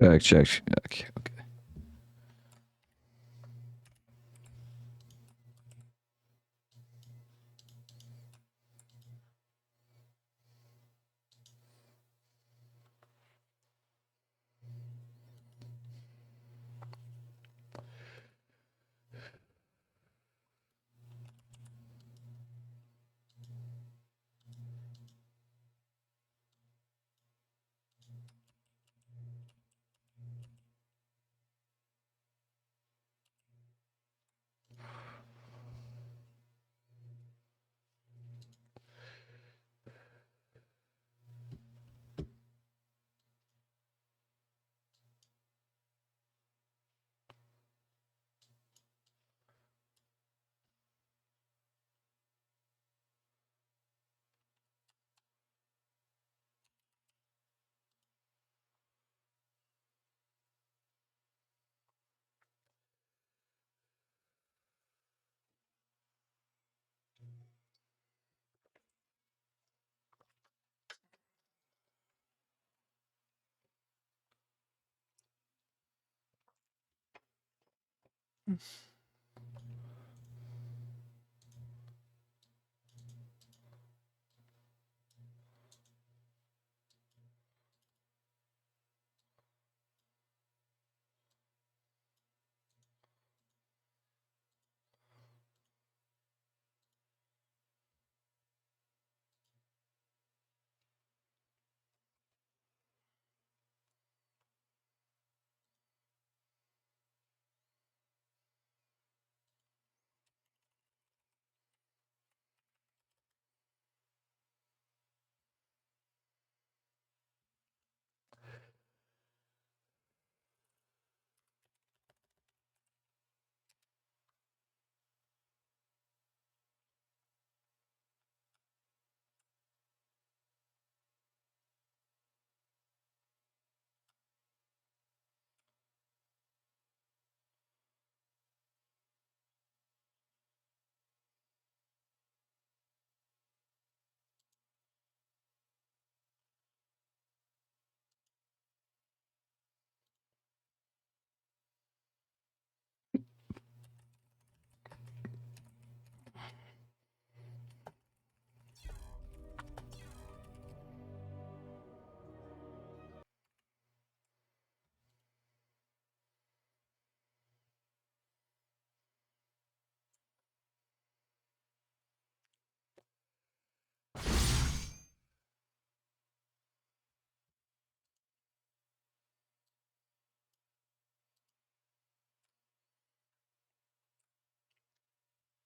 Check. Okay.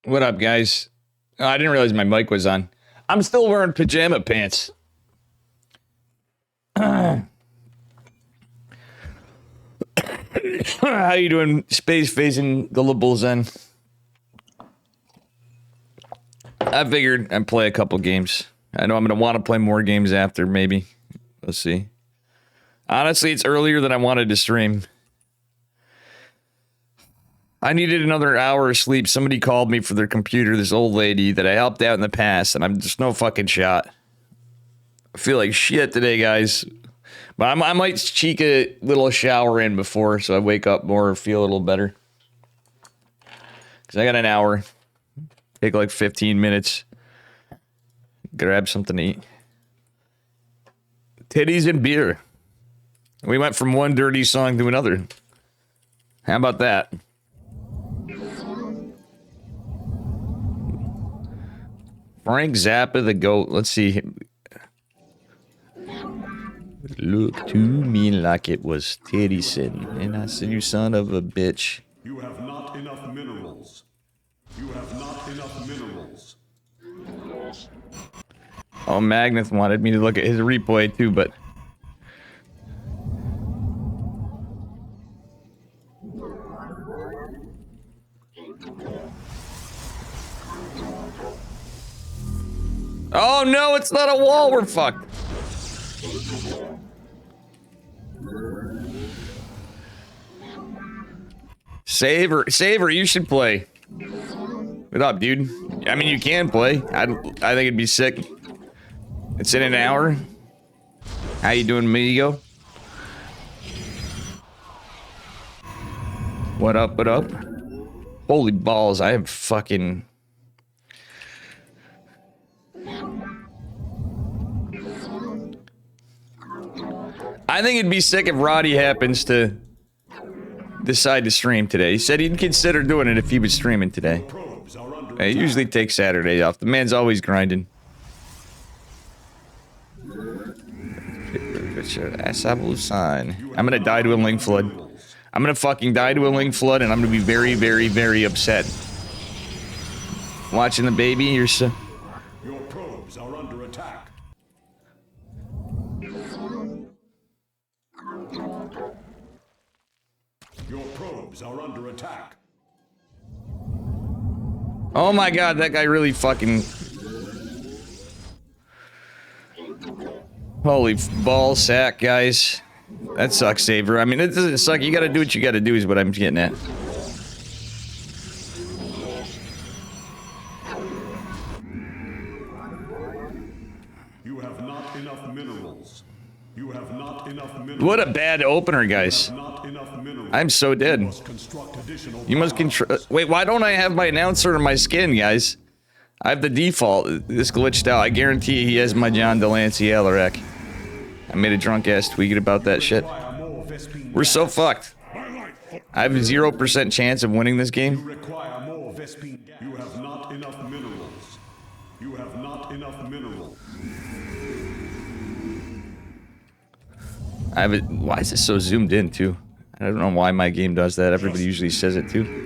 What up, guys? Oh, I didn't realize my mic was on. I'm still wearing pajama pants. How you doing, space facing gullible Zen? I figured I'd play a couple games. I know I'm going to want to play more games after, maybe. Let's see. Honestly, it's earlier than I wanted to stream. I needed another hour of sleep. Somebody called me for their computer, this old lady that I helped out in the past, and I'm just no fucking shot. I feel like shit today, guys. But I might cheek a little shower in before, so I wake up more and feel a little better. Because I got an hour. Take like 15 minutes. Grab something to eat. Titties and beer. We went from one dirty song to another. How about that? Frank Zappa the GOAT. Let's see. Look to me like it was titty sitting. And I said, you son of a bitch. You have not enough minerals. You have not enough minerals. Oh, Magnus wanted me to look at his replay too, but... Oh no, it's not a wall, we're fucked. Saver, you should play. What up, dude? I mean, you can play. I think it'd be sick. It's in an hour. How you doing, Migo? What up, what up? Holy balls, I am fucking... I think it'd be sick if Roddy happens to decide to stream today. He said he'd consider doing it if he was streaming today. He usually takes Saturday off. The man's always grinding. Sign. I'm gonna die to a link flood. I'm gonna fucking die to a link flood, and I'm gonna be very, very, very upset. Watching the baby, you're so... Your probes are under attack. Your probes are under attack. Oh my god, that guy really fucking... Holy ball sack, guys. That sucks, Saver. I mean, it doesn't suck. You gotta do what you gotta do is what I'm getting at. You have not enough minerals. You have not enough minerals. What a bad opener, guys. Not enough minerals. I'm so dead. You must construct additional You must control... Wait, why don't I have my announcer in my skin, guys? I have the default. This glitched out. I guarantee he has my John Delancey Alarak. I made a drunk-ass tweet about that shit. We're so fucked. I have a 0% chance of winning this game. You require more Vespine gas. You have not enough minerals. You have not enough minerals. I have it. Why is it so zoomed in, too? I don't know why my game does that. Everybody usually says it, too.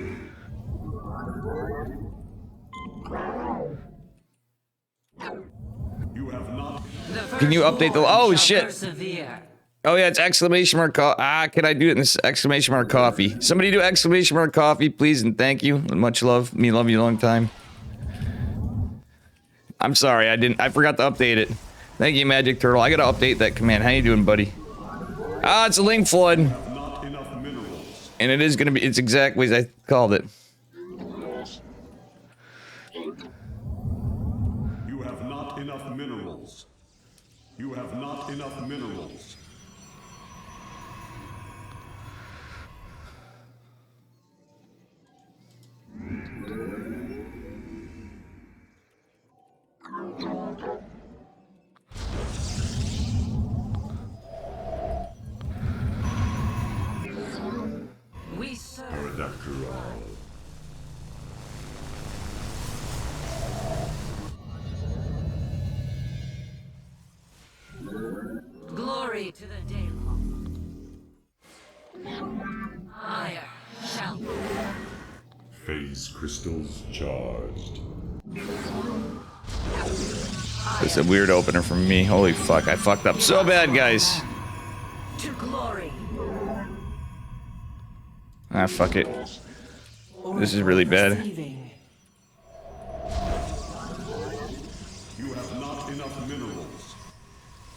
Can you update the... Oh, shit. Oh, yeah, it's exclamation mark can I do it in this exclamation mark coffee? Somebody do exclamation mark coffee, please, and thank you. Much love. Me love you a long time. I'm sorry, I forgot to update it. Thank you, Magic Turtle. I gotta update that command. How you doing, buddy? Ah, it's a link flood. And it is gonna be... It's exactly as I called it. You have not enough minerals. You have not enough minerals. We serve. After all. Glory to the Daylong. Ire shall be. Phase crystals charged. It's a weird opener from me. Holy fuck, I fucked up so bad, guys. To glory. Ah, fuck it. This is really bad. You have not enough minerals.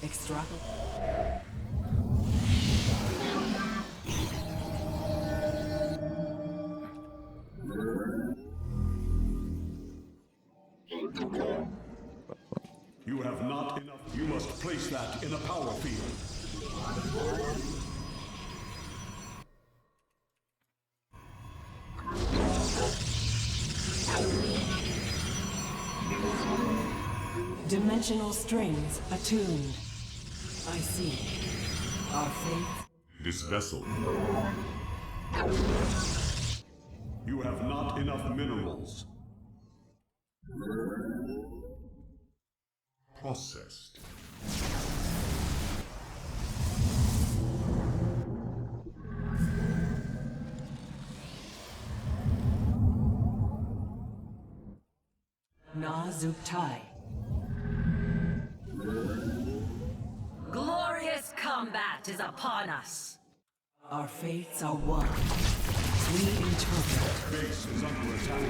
Extra. You have not enough. You must place that in a power field. Dimensional strings attuned. I see. Our faith. This vessel. You have not enough minerals. Processed. Na Zuktai. Glorious combat is upon us. Our fates are one. We interpret. Base is under attack.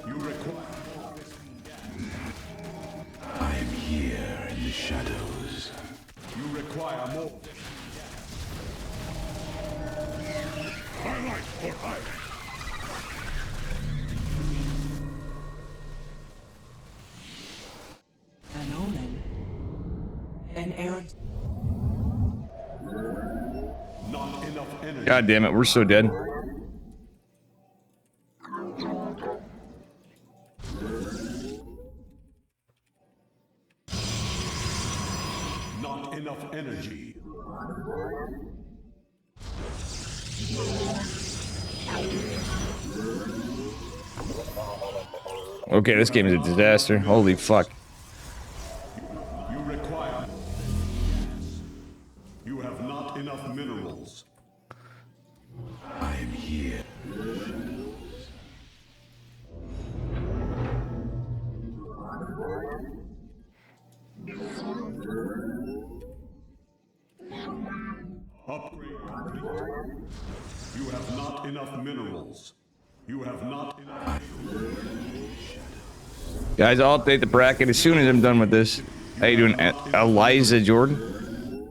You require. I am here in the shadows. You require more. Highlight for highlight. An omen. An errant. God damn it, we're so dead. Not enough energy. Okay, this game is a disaster. Holy fuck. You require. You have not enough minerals. I am here. Upgrade complete. You have not enough minerals. You have not enough minerals. Guys, I'll update the bracket as soon as I'm done with this. How you doing, Eliza Jordan?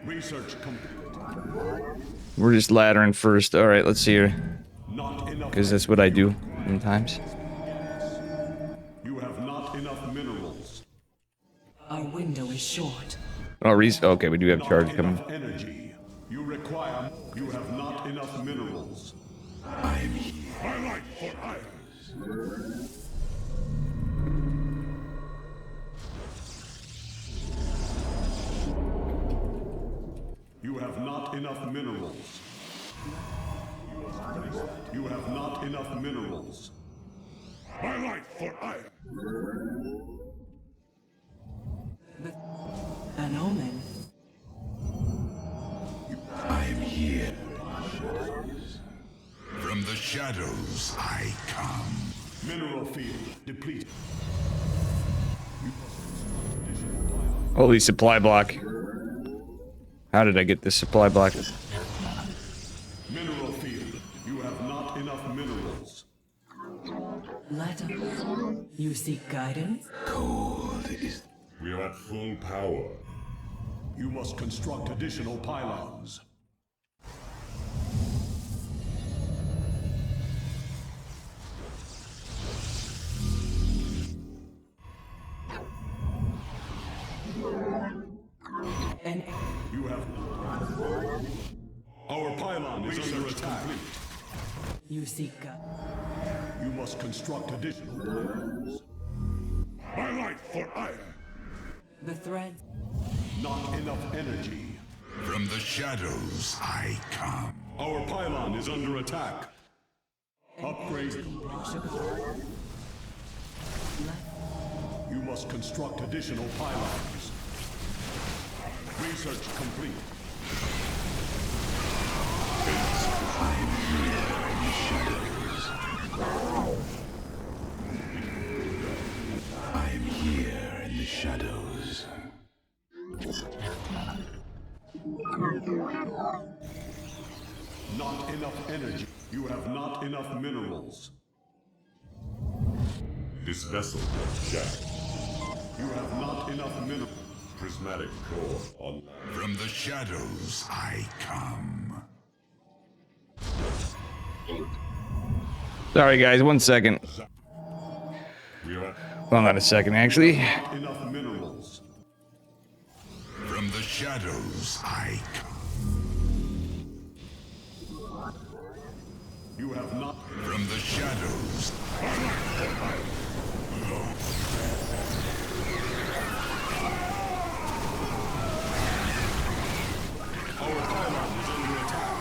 Research complete. We're just laddering first. Alright, let's see here. Not enough. Because that's what I do sometimes. You have not enough minerals. Our window is short. Oh, okay, we do have charge Not coming. enough energy. You require. You have not enough minerals. I am here. My light for hire. You have not enough minerals. You have not enough minerals. My light for hire. An omen. I am here. From the shadows I come. Mineral field depleted. Holy supply block. How did I get this supply block? Mineral field. You have not enough minerals. Let us. You seek guidance? Cold is. We are at full power. You must construct additional pylons. And You have. Our pylon is under attack. you seek guidance. You must construct additional pylons. My light for hire. The threads. Not enough energy. From the shadows I come. Our pylon is under attack. Upgrade. You must construct additional pylons. Research complete. I am here in the shadows. Not enough energy. You have not enough minerals. This vessel shattered. You have not enough minerals. Prismatic core online. From the shadows I come. Sorry, guys, 1 second. We are Well, not a second, actually. Not enough minerals. From the shadows I come. You have not. From the shadows. Our pylon is under attack.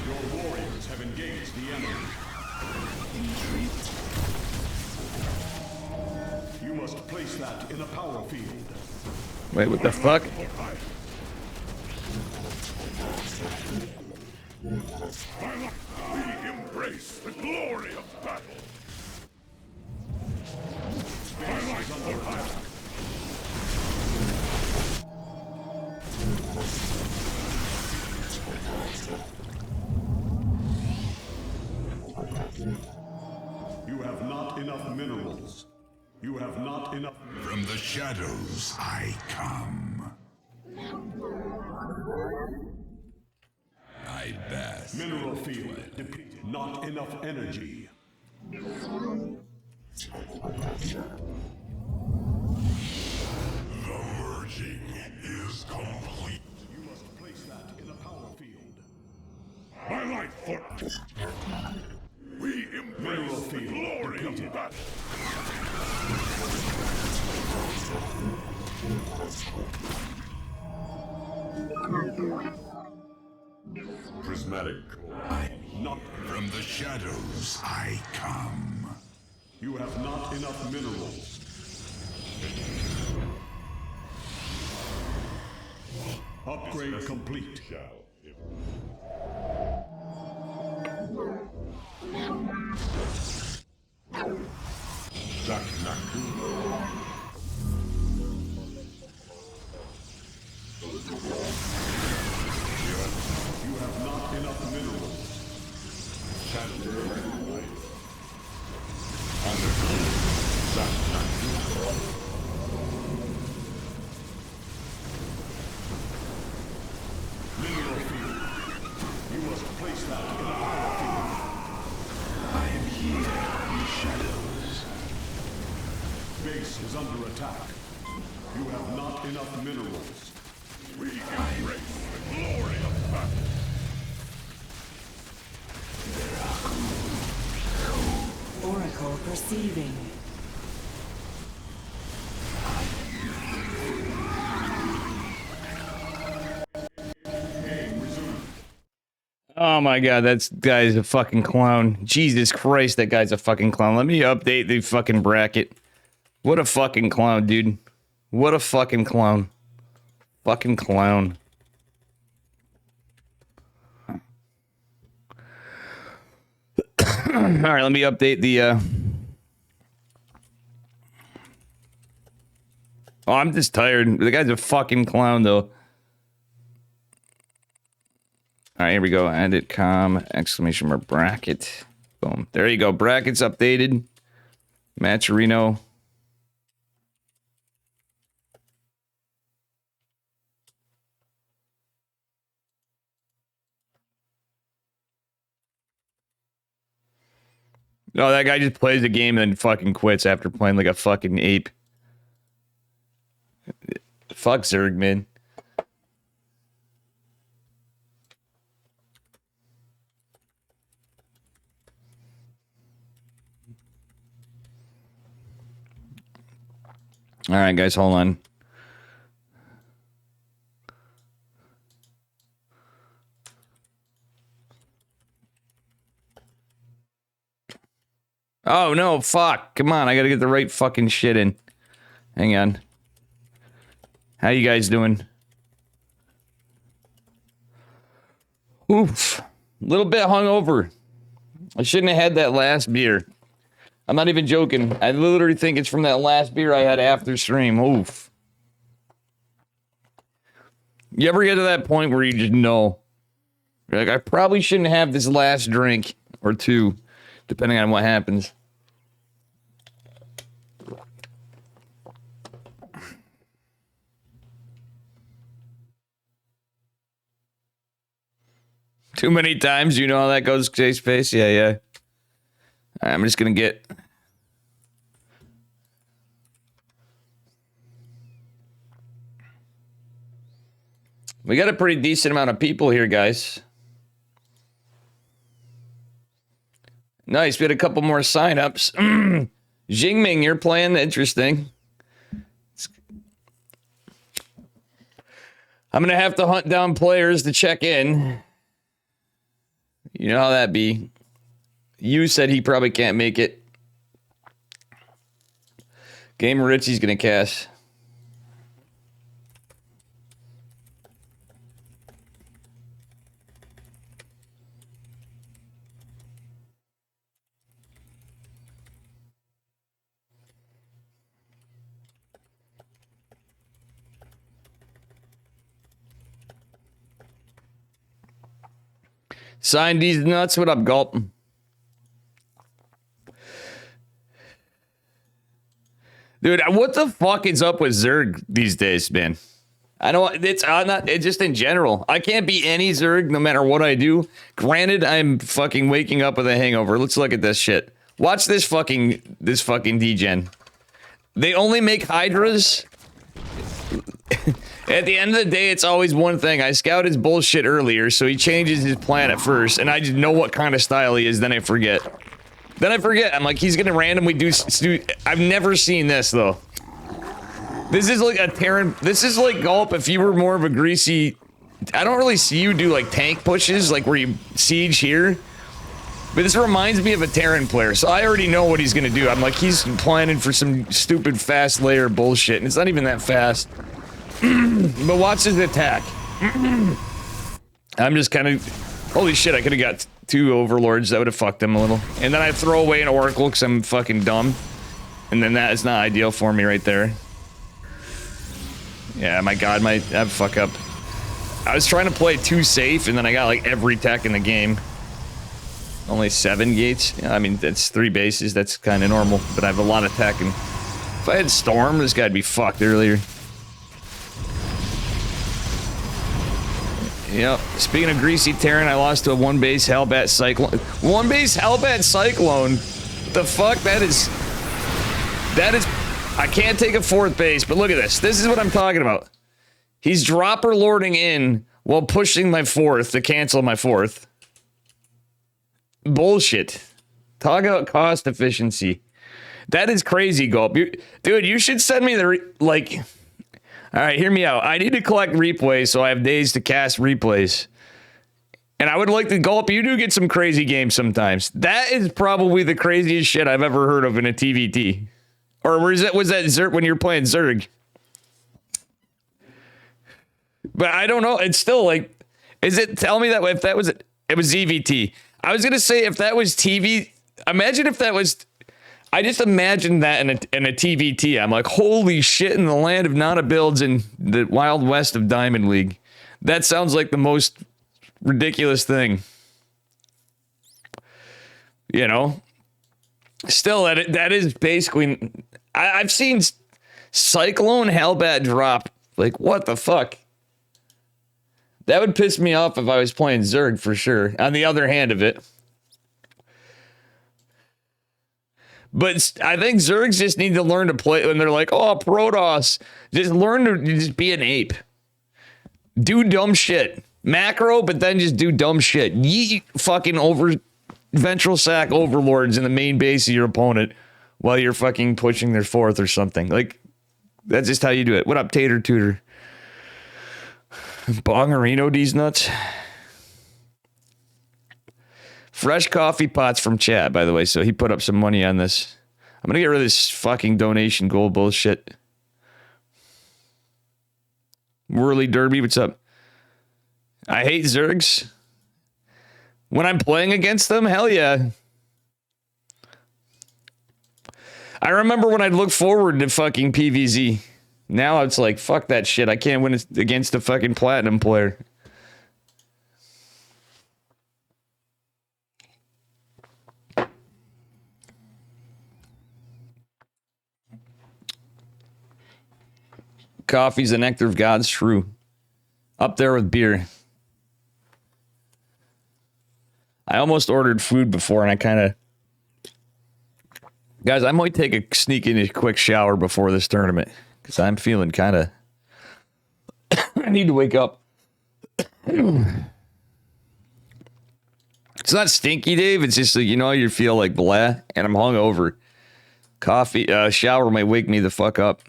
Your warriors have engaged the enemy. You must place that in a power field. Wait, what the fuck? we embrace the glory of battle. You have not enough minerals. You have not enough. From the shadows I come. I bask. Mineral field depleted. Not enough energy. The Twilight for we embrace the glory of battle. Prismatic core. Not From the shadows I come. you have not enough minerals. Upgrade complete. You have not enough minerals. Mineral field. You must place that in a power field. I am here in the shadows. Base is under attack. You have not enough minerals. We embrace the glory of battle. Oracle perceiving. Oh my god, that guy's a fucking clown. Jesus Christ, that guy's a fucking clown. Let me update the fucking bracket. What a fucking clown, dude. What a fucking clown. Fucking clown. Alright, let me update the, Oh, I'm just tired. The guy's a fucking clown, though. Alright, here we go. Edit com, exclamation mark, bracket. Boom. There you go. Brackets updated. Maturino. No, that guy just plays the game and then fucking quits after playing like a fucking ape. Fuck Zerg, man. All right, guys, hold on. Oh, no, fuck. Come on, I gotta get the right fucking shit in. Hang on. How you guys doing? Oof. A little bit hungover. I shouldn't have had that last beer. I'm not even joking. I literally think it's from that last beer I had after stream. Oof. You ever get to that point where you just know? You're like, I probably shouldn't have this last drink or two, depending on what happens. Too many times, you know how that goes, J-Space? Yeah, yeah. All right, I'm just gonna get... We got a pretty decent amount of people here, guys. Nice, we had a couple more sign-ups. Jingming, you're playing? Interesting. I'm gonna have to hunt down players to check in. You know how that be. You said he probably can't make it. Gamer Richie's gonna cast. Sign these nuts. What up, Gulp? Dude, what the fuck is up with Zerg these days, man? I don't. It's not. It's just in general. I can't be any Zerg no matter what I do. Granted, I'm fucking waking up with a hangover. Let's look at this shit. Watch this fucking degen. They only make Hydras. At the end of the day, it's always one thing. I scout his bullshit earlier, so he changes his plan at first, and I just know what kind of style he is, then I forget. I'm like, he's gonna randomly do I've never seen this, though. This is like a Terran... This is like Gulp if you were more of a greasy... I don't really see you do, like, tank pushes, like where you siege here. But this reminds me of a Terran player, so I already know what he's gonna do. I'm like, he's planning for some stupid fast layer bullshit, and it's not even that fast. But watch his attack. I'm just kind of... Holy shit, I could have got 2 overlords. That would have fucked him a little. And then I throw away an oracle because I'm fucking dumb. And then that is not ideal for me right there. Yeah, my god, I'd fuck up. I was trying to play too safe, and then I got like every tech in the game. Only 7 gates? Yeah, I mean, that's 3 bases. That's kind of normal. But I have a lot of tech, and if I had Storm, this guy'd be fucked earlier. Yep. Speaking of greasy Terran, I lost to a 1-base Hellbat Cyclone. 1-base Hellbat Cyclone? The fuck? That is... I can't take a 4th base, but look at this. This is what I'm talking about. He's dropper lording in while pushing my 4th to cancel my 4th. Bullshit. Talk about cost efficiency. That is crazy, Gulp. Dude, you should send me the... like... Alright, hear me out. I need to collect replays so I have days to cast replays. And I would like to Gulp, you do get some crazy games sometimes. That is probably the craziest shit I've ever heard of in a TVT. Or was that Zerg when you're playing Zerg? But I don't know. It's still like, is it, tell me that if that was, it was ZVT. I was going to say if that was TV, imagine if that was, I just imagined that in a TVT. I'm like, holy shit, in the land of Nana builds in the Wild West of Diamond League. That sounds like the most ridiculous thing. You know? Still, that is basically... I've seen Cyclone Hellbat drop. Like, what the fuck? That would piss me off if I was playing Zerg, for sure. On the other hand of it. But I think Zergs just need to learn to play when they're like, oh, Protoss. Just learn to just be an ape. Do dumb shit. Macro, but then just do dumb shit. Yeet fucking ventral sack overlords in the main base of your opponent while you're fucking pushing their 4th or something. Like, that's just how you do it. What up, Tater Tutor? Bongarino, these nuts. Fresh coffee pots from chat, by the way, so he put up some money on this. I'm gonna get rid of this fucking donation gold bullshit. Whirly Derby, what's up? I hate Zergs. When I'm playing against them, hell yeah. I remember when I'd look forward to fucking PvZ. Now it's like, fuck that shit. I can't win against a fucking platinum player. Coffee's the nectar of God's true. Up there with beer. I almost ordered food before and I kind of... Guys, I might take a sneak in a quick shower before this tournament. Because I'm feeling kind of... I need to wake up. It's not stinky, Dave. It's just like, you know, you feel like blah. And I'm hungover. Coffee, shower might wake me the fuck up.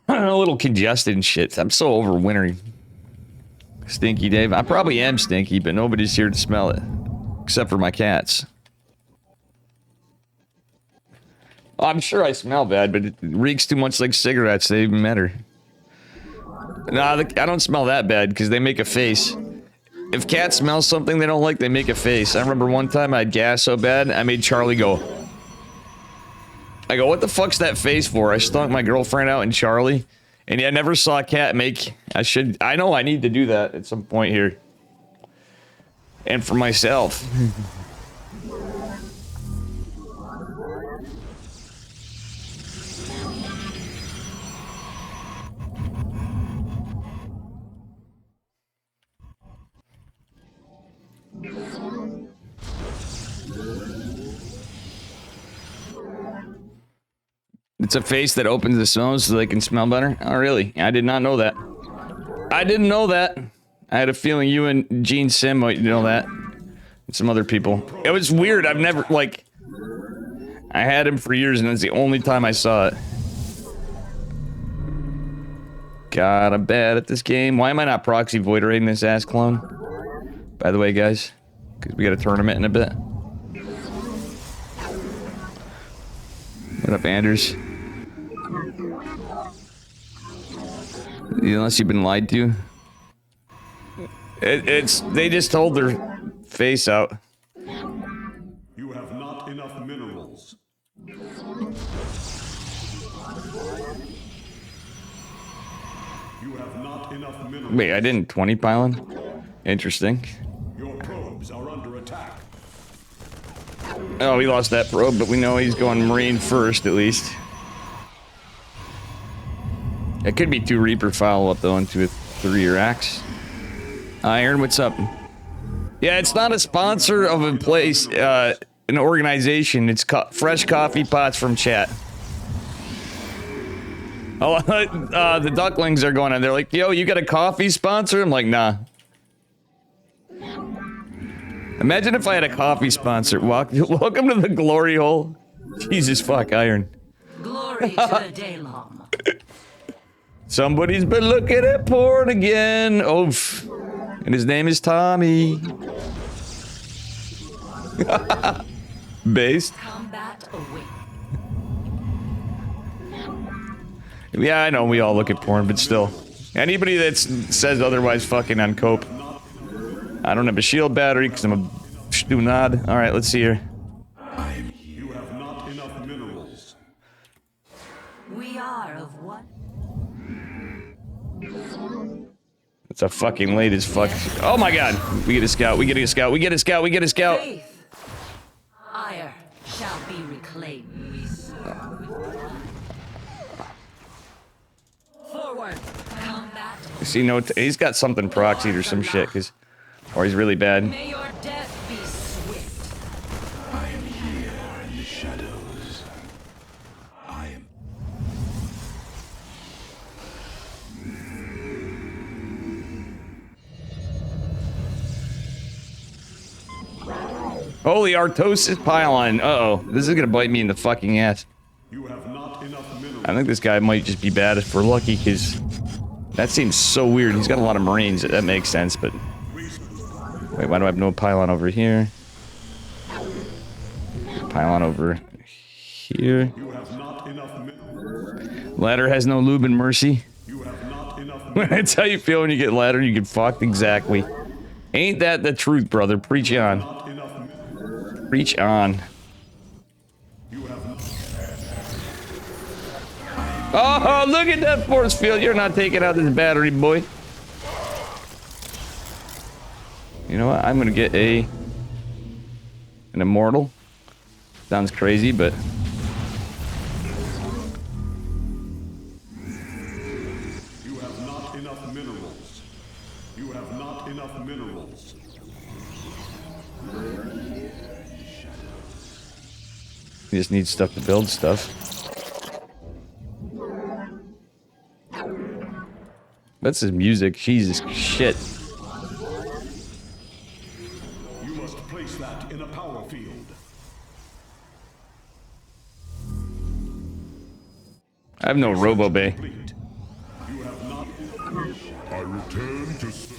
I'm a little congested and shit. I'm so over wintering. Stinky Dave. I probably am stinky, but nobody's here to smell it. Except for my cats. Oh, I'm sure I smell bad, but it reeks too much like cigarettes. They even matter. Nah, I don't smell that bad because they make a face. If cats smell something they don't like, they make a face. I remember one time I had gas so bad, I made Charlie go. I go, what the fuck's that face for? I stunk my girlfriend out and Charlie. And yeah, I never saw a cat make... I know I need to do that at some point here. And for myself. It's a face that opens the smells so they can smell better. Oh, really? I did not know that. I didn't know that. I had a feeling you and Gene Sim might know that. And some other people. It was weird. I've never, like... I had him for years and that's the only time I saw it. God, I'm bad at this game. Why am I not proxy void raiding this ass clone? By the way, guys. Because we got a tournament in a bit. What up, Anders? Unless you've been lied to. They just told their face out. You have not enough minerals. You have not enough minerals. Wait, I didn't 20 pylon? Interesting. Your probes are under attack. Oh, we lost that probe, but we know he's going Marine first, at least. It could be 2 Reaper follow-up, though, into a 3-year axe. Iron, what's up? Yeah, it's not a sponsor of a place, an organization. It's fresh coffee pots from chat. Oh, the ducklings are going on. They're like, yo, you got a coffee sponsor? I'm like, nah. Imagine if I had a coffee sponsor. Welcome to the glory hole. Jesus fuck, Iron. Glory to the Daylom. Somebody's been looking at porn again. Oof. And his name is Tommy. Based. Combat away. Yeah, I know we all look at porn, but still. Anybody that says otherwise fucking on cope. I don't have a shield battery because I'm a stunad. Alright, let's see here. You have not enough minerals. We are of what? It's a fucking late as fuck. Oh my god! We get a scout, we get a scout, we get a scout, we get a scout! Faith. Ire shall be reclaimed. Forward. Combat. See, no, he's got something proxied or some shit, cause... Or he's really bad. May your death be swift. I am here in the shadows. I am. Holy Artosis pylon. Uh-oh. This is gonna bite me in the fucking ass. You have not enough minerals. I think this guy might just be bad if we're lucky, because... That seems so weird. He's got a lot of Marines. That makes sense, but... Wait, why do I have no pylon over here? Pylon over here. You have not enough minerals. Ladder has no lube and mercy. You have not enough That's how you feel when you get ladder. You get fucked. Exactly. Ain't that the truth, brother? Preach on. not enough minerals. Preach on. You have not. Oh, look at that force field. You're not taking out this battery, boy. You know what? I'm gonna get an immortal. Sounds crazy, but You have not enough minerals. You have not enough minerals. you just need stuff to build stuff. That's his music. Jesus shit. You must place that in a power field. I have no Robo Bay. Complete. You have not. I return to serve.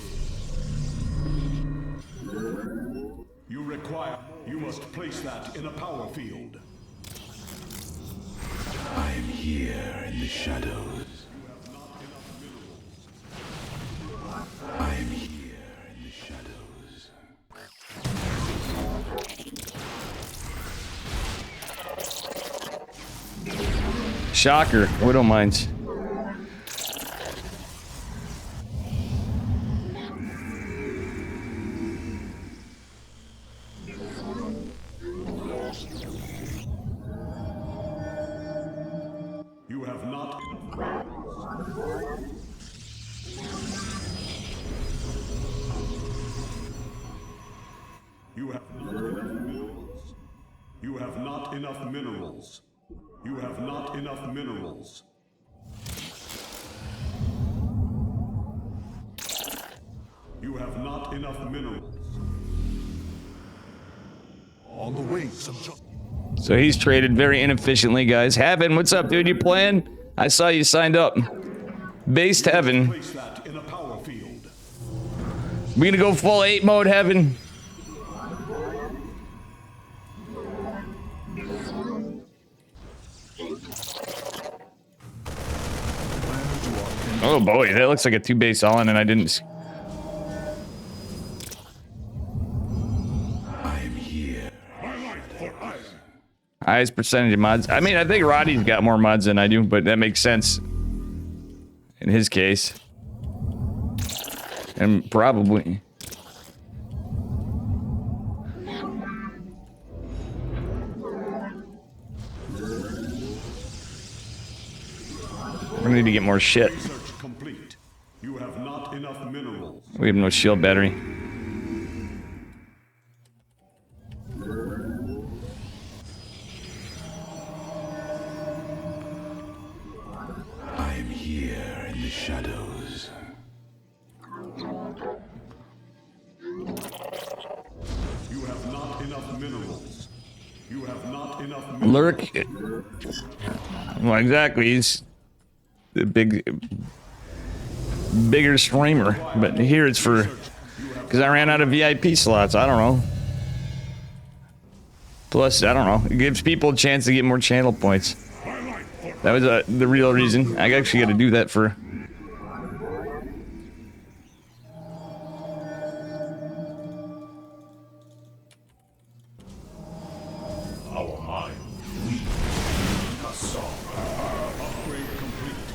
You require. You must place that in a power field. I am here in the shadows. I am here in the shadows. Shocker. Widow Mines. You have not. You have not enough minerals. You have not enough minerals. You have not enough minerals. You have not enough minerals. On the wings of justice. So he's traded very inefficiently, guys. Heaven, what's up, dude? You playing? I saw you signed up. Based Heaven. Place that in a power field. We gonna go full 8 mode, Heaven. Oh boy, that looks like a 2 base all in, and I didn't. I'm here. My life for iron. Highest percentage of mods. I mean, I think Roddy's got more mods than I do, but that makes sense in his case. And probably. We need to get more shit. Research complete. You have not enough minerals. We have no shield battery. I'm here in the shadows. You have not enough minerals. You have not enough minerals. Lurk. Well, exactly. He's the bigger streamer. But here it's for, because I ran out of VIP slots. I don't know. Plus, I don't know. It gives people a chance to get more channel points. That was the real reason. I actually got to do that for. Our mind. We. A song. Upgrade complete.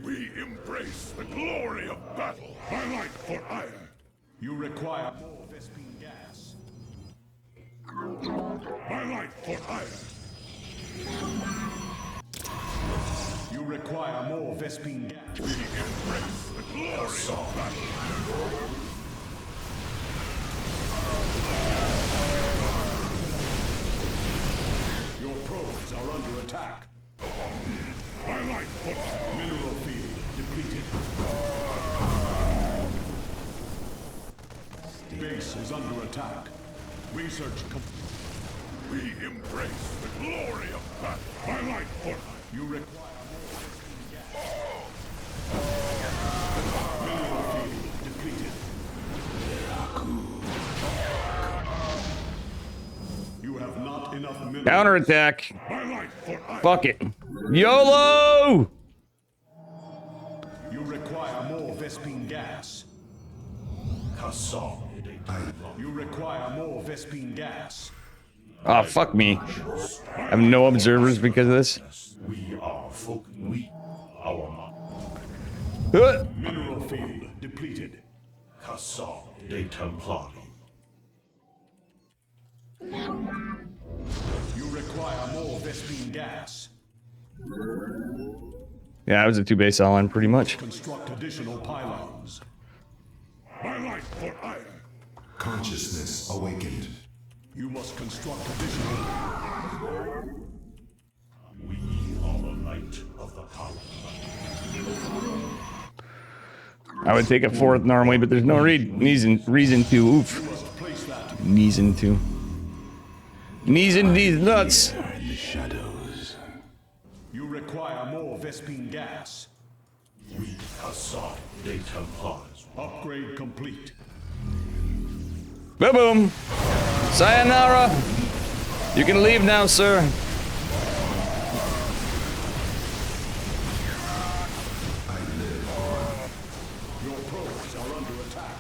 We embrace the glory of battle. My life for iron. You require more Vespine gas. My life for iron. You require more Vespine gas. We embrace the glory of battle. Your probes are under attack. My life for Mineral field depleted. Base is under attack. Research complete. We embrace the glory of battle. My life for You require more mineral field depleted. You have not enough minerals. Counterattack. my life for iron. Fuck it. YOLO! You require more Vespine gas. You require more Vespine gas. Oh, fuck me. I have no observers because of this. We are folk. We. Our Mineral field depleted. Cassam de Templari. You require more Vespine gas. Yeah, I was a 2 base all in pretty much. Construct additional pylons. My life for iron. Consciousness awakened. You must construct additional. We are the light of the power. I would take a 4th normally, but there's no reason to. Oof. You must place that. Reason to. Knees in these nuts. In the shadows. You require more Vespine gas. We Cassam de Templars. Upgrade complete. Boom boom. Sayonara. You can leave now, sir. Your probes are under attack.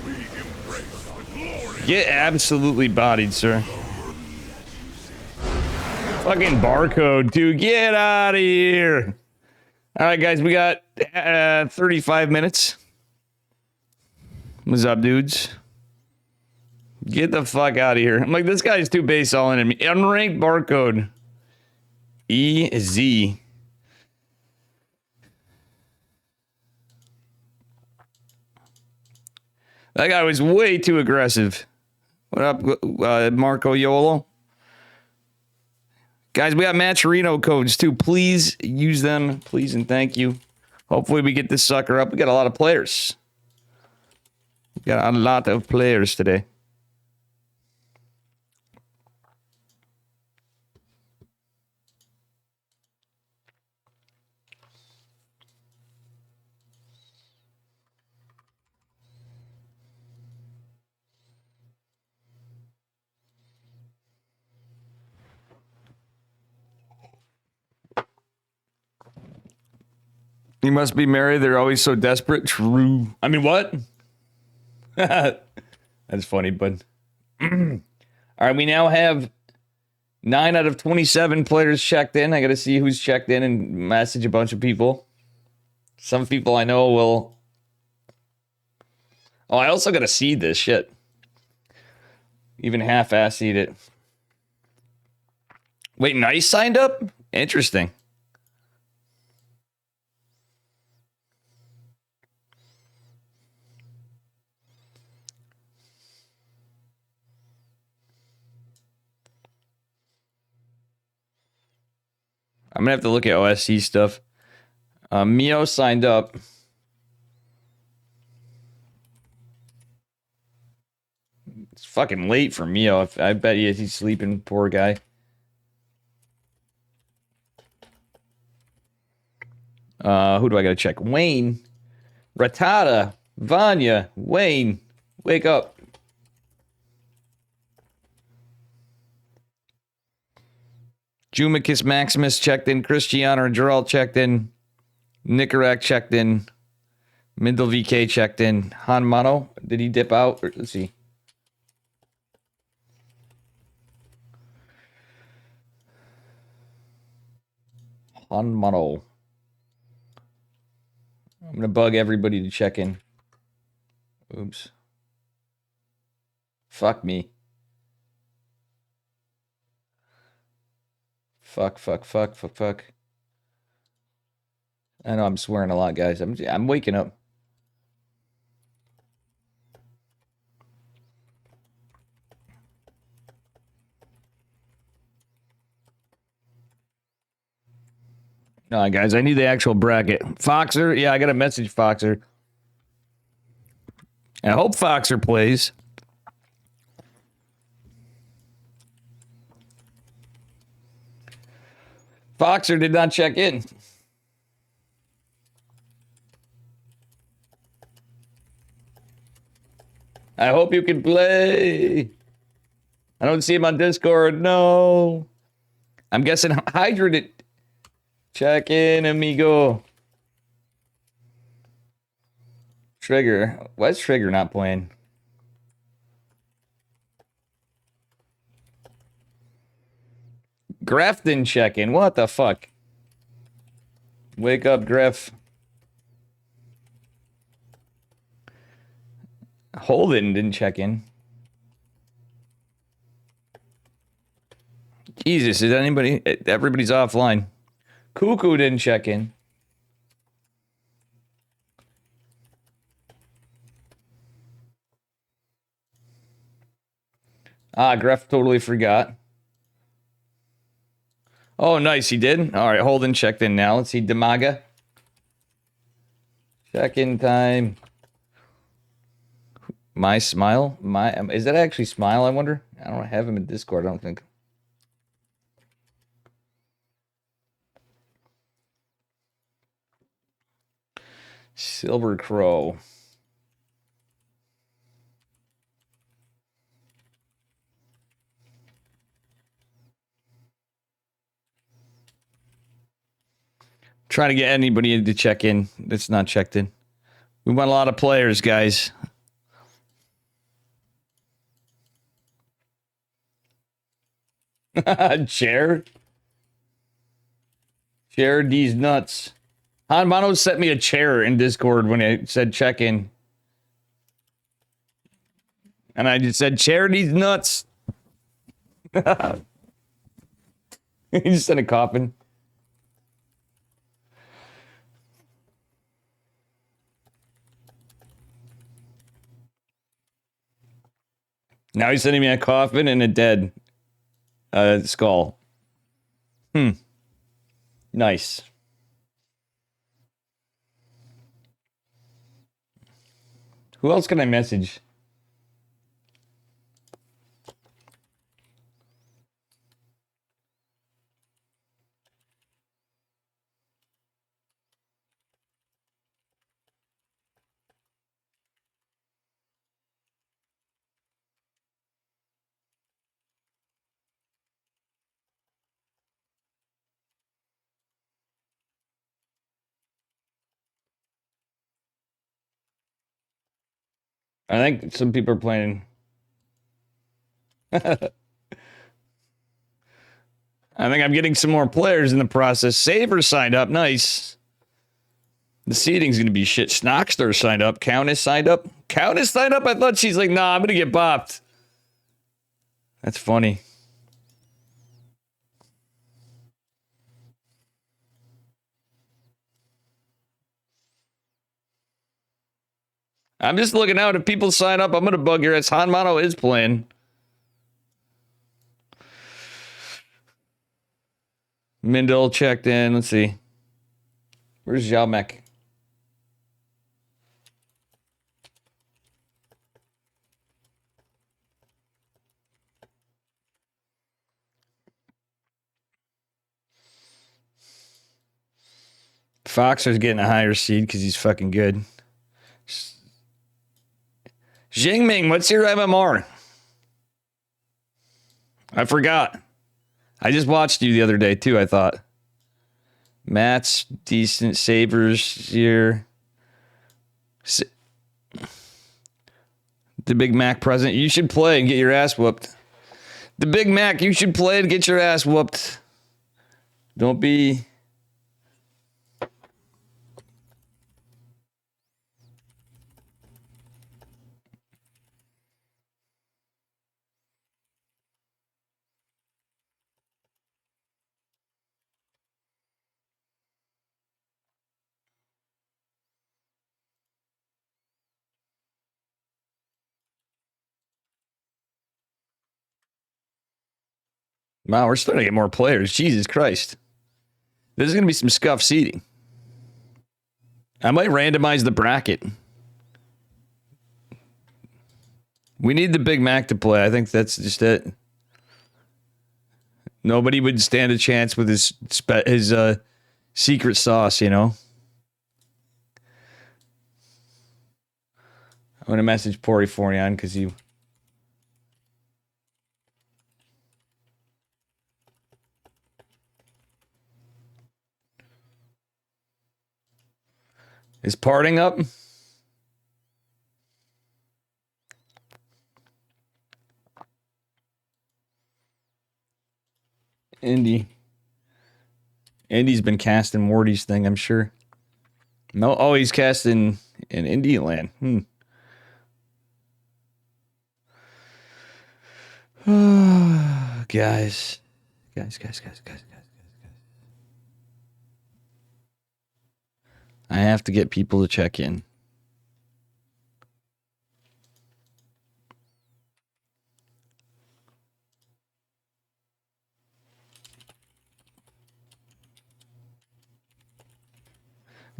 We embrace the glory. Get absolutely bodied, sir. Fucking barcode, dude. Get out of here. All right, guys, we got 35 minutes. What's up, dudes? Get the fuck out of here. I'm like, this guy's 2 base all in me. Unranked barcode. EZ. That guy was way too aggressive. What up, Marco Yolo? Guys, we got Matcherino codes too. Please use them. Please and thank you. Hopefully we get this sucker up. We got a lot of players. We got a lot of players today. You must be married. They're always so desperate. True. I mean, what? That's funny, bud. All right, we now have 9 out of 27 players checked in. I got to see who's checked in and message a bunch of people. Some people I know will... Oh, I also got to seed this shit. Even half-ass seed it. Wait, Nice signed up? Interesting. I'm gonna have to look at OSC stuff. Mio signed up. It's fucking late for Mio. I bet he's sleeping, poor guy. Who do I gotta check? Wayne, Ratada, Vanya, Wayne, wake up. Jumicus Maximus checked in. Cristiano and Gerald checked in. Nicarak checked in. Mindel VK checked in. Han Mano, did he dip out? Let's see. Han Mano. I'm going to bug everybody to check in. Oops. Fuck me. Fuck. I know I'm swearing a lot, guys. I'm waking up. No, guys, I need the actual bracket. Foxer, yeah, I got a message, Foxer. I hope Foxer plays. Foxer did not check in. I hope you can play. I don't see him on Discord. No. I'm guessing Hydra did. Check in, amigo. Trigger. Why is Trigger not playing? Graf didn't check in. What the fuck? Wake up, Graf. Holden didn't check in. Jesus, is anybody... Everybody's offline. Cuckoo didn't check in. Gref totally forgot. Oh, nice, he did. All right, Holden checked in now. Let's see, Damaga. Check-in time. My Smile? Is that actually Smile, I wonder? I don't have him in Discord, I don't think. Silver Crow. Trying to get anybody to check in that's not checked in. We want a lot of players, guys. Chair these nuts. Han Mano sent me a chair in Discord when I said check in. And I just said, chair these nuts. He just sent a coffin. Now he's sending me a coffin and a dead skull. Nice. Who else can I message? I think some people are playing. I think I'm getting some more players in the process. Saver signed up. Nice. The seating's going to be shit. Snockster signed up. Countess signed up. Countess signed up? I thought she's like, nah, I'm going to get bopped. That's funny. I'm just looking out. If people sign up, I'm going to bug your ass. Hanmano is playing. Mindel checked in. Let's see. Where's Xiaomek? Foxer's getting a higher seed because he's fucking good. Jingming, what's your MMR? I forgot. I just watched you the other day too, I thought. Matt's decent. Savers here. The Big Mac present. You should play and get your ass whooped. The Big Mac, you should play and get your ass whooped. Don't be... Wow, we're starting to get more players. Jesus Christ. This is going to be some scuff seating. I might randomize the bracket. We need the Big Mac to play. I think that's just it. Nobody would stand a chance with his secret sauce, you know? I'm going to message Pori Fornion because he... Is parting up? Indy. Indy's been casting Morty's thing, I'm sure. No, oh, he's casting in Indian land. Guys. I have to get people to check in.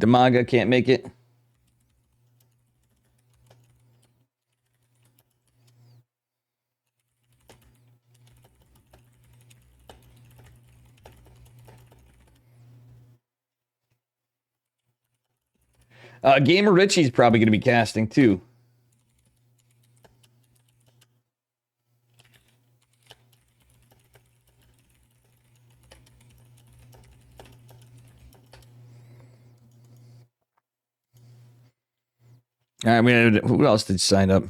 Damaga can't make it. Gamer Richie's probably going to be casting too. I mean, who else did sign up?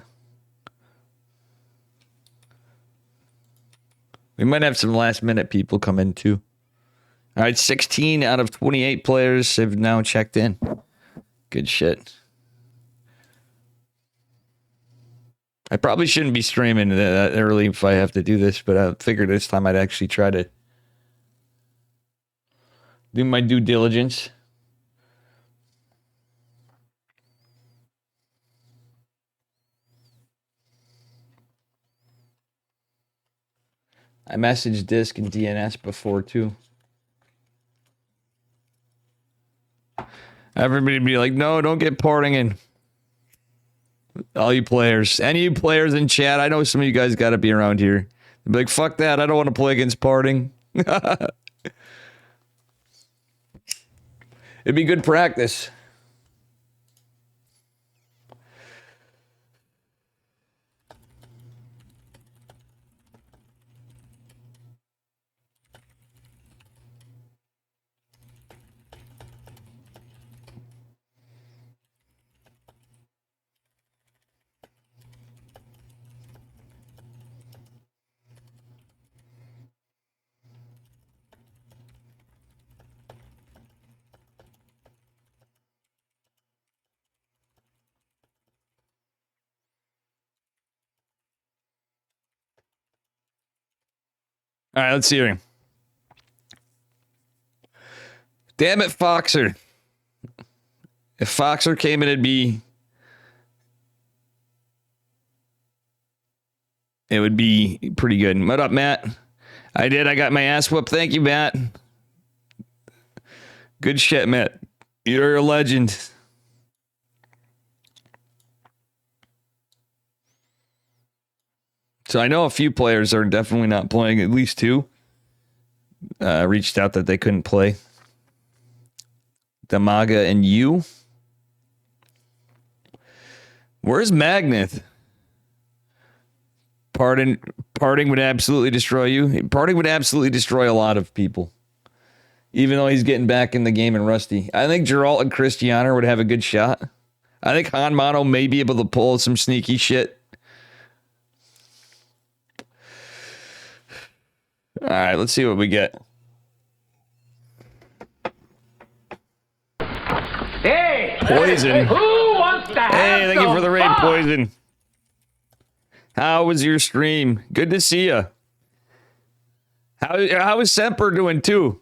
We might have some last minute people come in too. All right, 16 out of 28 players have now checked in. Good shit. I probably shouldn't be streaming that early if I have to do this, but I figured this time I'd actually try to do my due diligence. I messaged Disc and DNS before too. Everybody be like, no, don't get parting in. All you players. Any of you players in chat, I know some of you guys got to be around here. Be like, fuck that, I don't want to play against parting. It'd be good practice. All right, let's see here. Damn it, Foxer. If Foxer came in, it would be pretty good. What up, Matt? I did. I got my ass whooped. Thank you, Matt. Good shit, Matt. You're a legend. So I know a few players are definitely not playing. At least two reached out that they couldn't play. Damaga and you. Where's Magneth? Parting would absolutely destroy you. Parting would absolutely destroy a lot of people. Even though he's getting back in the game and rusty. I think Geralt and Christiana would have a good shot. I think Han Mono may be able to pull some sneaky shit. All right, let's see what we get. Hey! Poison. Who wants to have Hey, thank you for the raid, some fun? Poison. How was your stream? Good to see you. How is Semper doing too?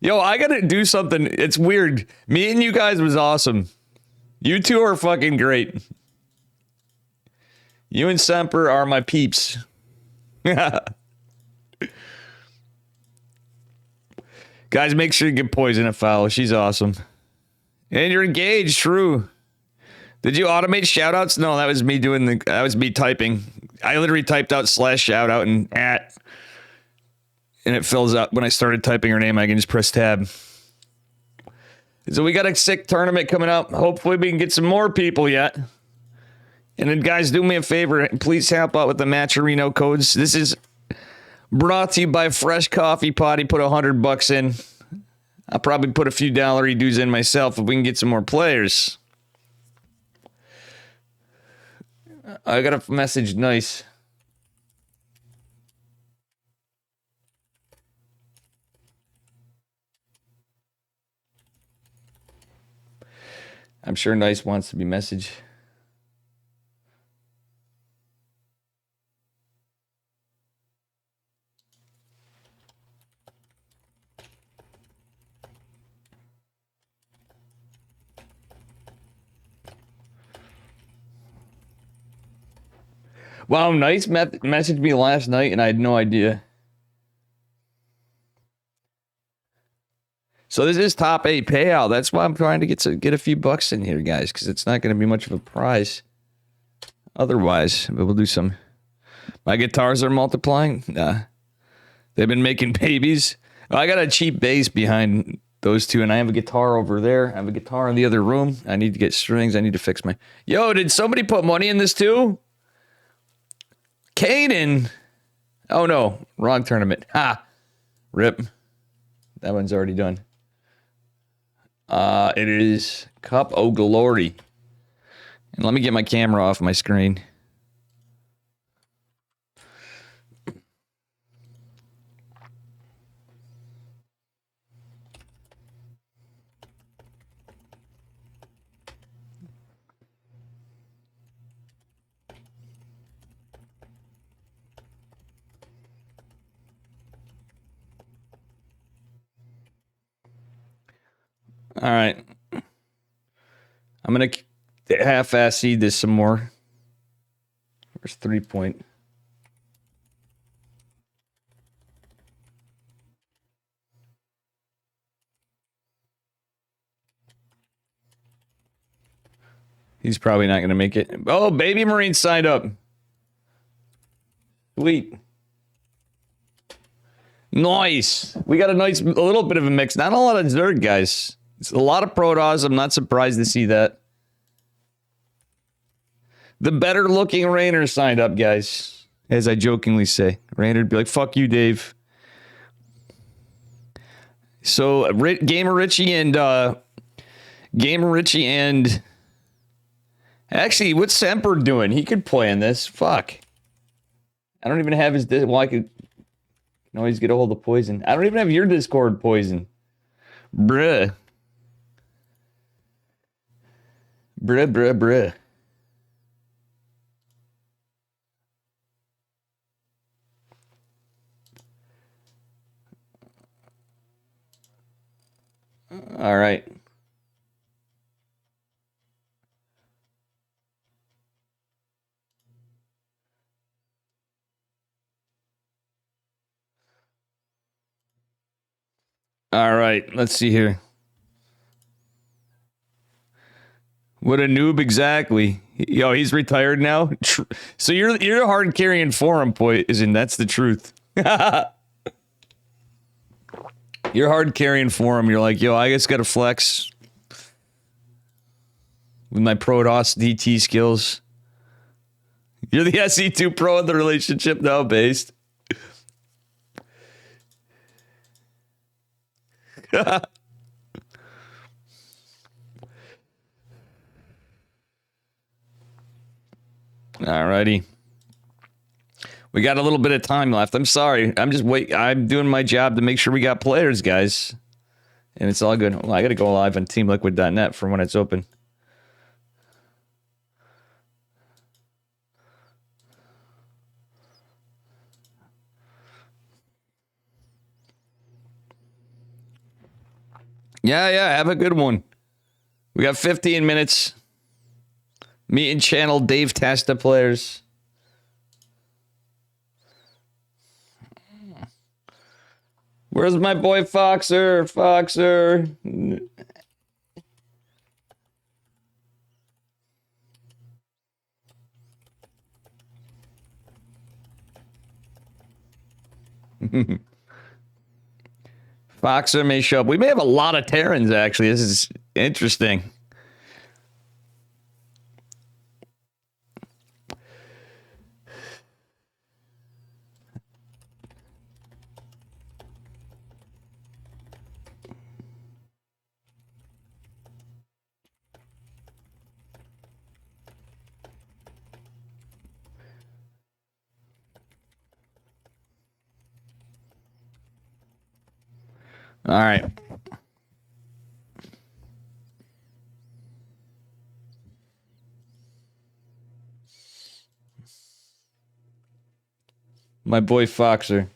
Yo, I gotta do something. It's weird. Meeting you guys was awesome. You two are fucking great. You and Semper are my peeps. Guys, make sure you get Poison a follow. She's awesome. And you're engaged, true. Did you automate shoutouts? No, that was me that was me typing. I literally typed out /shoutout and @ and it fills up. When I started typing her name, I can just press tab. So we got a sick tournament coming up. Hopefully we can get some more people yet. And then guys, do me a favor. Please help out with the Matcherino codes. This is brought to you by Fresh Coffee Pot. He put $100 in. I'll probably put a few dollar dues in myself if we can get some more players. I got a message. Nice. I'm sure Nice wants to be messaged. Wow, Nice messaged me last night and I had no idea. So this is top 8 payout. That's why I'm trying to get a few bucks in here, guys, because it's not going to be much of a prize otherwise. But we'll do some. My guitars are multiplying. Nah. They've been making babies. I got a cheap bass behind those two, and I have a guitar over there. I have a guitar in the other room. I need to get strings. I need to fix my... Yo, did somebody put money in this too? Kaden. Oh, no. Wrong tournament. Ha. Rip. That one's already done. It is Cup O Glory. And let me get my camera off my screen. All right. I'm going to half-ass seed this some more. Where's 3 point? He's probably not going to make it. Oh, Baby Marine signed up. Sweet. Nice. We got a little bit of a mix. Not a lot of Zerg, guys. It's a lot of Protoss. I'm not surprised to see that. The better looking Rainer signed up, guys. As I jokingly say. Rainer would be like, fuck you, Dave. So, Gamer Richie and... Actually, what's Semper doing? He could play in this. Fuck. I don't even have his... Well, I could always get a hold of Poison. I don't even have your Discord, Poison. Bruh. Bruh. All right. All right, let's see here. What a noob exactly. Yo, he's retired now. So you're hard carrying for him, Poison. That's the truth. You're hard carrying for him. You're like, yo, I just got to flex with my Protoss DT skills. You're the SE2 pro in the relationship now, based. Alrighty. We got a little bit of time left. I'm sorry. I'm doing my job to make sure we got players, guys. And it's all good. Well, I got to go live on teamliquid.net for when it's open. Yeah, have a good one. We got 15 minutes. Meet and channel Dave Testa players. Where's my boy Foxer? Foxer may show up. We may have a lot of Terrans, actually. This is interesting. All right. My boy Foxer.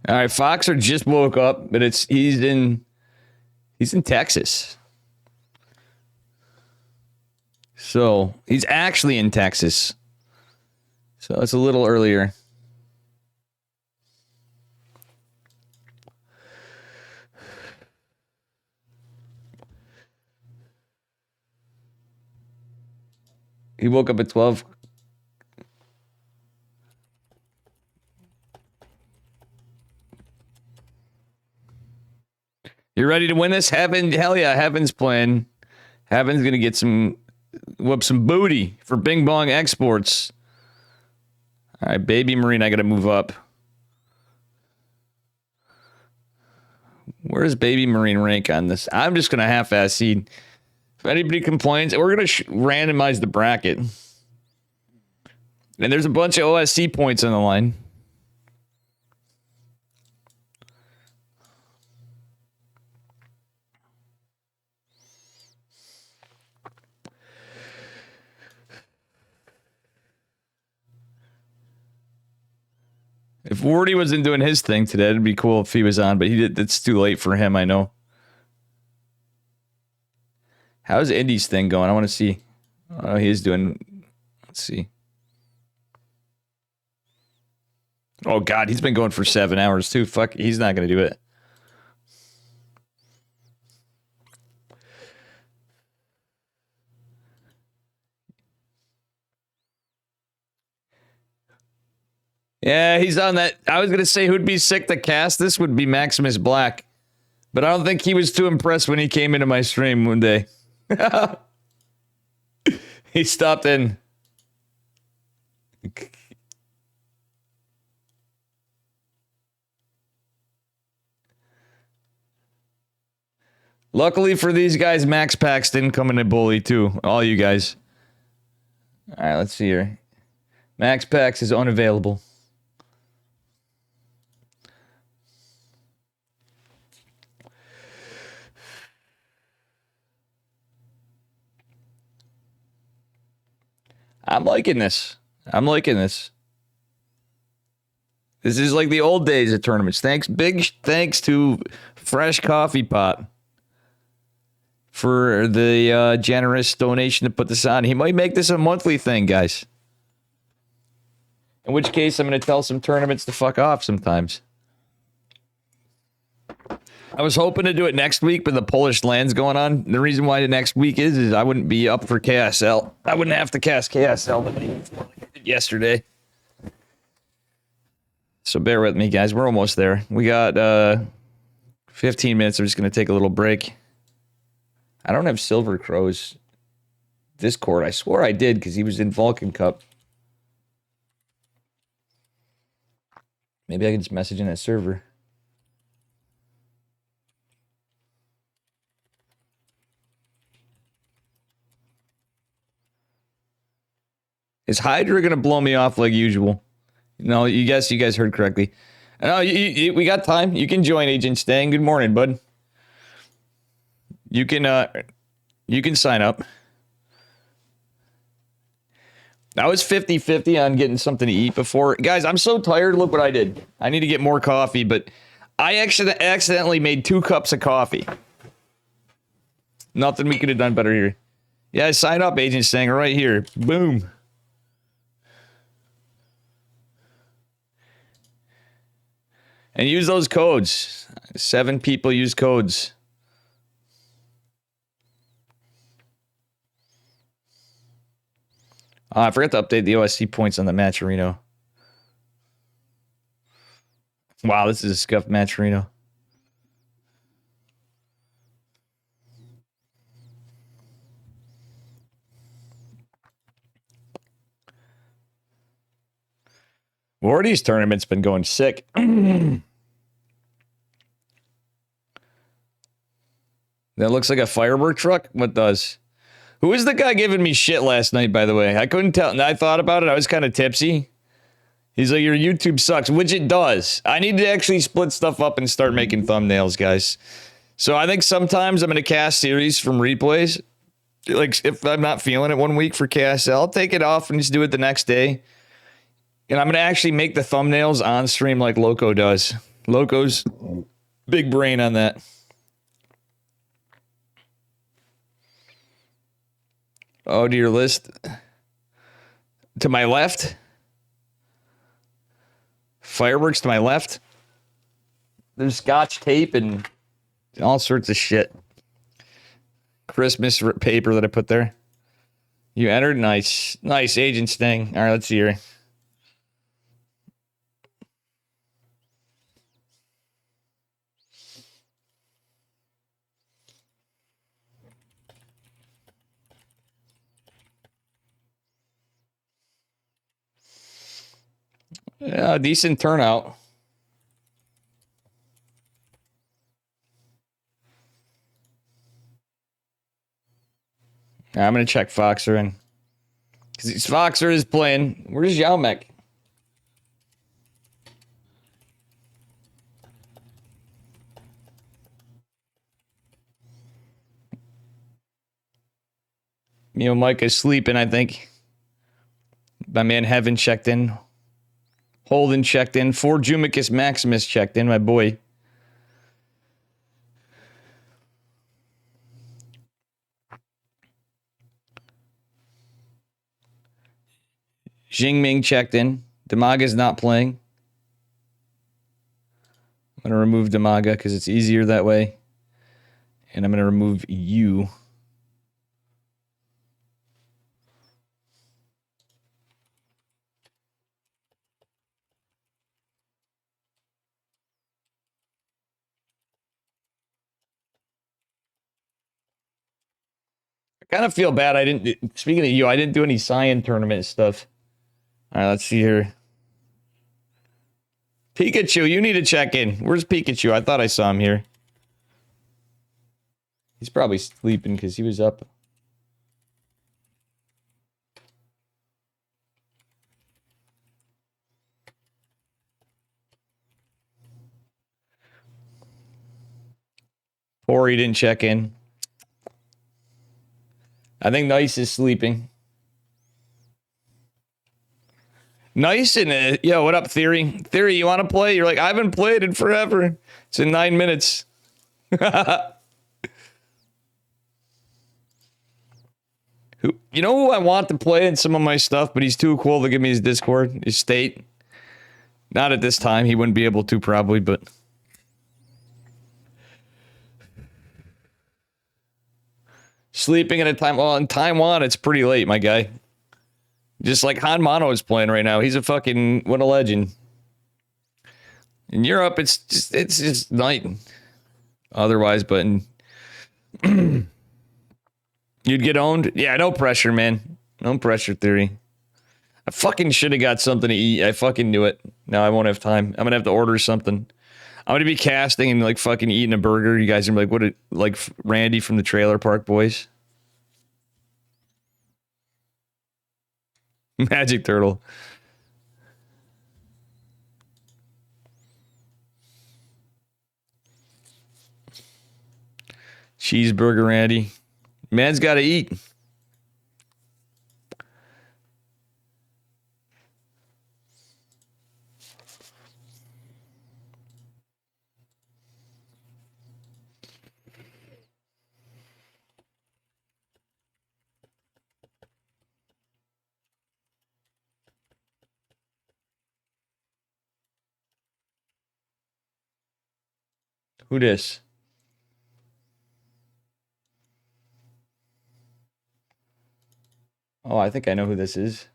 All right, Foxer just woke up, but he's in Texas. So he's actually in Texas. So it's a little earlier. He woke up at 12. You ready to win this? Heaven, hell yeah, Heaven's playing. Heaven's gonna get whoop some booty for Bing Bong Exports. All right, Baby Marine, I gotta move up. Where's Baby Marine rank on this? I'm just gonna half-ass seed. If anybody complains, we're gonna randomize the bracket. And there's a bunch of OSC points on the line. If Wardy wasn't doing his thing today, it'd be cool if he was on, but it's too late for him, I know. How's Indy's thing going? I want to see. Oh, he's doing. Let's see. Oh God, he's been going for 7 hours too. Fuck, he's not gonna do it. Yeah, he's on that. I was gonna say who'd be sick to cast this would be Maximus Black, but I don't think he was too impressed when he came into my stream one day. He stopped in. Luckily for these guys, Max Packs didn't come in a bully too. All you guys. All right, let's see here. Max Packs is unavailable. I'm liking this. I'm liking this. This is like the old days of tournaments. Big thanks to Fresh Coffee Pot for the generous donation to put this on. He might make this a monthly thing, guys. In which case, I'm going to tell some tournaments to fuck off sometimes. I was hoping to do it next week, but the Polish land's going on. The reason why the next week is I wouldn't be up for KSL. I wouldn't have to cast KSL the night before like I did yesterday. So bear with me, guys. We're almost there. We got 15 minutes. I'm just going to take a little break. I don't have Silver Crow's Discord. I swore I did because he was in Vulcan Cup. Maybe I can just message in that server. Is Hydra going to blow me off like usual? No, you guys heard correctly. No, we got time. You can join Agent Stang. Good morning, bud. You can sign up. I was 50-50 on getting something to eat before. Guys, I'm so tired. Look what I did. I need to get more coffee, but I accidentally made 2 cups of coffee. Nothing we could have done better here. Yeah, sign up, Agent Stang, right here. Boom. And use those codes. 7 people use codes. Oh, I forgot to update the OSC points on the Matcherino. Wow, this is a scuffed Matcherino. Wardy's tournament's been going sick. That looks like a firework truck? What does? Who is the guy giving me shit last night, by the way? I couldn't tell. I thought about it. I was kind of tipsy. He's like, your YouTube sucks, which it does. I need to actually split stuff up and start making thumbnails, guys. So I think sometimes I'm going to cast series from replays. Like, if I'm not feeling it one week for KSL, I'll take it off and just do it the next day. And I'm going to actually make the thumbnails on stream like Loco does. Loco's big brain on that. Oh, to your list. To my left. Fireworks to my left. There's scotch tape and all sorts of shit. Christmas paper that I put there. You entered? Nice. Nice, Agent Sting. All right, let's see here. Yeah, decent turnout. I'm going to check Foxer in. Because Foxer is playing. Where's Yaumek? Mike is sleeping, I think. My man Heaven checked in. Holden checked in. For Jumicus Maximus checked in, my boy. Ming checked in. Damaga's not playing. I'm going to remove Damaga because it's easier that way. And I'm going to remove you. I kind of feel bad. Speaking of you, I didn't do any Cyan tournament stuff. All right, let's see here. Pikachu, you need to check in. Where's Pikachu? I thought I saw him here. He's probably sleeping because he was up. Or he didn't check in. I think Nice is sleeping. Nice and yo, what up, Theory? Theory, you want to play? You're like, I haven't played in forever. It's in 9 minutes. You know who I want to play in some of my stuff, but he's too cool to give me his Discord, his state. Not at this time. He wouldn't be able to probably, but sleeping at a time. Well, in Taiwan, it's pretty late, my guy. Just like Han Mono is playing right now. He's a fucking what a legend. In Europe, it's just night. Otherwise, but you'd get owned. Yeah, no pressure, man. No pressure, Theory. I fucking should have got something to eat. I fucking knew it. Now I won't have time. I'm gonna have to order something. I'm gonna be casting and like fucking eating a burger. You guys are like, what? Like Randy from the Trailer Park Boys. Magic Turtle. Cheeseburger Randy. Man's got to eat. Who this? Oh, I think I know who this is.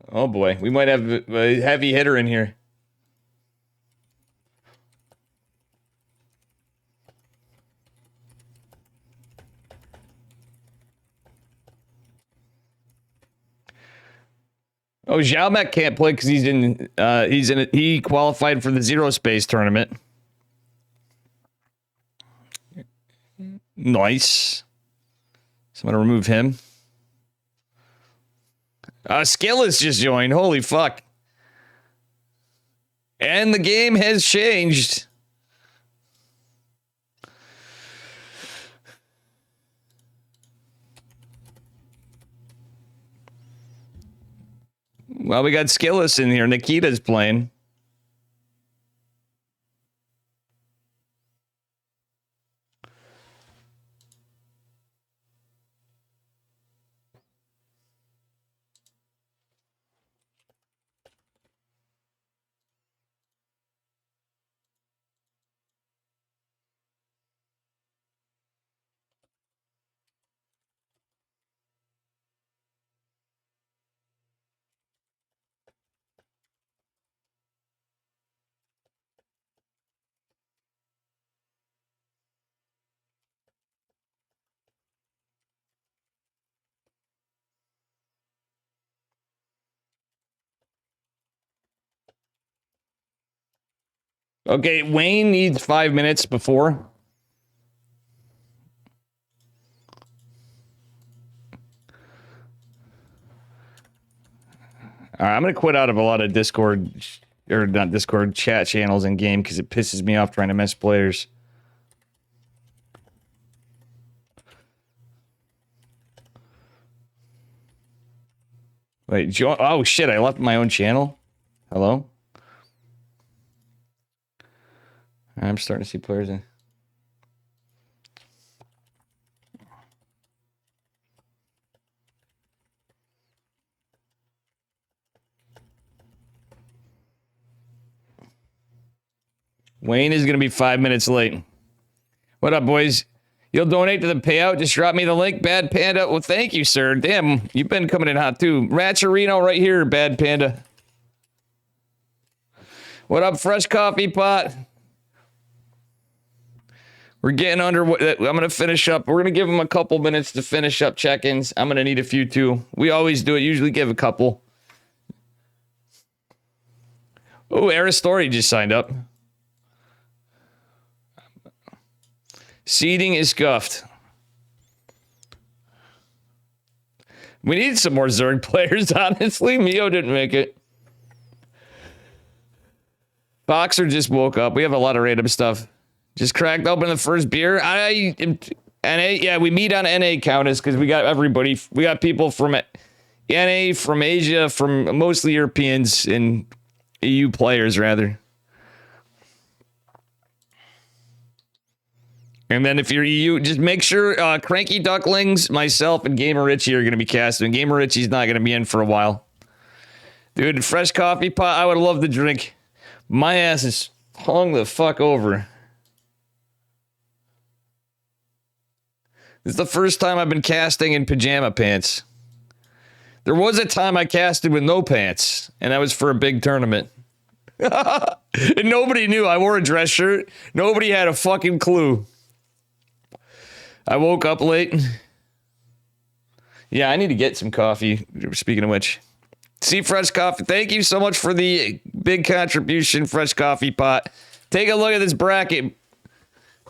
Oh boy, we might have a heavy hitter in here. Oh, Xiaomek can't play because he qualified for the Zero Space tournament. Nice. So I'm gonna remove him. Skillis just joined. Holy fuck. And the game has changed. Well, we got Skillis in here. Nikita's playing. Okay, Wayne needs 5 minutes before. All right, I'm going to quit out of a lot of Discord, or not Discord, chat channels in game because it pisses me off trying to mess players. Wait, oh shit, I left my own channel? Hello? I'm starting to see players in. Wayne is going to be 5 minutes late. What up, boys? You'll donate to the payout? Just drop me the link, Bad Panda. Well, thank you, sir. Damn, you've been coming in hot, too. Ratcherino right here, Bad Panda. What up, Fresh Coffee Pot? We're getting under... I'm going to finish up. We're going to give them a couple minutes to finish up check-ins. I'm going to need a few, too. We always do it. Usually give a couple. Oh, Aristory just signed up. Seeding is scuffed. We need some more Zerg players, honestly. Mio didn't make it. Boxer just woke up. We have a lot of random stuff. Just cracked open the first beer. NA, yeah, we meet on NA Countess because we got everybody. We got people from NA, from Asia, from mostly Europeans and EU players, rather. And then if you're EU, just make sure Cranky Ducklings, myself, and Gamer Richie are going to be casting. Gamer Richie's not going to be in for a while. Dude, Fresh Coffee Pot, I would love to drink. My ass is hung the fuck over. This is the first time I've been casting in pajama pants. There was a time I casted with no pants, and that was for a big tournament. And nobody knew. I wore a dress shirt. Nobody had a fucking clue. I woke up late. Yeah, I need to get some coffee. Speaking of which. See, Fresh Coffee. Thank you so much for the big contribution, Fresh Coffee Pot. Take a look at this bracket.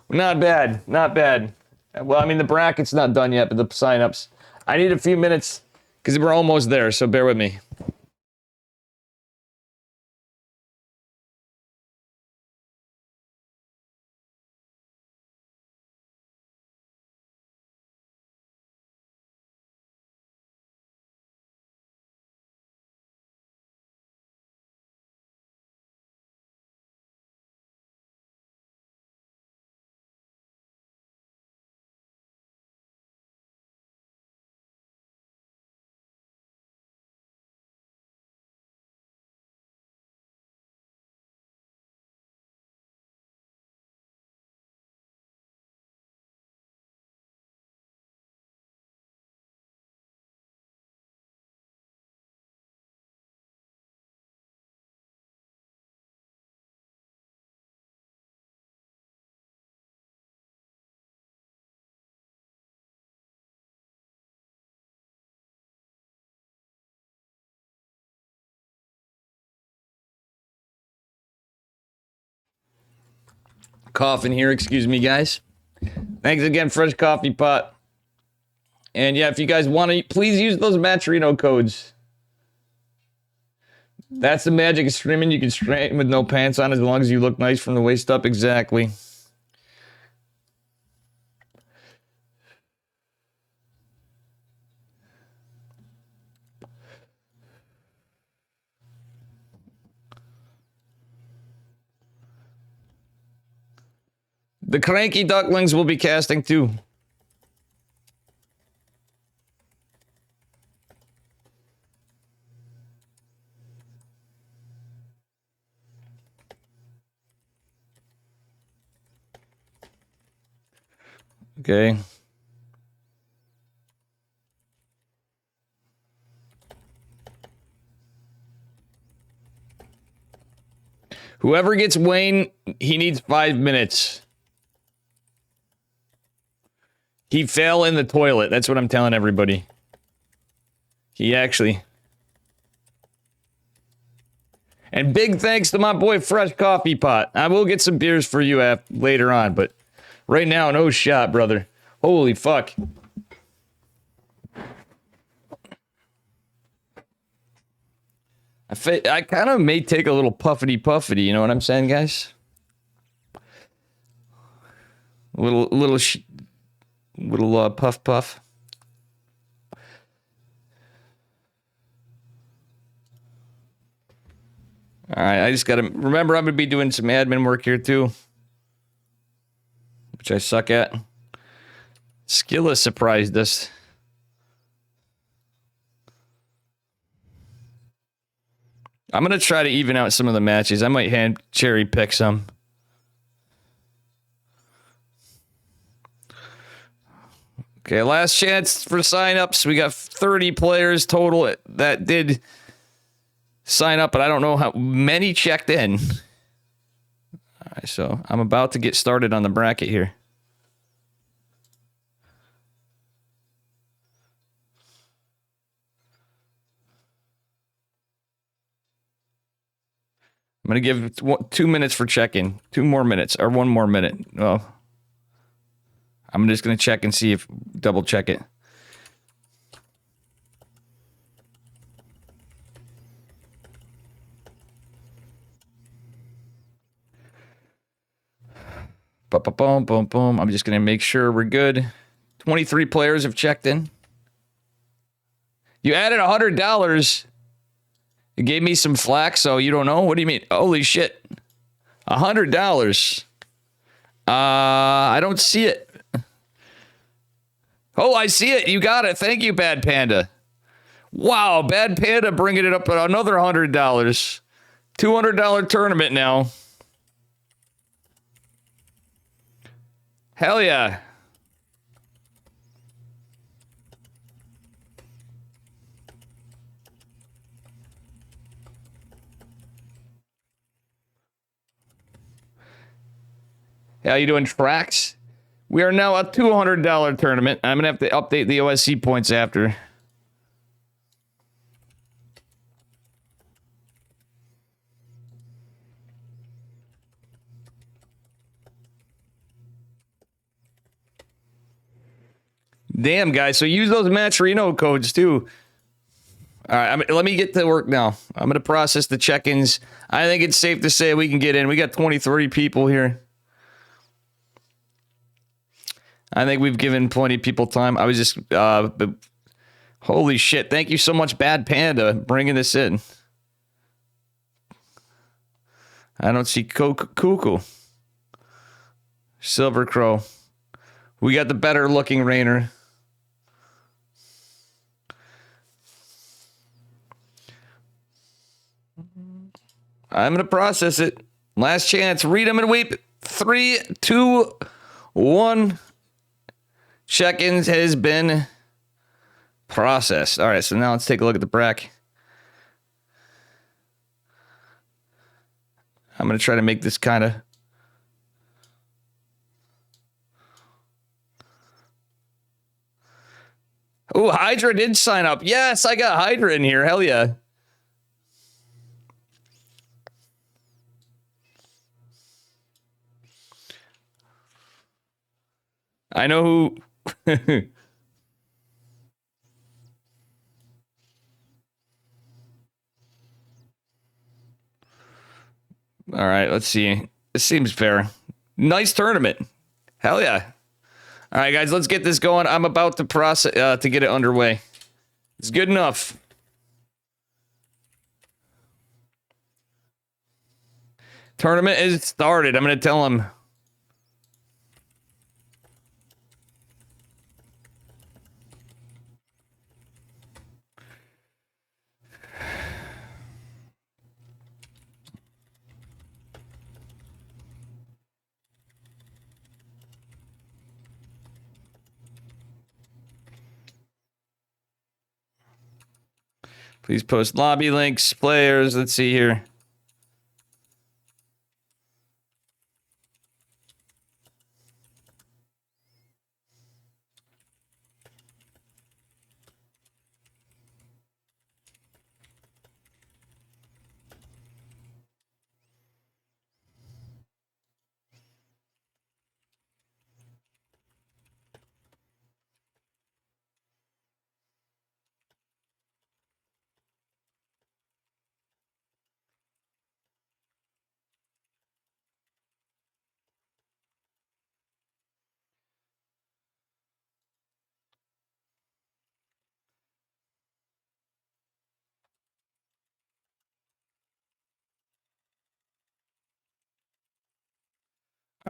Not bad. Not bad. Well, I mean, the bracket's not done yet, but the sign-ups. I need a few minutes because we're almost there, so bear with me. Coughing here, excuse me, guys. Thanks again, Fresh Coffee Pot. And yeah, if you guys want to, please use those Matrino codes. That's the magic of streaming. You can stream with no pants on as long as you look nice from the waist up. Exactly. The Cranky Ducklings will be casting too. Okay. Whoever gets Wayne, he needs 5 minutes. He fell in the toilet. That's what I'm telling everybody. He actually... And big thanks to my boy Fresh Coffee Pot. I will get some beers for you later on, but right now, no shot, brother. Holy fuck. I kind of may take a little puffity, you know what I'm saying, guys? A little puff. All right, I just got to remember I'm going to be doing some admin work here too, which I suck at. Skilla surprised us. I'm going to try to even out some of the matches. I might hand cherry pick some. Okay, last chance for signups. We got 30 players total that did sign up, but I don't know how many checked in. All right, so I'm about to get started on the bracket here. I'm going to give 2 minutes for check-in. 2 more minutes, or 1 more minute. Well, I'm just going to check and see if, double check it. Boom, boom, boom. I'm just going to make sure we're good. 23 players have checked in. You added $100. It gave me some flack, so you don't know? What do you mean? Holy shit. $100. I don't see it. Oh, I see it. You got it. Thank you, Bad Panda. Wow, Bad Panda bringing it up at another $100. $200 tournament now. Hell yeah. How you doing, Trax? We are now a $200 tournament. I'm going to have to update the OSC points after. Damn, guys. So use those Matrino codes, too. All right, let me get to work now. I'm going to process the check-ins. I think it's safe to say we can get in. We got 23 people here. I think we've given plenty of people time. I was just... holy shit. Thank you so much, Bad Panda, bringing this in. I don't see Cuckoo. Silver Crow. We got the better-looking Rainer. I'm going to process it. Last chance. Read them and weep. 3, 2, 1. Check-ins has been processed. All right, so now let's take a look at the bracket. I'm going to try to make this kind of... Oh, Hydra did sign up. Yes, I got Hydra in here. Hell yeah. I know who... All right, let's see. This seems fair. Nice tournament. Hell yeah. All right, guys, let's get this going. I'm about to process to get it underway. It's good enough. Tournament is started. I'm going to tell him. Please post lobby links, players. Let's see here.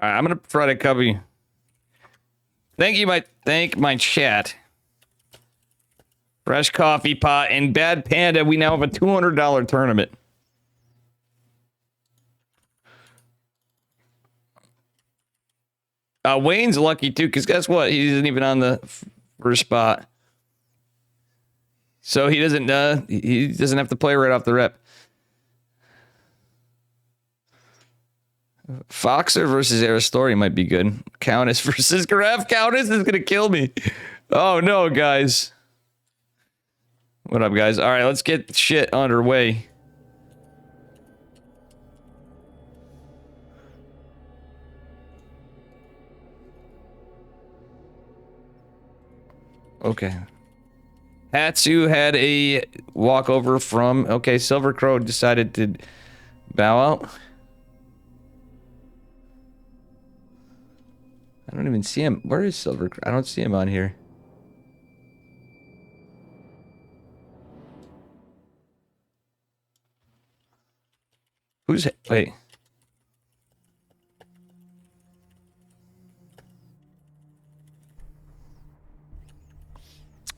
All right, I'm gonna try to copy. Thank my chat. Fresh Coffee Pot and Bad Panda. We now have a $200 tournament. Wayne's lucky too, because guess what? He isn't even on the for a spot. So he doesn't have to play right off the rep. Foxer versus Aristori might be good. Countess versus Graf. Countess is gonna kill me. Oh no, guys. What up, guys? All right, let's get shit underway. Okay. Hatsu had a walkover from... Okay, Silver Crow decided to bow out. I don't even see him. Where is Silver Crow? I don't see him on here. Who's... Wait.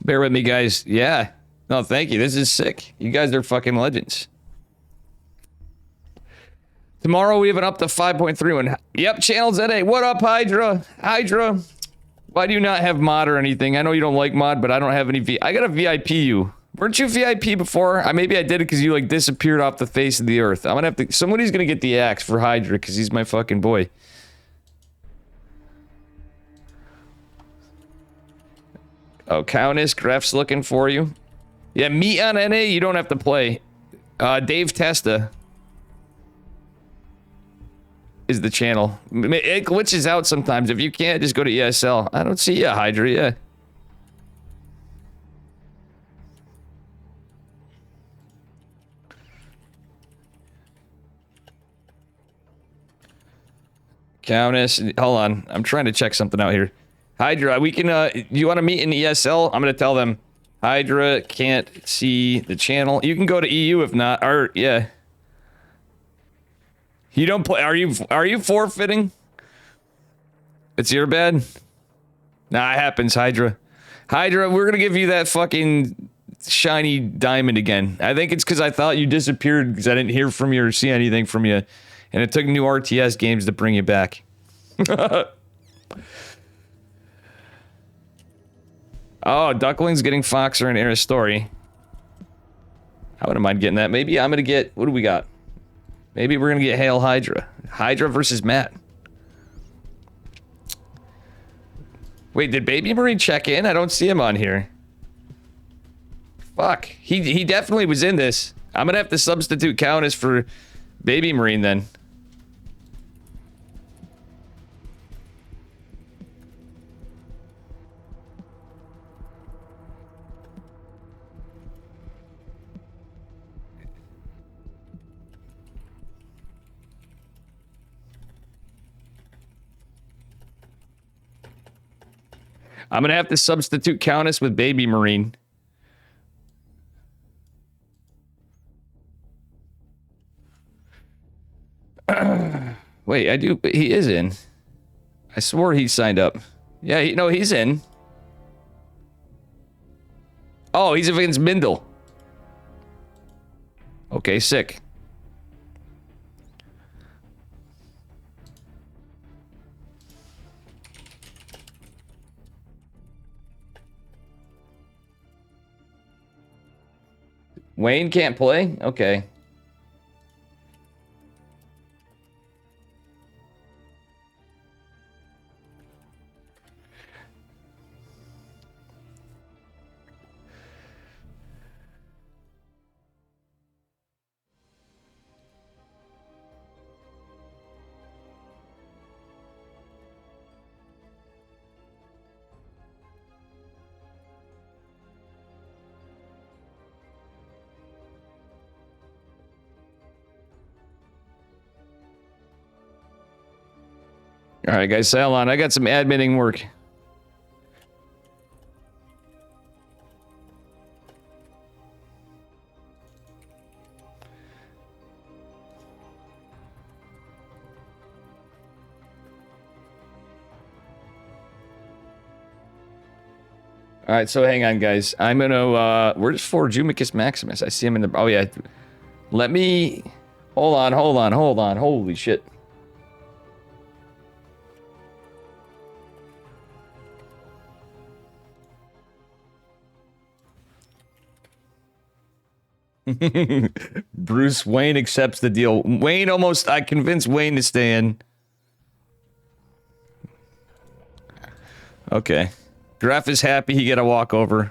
Bear with me, guys. Yeah. No, thank you. This is sick. You guys are fucking legends. Tomorrow we have an up to 5.3 one. Yep, Channel ZA. What up, Hydra? Hydra. Why do you not have mod or anything? I know you don't like mod, but I don't have any I got a VIP you. Weren't you VIP before? Maybe I did it because you like disappeared off the face of the earth. I'm gonna have to... Somebody's gonna get the axe for Hydra because he's my fucking boy. Oh, Countess, Gref's looking for you. Yeah, me on NA, you don't have to play. Dave Testa is the channel. It glitches out sometimes. If you can't, just go to ESL. I don't see ya, Hydra, yeah. Countess, hold on. I'm trying to check something out here. Hydra, we can, you want to meet in ESL? I'm going to tell them Hydra can't see the channel. You can go to EU if not, or, yeah. You don't play, are you forfeiting? It's your bad? Nah, it happens, Hydra. Hydra, we're going to give you that fucking shiny diamond again. I think it's because I thought you disappeared because I didn't hear from you or see anything from you. And it took new RTS games to bring you back. Oh, Duckling's getting Foxer and Aristori. I wouldn't mind getting that. Maybe I'm gonna get... What do we got? Maybe we're gonna get Hail Hydra. Hydra versus Matt. Wait, did Baby Marine check in? I don't see him on here. Fuck. He definitely was in this. I'm gonna have to substitute Countess for Baby Marine then. I'm gonna have to substitute Countess with Baby Marine. Wait, he is in. I swore he signed up. Yeah, no, he's in. Oh, he's against Mindel. Okay, sick. Wayne can't play? Okay. All right, guys, sail on. I got some adminning work. All right, so hang on, guys. I'm gonna, where's Forjumicus Maximus? I see him in the, oh yeah. Let me, hold on. Holy shit. Bruce Wayne accepts the deal. Wayne almost... I convinced Wayne to stay in. Okay. Graf is happy he got a walkover.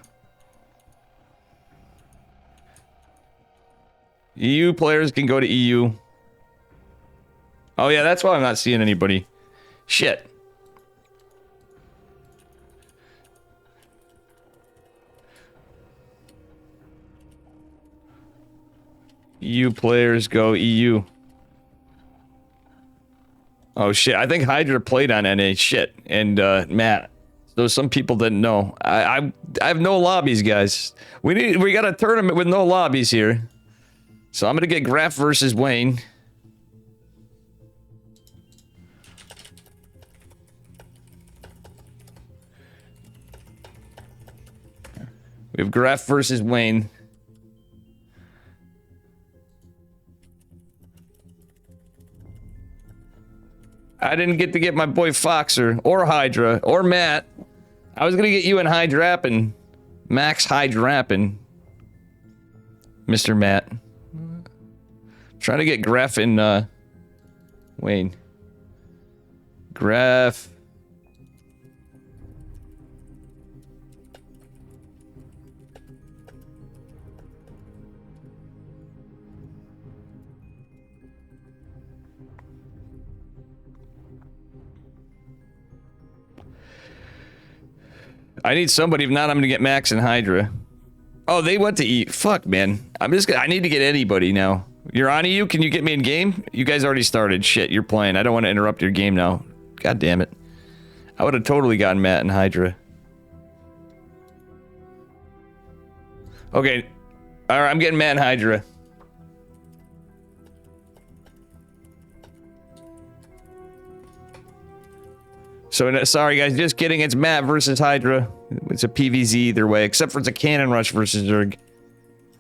EU players can go to EU. Oh yeah, that's why I'm not seeing anybody. Shit. EU players go EU. Oh shit, I think Hydra played on NA. Shit. And Matt. So some people didn't know. I have no lobbies, guys. We got a tournament with no lobbies here. So I'm gonna get Graf versus Wayne. We have Graf versus Wayne. I didn't get to get my boy Foxer or Hydra or Matt. I was gonna get you and Hydrappin. Max Hydrappin. Mr. Matt. Trying to get Graf and Wayne. Graf. I need somebody. If not, I'm gonna get Max and Hydra. Oh, they went to E. Fuck, man. I need to get anybody now. You're on EU? Can you get me in game? You guys already started. Shit, you're playing. I don't want to interrupt your game now. God damn it. I would have totally gotten Matt and Hydra. Okay. Alright, I'm getting Matt and Hydra. So, sorry guys, just kidding. It's Matt versus Hydra. It's a PvZ either way, except for it's a Cannon Rush versus Zerg.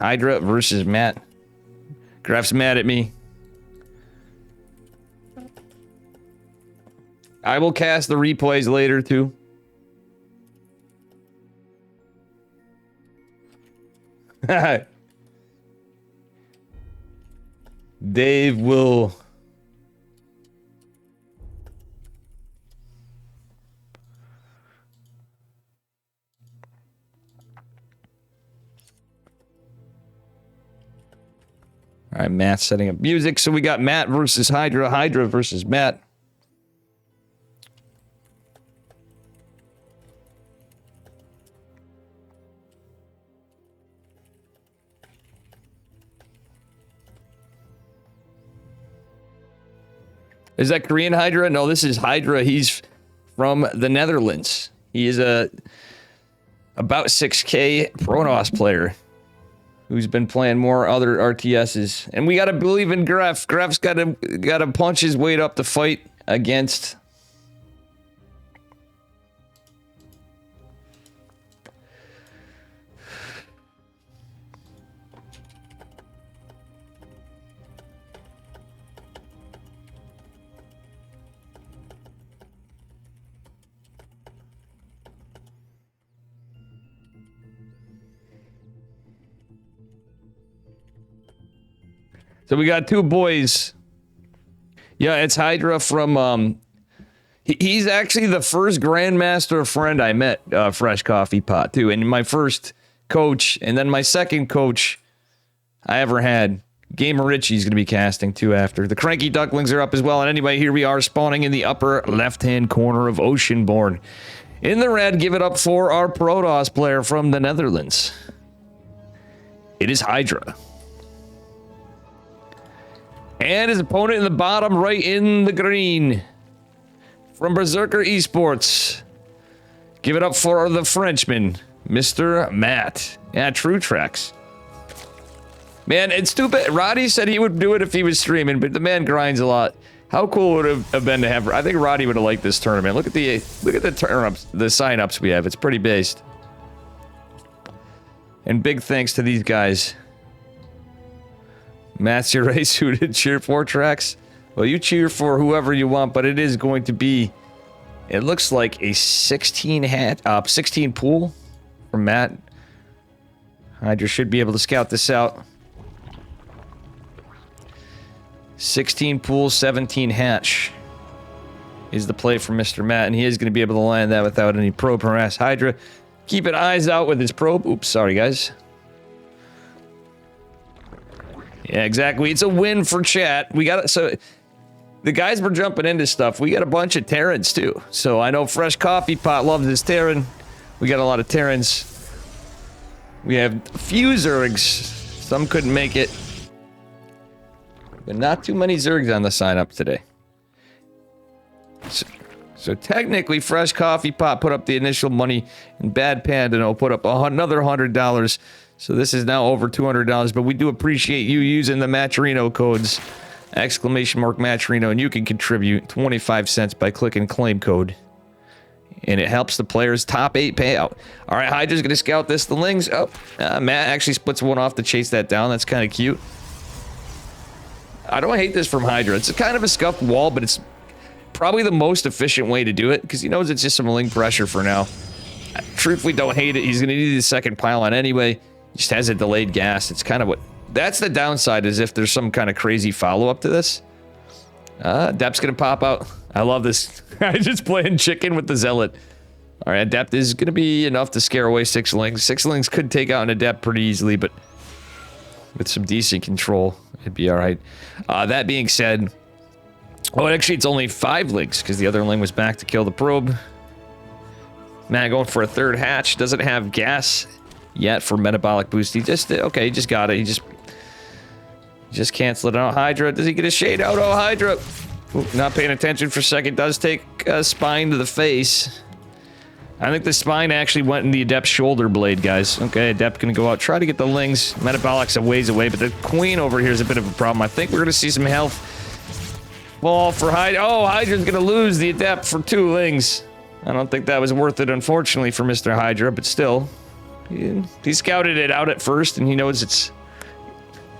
Hydra versus Matt. Graf's mad at me. I will cast the replays later, too. Dave will... Alright, Matt's setting up music. So we got Matt versus Hydra, Hydra versus Matt. Is that Korean Hydra? No, this is Hydra. He's from the Netherlands. He is a about 6K Protoss player who's been playing more other RTSs. And we gotta believe in Graf. Graf's gotta punch his weight up to fight against... So we got two boys. Yeah, it's Hydra from, he's actually the first Grandmaster friend I met, Fresh Coffee Pot, too. And my first coach, and then my second coach I ever had. Gamer Richie's going to be casting, too, after. The Cranky Ducklings are up as well. And anyway, here we are spawning in the upper left-hand corner of Oceanborn. In the red, give it up for our Protoss player from the Netherlands. It is Hydra. And his opponent in the bottom right in the green. From Berserker Esports. Give it up for the Frenchman, Mr. Matt. Yeah, True Tracks. Man, it's stupid. Roddy said he would do it if he was streaming, but the man grinds a lot. How cool would it have been to have... I think Roddy would have liked this tournament. Look at the turn-ups, the sign-ups we have. It's pretty based. And big thanks to these guys. Matt's your race suited cheer for tracks. Well, you cheer for whoever you want, but it is going to be, it looks like a 16 pool from Matt. Hydra should be able to scout this out. 16 pool, 17 hatch is the play for Mr. Matt, and he is going to be able to land that without any probe harass Hydra. Keeping eyes out with his probe. Oops, sorry, guys. Yeah, exactly. It's a win for chat. We got it. So the guys were jumping into stuff. We got a bunch of Terrans, too. So I know Fresh Coffee Pot loves his Terran. We got a lot of Terrans. We have a few Zergs. Some couldn't make it. But not too many Zergs on the sign-up today. So technically, Fresh Coffee Pot put up the initial money, and Bad Panda put up another $100. So this is now over $200. But we do appreciate you using the Matcherino codes, !Matcherino, and you can contribute 25 cents by clicking claim code. And it helps the player's top 8 payout. All right, Hydra's gonna scout this. The Lings. Oh, Matt actually splits one off to chase that down. That's kind of cute. I don't hate this from Hydra. It's a kind of a scuffed wall, but it's probably the most efficient way to do it because he knows it's just some Ling pressure for now. I truthfully don't hate it. He's going to need the second pylon anyway. He just has a delayed gas. It's kind of what... That's the downside, is if there's some kind of crazy follow-up to this. Depth's going to pop out. I love this. I'm just playing chicken with the Zealot. All right, Adept is going to be enough to scare away 6 Lings. 6 Lings could take out an Adept pretty easily, but with some decent control, it'd be all right. That being said... Oh, actually, it's only 5 Lings, because the other Ling was back to kill the probe. Man, going for a third hatch. Doesn't have gas yet for metabolic boost. He just... Okay, he just got it. He just canceled it out. Hydra. Does he get a shade out? Oh, Hydra. Ooh, not paying attention for a second. Does take a spine to the face. I think the spine actually went in the Adept's shoulder blade, guys. Okay, Adept gonna go out. Try to get the Lings. Metabolic's a ways away, but the Queen over here is a bit of a problem. I think we're gonna see some health. Ball for Hydra. Oh, Hydra's gonna lose the Adept for 2 Lings. I don't think that was worth it, unfortunately, for Mr. Hydra, but still. He scouted it out at first, and he knows it's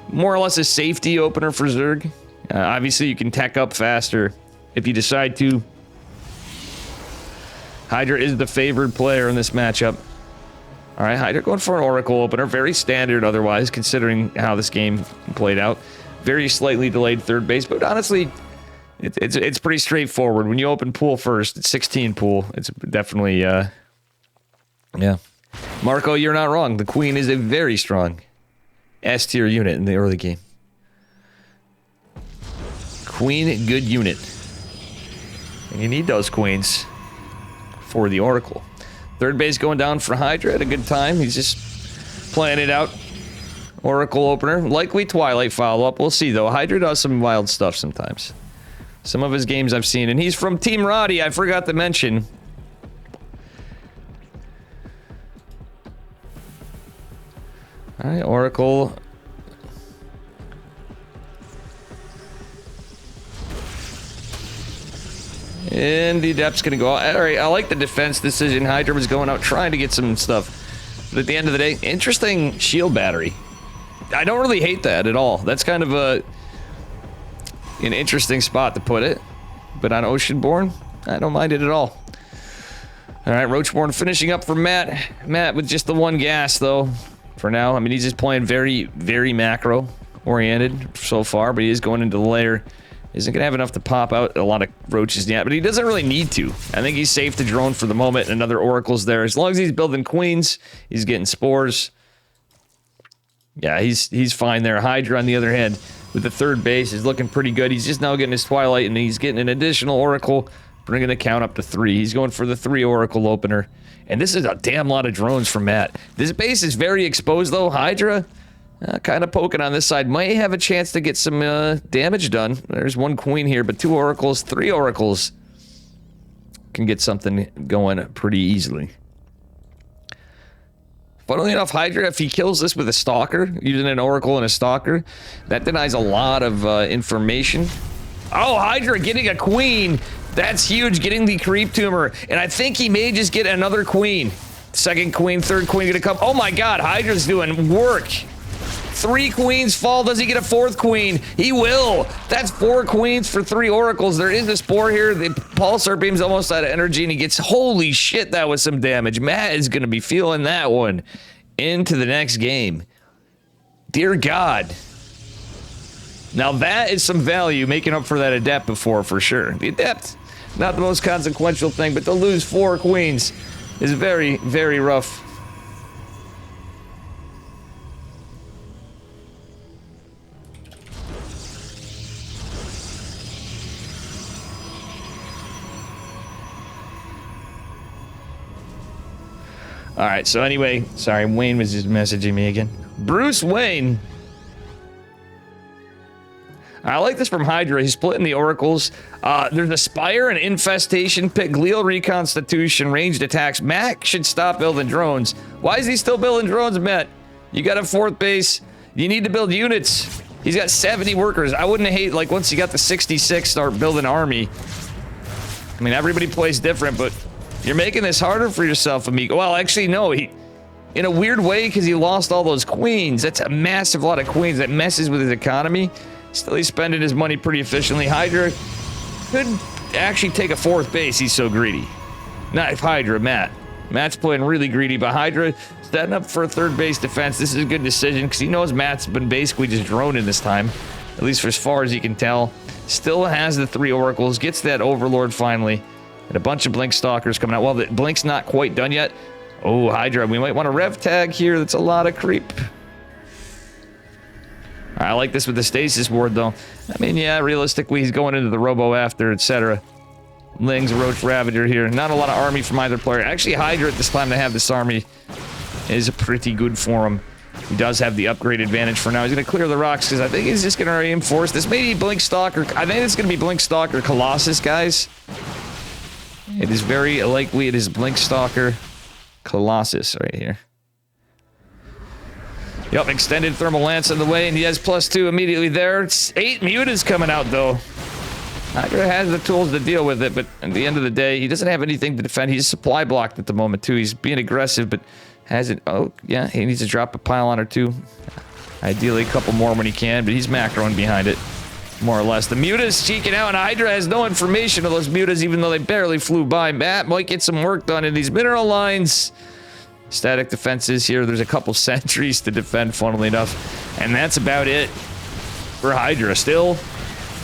more or less a safety opener for Zerg. Obviously, you can tech up faster if you decide to. Hydra is the favored player in this matchup. All right, Hydra going for an Oracle opener. Very standard otherwise, considering how this game played out. Very slightly delayed third base, but honestly... It's pretty straightforward. When you open pool first, it's 16 pool. It's definitely, yeah. Marco, you're not wrong. The Queen is a very strong S-tier unit in the early game. Queen, good unit. And you need those Queens for the Oracle. Third base going down for Hydra at a good time. He's just playing it out. Oracle opener. Likely Twilight follow-up. We'll see, though. Hydra does some wild stuff sometimes. Some of his games I've seen, and he's from Team Roddy, I forgot to mention. Alright, Oracle. And the Adept's gonna go out. Alright, I like the defense decision. Hydra was going out trying to get some stuff. But at the end of the day, interesting shield battery. I don't really hate that at all. That's kind of an interesting spot to put it, but on Oceanborn, I don't mind it at all. All right, Roachborn finishing up for Matt. Matt with just the 1 gas, though, for now. I mean, he's just playing very, very macro-oriented so far, but he is going into the lair. Isn't going to have enough to pop out a lot of roaches yet, but he doesn't really need to. I think he's safe to drone for the moment, and another Oracle's there. As long as he's building Queens, he's getting spores. Yeah, he's fine there. Hydra, on the other hand, with the third base, is looking pretty good. He's just now getting his Twilight, and he's getting an additional Oracle, bringing the count up to 3. He's going for the 3 Oracle opener. And this is a damn lot of drones from Matt. This base is very exposed, though. Hydra, kind of poking on this side. Might have a chance to get some damage done. There's 1 Queen here, but 2 Oracles, 3 Oracles can get something going pretty easily. Funnily enough, Hydra, if he kills this with a Stalker, using an Oracle and a Stalker, that denies a lot of information. Oh, Hydra getting a Queen. That's huge, getting the Creep Tumor. And I think he may just get another Queen. Second Queen, third Queen gonna come. Oh my god, Hydra's doing work. 3 Queens fall. Does he get a 4th Queen? He will. That's 4 Queens for 3 Oracles. There is a Spore here. The Pulsar Beam's almost out of energy, and he gets... Holy shit, that was some damage. Matt is going to be feeling that one into the next game. Dear God. Now that is some value, making up for that Adept before, for sure. The Adept, not the most consequential thing, but to lose 4 queens is very, very rough. Alright, so anyway, sorry, Wayne was just messaging me again. Bruce Wayne. I like this from Hydra. He's splitting the oracles. There's a Spire, an Infestation Pit, Glial Reconstitution, ranged attacks. Matt should stop building drones. Why is he still building drones, Matt? You got a 4th base. You need to build units. He's got 70 workers. I wouldn't hate, like, once you got the 66, start building an army. I mean, everybody plays different, but you're making this harder for yourself, amigo. Well, actually, no. He, in a weird way, because he lost all those queens. That's a massive lot of queens. That messes with his economy. Still, he's spending his money pretty efficiently. Hydra could actually take a 4th base. He's so greedy. Not Hydra, Matt. Matt's playing really greedy, but Hydra setting up for a 3rd base defense. This is a good decision because he knows Matt's been basically just droning this time, at least for as far as he can tell. Still has the 3 oracles, gets that Overlord finally, and a bunch of Blink Stalkers coming out. Well, the Blink's not quite done yet. Oh, Hydra, we might want to rev tag here. That's a lot of creep. I like this with the stasis ward, though. I mean, yeah, realistically, he's going into the Robo after, etc. Ling's Roach Ravager here. Not a lot of army from either player. Actually, Hydra at this time to have this army is pretty good for him. He does have the upgrade advantage for now. He's going to clear the rocks because I think he's just going to reinforce this. Maybe Blink Stalker. I think it's going to be Blink Stalker Colossus, guys. It is very likely it is Blink Stalker Colossus right here. Yep, extended thermal lance in the way, and he has +2 immediately there. It's 8 mutas coming out, though. Hydra has the tools to deal with it, but at the end of the day, he doesn't have anything to defend. He's supply blocked at the moment, too. He's being aggressive, but hasn't... Oh, yeah, he needs to drop a pylon or 2. Ideally, a couple more when he can, but he's macroing behind it, more or less. The mutas cheeking out, and Hydra has no information of those mutas, even though they barely flew by. Matt might get some work done in these mineral lines. Static defenses here. There's a couple sentries to defend, funnily enough. And that's about it for Hydra. Still,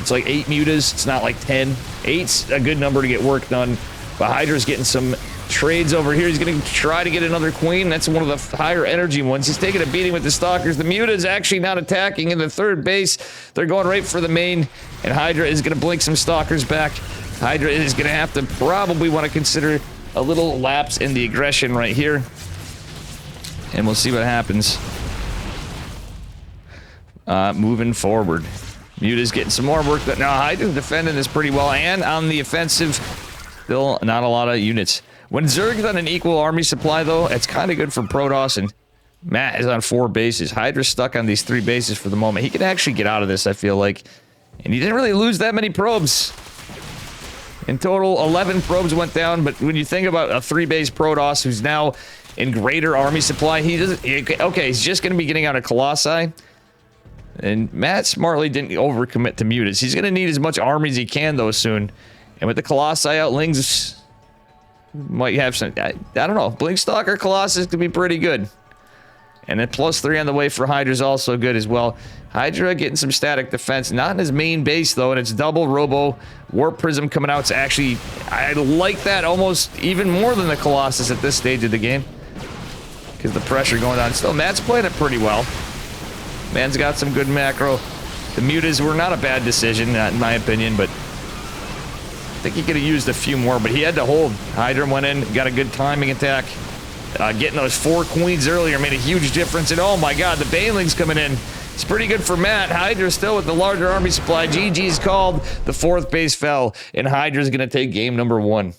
it's like 8 mutas. It's not like 10. 8's a good number to get work done. But Hydra's getting some trades over here. He's going to try to get another queen. That's one of the higher energy ones. He's taking a beating with the stalkers. The muta's actually not attacking in the 3rd base. They're going right for the main. And Hydra is going to blink some stalkers back. Hydra is going to have to probably want to consider a little lapse in the aggression right here. And we'll see what happens. Moving forward. Muta's getting some more work. Now, Hydra's defending this pretty well. And on the offensive, still not a lot of units. When Zerg's on an equal army supply, though, it's kind of good for Protoss. And Matt is on 4 bases. Hydra's stuck on these 3 bases for the moment. He can actually get out of this, I feel like. And he didn't really lose that many probes. In total, 11 probes went down. But when you think about a 3-base Protoss who's now in greater army supply, he doesn't... Okay, he's just going to be getting out of Colossi. And Matt smartly didn't overcommit to mutas. He's going to need as much army as he can, though, soon. And with the Colossi out, Lings might have some... I don't know. Blink Stalker Colossus could be pretty good. And then +3 on the way for Hydra's also good as well. Hydra getting some static defense. Not in his main base, though, and it's double Robo. Warp Prism coming out. It's actually... I like that almost even more than the Colossus at this stage of the game. Because the pressure going on. Still, Matt's playing it pretty well. Man's got some good macro. The mutas were not a bad decision, in my opinion, but... I think he could have used a few more, but he had to hold. Hydra went in, got a good timing attack. Getting those 4 queens earlier made a huge difference. And oh my god, the Baneling's coming in. It's pretty good for Matt. Hydra still with the larger army supply. GG's called. The 4th base fell, and Hydra's going to take game number 1.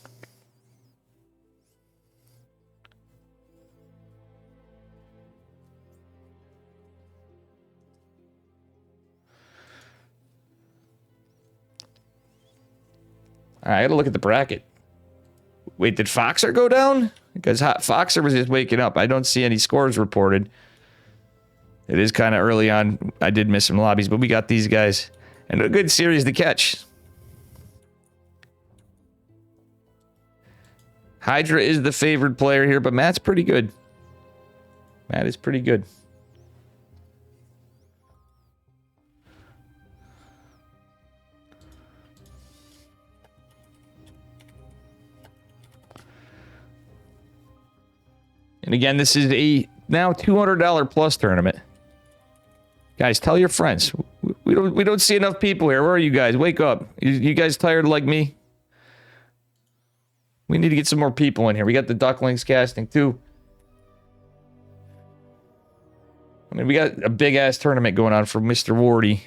I gotta look at the bracket. Wait, did Foxer go down? Because Foxer was just waking up. I don't see any scores reported. It is kind of early on. I did miss some lobbies, but we got these guys. And a good series to catch. Hydra is the favored player here, but Matt's pretty good. Matt is pretty good. And again, this is a now $200 plus tournament. Guys, tell your friends. We don't see enough people here. Where are you guys? Wake up. You guys tired like me? We need to get some more people in here. We got the Ducklings casting too. I mean, we got a big ass tournament going on for Mr. Wardy.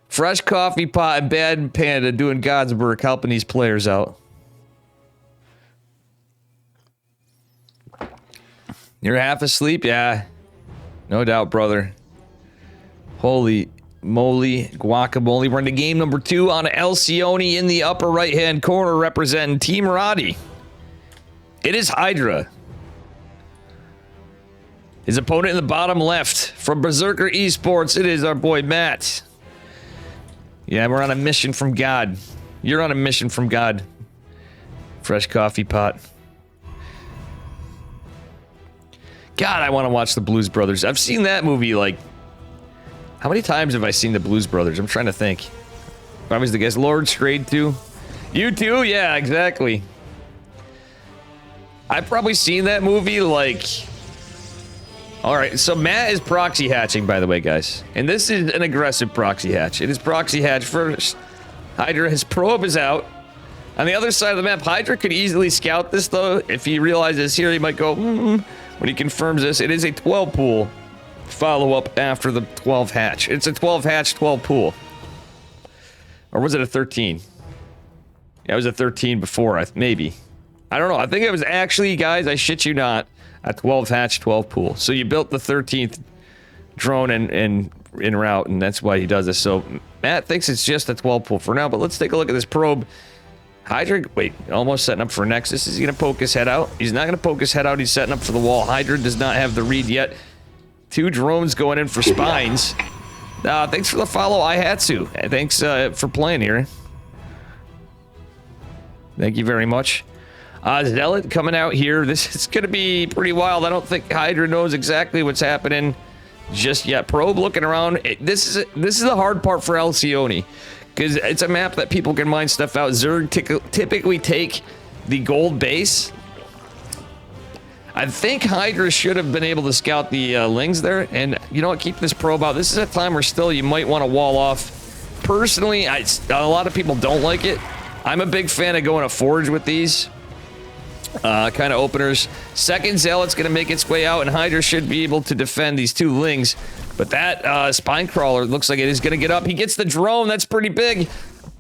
Fresh Coffee Pot and Bad Panda doing God's work, helping these players out. You're half asleep? Yeah. No doubt, brother. Holy moly, guacamole. We're into game number 2 on Alcione in the upper right-hand corner representing Team Roddy. It is Hydra. His opponent in the bottom left from Berserker Esports, it is our boy Matt. Yeah, we're on a mission from God. You're on a mission from God. Fresh Coffee Pot. God, I want to watch the Blues Brothers. I've seen that movie like... How many times have I seen the Blues Brothers? I'm trying to think. I was the guest. Lord Strayed 2. You too? Yeah, exactly. I've probably seen that movie like... Alright, so Matt is proxy hatching, by the way, guys. And this is an aggressive proxy hatch. It is proxy hatch first. Hydra, his probe is out. On the other side of the map, Hydra could easily scout this, though. If he realizes here, he might go, when he confirms this. It is a 12 pool follow-up after the 12 hatch. It's a 12 hatch, 12 pool. Or was it a 13? Yeah, it was a 13 before, maybe. I don't know. I think it was actually, guys, I shit you not, a 12 hatch, 12 pool. So you built the 13th drone in route, and that's why he does this. So Matt thinks it's just a 12 pool for now, but let's take a look at this probe. Hydra, wait, almost setting up for Nexus. Is he going to poke his head out? He's not going to poke his head out. He's setting up for the wall. Hydra does not have the read yet. 2 drones going in for spines. Thanks for the follow, Ihatsu. Thanks for playing here. Thank you very much. Zealot coming out here. This is going to be pretty wild. I don't think Hydra knows exactly what's happening just yet. Probe looking around. This is the hard part for Alcione, because it's a map that people can mine stuff out. Zerg typically take the gold base. I think Hydra should have been able to scout the Lings there. And you know what? Keep this probe out. This is a time where still you might want to wall off. Personally, a lot of people don't like it. I'm a big fan of going to Forge with these kind of openers. Second Zealot's going to make its way out, and Hydra should be able to defend these 2 Lings. But that Spine Crawler looks like it is going to get up. He gets the drone. That's pretty big.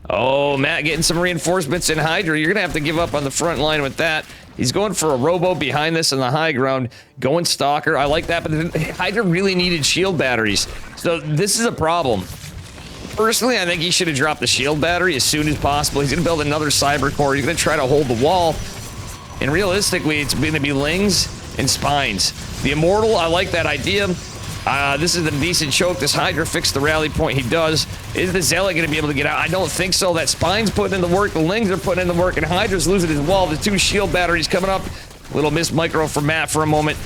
Oh, Matt getting some reinforcements in Hydra. You're going to have to give up on the front line with that. He's going for a robo behind this in the high ground. Going Stalker. I like that, but Hydra really needed shield batteries. So this is a problem. Personally, I think he should have dropped the shield battery as soon as possible. He's going to build another cyber core. He's going to try to hold the wall. And realistically, it's going to be Lings and Spines. The Immortal, I like that idea. This is a decent choke. This Hydra fixed the rally point. He does. Is the Zealot going to be able to get out? I don't think so. That Spine's putting in the work. The Lings are putting in the work. And Hydra's losing his wall. The 2 shield batteries coming up. Little miss micro from Matt for a moment.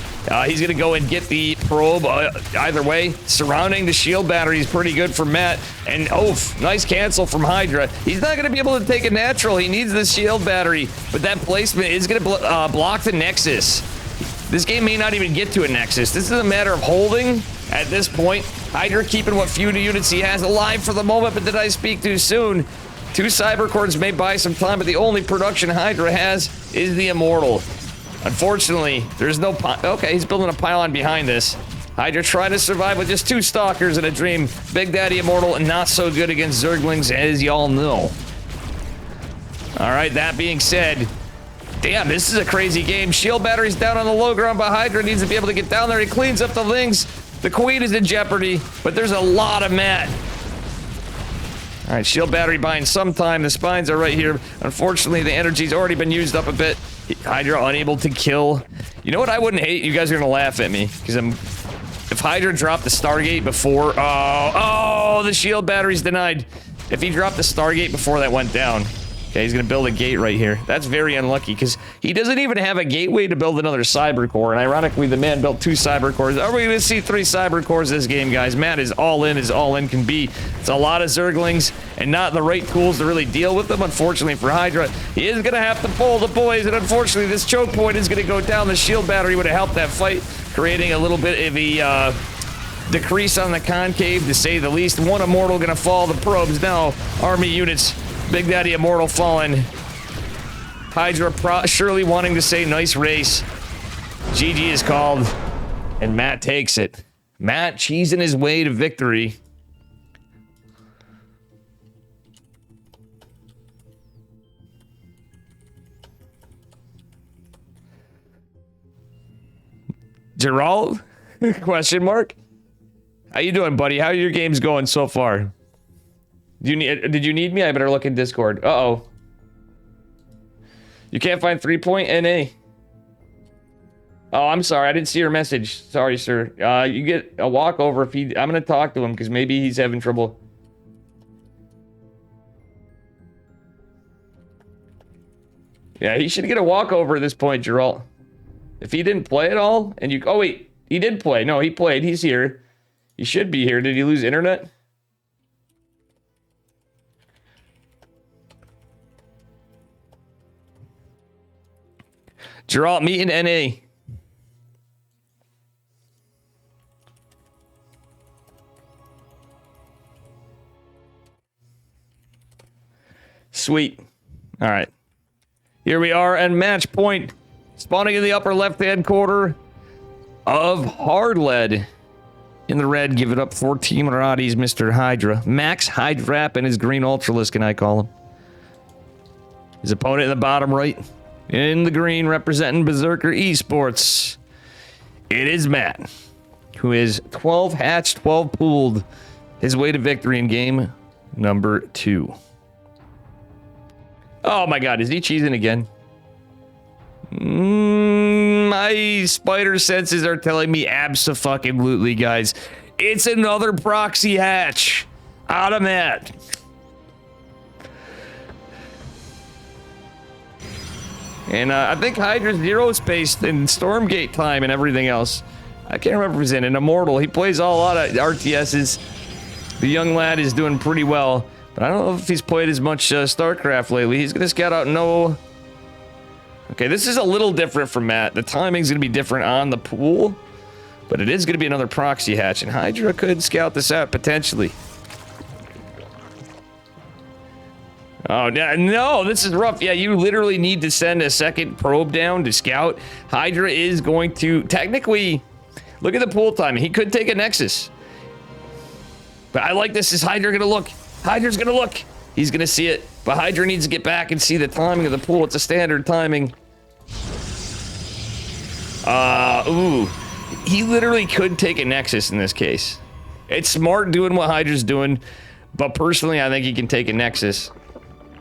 He's going to go and get the probe either way. Surrounding the shield battery is pretty good for Matt. And, nice cancel from Hydra. He's not going to be able to take a natural. He needs the shield battery. But that placement is going to block the Nexus. This game may not even get to a Nexus. This is a matter of holding at this point. Hydra keeping what few units he has alive for the moment, but did I speak too soon? 2 cyber cores may buy some time, but the only production Hydra has is the Immortal. Unfortunately, there's no... Okay, he's building a pylon behind this. Hydra trying to survive with just 2 Stalkers in a dream. Big Daddy Immortal, and not so good against Zerglings, as y'all know. Alright, that being said... Damn, this is a crazy game. Shield battery's down on the low ground, but Hydra needs to be able to get down there. He cleans up the Lings. The Queen is in jeopardy, but there's a lot of Matt. All right, shield battery buying some time. The Spines are right here. Unfortunately, the energy's already been used up a bit. Hydra unable to kill. You know what I wouldn't hate? You guys are gonna laugh at me, because if Hydra dropped the Stargate before... Oh, the shield battery's denied. If he dropped the Stargate before that went down, Okay, he's going to build a gate right here. That's very unlucky because he doesn't even have a gateway to build another cyber core. And ironically, the man built 2 cyber cores. Are we going to see 3 cyber cores this game, guys? Matt is all in as all in can be. It's a lot of Zerglings and not the right tools to really deal with them. Unfortunately for Hydra, he is going to have to pull the boys. And unfortunately, this choke point is going to go down. The shield battery would have helped that fight, creating a little bit of a decrease on the concave, to say the least. One immortal going to fall. The probes now. Army units. Big Daddy Immortal fallen. Hydra surely wanting to say nice race. GG is called. And Matt takes it. Matt cheesing his way to victory. Gerald? Question mark? How you doing, buddy? How are your games going so far? Did you need me? I better look in Discord. Uh-oh. You can't find 3-point NA. Oh, I'm sorry. I didn't see your message. Sorry, sir. You get a walkover if he... I'm going to talk to him because maybe he's having trouble. Yeah, he should get a walkover at this point, Gerald. If he didn't play at all, and you... Oh, wait. He did play. No, he played. He's here. He should be here. Did he lose internet? Gerald, meet in NA. Sweet. All right. Here we are at match point. Spawning in the upper left-hand corner of Hard Lead. In the red, give it up for Team Radi's Mr. Hydra. Max Hydrap and his green Ultralisk, can I call him? His opponent in the bottom right. In the green, representing Berserker Esports, it is Matt, who is 12 hatched, 12 pooled, his way to victory in game number 2. Oh my god, is he cheesing again? My spider senses are telling me abso-fucking-lutely, guys. It's another proxy hatch out of Matt. And I think Hydra's zero space and Stormgate time and everything else. I can't remember if he's in an Immortal. He plays a lot of RTSs. The young lad is doing pretty well. But I don't know if he's played as much StarCraft lately. He's going to scout out no... Okay, this is a little different from Matt. The timing's going to be different on the pool. But it is going to be another proxy hatch. And Hydra could scout this out potentially. Oh, no, this is rough. Yeah, you literally need to send a second probe down to scout. Hydra is going to technically... Look at the pool timing. He could take a Nexus. But I like this. Is Hydra going to look? Hydra's going to look. He's going to see it. But Hydra needs to get back and see the timing of the pool. It's a standard timing. Ooh. He literally could take a Nexus in this case. It's smart doing what Hydra's doing. But personally, I think he can take a Nexus.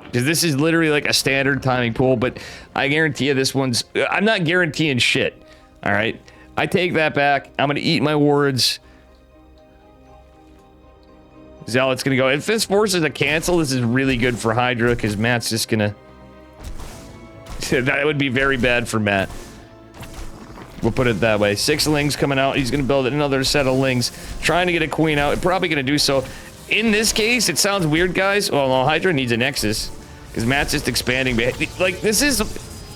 Because this is literally like a standard timing pool. But I guarantee you this one's... I'm not guaranteeing shit. Alright? I take that back. I'm going to eat my words. Zealot's going to go. If this forces a cancel, this is really good for Hydra. Because Matt's just going to... That would be very bad for Matt. We'll put it that way. 6 lings coming out. He's going to build another set of lings. Trying to get a queen out. Probably going to do so. In this case, it sounds weird, guys. Well, no, Hydra needs a Nexus. Because Matt's just expanding. Like, this is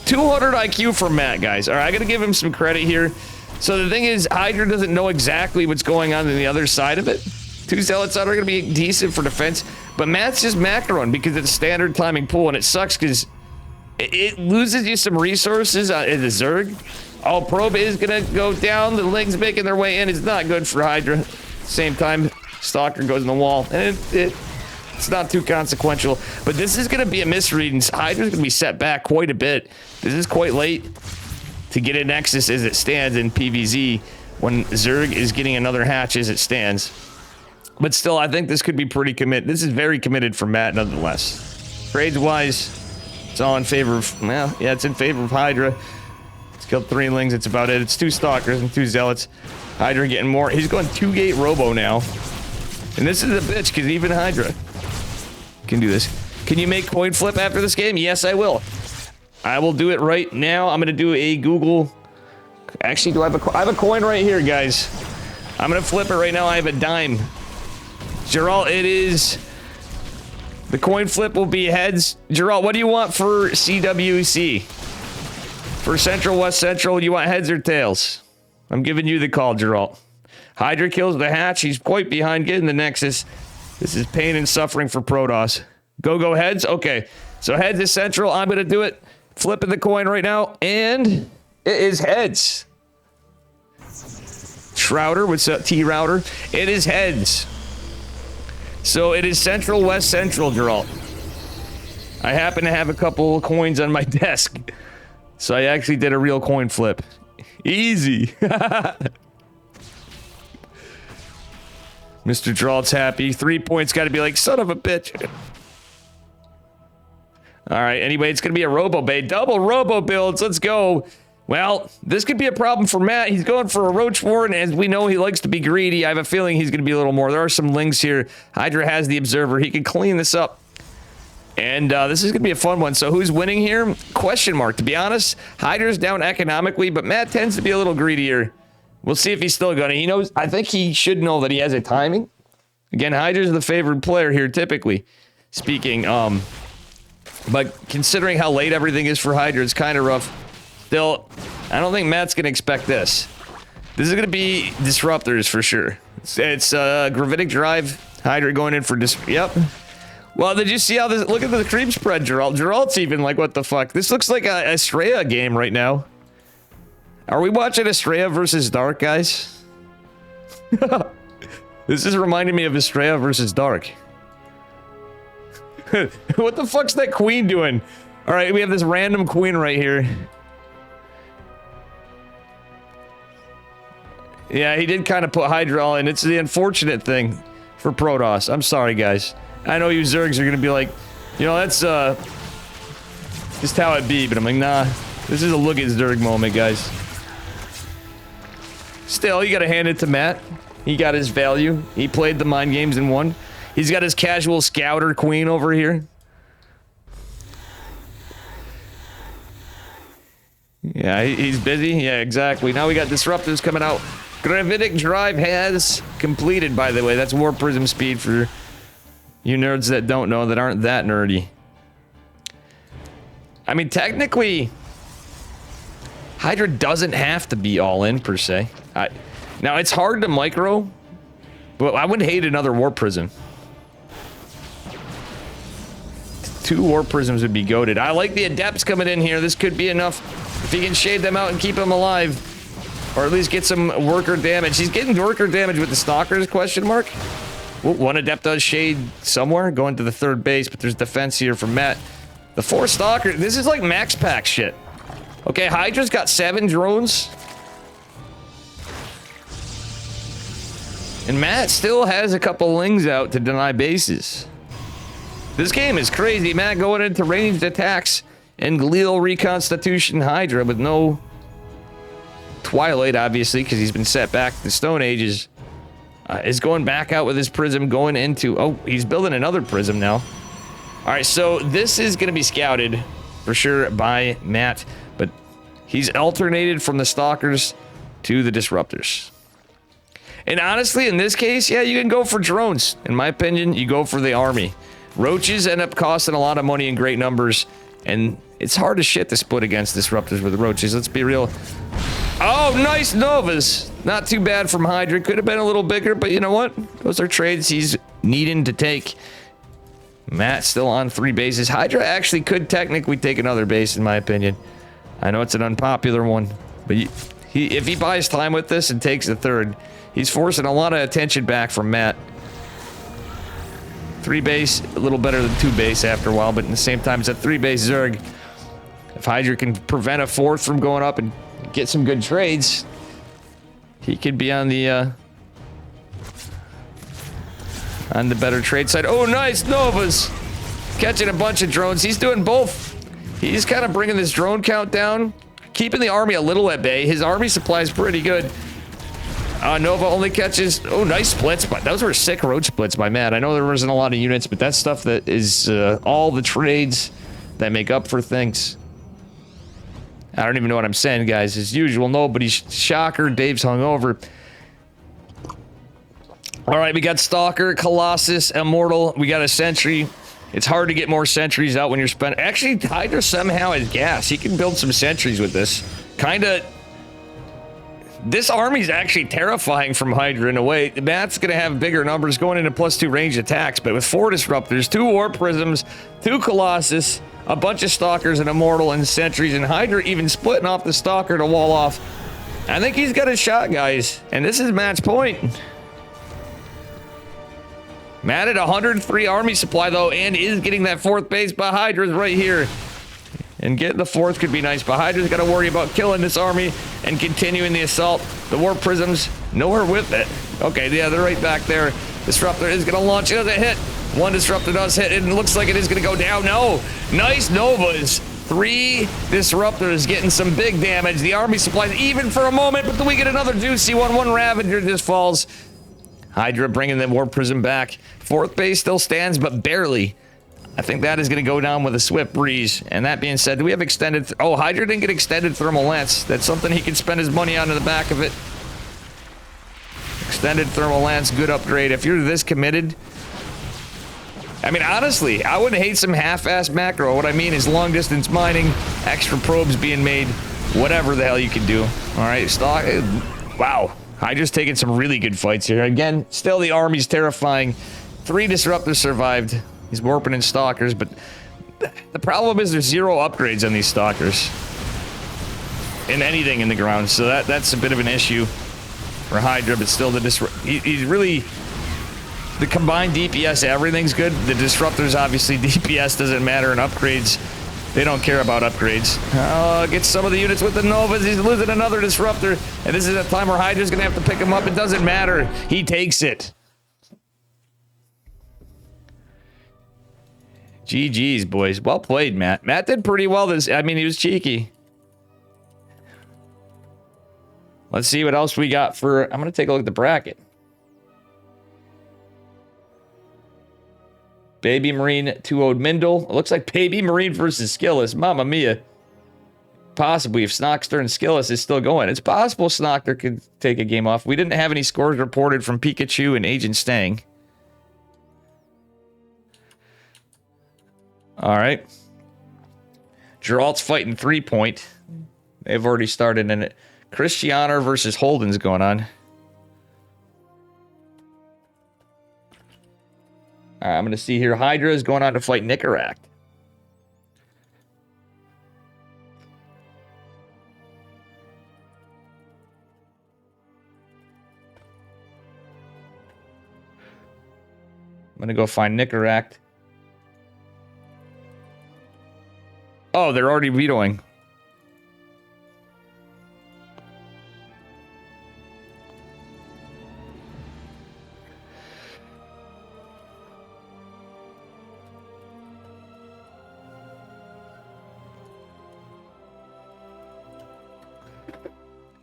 200 IQ for Matt, guys. All right, I got to give him some credit here. So the thing is, Hydra doesn't know exactly what's going on the other side of it. 2 Zealots out are going to be decent for defense. But Matt's just macroing because it's a standard timing pool. And it sucks because it loses you some resources in the Zerg. Oh, Probe is going to go down. The Lings making their way in. It's not good for Hydra. Same time, Stalker goes in the wall. And it's not too consequential. But this is going to be a misread. And Hydra's going to be set back quite a bit. This is quite late to get a Nexus as it stands in PvZ when Zerg is getting another hatch as it stands. But still, I think this could be pretty committed. This is very committed for Matt, nonetheless. Trades-wise, it's all in favor of... Well, yeah, it's in favor of Hydra. It's killed 3 Lings. It's about it. It's 2 Stalkers and 2 Zealots. Hydra getting more. He's going 2-gate Robo now. And this is a bitch, because even Hydra can do this. Can you make coin flip after this game? Yes, I will. I will do it right now. I'm gonna do a Google. Actually, I have a coin right here, guys. I'm gonna flip it right now. I have a dime. Geralt, it is. The coin flip will be heads. Geralt, what do you want for CWC? For Central, West Central, you want heads or tails? I'm giving you the call, Geralt. Hydra kills the hatch. He's quite behind getting the Nexus. This is pain and suffering for Protoss. Go heads? Okay. So heads is Central. I'm going to do it. Flipping the coin right now. And it is heads. Shrouder, what's up, T-Router? It is heads. So it is Central, West Central, Geralt. I happen to have a couple of coins on my desk. So I actually did a real coin flip. Easy. Mr. Geralt's happy. 3 points got to be like, son of a bitch. All right, anyway, it's going to be a Robo Bay. Double Robo builds. Let's go. Well, this could be a problem for Matt. He's going for a Roach Warren. As we know, he likes to be greedy. I have a feeling he's going to be a little more. There are some links here. Hydra has the Observer. He can clean this up. And this is going to be a fun one. So who's winning here? Question mark. To be honest, Hydra's down economically, but Matt tends to be a little greedier. We'll see if he's still going to. He knows. I think he should know that he has a timing. Again, Hydra's the favored player here, typically speaking. But considering how late everything is for Hydra, it's kind of rough. Still, I don't think Matt's going to expect this. This is going to be Disruptors for sure. It's Gravitic Drive. Hydra going in for Yep. Well, did you see how this... Look at the creep spread, Geralt. Geralt's even like, what the fuck? This looks like a Estrella game right now. Are we watching Estrella versus Dark, guys? This is reminding me of Estrella versus Dark. What the fuck's that queen doing? All right, we have this random queen right here. Yeah, he did kind of put Hydra all in. It's the unfortunate thing for Protoss. I'm sorry, guys. I know you Zergs are going to be like, you know, that's just how it be. But I'm like, nah, this is a look at Zerg moment, guys. Still, you got to hand it to Matt. He got his value. He played the mind games and won. He's got his casual scouter queen over here. Yeah, he's busy. Yeah, exactly. Now we got Disruptors coming out. Gravitic Drive has completed, by the way. That's War Prism speed for you nerds that don't know, that aren't that nerdy. I mean, technically, Hydra doesn't have to be all in, per se. Now, it's hard to micro, but I wouldn't hate another War Prism. 2 War Prisms would be goated. I like the Adepts coming in here. This could be enough. If he can shade them out and keep them alive. Or at least get some worker damage. He's getting worker damage with the Stalkers, question mark. Well, one Adept does shade somewhere, going to the 3rd base, but there's defense here from Matt. The 4 Stalkers, this is like max pack shit. Okay, Hydra's got 7 drones. And Matt still has a couple lings out to deny bases. This game is crazy. Matt going into ranged attacks and Glial Reconstitution Hydra with no Twilight, obviously, because he's been set back to the Stone Ages. Is going back out with his Prism, going into... Oh, he's building another Prism now. All right, so this is going to be scouted for sure by Matt, but he's alternated from the Stalkers to the Disruptors. And honestly, in this case, yeah, you can go for drones. In my opinion, you go for the army. Roaches end up costing a lot of money in great numbers, and it's hard as shit to split against Disruptors with Roaches. Let's be real. Oh, nice Novas. Not too bad from Hydra. Could have been a little bigger, but you know what? Those are trades he's needing to take. Matt still on 3 bases. Hydra actually could technically take another base, in my opinion. I know it's an unpopular one, but if he buys time with this and takes the 3rd, he's forcing a lot of attention back from Matt. 3 base, a little better than 2 base after a while, but at the same time, it's a 3 base Zerg. If Hydra can prevent a 4th from going up and get some good trades, he could be on the better trade side. Oh, nice Novas, catching a bunch of drones. He's doing both. He's kind of bringing this drone count down, keeping the army a little at bay. His army supply is pretty good. Nova only catches... Oh, nice splits. But those were sick road splits by Matt. I know there wasn't a lot of units, but that's stuff that is all the trades that make up for things. I don't even know what I'm saying, guys. As usual, nobody's shocker. Dave's hungover. All right, we got Stalker, Colossus, Immortal. We got a Sentry. It's hard to get more sentries out when you're spending... Actually, Hydra somehow has gas. He can build some sentries with this. Kinda... This army's actually terrifying from Hydra in a way. Matt's gonna have bigger numbers going into +2 range attacks, but with 4 Disruptors, 2 Warp Prisms, 2 Colossus, a bunch of Stalkers, and Immortal, and Sentries, and Hydra even splitting off the Stalker to wall off. I think he's got a shot, guys. And this is Matt's point. Matt at 103 army supply, though, and is getting that 4th base by Hydra's right here. And getting the 4th could be nice, but Hydra's got to worry about killing this army and continuing the assault. The Warp Prisms, nowhere with it. Okay, yeah, they're right back there. Disruptor is going to launch. It doesn't hit. 1 Disruptor does hit, and it looks like it is going to go down. No. Nice Novas. 3 Disruptors getting some big damage. The army supplies even for a moment, but then we get another juicy one. 1 Ravager just falls. Hydra bringing the Warp Prism back. 4th base still stands, but barely. I think that is going to go down with a swift breeze. And that being said, do we have extended... Oh, Hydra didn't get extended thermal lance. That's something he can spend his money on in the back of it. Extended thermal lance, good upgrade. If you're this committed... I mean, honestly, I wouldn't hate some half-assed macro. What I mean is long-distance mining, extra probes being made, whatever the hell you can do. All right, stock... Wow. Hydra's taking some really good fights here. Again, still the army's terrifying. 3 Disruptors survived. He's warping in Stalkers, but the problem is there's 0 upgrades on these Stalkers. In anything in the ground, so that's a bit of an issue for Hydra, but still he's really... The combined DPS, everything's good. The Disruptors, obviously, DPS doesn't matter, and upgrades, they don't care about upgrades. Oh, get some of the units with the Novas. He's losing another Disruptor, and this is a time where Hydra's gonna have to pick him up. It doesn't matter. He takes it. GG's, boys. Well played, Matt. Matt did pretty well this... I mean, he was cheeky. Let's see what else we got for... I'm going to take a look at the bracket. Baby Marine 2-0'd Mindle. It looks like Baby Marine versus Skillis. Mamma mia. Possibly if Snockster and Skillis is still going. It's possible Snockster could take a game off. We didn't have any scores reported from Pikachu and Agent Stang. All right. Geralt's fighting 3-point. They've already started in it. Christiana versus Holden's going on. All right, I'm going to see here. Hydra is going on to fight Nicaract. I'm going to go find Nicaract. Oh, they're already vetoing.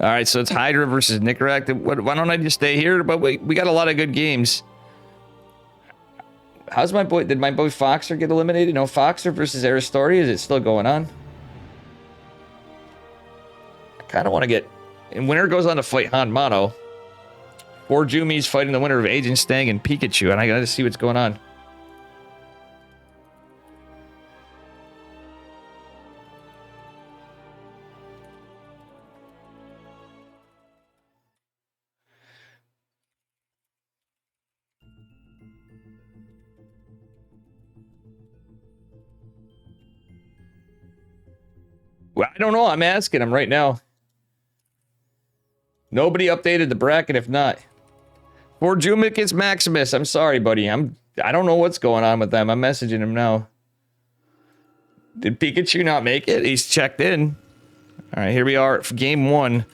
All right, so it's Hydra versus Nicaract. Why don't I just stay here? But we got a lot of good games. How's my boy? Did my boy Foxer get eliminated? No, Foxer versus Aristori. Is it still going on? I kind of want to get... And winner goes on to fight Hanmano. Or Jumi's fighting the winner of Agent Stang and Pikachu. And I got to see what's going on. Well, I don't know. I'm asking him right now. Nobody updated the bracket. If not, for Jumik is Maximus. I'm sorry, buddy. I don't know what's going on with them. I'm messaging him now. Did Pikachu not make it? He's checked in. All right, here we are. Game 1.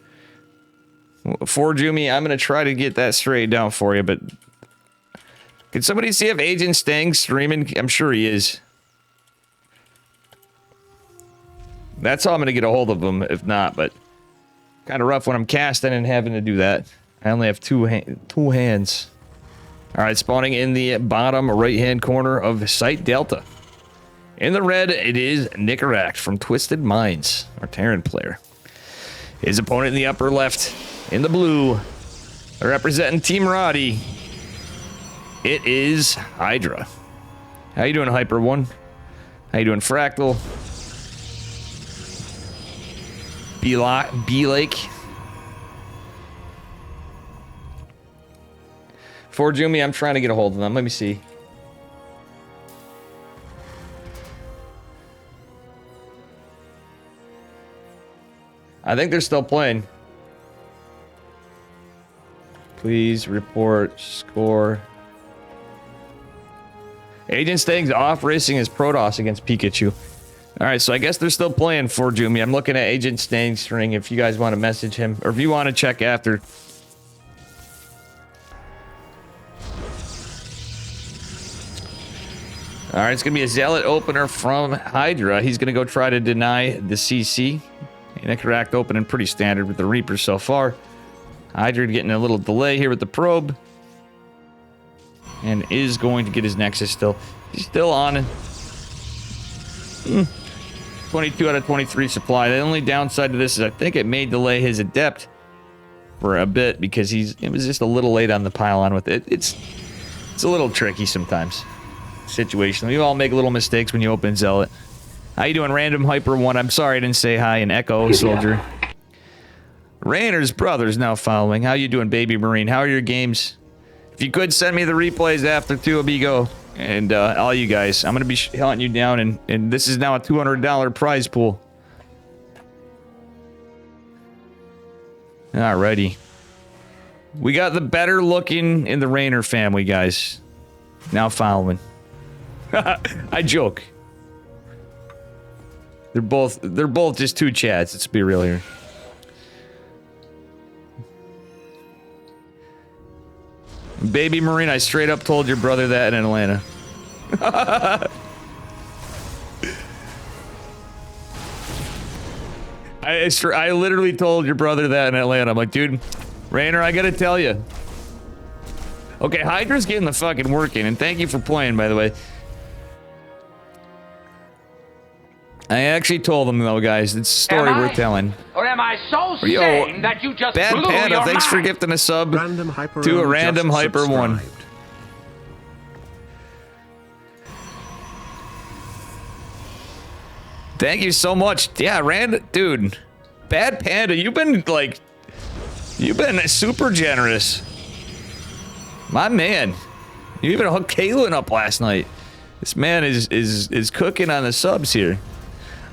For Jumi, I'm going to try to get that straight down for you, but can somebody see if Agent Stang's streaming? I'm sure he is. That's how I'm going to get a hold of him, if not, but kind of rough when I'm casting and having to do that. I only have two hands. All right, spawning in the bottom right-hand corner of Site Delta. In the red, it is Nicaract from Twisted Minds, our Terran player. His opponent in the upper left, in the blue, representing Team Roddy, it is Hydra. How you doing, Hyper One? How you doing, Fractal? B-Lake. For Jumi, I'm trying to get a hold of them. Let me see. I think they're still playing. Please report score. Agent Stang's off racing his Protoss against Pikachu. Alright, so I guess they're still playing for Jumi. I'm looking at Agent Stang's string if you guys want to message him. Or if you want to check after. Alright, it's going to be a Zealot opener from Hydra. He's going to go try to deny the CC. Nicaract opening pretty standard with the Reaper so far. Hydra getting a little delay here with the probe. And is going to get his Nexus still. He's still on it. 22 out of 23 supply. The only downside to this is I think it may delay his Adept for a bit because it was just a little late on the pylon with it. It's a little tricky sometimes. Situation. We all make little mistakes when you open Zealot. How you doing, Random Hyper One? I'm sorry I didn't say hi in Echo, Soldier. Rainer's brother's now following. How you doing, Baby Marine? How are your games? If you could send me the replays after too, Abigo, and all you guys. I'm gonna be hunting you down, and this is now a $200 prize pool. Alrighty. We got the better looking in the Rainer family, guys. Now following. I joke. They're both just two chads. Let's be real here. Baby Marine, I straight up told your brother that in Atlanta. I literally told your brother that in Atlanta. I'm like, dude, Rainer, I gotta tell you. Okay, Hydra's getting the fucking work in, and thank you for playing, by the way. I actually told them, though, guys. It's a story worth telling. Or am I so sane that you just Bad blew Panda, your thanks mind? for gifting a sub to a Random Hyper One. Thank you so much. Yeah, dude. Bad Panda, you've been super generous. My man. You even hooked Kaylin up last night. This man is cooking on the subs here.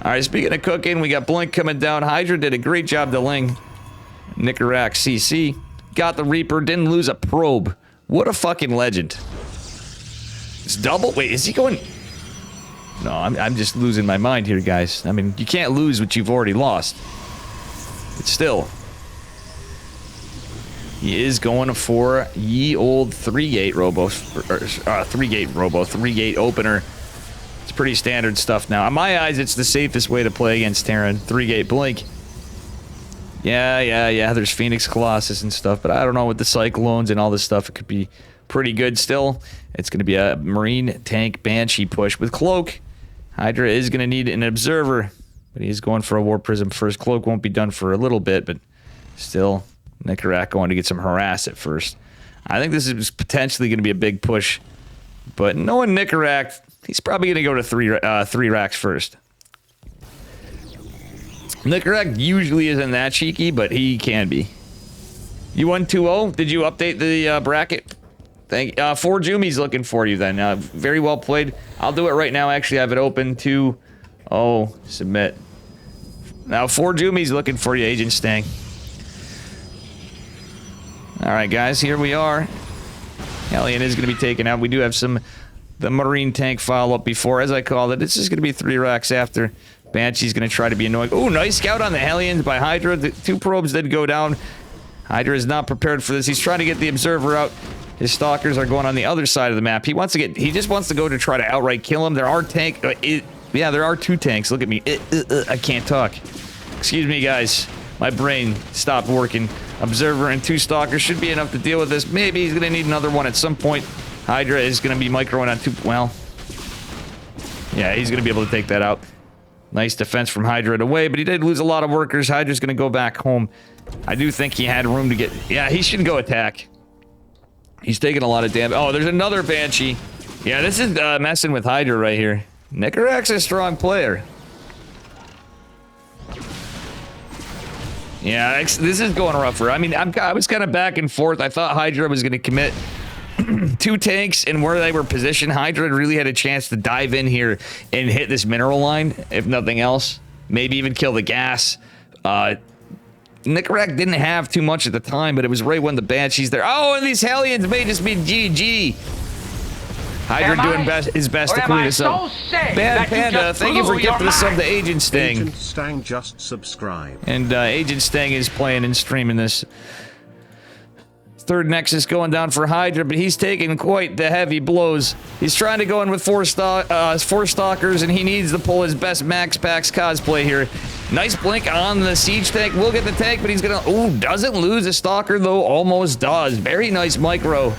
Alright, speaking of cooking, we got Blink coming down. Hydra did a great job delaying Nicaract CC. Got the Reaper, didn't lose a probe. What a fucking legend. It's double. Wait, is he going? No, I'm just losing my mind here, guys. I mean, you can't lose what you've already lost. But still. He is going for ye old 3-gate robo. 3-gate opener. It's pretty standard stuff now. In my eyes, it's the safest way to play against Terran. 3-gate blink. Yeah. There's Phoenix Colossus and stuff, but I don't know with the Cyclones and all this stuff. It could be pretty good still. It's going to be a Marine tank Banshee push with Cloak. Hydra is going to need an Observer, but he's going for a War Prism first. Cloak won't be done for a little bit, but still, Nicaract going to get some harass at first. I think this is potentially going to be a big push, but knowing Nicaract, he's probably going to go to three racks first. Nicaract usually isn't that cheeky, but he can be. You won 2-0? Did you update the bracket? Thank you. 4 Jumi's looking for you then. Very well played. I'll do it right now. Actually, I have it open to... Oh, submit. Now, 4 Jumi's looking for you, Agent Stang. Alright, guys, here we are. Hellion is going to be taken out. We do have the Marine tank follow-up before, as I called it. This is going to be 3 racks after. Banshee's going to try to be annoying. Oh, nice scout on the Hellions by Hydra. The 2 probes did go down. Hydra is not prepared for this. He's trying to get the Observer out. His Stalkers are going on the other side of the map. He just wants to go to try to outright kill him. There are yeah, there are 2 tanks. Look at me. I can't talk. Excuse me, guys. My brain stopped working. Observer and 2 Stalkers should be enough to deal with this. Maybe he's going to need another one at some point. Hydra is going to be microing on 2... Well... Yeah, he's going to be able to take that out. Nice defense from Hydra away, but he did lose a lot of workers. Hydra's going to go back home. I do think he had room to get... Yeah, he should go attack. He's taking a lot of damage. Oh, there's another Banshee. Yeah, this is messing with Hydra right here. Nicarak's a strong player. Yeah, this is going rougher. I mean, I was kind of back and forth. I thought Hydra was going to commit 2 tanks, and where they were positioned, Hydra really had a chance to dive in here and hit this mineral line, if nothing else. Maybe even kill the gas. Nicarak didn't have too much at the time, but it was right when the Banshee's there. Oh, and these Hellions may just be GG. Hydra doing his best to clean us up. Bad Panda, thank you for gifting us some to Agent Sting. Agent Stang just subscribed. And Agent Sting is playing and streaming this. 3rd Nexus going down for Hydra, but he's taking quite the heavy blows. He's trying to go in with 4 Stalkers, and he needs to pull his best Max Pax cosplay here. Nice blink on the Siege tank. Will get the tank, but he's gonna... Ooh, doesn't lose a Stalker, though. Almost does. Very nice micro.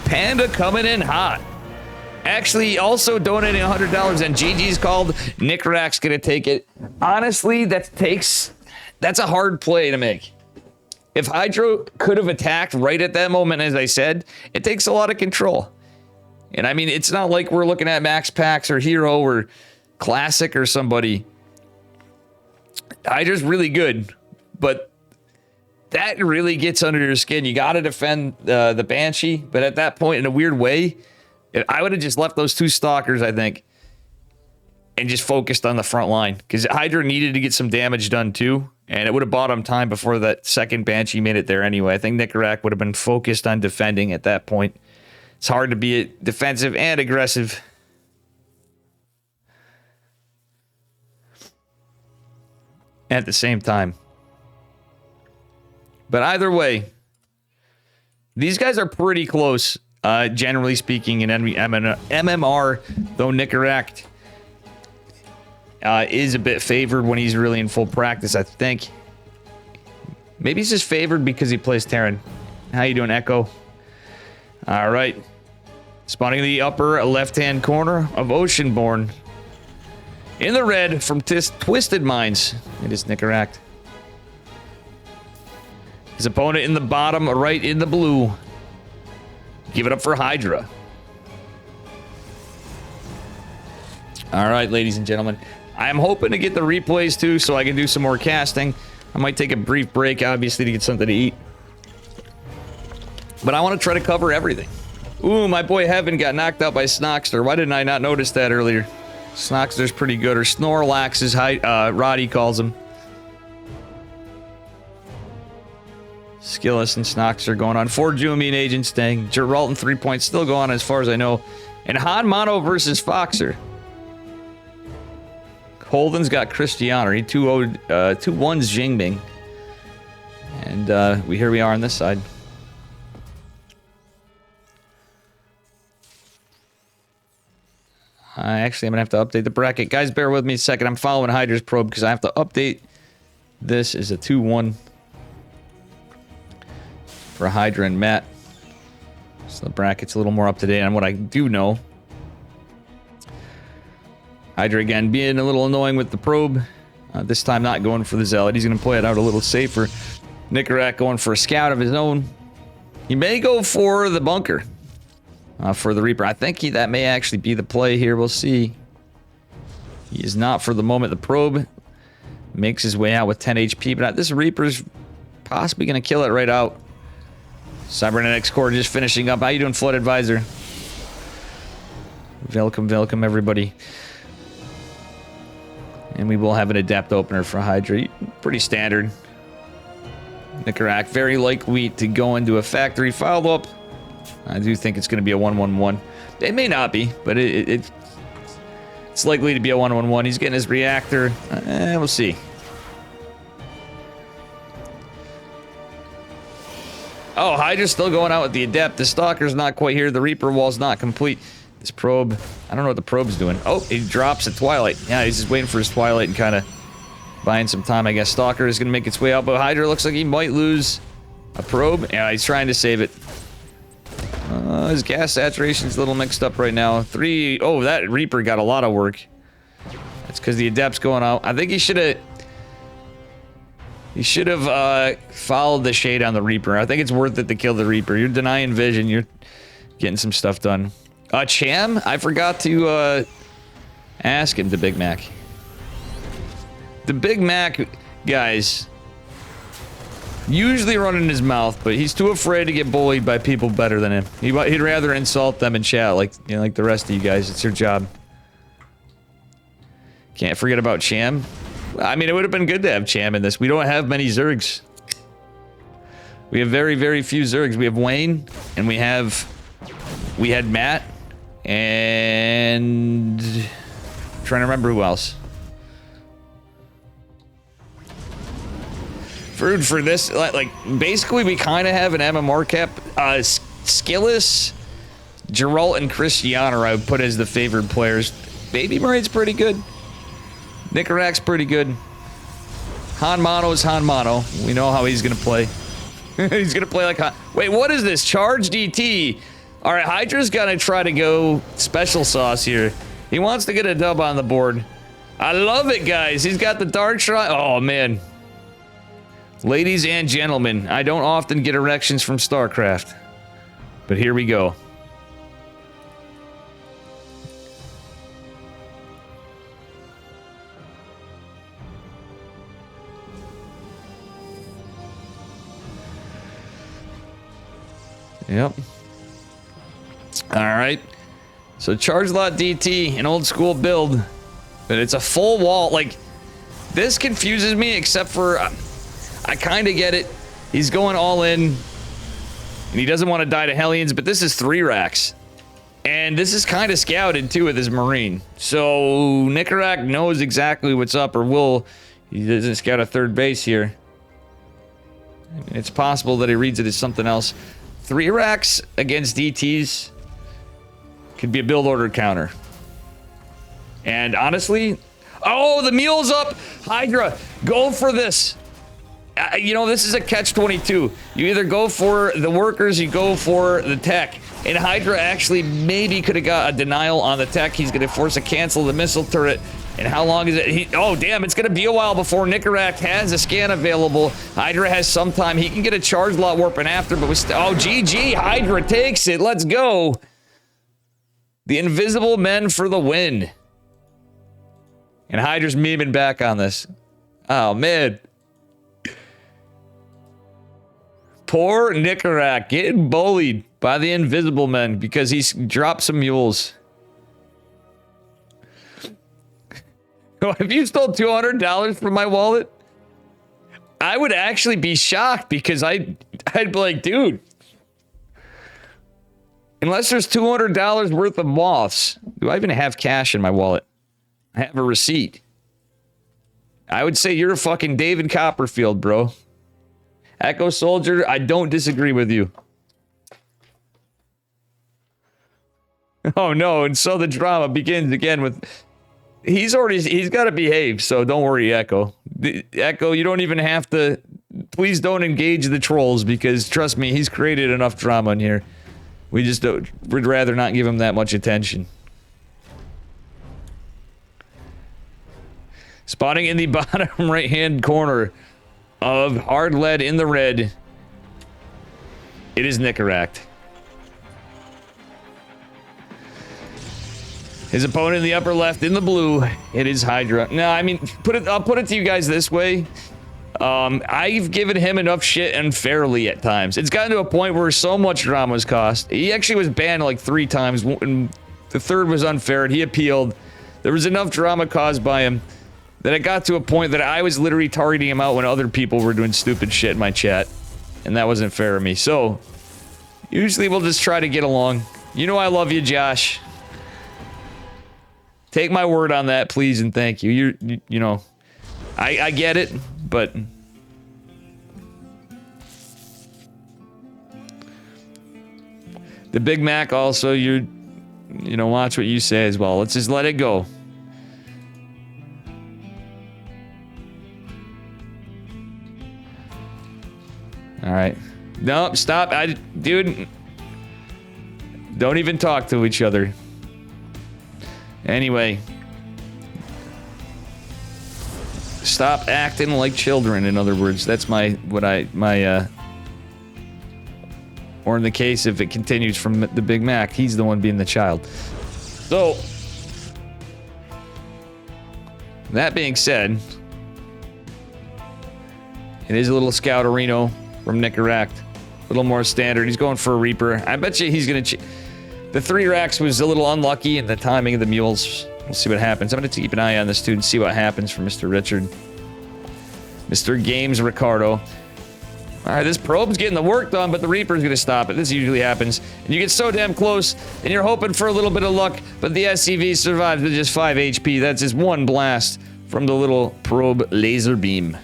Panda coming in hot. Actually, also donating $100, and GG's called. Nicarak's gonna take it. Honestly, that's a hard play to make. If Hydra could have attacked right at that moment, as I said, it takes a lot of control. And I mean, it's not like we're looking at Max Pax or Hero or Classic or somebody. Hydra's really good, but that really gets under your skin. You got to defend the Banshee, but at that point, in a weird way, I would have just left those 2 Stalkers, I think, and just focused on the front line, because Hydra needed to get some damage done too, and it would have bought him time before that 2nd Banshee made it there anyway. I think Nicarak would have been focused on defending at that point. It's hard to be defensive and aggressive. At the same time. But either way, these guys are pretty close, generally speaking, in MMR, though Nicarak is a bit favored when he's really in full practice, I think. Maybe he's just favored because he plays Terran. How you doing, Echo? All right. Spawning in the upper left-hand corner of Oceanborn. In the red from Twisted Minds, it is Nicarak. His opponent in the bottom right in the blue. Give it up for Hydra. All right, ladies and gentlemen. I'm hoping to get the replays too so I can do some more casting. I might take a brief break, obviously, to get something to eat. But I want to try to cover everything. Ooh, my boy Heaven got knocked out by Snoxter. Why didn't I not notice that earlier? Snoxter's pretty good, or Snorlax, as Roddy calls him. Skillis and Snoxter going on. 4 Jumi and Agent Sting. Geralton 3 points still going on as far as I know. And Han Mono versus Foxer. Holden's got Cristiano. He 2-1's Jingbing. And here we are on this side. Actually, I'm going to have to update the bracket. Guys, bear with me a second. I'm following Hydra's probe because I have to update. This is a 2-1 for Hydra and Matt. So the bracket's a little more up to date on what I do know. Hydra again being a little annoying with the probe. This time not going for the Zealot. He's going to play it out a little safer. Nicarak going for a scout of his own. He may go for the bunker. For the Reaper. I think that may actually be the play here. We'll see. He is not for the moment. The probe makes his way out with 10 HP, but this Reaper's possibly going to kill it right out. Cybernetics Core just finishing up. How you doing, Flood Advisor? Welcome, everybody. And we will have an Adept opener for Hydra. Pretty standard. Nicarak, very likely to go into a factory follow-up. I do think it's going to be a 1-1-1. It may not be, but it's likely to be a 1-1-1. He's getting his reactor. We'll see. Oh, Hydra's still going out with the Adept. The Stalker's not quite here. The Reaper wall's not complete. This probe, I don't know what the probe's doing. Oh, he drops at Twilight. Yeah, he's just waiting for his Twilight and kind of Buying some time, I guess. Stalker is going to make its way out, but Hydra looks like he might lose a probe. Yeah, he's trying to save it. His gas saturation's a little mixed up right now. 3... Oh, that Reaper got a lot of work. That's because the Adept's going out. I think he should have... He should have followed the shade on the Reaper. I think it's worth it to kill the Reaper. You're denying vision. You're getting some stuff done. Cham? I forgot to ask him, the Big Mac. The Big Mac, guys, usually running his mouth, but he's too afraid to get bullied by people better than him. He'd rather insult them in chat, like, you know, like the rest of you guys. It's your job. Can't forget about Cham. I mean, it would have been good to have Cham in this. We don't have many Zergs. We have very, very few Zergs. We have Wayne, and we had Matt, and I'm trying to remember who else. For this, like, basically we kind of have an MMR cap. Skillis, Geralt, and Cristiano I would put as the favored players. Baby Murray's pretty good. Nicarak's pretty good. Han Mono is Han Mono. We know how he's gonna play. He's gonna play like Han. Wait, what is this? Charge DT. All right, Hydra's gonna try to go special sauce here. He wants to get a dub on the board. I love it, guys. He's got the Dark Shrine. Oh, man. Ladies and gentlemen, I don't often get erections from StarCraft. But here we go. Yep. Alright. So charge lot DT, an old school build. But it's a full wall. Like, this confuses me except for... I kind of get it. He's going all in. And he doesn't want to die to Hellions, but this is 3 racks. And this is kind of scouted, too, with his Marine. So, Nicarak knows exactly what's up, or will. He doesn't scout a third base here. It's possible that he reads it as something else. 3 racks against DTs could be a build order counter. And honestly... Oh, the mule's up! Hydra, go for this! You know, this is a catch-22. You either go for the workers, you go for the tech. And Hydra actually maybe could have got a denial on the tech. He's going to force a cancel the missile turret. And how long is it? Oh, damn, it's going to be a while before Nicarak has a scan available. Hydra has some time. He can get a charge lot warping after, but we oh, GG, Hydra takes it. Let's go. The Invisible Men for the win. And Hydra's memeing back on this. Oh, man. Poor Nicarak getting bullied by the Invisible Men because he's dropped some mules. If you stole $200 from my wallet, I would actually be shocked because I'd be like, dude, unless there's $200 worth of moths, do I even have cash in my wallet? I have a receipt. I would say you're a fucking David Copperfield, bro. Echo Soldier, I don't disagree with you. Oh no, and so the drama begins again with... He's got to behave, so don't worry, Echo. Echo, you don't even have to... Please don't engage the trolls, because trust me, he's created enough drama in here. We just don't... We'd rather not give him that much attention. Spotting in the bottom right-hand corner of hard lead in the red, it is Nicarak. His opponent in the upper left in the blue, it is Hydra. No, I mean, I'll put it to you guys this way. I've given him enough shit unfairly at times. It's gotten to a point where so much drama's cost. He actually was banned like 3 times, and the third was unfair, and he appealed. There was enough drama caused by him that it got to a point that I was literally targeting him out when other people were doing stupid shit in my chat. And that wasn't fair of me. So, usually we'll just try to get along. You know I love you, Josh. Take my word on that, please, and thank you. You know, I get it, but... The Big Mac also, you know, watch what you say as well. Let's just let it go. right. Nope, stop. Dude. Don't even talk to each other. Anyway. Stop acting like children, in other words. That's or in the case if it continues from the Big Mac, he's the one being the child. So, that being said, it is a little Scouterino from Nicaract. A little more standard. He's going for a Reaper. I bet you he's going to... The 3 racks was a little unlucky in the timing of the mules. We'll see what happens. I'm going to keep an eye on this dude and see what happens for Mr. Richard. Mr. Games Ricardo. All right, this probe's getting the work done, but the Reaper's going to stop it. This usually happens. And you get so damn close, and you're hoping for a little bit of luck, but the SCV survives with just 5 HP. That's just 1 blast from the little probe laser beam.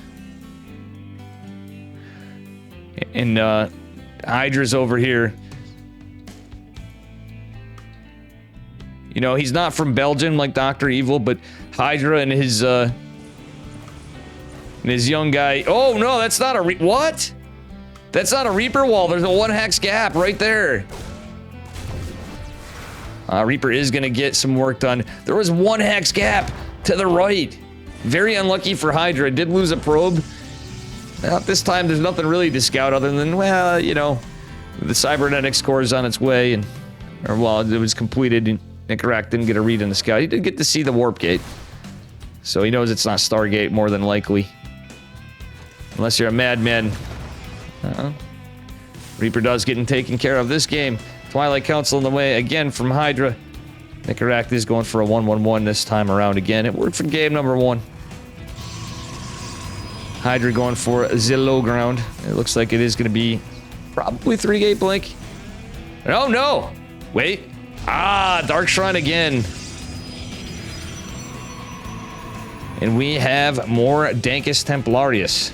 And Hydra's over here. You know, he's not from Belgium like Dr. Evil, but Hydra and his young guy... Oh, no, that's not a... What? That's not a Reaper wall. There's a 1 hex gap right there. Reaper is going to get some work done. There was 1 hex gap to the right. Very unlucky for Hydra. Did lose a probe. Well, this time, there's nothing really to scout other than, well, you know, the cybernetics core is on its way, and... Or, well, it was completed, and Nicaract didn't get a read in the scout. He did get to see the warp gate. So he knows it's not Stargate, more than likely. Unless you're a madman. Reaper does getting taken care of this game. Twilight Council in the way again from Hydra. Nicaract is going for a 1-1-1 this time around again. It worked for game number 1. Hydra going for the low ground. It looks like it is going to be probably 3-gate blink. Oh no! Wait. Dark Shrine again. And we have more Dankus Templarius.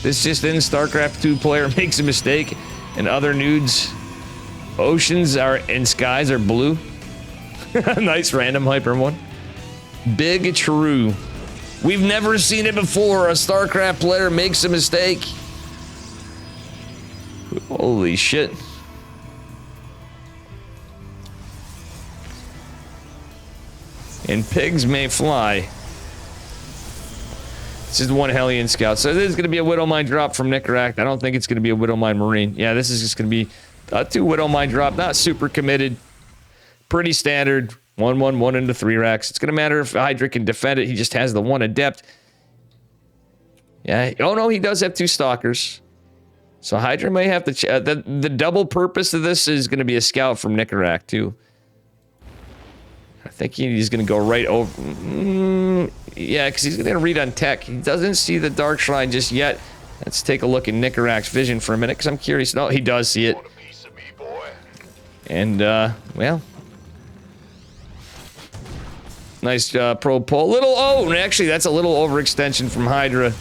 This just in, StarCraft 2 player makes a mistake, and other nudes. Oceans are and skies are blue. Nice random hyper one. Big true. We've never seen it before. A StarCraft player makes a mistake. Holy shit. And pigs may fly. This is 1 Hellion Scout. So this is going to be a Widowmine drop from Nicaract. I don't think it's going to be a Widowmine Marine. Yeah, this is just going to be a 2 Widowmine drop. Not super committed. Pretty standard. 1-1-1 into 3 racks. It's going to matter if Hydra can defend it. He just has the 1 Adept. Yeah. Oh, no, he does have 2 Stalkers. So Hydra may have to... the double purpose of this is going to be a Scout from Nicaract, too. I think he's going to go right over... yeah, because he's going to read on tech. He doesn't see the Dark Shrine just yet. Let's take a look at Nicaract's vision for a minute, because I'm curious. No, he does see it. And, well... Nice probe pull. Oh, actually, that's a little overextension from Hydra.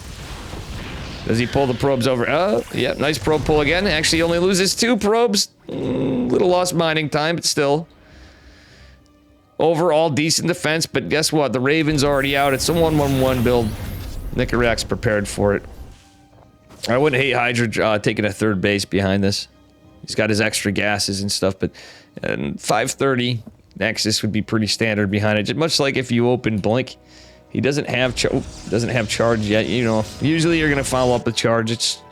Does he pull the probes over? Oh, yeah, nice probe pull again. Actually, only loses 2 probes. Little lost mining time, but still. Overall, decent defense, but guess what? The Raven's already out. It's a 1-1-1 build. Nicaract's prepared for it. I wouldn't hate Hydra taking a 3rd base behind this. He's got his extra gases and stuff, but 530 Nexus would be pretty standard behind it. Just much like if you open Blink, he doesn't have charge yet. You know, usually you're gonna follow up the charge. It's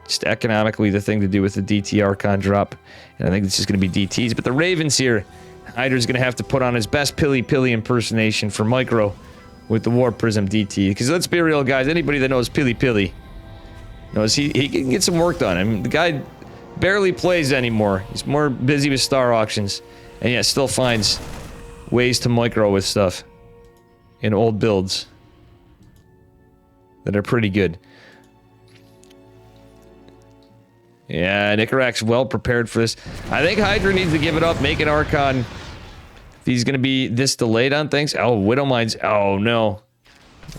just economically the thing to do with the DT Archon drop, and I think this is gonna be DTs. But the Ravens here. Hydra's gonna have to put on his best Pilly impersonation for Micro with the Warp Prism DT. Because let's be real, guys. Anybody that knows Pilly knows he can get some work done. I mean, the guy barely plays anymore. He's more busy with Star Auctions, and yet still finds ways to Micro with stuff in old builds that are pretty good. Yeah, Nicaract's well prepared for this. I think Hydra needs to give it up, make an Archon. If he's going to be this delayed on things. Oh, Widowmine's... Oh, no.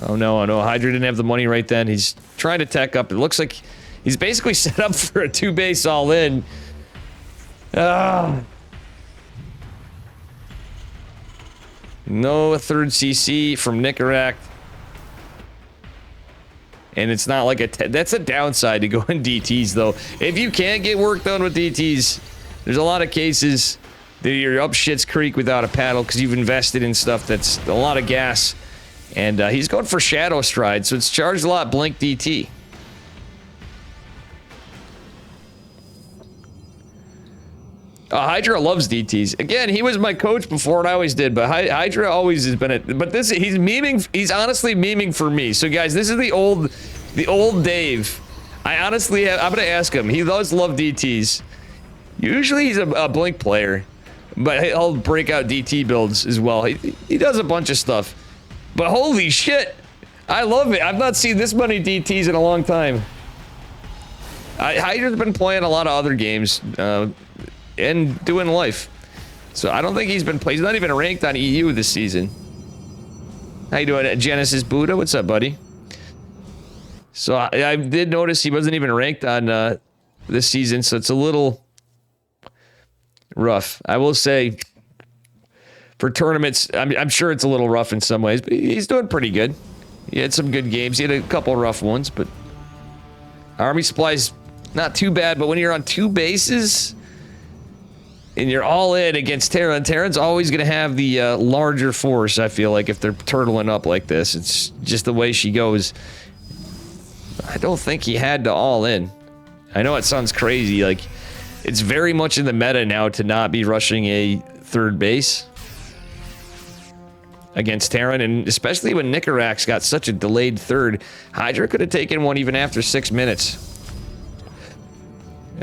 Oh, no, no. Hydra didn't have the money right then. He's trying to tech up. It looks like he's basically set up for a 2-base all-in. No 3rd CC from Nicaract. And it's not like that's a downside to going DTs, though. If you can't get work done with DTs, there's a lot of cases that you're up shit's creek without a paddle because you've invested in stuff that's a lot of gas. And he's going for Shadow Stride, so it's charged a lot Blink DT. Hydra loves DTs. Again, he was my coach before and I always did, but Hydra always has been it. But this, he's memeing, he's honestly memeing for me. So guys, this is the old Dave. I honestly, I'm gonna ask him. He does love DTs. Usually he's a Blink player, but he'll break out DT builds as well. He does a bunch of stuff. But holy shit, I love it. I've not seen this many DTs in a long time. Hydra's been playing a lot of other games, and doing life. So I don't think he's been playing. He's not even ranked on EU this season. How you doing, Genesis Buddha? What's up, buddy? So I did notice he wasn't even ranked on this season, so it's a little rough. I will say, for tournaments, I'm sure it's a little rough in some ways, but he's doing pretty good. He had some good games. He had a couple rough ones, but Army Supply's not too bad, but when you're on 2 bases and you're all in against Terran, Terran's always going to have the larger force, I feel like, if they're turtling up like this. It's just the way she goes. I don't think he had to all in. I know it sounds crazy. Like, it's very much in the meta now to not be rushing a 3rd base against Terran, and especially when Nicarak's got such a delayed 3rd. Hydra could have taken one even after 6 minutes.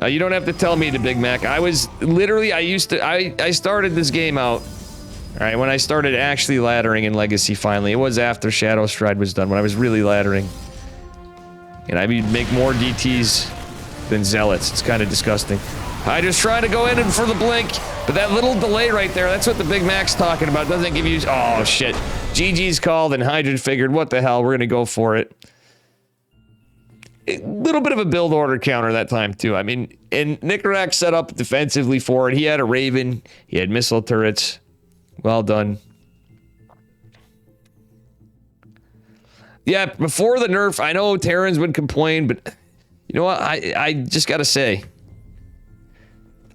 You don't have to tell me, the Big Mac. I was literally, I started this game out. All right, when I started actually laddering in Legacy finally, it was after Shadow Stride was done, when I was really laddering. And I would make more DTs than Zealots. It's kind of disgusting. I just try to go in for the blink, but that little delay right there, that's what the Big Mac's talking about. Doesn't give you, oh shit. GG's called and Hydra figured, what the hell, we're gonna go for it. A little bit of a build order counter that time too. I mean, and Nicarak set up defensively for it. He had a Raven, he had missile turrets. Well done. Yeah, before the nerf, I know Terrans would complain, but you know what? I just gotta say,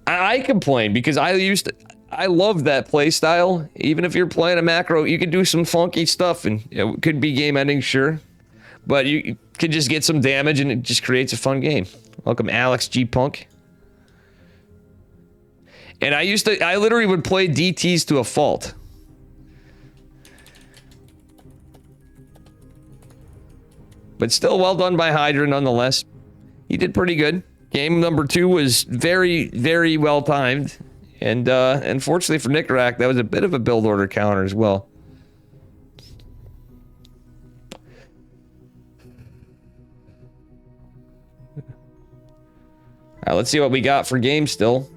I complain because I love that play style. Even if you're playing a macro, you could do some funky stuff and it could be game ending, sure. But you could just get some damage and it just creates a fun game. Welcome, Alex G Punk. And I literally would play DTs to a fault. But still well done by Hydra nonetheless. He did pretty good. Game number 2 was very, very well timed. And unfortunately for Nicarak, that was a bit of a build order counter as well. Let's see what we got for game still.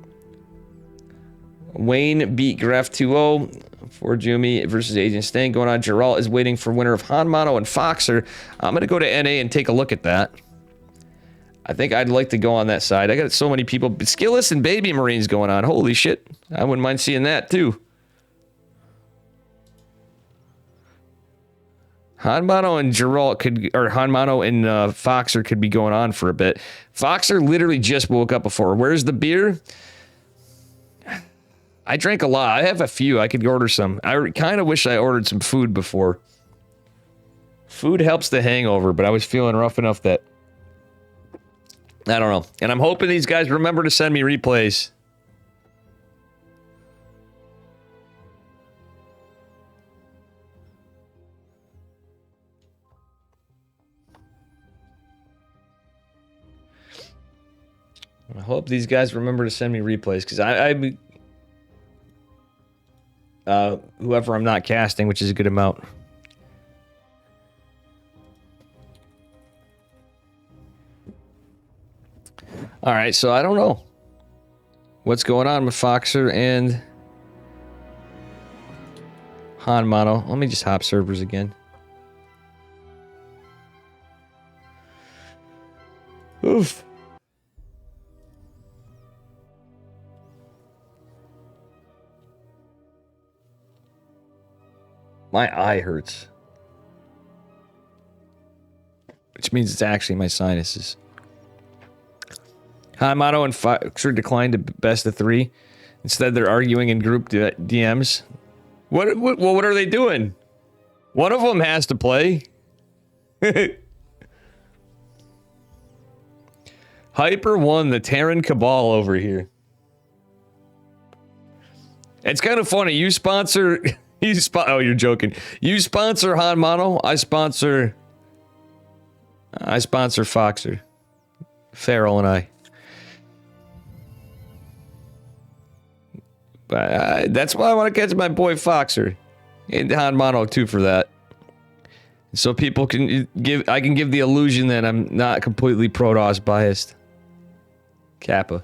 Wayne beat Graf 2-0 for Jumi versus Agent Stain going on. Geralt is waiting for winner of Hanmano and Foxer. I'm going to go to NA and take a look at that. I think I'd like to go on that side. I got so many people. Skillless and Baby Marines going on. Holy shit. I wouldn't mind seeing that too. Hanmano and Geralt could, or Hanmano and Foxer could be going on for a bit. Foxer literally just woke up before. Where's the beer? I drank a lot. I have a few. I could order some. I kind of wish I ordered some food before. Food helps the hangover, but I was feeling rough enough that I don't know. And I'm hoping these guys remember to send me replays. I hope these guys remember to send me replays, because whoever I'm not casting, which is a good amount. All right, so I don't know what's going on with Foxer and Hanmano. Let me just hop servers again. Oof. My eye hurts. which means it's actually my sinuses. Hamato and Foxer declined to best of 3. Instead, they're arguing in group DMs. What are they doing? One of them has to play. Hyper won the Terran Cabal over here. It's kind of funny. You sponsor... oh, you're joking. You sponsor Hanmano. I sponsor Foxer. Farrell and I. But that's why I want to catch my boy Foxer. And Hanmano too for that. So people can I can give the illusion that I'm not completely Protoss biased. Kappa.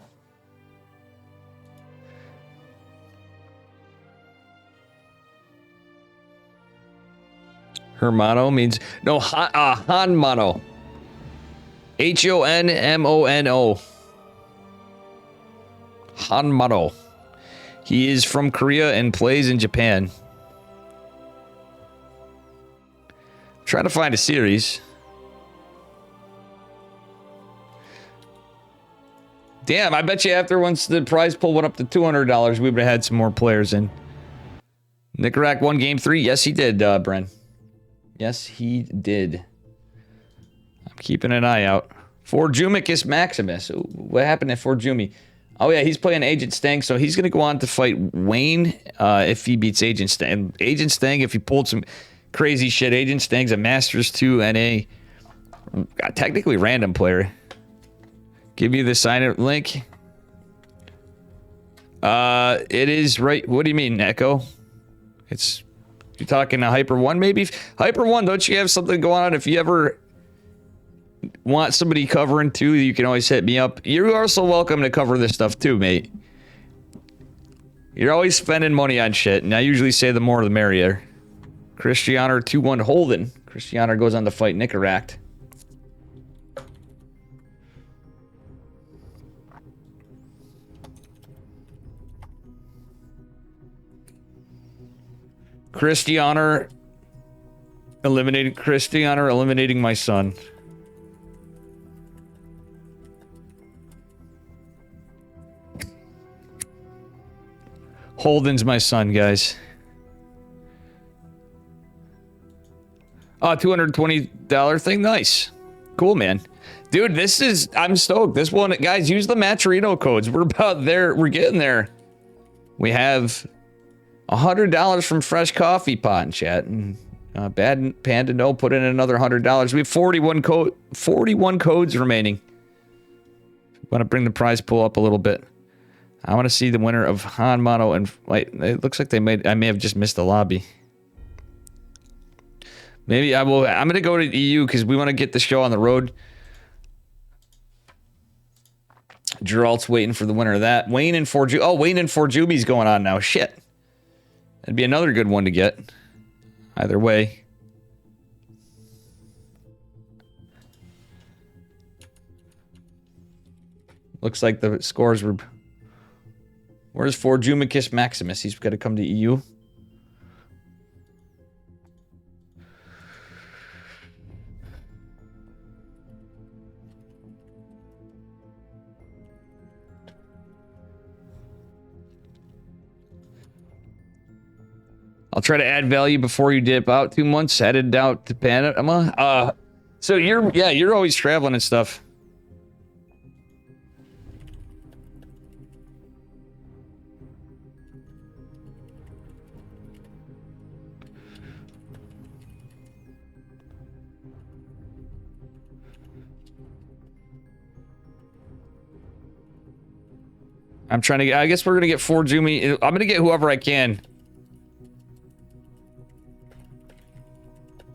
Hermano means... No, Hanmano. Honmono. Hanmano. He is from Korea and plays in Japan. Trying to find a series. Damn, I bet you after once the prize pool went up to $200, we would have had some more players in. Nicarak won game 3. Yes, he did, Bren. Yes, he did. I'm keeping an eye out. For Jumicus Maximus. What happened to Forjumi? Oh yeah, he's playing Agent Stang, so he's going to go on to fight Wayne if he beats Agent Stang. Agent Stang, if he pulled some crazy shit, Agent Stang's a Masters 2 and a technically random player. Give you the sign-up link. It is right. What do you mean, Echo? You're talking to Hyper 1 maybe? Hyper 1, don't you have something going on? If you ever want somebody covering too, you can always hit me up. You're also welcome to cover this stuff too, mate. You're always spending money on shit, and I usually say the more the merrier. Christianer 2-1 Holden. Christianer goes on to fight Nicarak. Christianer eliminating my son. Holden's my son, guys. Oh, $220 thing? Nice. Cool, man. Dude, I'm stoked. This one, guys, use the Maturino codes. We're about there. We're getting there. We have $100 from Fresh Coffee Pot in chat. And Bad Panda No put in another $100. We have 41 codes remaining. Want to bring the prize pool up a little bit. I want to see the winner of Hanmano and... Wait, it looks like I may have just missed the lobby. Maybe I will... I'm going to go to EU because we want to get the show on the road. Geralt's waiting for the winner of that. Wayne and Forju... Oh, Wayne and Forjumi's going on now. Shit. That'd be another good one to get. Either way. Looks like the scores were... Where's Forjumicus Maximus? He's got to come to EU. I'll try to add value before you dip out. 2 months headed out to Panama. So you're always traveling and stuff. I'm trying to get... I guess we're gonna get Forjumi. I'm gonna get whoever I can.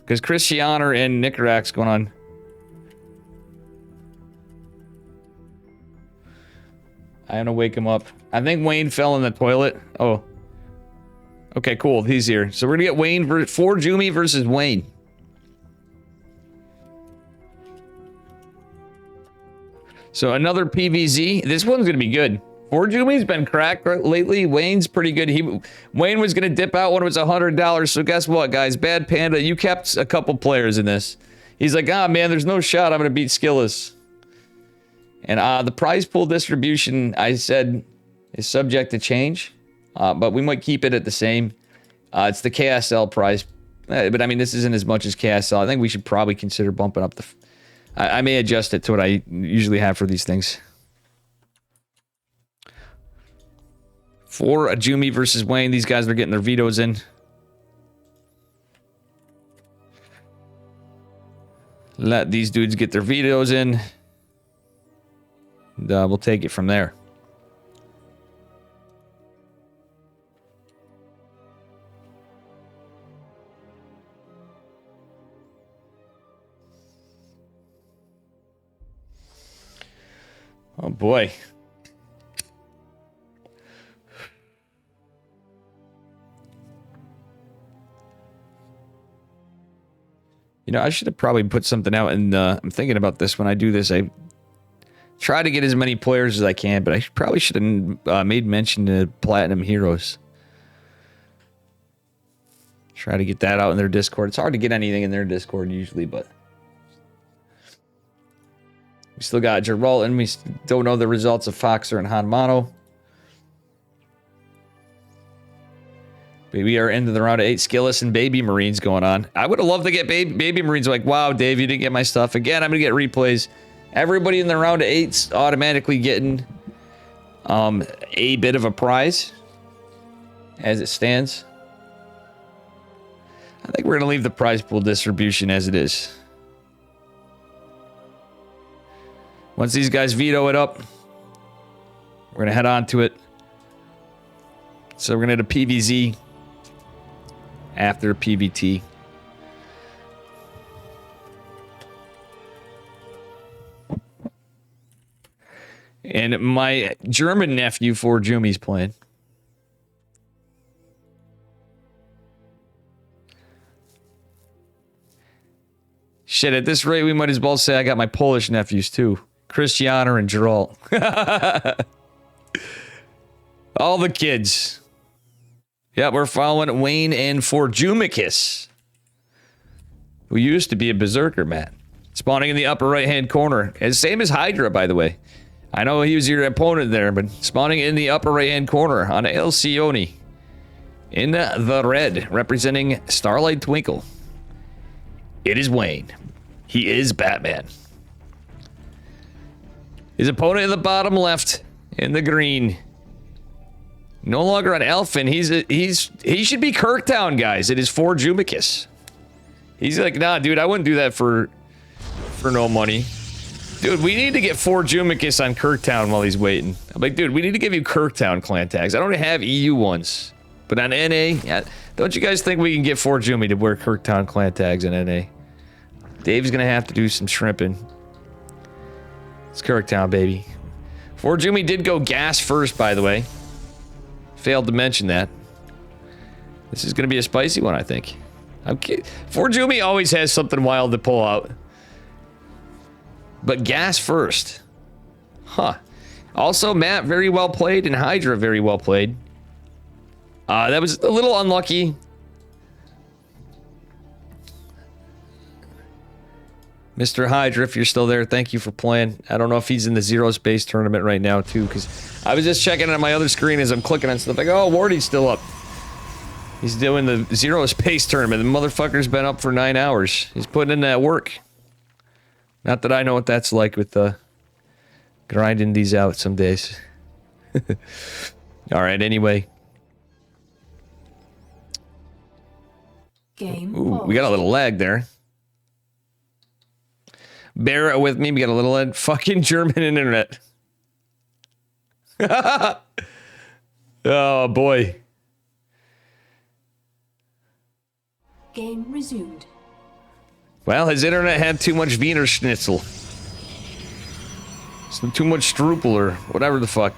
Because Christianer and Nicarak's going on. I'm gonna wake him up. I think Wayne fell in the toilet. Oh. Okay, cool. He's here. So we're gonna get Wayne Forjumi versus Wayne. So another PVZ. This one's gonna be good. Forjumi's been cracked lately. Wayne's pretty good. Wayne was gonna dip out when it was $100. So guess what, guys? Bad Panda, you kept a couple players in this. He's like, ah, man, there's no shot I'm going to beat Skillis. And the prize pool distribution, I said, is subject to change. But we might keep it at the same. It's the KSL prize. But, I mean, this isn't as much as KSL. I think we should probably consider bumping up the... I may adjust it to what I usually have for these things. For Ajumi versus Wayne, these guys are getting their vetoes in. Let these dudes get their vetoes in. And, we'll take it from there. Oh boy. You know, I should have probably put something out, and I'm thinking about this when I do this. I try to get as many players as I can, but I probably should have made mention to Platinum Heroes. Try to get that out in their Discord. It's hard to get anything in their Discord usually, but... We still got Geralt, and we don't know the results of Foxer and Hanmano. But we are into the round of 8. Skillis and Baby Marines going on. I would have loved to get Baby Marines. Like, wow, Dave, you didn't get my stuff. Again, I'm going to get replays. Everybody in the round of 8's automatically getting a bit of a prize as it stands. I think we're going to leave the prize pool distribution as it is. Once these guys veto it up, we're going to head on to it. So we're going to hit a PVZ after a PVT. And my German nephew for Jumi's playing. Shit, at this rate, we might as well say I got my Polish nephews too. Christiana and Geralt. All the kids. Yeah, we're following Wayne and Forjumicus, who used to be a berserker, Matt. Spawning in the upper right-hand corner. And same as Hydra, by the way. I know he was your opponent there, but spawning in the upper right-hand corner on Elcioni. In the red, representing Starlight Twinkle. It is Wayne. He is Batman. His opponent in the bottom left, in the green. No longer on Elfin. He should be Kirktown, guys. It is Forjumicus. He's like, nah, dude, I wouldn't do that for no money. Dude, we need to get Forjumicus on Kirktown while he's waiting. I'm like, dude, we need to give you Kirktown clan tags. I don't have EU ones. But on NA, yeah, don't you guys think we can get Forjumi to wear Kirktown clan tags in NA? Dave's gonna have to do some shrimping. It's Kirktown, baby. Forjumi did go gas first, by the way. Failed to mention that. This is gonna be a spicy one, I think. I'm kidding. Forjumi always has something wild to pull out. But gas first. Huh. Also, Matt, very well played, and Hydra, very well played. That was a little unlucky. Mr. Hydra, if you're still there, thank you for playing. I don't know if he's in the Zero Space tournament right now, too, because I was just checking on my other screen as I'm clicking on stuff. Like, oh, Wardy's still up. He's doing the Zero Space tournament. The motherfucker's been up for 9 hours. He's putting in that work. Not that I know what that's like with grinding these out some days. All right, anyway. Game. Ooh, we got a little lag there. Bear it with me. We got a little fucking German internet. Oh, boy. Game resumed. Well, his internet had too much Wiener Schnitzel. Some too much Strupel or whatever the fuck.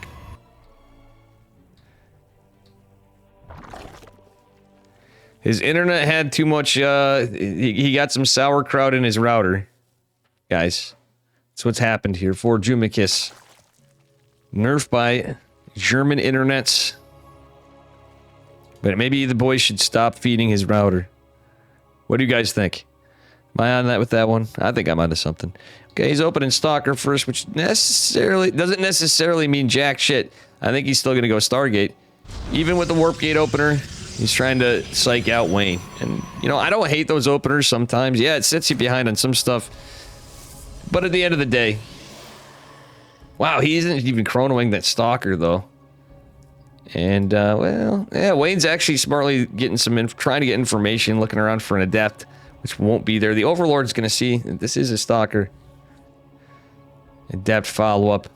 His internet had too much, he got some sauerkraut in his router. Guys, that's what's happened here. Forjumicus. Nerfed by German internets. But maybe the boy should stop feeding his router. What do you guys think? Am I on that with that one? I think I'm onto something. Okay, he's opening Stalker first, which doesn't necessarily mean jack shit. I think he's still going to go Stargate. Even with the Warp Gate opener, he's trying to psych out Wayne. And, you know, I don't hate those openers sometimes. Yeah, it sets you behind on some stuff. But at the end of the day... Wow, he isn't even chronoing that Stalker, though. And, well, yeah, Wayne's actually smartly getting trying to get information, looking around for an Adept, which won't be there. The Overlord's going to see that this is a Stalker. Adept follow-up.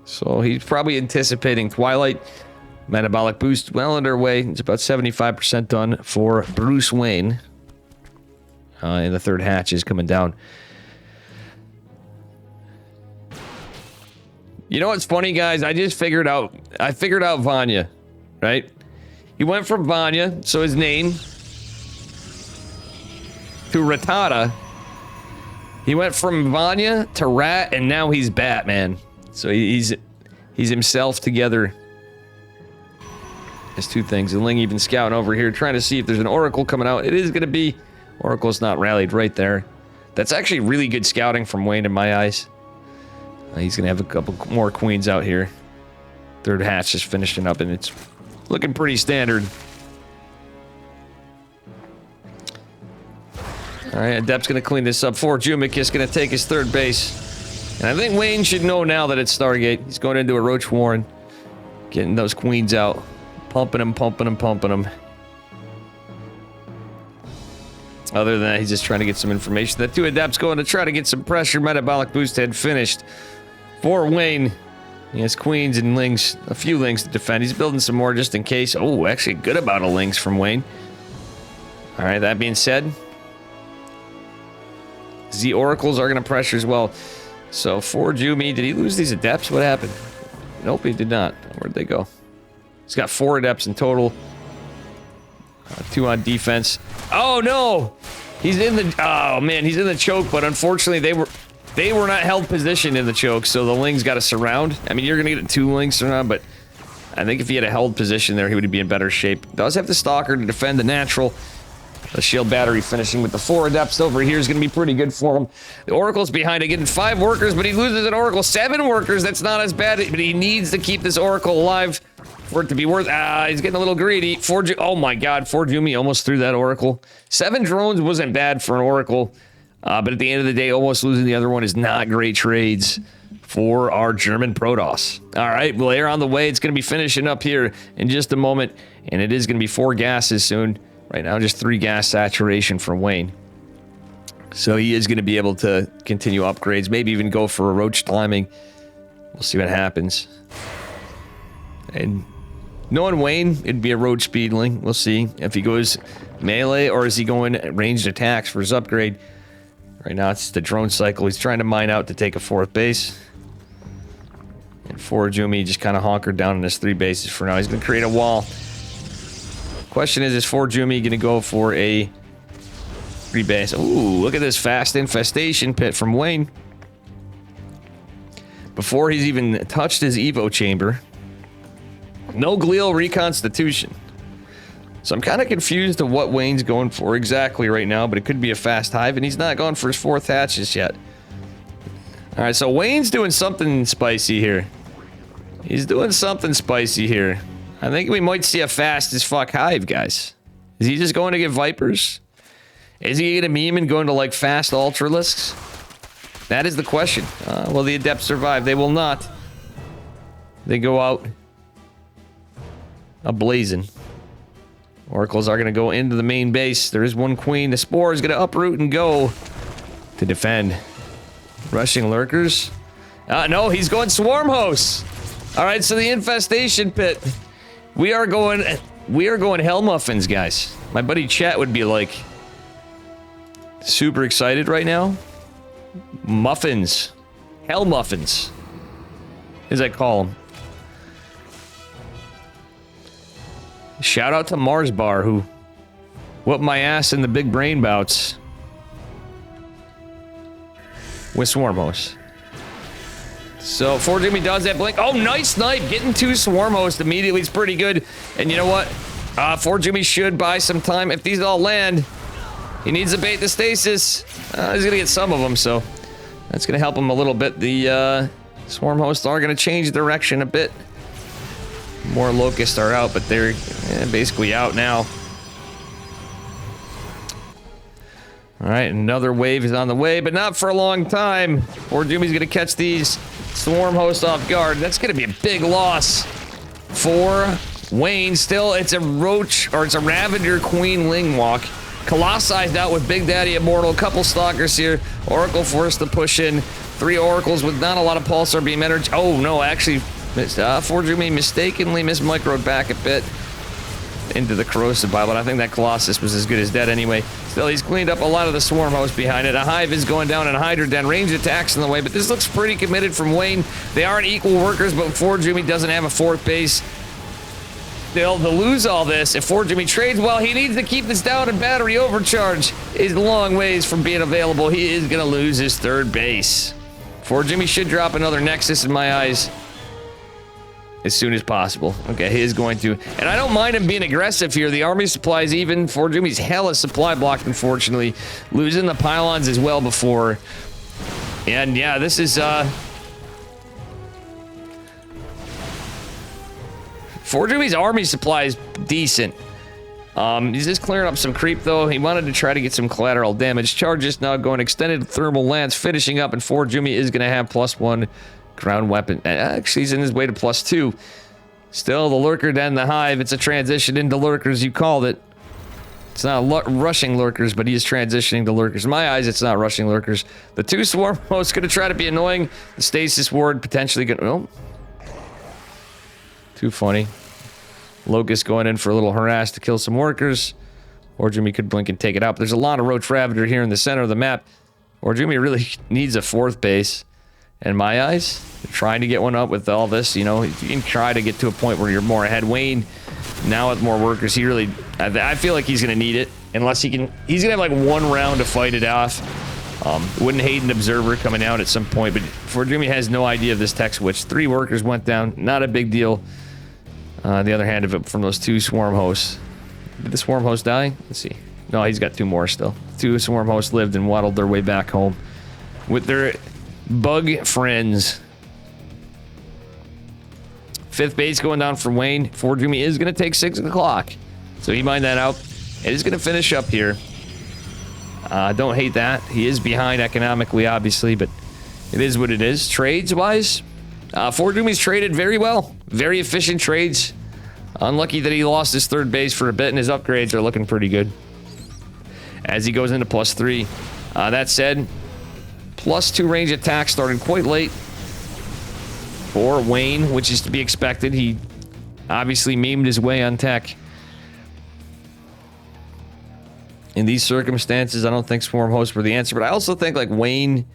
So he's probably anticipating Twilight. Metabolic boost well underway. It's about 75% done for Bruce Wayne. And the third hatch is coming down. You know what's funny, guys? I figured out Vanya, right? He went from Vanya, so his name, to Rattata. He went from Vanya to Rat, and now he's Batman. So he's himself together. There's two things. And Ling even scouting over here, trying to see if there's an Oracle coming out. It is going to be. Oracle's not rallied right there. That's actually really good scouting from Wayne in my eyes. He's going to have a couple more queens out here. Third hatch just finishing up, and it's looking pretty standard. All right, Adept's going to clean this up. Jumik going to take his third base. And I think Wayne should know now that it's Stargate. He's going into a Roach Warren. Getting those queens out. Pumping them, pumping them, pumping them. Other than that, he's just trying to get some information. The two Adepts going to try to get some pressure. Metabolic boost had finished. For Wayne, he has queens and lings, a few lings to defend. He's building some more just in case. Oh, actually, good amount of lings from Wayne. All right, that being said, the Oracles are going to pressure as well. So for Jumi, did he lose these Adepts? What happened? Nope, he did not. Where'd they go? He's got 4 Adepts in total. 2 on defense. Oh no! He's in the. Oh man, he's in the choke. But unfortunately, they were not held position in the choke. So the Ling's got to surround. I mean, you're gonna get 2 Lings surround, but I think if he had a held position there, he would be in better shape. Does have the Stalker to defend the natural. The shield battery finishing with the 4 Adepts over here is going to be pretty good for him. The Oracle's behind again. 5 workers, but he loses an Oracle. 7 workers. That's not as bad, but he needs to keep this Oracle alive for it to be worth. He's getting a little greedy. Oh my God, Jumi almost threw that Oracle. 7 drones wasn't bad for an Oracle, but at the end of the day, almost losing the other one is not great trades for our German Protoss. All right, well, they're on the way. It's going to be finishing up here in just a moment, and it is going to be 4 gases soon. Right now, just 3 gas saturation for Wayne. So he is going to be able to continue upgrades, maybe even go for a Roach timing. We'll see what happens. And knowing Wayne, it'd be a Roach speedling. We'll see if he goes melee or is he going ranged attacks for his upgrade. Right now, it's the drone cycle. He's trying to mine out to take a 4th base. And Jumi just kind of honkered down in his 3 bases for now. He's going to create a wall. Question is Jumi going to go for a 3 base? Ooh, look at this fast infestation pit from Wayne. Before he's even touched his Evo chamber. No glial reconstitution. So I'm kind of confused to what Wayne's going for exactly right now, but it could be a fast hive, and he's not gone for his 4th hatches yet. All right, so Wayne's doing something spicy here. He's doing something spicy here. I think we might see a fast as fuck hive, guys. Is he just going to get Vipers? Is he going to meme and go into, like, fast Ultralisks? That is the question. Will the Adepts survive? They will not. They go out ablazing. Oracles are going to go into the main base. There is 1 queen. The Spore is going to uproot and go to defend. Rushing Lurkers. No, he's going Swarm Hosts. All right, so the infestation pit. We are going Hell Muffins, guys. My buddy Chat would be like super excited right now. Muffins. Hell Muffins. As I call them. Shout out to Mars Bar, who whooped my ass in the big brain bouts with Swarm Hosts. So, Jimmy does that blink. Oh, nice snipe. Getting 2 Swarm Hosts immediately is pretty good. And you know what? Jimmy should buy some time. If these all land, He needs to bait the stasis. He's gonna get some of them, so that's gonna help him a little bit. The swarm hosts are gonna change direction a bit. More locusts are out, but they're basically out now. Alright, another wave is on the way, but not for a long time. Or Doomy's gonna catch these swarm hosts off guard. That's gonna be a big loss for Wayne. Still, it's a roach, or it's a Ravager Queen Lingwalk. Colossi out with Big Daddy Immortal. A couple stalkers here. Oracle forced to push in. 3 oracles with not a lot of pulsar beam energy. Oh no, actually, Forjumi mistakenly mismicroed back a bit into the corrosive bile, but I think that Colossus was as good as dead anyway. Still, he's cleaned up a lot of the swarm host behind it. A hive is going down and a Hydra Den. Range attacks in the way, but this looks pretty committed from Wayne. They aren't equal workers, but Forjumi doesn't have a 4th base. Still, to lose all this, if Forjumi trades well, he needs to keep this down, and battery overcharge is a long ways from being available. He is going to lose his 3rd base. Forjumi should drop another Nexus in my eyes as soon as possible. Okay, he is going to. And I don't mind him being aggressive here. The army supplies even. Forjumi's hella supply blocked, unfortunately. Losing the pylons as well before. And yeah, this is, Forjumi's army supply is decent. He's just clearing up some creep, though. He wanted to try to get some collateral damage. Charges now going extended thermal lance, finishing up, and Forjumi is going to have +1 ground weapon. Actually, he's in his way to +2. Still, the Lurker Den, the Hive. It's a transition into Lurkers, you called it. It's not rushing Lurkers, but he is transitioning to Lurkers. In my eyes, it's not rushing Lurkers. The 2 swarm hosts going to try to be annoying. The Stasis Ward potentially going to... Oh. Too funny. Locust going in for a little harass to kill some workers. Forjumi could blink and take it out. But there's a lot of Roach Ravager here in the center of the map. Forjumi really needs a 4th base. In my eyes, trying to get one up with all this, you know, you can try to get to a point where you're more ahead. Wayne, now with more workers, he really, I feel like he's going to need it. Unless he can, he's going to have like 1 round to fight it off. Wouldn't hate an observer coming out at some point, but Forjumi has no idea of this tech switch. 3 workers went down, not a big deal. The other hand of it from those 2 swarm hosts. Did the swarm host die? Let's see. No, he's got 2 more still. 2 swarm hosts lived and waddled their way back home with their bug friends. 5th base going down for Wayne. Forjumi is going to take 6 o'clock, so he mined that out. It is going to finish up here. Don't hate that. He is behind economically, obviously, but it is what it is. Trades-wise, Forjumi's traded very well. Very efficient trades. Unlucky that he lost his 3rd base for a bit, and his upgrades are looking pretty good as he goes into +3. That said, +2 range attack started quite late for Wayne, which is to be expected. He obviously memed his way on tech. In these circumstances, I don't think swarm hosts were the answer, but I also think like Wayne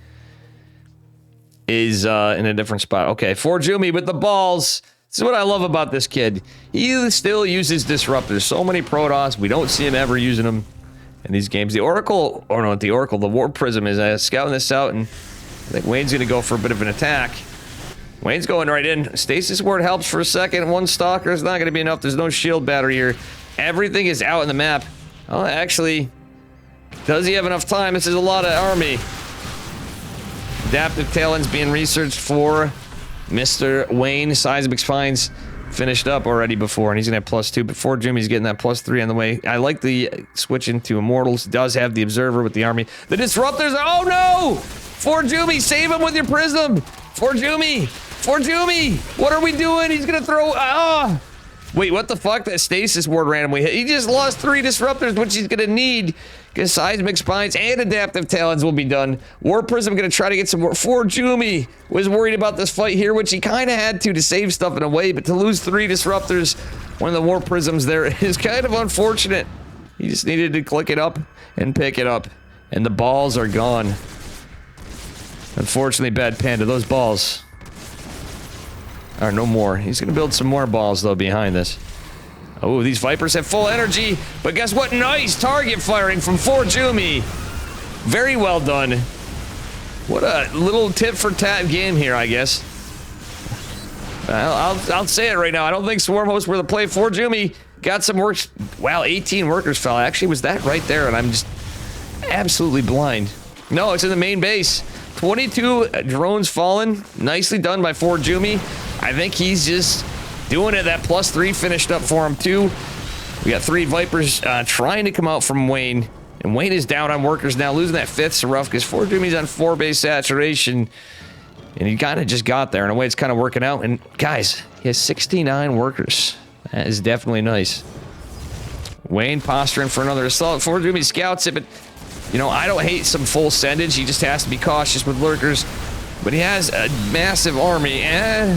is in a different spot. Okay, Forjumi with the balls. This is what I love about this kid. He still uses disruptors. So many Protoss, we don't see him ever using them in these games. The Oracle, or not the Oracle, the Warp Prism is scouting this out, and I think Wayne's going to go for a bit of an attack. Wayne's going right in. Stasis Ward helps for a second. 1 Stalker is not going to be enough. There's no shield battery here. Everything is out in the map. Oh, actually, does he have enough time? This is a lot of army. Adaptive Talons being researched for Mr. Wayne. Seismic Spines finished up already before, and he's gonna have +2. But Forjumi's getting that +3 on the way. I like the switch into Immortals. Does have the Observer with the army. The Disruptors are. Oh no! Forjumi, save him with your Prism. Forjumi, Forjumi, what are we doing? He's gonna throw. Wait, what the fuck? That Stasis Ward randomly hit. He just lost 3 Disruptors, which he's gonna need, because Seismic Spines and Adaptive Talons will be done. Warp Prism gonna try to get some more. Forjumi was worried about this fight here, which he kind of had to save stuff in a way, but to lose 3 Disruptors, one of the Warp Prisms there, is kind of unfortunate. He just needed to click it up and pick it up, and the balls are gone. Unfortunately, Bad Panda, those balls are no more. He's gonna build some more balls, though, behind this. Oh, these Vipers have full energy, but guess what? Nice target firing from Forjumi. Very well done. What a little tit-for-tat game here, I guess. I'll say it right now. I don't think Swarm Hosts were the play. Forjumi got some works. Wow, 18 workers fell. Actually, was that right there? And I'm just absolutely blind. No, it's in the main base. 22 drones fallen. Nicely done by Forjumi. I think he's just doing it. That +3 finished up for him, too. We got 3 Vipers trying to come out from Wayne. And Wayne is down on workers now, losing that 5th. So rough because Forjumi's on 4 base saturation. And he kind of just got there. In a way, it's kind of working out. And guys, he has 69 workers. That is definitely nice. Wayne posturing for another assault. Forjumi scouts it, but you know, I don't hate some full sendage. He just has to be cautious with lurkers. But he has a massive army. I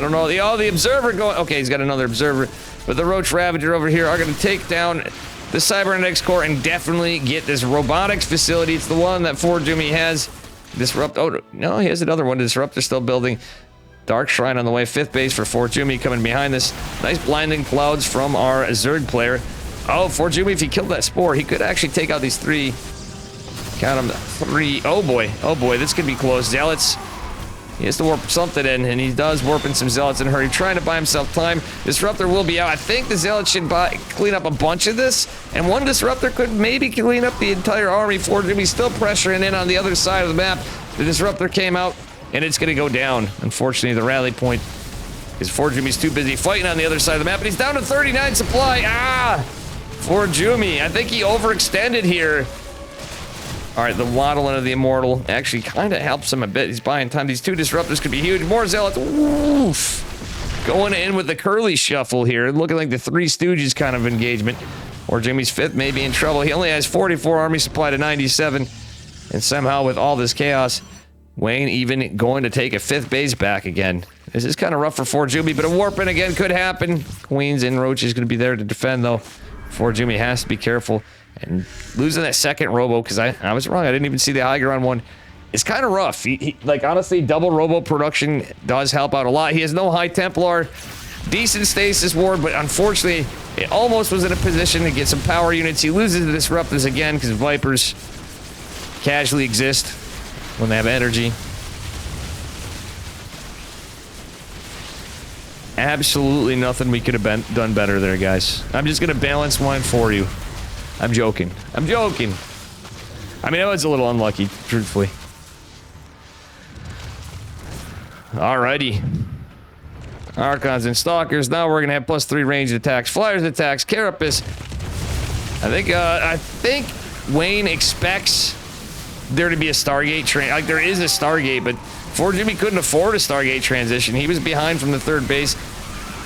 don't know. The observer going. Okay, he's got another observer. But the Roach Ravager over here are going to take down the Cybernetics Core and definitely get this robotics facility. It's the one that Forjumi has. Disrupt. Oh, no, he has another one. Disruptor still building. Dark Shrine on the way. 5th base for Forjumi coming behind this. Nice blinding clouds from our Zerg player. Oh, Forjumi, if he killed that Spore, he could actually take out these 3. Count them, 3. Oh boy, this could be close. Zealots. He has to warp something in, and he does warp in some Zealots in a hurry, trying to buy himself time. Disruptor will be out. I think the Zealots should clean up a bunch of this, and one Disruptor could maybe clean up the entire army. Forjumi's still pressuring in on the other side of the map. The Disruptor came out, and it's going to go down. Unfortunately, the rally point is Forjumi's too busy fighting on the other side of the map, and he's down to 39 supply. Forjumi. I think he overextended here. All right, the waddling of the Immortal actually kind of helps him a bit. He's buying time. These 2 Disruptors could be huge. More Zealots. Oof. Going in with the curly shuffle here. Looking like the 3 Stooges kind of engagement. Forjumi's 5th may be in trouble. He only has 44 army supply to 97. And somehow with all this chaos, Wayne even going to take a 5th base back again. This is kind of rough for Forjumi, but a warping again could happen. Queens and Roach is going to be there to defend, though. Forjumi has to be careful. And losing that 2nd Robo, because I was wrong. I didn't even see the high ground one. It's kind of rough. He, like, honestly, double Robo production does help out a lot. He has no High Templar. Decent Stasis Ward, but unfortunately, it almost was in a position to get some power units. He loses the Disruptors again, because Vipers casually exist when they have energy. Absolutely nothing we could have done better there, guys. I'm just going to balance one for you. I'm joking. I'm joking. I mean, it was a little unlucky, truthfully. Alrighty. Archons and Stalkers. Now we're going to have +3 ranged attacks. Flyers attacks. Carapace. I think Wayne expects there to be a Stargate train. Like, there is a Stargate, but Forjumi couldn't afford a Stargate transition. He was behind from the 3rd base.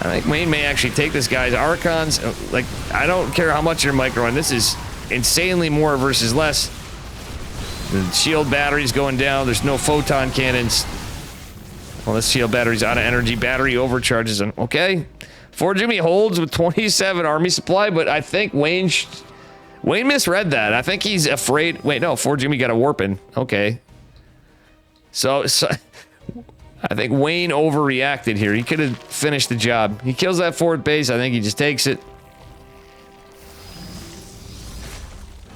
I think Wayne may actually take this guy's Archons. Like, I don't care how much you're microing. This is insanely more versus less. The shield battery's going down. There's no photon cannons. Well, this shield battery's out of energy. Battery overcharges. Okay. Forjumi holds with 27 army supply, but I think Wayne misread that. I think he's afraid. Wait, no. Forjumi got a warping. Okay. So I think Wayne overreacted here. He could have finished the job. He kills that 4th base. I think he just takes it.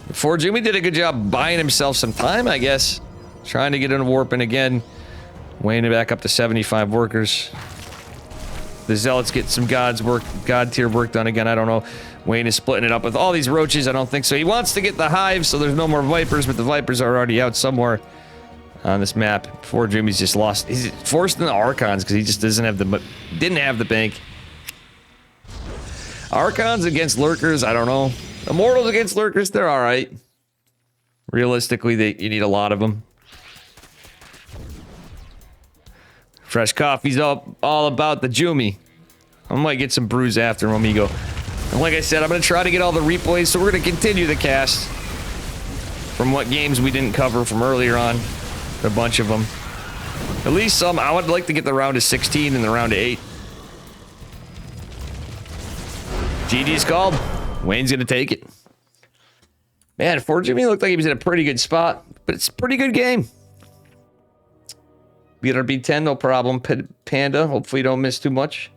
Forjumi did a good job buying himself some time, I guess. Trying to get in a warping again. Wayne back up to 75 workers. The Zealots get some God tier work done again. I don't know. Wayne is splitting it up with all these Roaches. I don't think so. He wants to get the Hive, so there's no more Vipers, but the Vipers are already out somewhere on this map. Forjumi's just lost. He's forced in the Archons because he just didn't have the bank. Archons against Lurkers, I don't know. Immortals against Lurkers, they're alright. Realistically, you need a lot of them. Fresh Coffee's all about the Jumi. I might get some brews after him, amigo. And like I said, I'm going to try to get all the replays, so we're going to continue the cast from what games we didn't cover from earlier on. A bunch of them. At least some. I would like to get the round of 16 and the round of 8. GG's called. Wayne's going to take it. Man, Forjumi looked like he was in a pretty good spot, but it's a pretty good game. Beat our B10, no problem. Panda, hopefully you don't miss too much.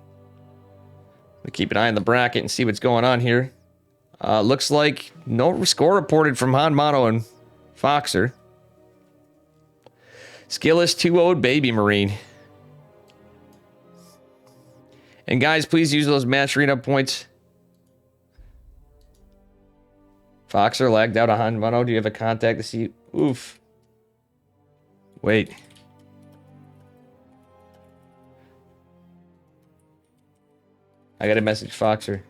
We'll keep an eye on the bracket and see what's going on here. Looks like no score reported from Han Mono and Foxer. Skillless 2-0'd Baby Marine. And guys, please use those match arena points Foxer lagged out on Mono. Do you have a contact to see? Oof. Wait. I got a message, Foxer.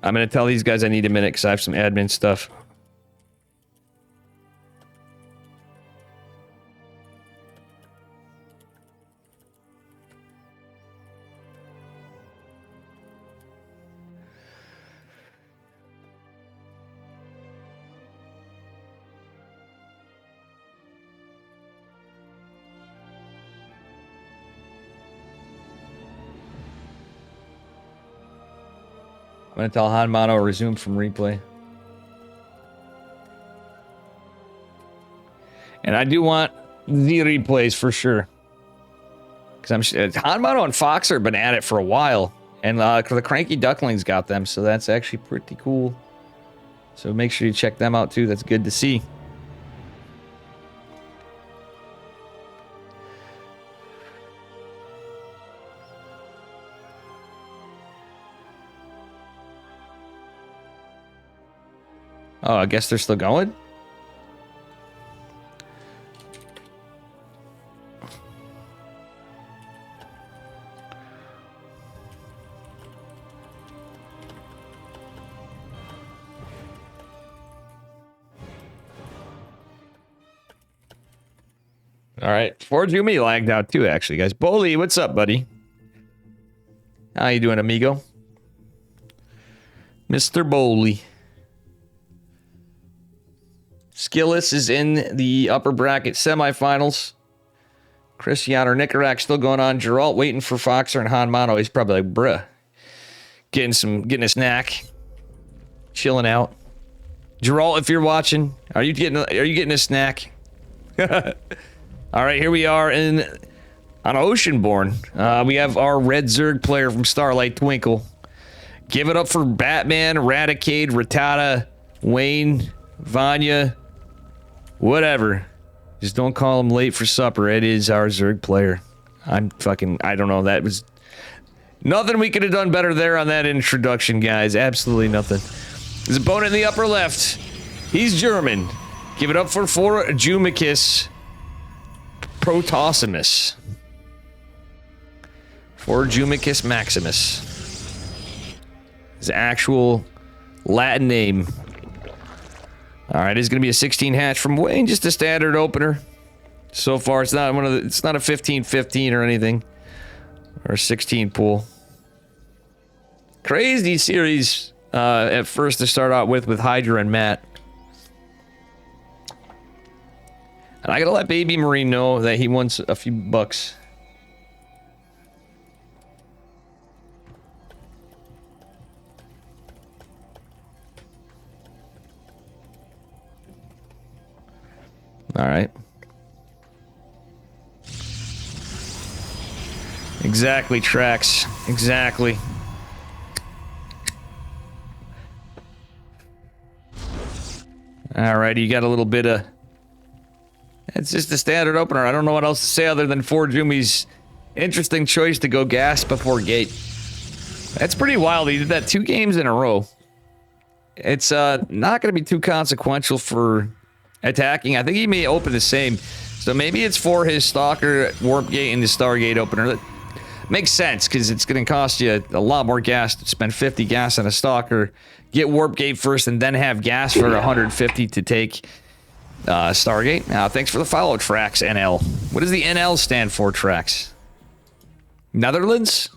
I'm going to tell these guys I need a minute because I have some admin stuff. I'm going to tell Hanmano resume from replay. And I do want the replays for sure. Because Hanmano and Foxer have been at it for a while. And the Cranky Ducklings got them, so that's actually pretty cool. So make sure you check them out too. That's good to see. Oh, I guess they're still going? All right. Forge Yumi lagged out too, actually, guys. Boli, what's up, buddy? How you doing, amigo? Mr. Boli. Skillis is in the upper bracket semifinals. Cristiano Nicarak still going on. Geralt waiting for Foxer and Hanmano. He's probably like, bruh. Getting a snack. Chilling out. Geralt, if you're watching, are you getting a snack? All right, here we are on Oceanborn. We have our Red Zerg player from Starlight Twinkle. Give it up for Batman, Raticade, Rattata, Wayne, Vanya, whatever. Just don't call him late for supper. It is our Zerg player. I don't know. That was nothing we could have done better there on that introduction, guys. Absolutely nothing. His opponent in the upper left. He's German. Give it up for Jumicus Protosimus. For Jumicus Maximus. His actual Latin name. All right, it's going to be a 16 hatch from Wayne, just a standard opener. So far, it's not it's not a 15-15 or anything, or a 16 pool. Crazy series at first to start out with Hydra and Matt. And I gotta let Baby Marine know that he wants a few bucks. All right. Exactly, Trax. Exactly. All right, you got a little bit of... It's just a standard opener. I don't know what else to say other than Forge Yumi's interesting choice to go gas before gate. That's pretty wild. He did that 2 games in a row. It's not going to be too consequential for attacking. I think he may open the same. So maybe it's for his Stalker, Warp Gate, and the Stargate opener. That makes sense, because it's going to cost you a lot more gas to spend 50 gas on a Stalker, get Warp Gate first, and then have gas for 150 to take Stargate. Now, thanks for the follow, Trax NL. What does the NL stand for, Trax? Netherlands?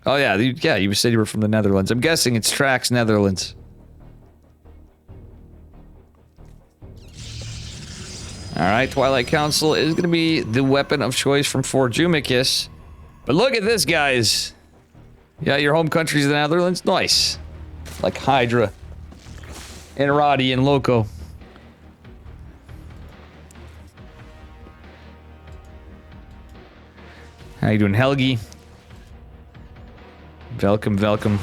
Oh, yeah. You said you were from the Netherlands. I'm guessing it's Trax Netherlands. All right, Twilight Council is going to be the weapon of choice from Forge Jumicus. But look at this, guys. Yeah, your home country's the Netherlands. Nice. Like Hydra. And Roddy and Loco. How you doing, Helgi? Welcome.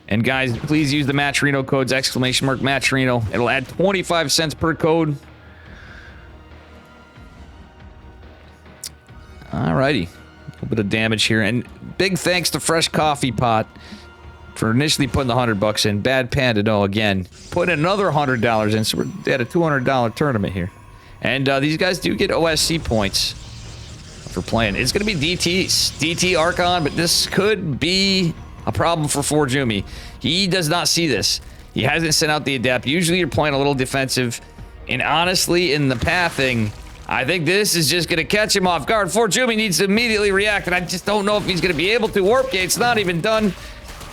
And guys, please use the Matcherino codes, ! Matcherino. It'll add 25 cents per code. Alrighty. A bit of damage here. And big thanks to Fresh Coffee Pot for initially putting the $100 in. Bad Panda, no, again. Put another $100 in, so we're at a $200 tournament here. And these guys do get OSC points for playing. It's going to be DT Archon, but this could be a problem for Forjumi. He does not see this. He hasn't sent out the Adept. Usually you're playing a little defensive. And honestly, in the pathing, I think this is just going to catch him off guard. Forjumi needs to immediately react, and I just don't know if he's going to be able to. Warp Gate's not even done.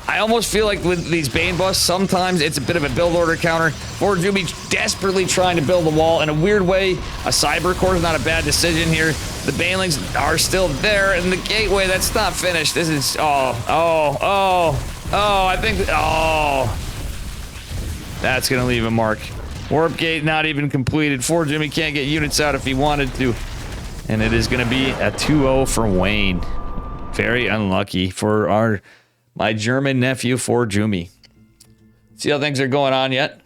I almost feel like with these Bane busts, sometimes it's a bit of a build order counter. Forjumi desperately trying to build a wall. In a weird way, a Cyber Core is not a bad decision here. The Banelings are still there, and the Gateway, that's not finished. This is, I think, that's going to leave a mark. Warp Gate not even completed. Forjumi can't get units out if he wanted to. And it is going to be a 2-0 for Wayne. Very unlucky for my German nephew, Forjumi. See how things are going on yet?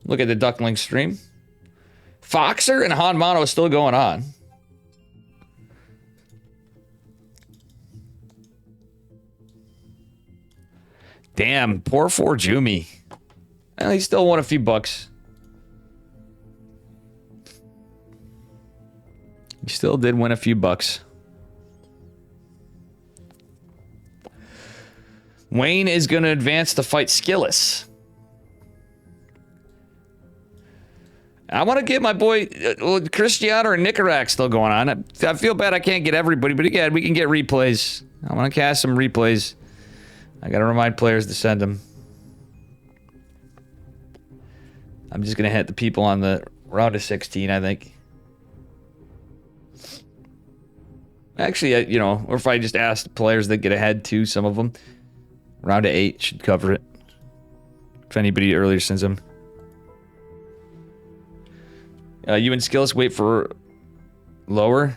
Look at the Duckling stream. Foxer and Han Mono is still going on. Damn, poor Forjumi. Well, he still won a few bucks. He still did win a few bucks. Wayne is going to advance to fight Skillis. I want to get my boy Cristiano or Nicarak still going on. I feel bad I can't get everybody, but again, we can get replays. I want to cast some replays. I got to remind players to send them. I'm just going to hit the people on the round of 16, I think. Actually, you know, or if I just ask the players that get ahead too, some of them. Round of 8 should cover it. If anybody earlier sends them. You and Skills wait for lower.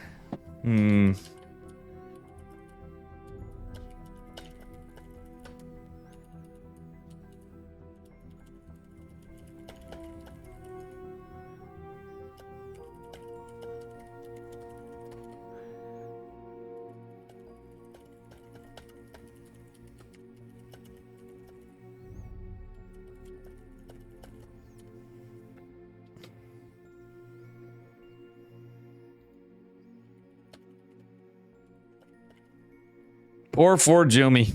Poor Forjumi.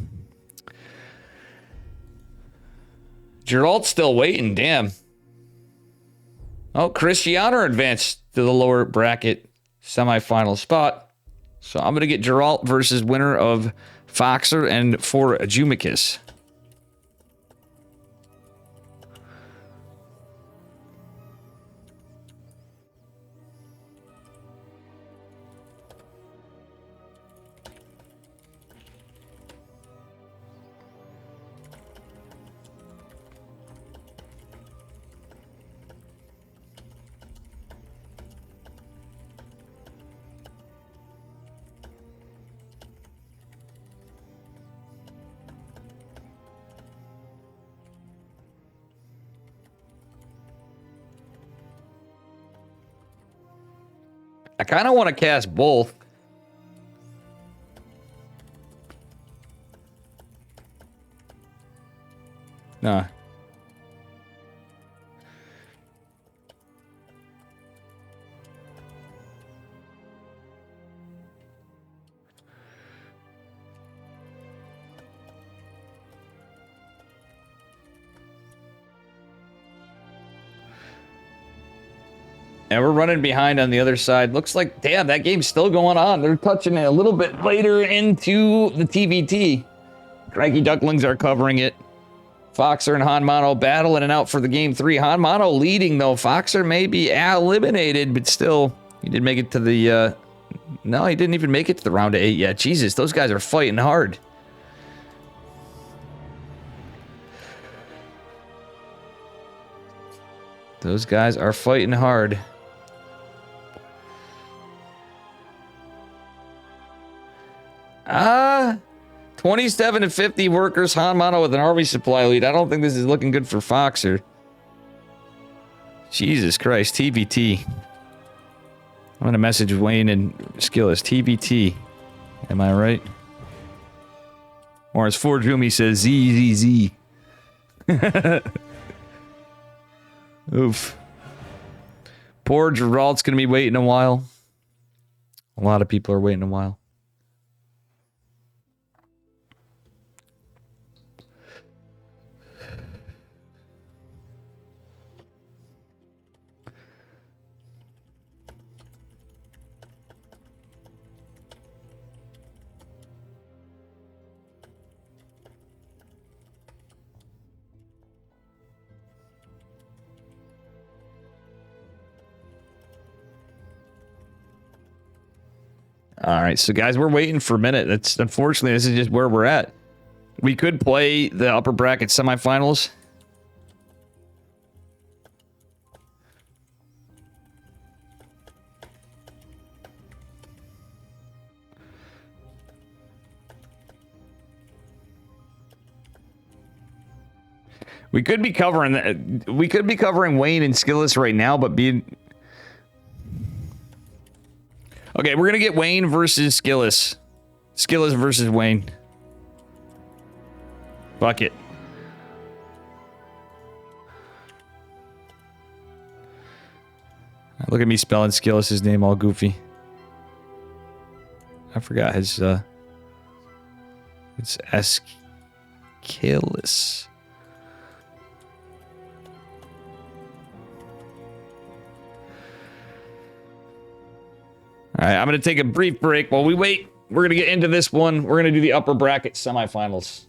Geralt's still waiting, damn. Oh, Cristiano advanced to the lower bracket semifinal spot. So I'm going to get Geralt versus winner of Foxer and Forjumicus. I kind of want to cast both. No. And we're running behind on the other side. Looks like, damn, that game's still going on. They're touching it a little bit later into the TVT. Craggy Ducklings are covering it. Foxer and Han Mono battling it out for the game 3. Han Mono leading, though. Foxer may be eliminated, but still, he did make it to the... No, he didn't even make it to the round of 8 yet. Jesus, those guys are fighting hard. Those guys are fighting hard. 27 to 50 workers. Han Mono with an army supply lead. I don't think this is looking good for Foxer. Jesus Christ, TVT. I'm gonna message Wayne and Skillis. TBT. Am I right? Or as Forge Rumi says, ZZZ. Oof. Poor Geralt's gonna be waiting a while. A lot of people are waiting a while. All right, so guys, we're waiting for a minute. That's unfortunately, this is just where we're at. We could play the upper bracket semifinals. We could be covering that. We could be covering Wayne and Skillis right now, but being okay. We're gonna get Wayne versus Skillis. Skillis versus Wayne. Fuck it. Look at me spelling Skillis' name all goofy. I forgot his. It's Skillis. All right, I'm going to take a brief break while we wait. We're going to get into this one. We're going to do the upper bracket semifinals.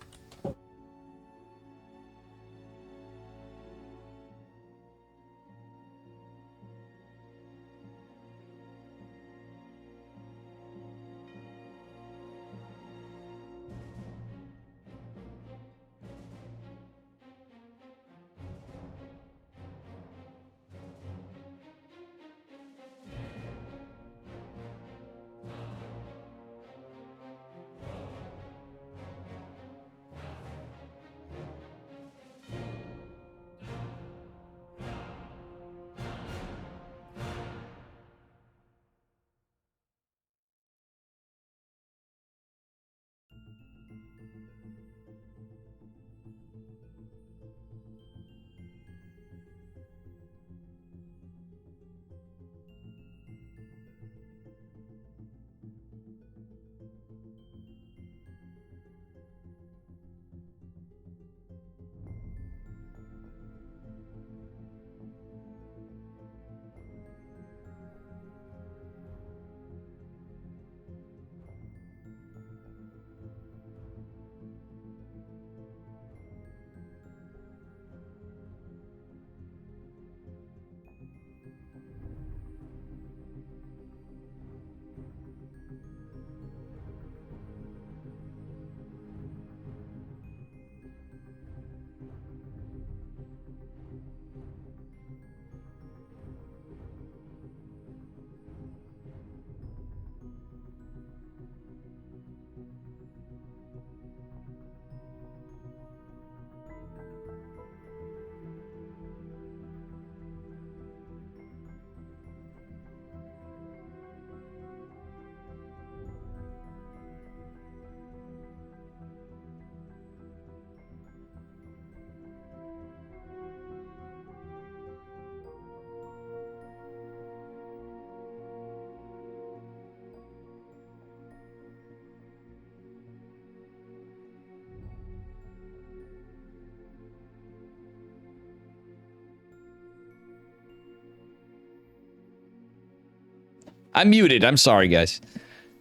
I'm muted. I'm sorry, guys.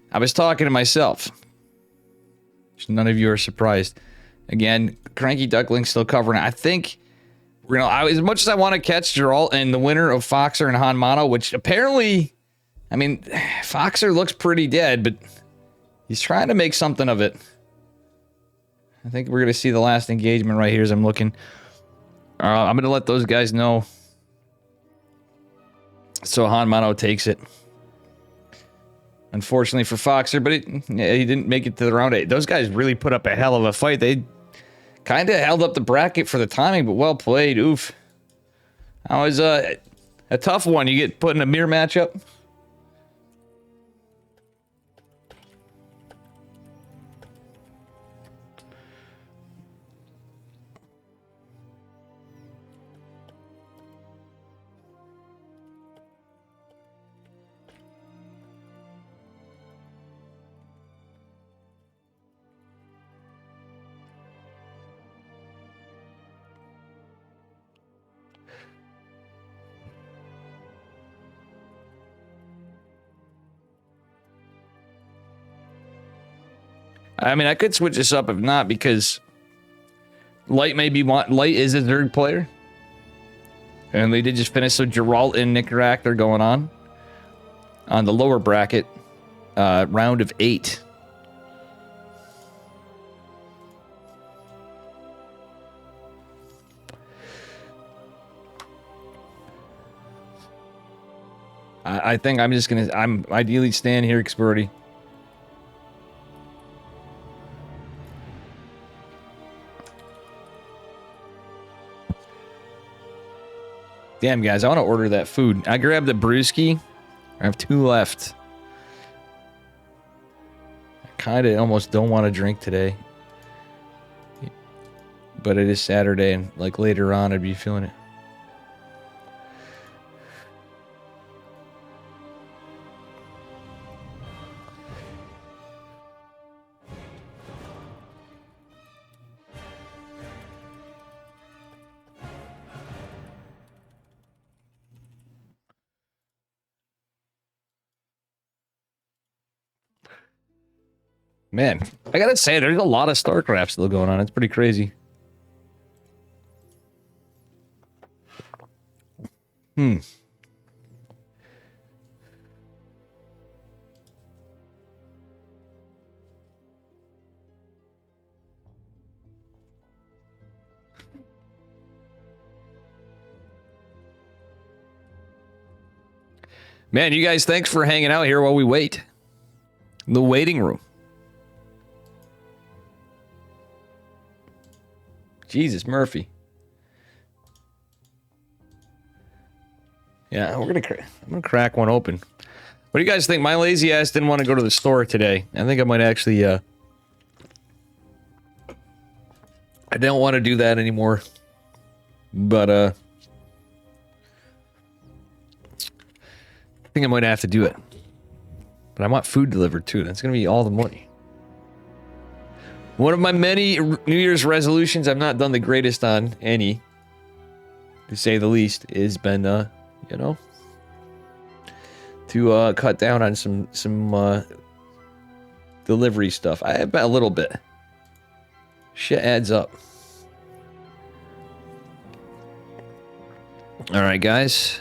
I was talking to myself. None of you are surprised. Again, Cranky Duckling still covering it. I think we're gonna. As much as I want to catch Geralt and the winner of Foxer and Hanmano, which apparently, I mean, Foxer looks pretty dead, but he's trying to make something of it. I think we're gonna see the last engagement right here as I'm looking. I'm gonna let those guys know. So Hanmano takes it. Unfortunately for Foxer, but he didn't make it to the round 8. Those guys really put up a hell of a fight. They kind of held up the bracket for the timing, but well played. Oof. That was a tough one. You get put in a mirror matchup. I mean, I could switch this up if not, because Light is a third player. And they did just finish, so Geralt and Nicarac are going on the lower bracket, round of 8. I think I'm ideally staying here, Experty. Damn, guys, I want to order that food. I grabbed the brewski. I have 2 left. I kind of almost don't want to drink today. But it is Saturday, and like later on, I'd be feeling it. Man, I gotta say, there's a lot of StarCraft still going on. It's pretty crazy. Man, you guys, thanks for hanging out here while we wait. In the waiting room. Jesus, Murphy. Yeah, I'm gonna crack one open. What do you guys think? My lazy ass didn't want to go to the store today. I think I might actually, I don't want to do that anymore. But, I think I might have to do it. But I want food delivered too. That's gonna be all the money. One of my many New Year's resolutions I've not done the greatest on any, to say the least, has been, you know, to cut down on some delivery stuff. I bet a little bit. Shit adds up. All right, guys.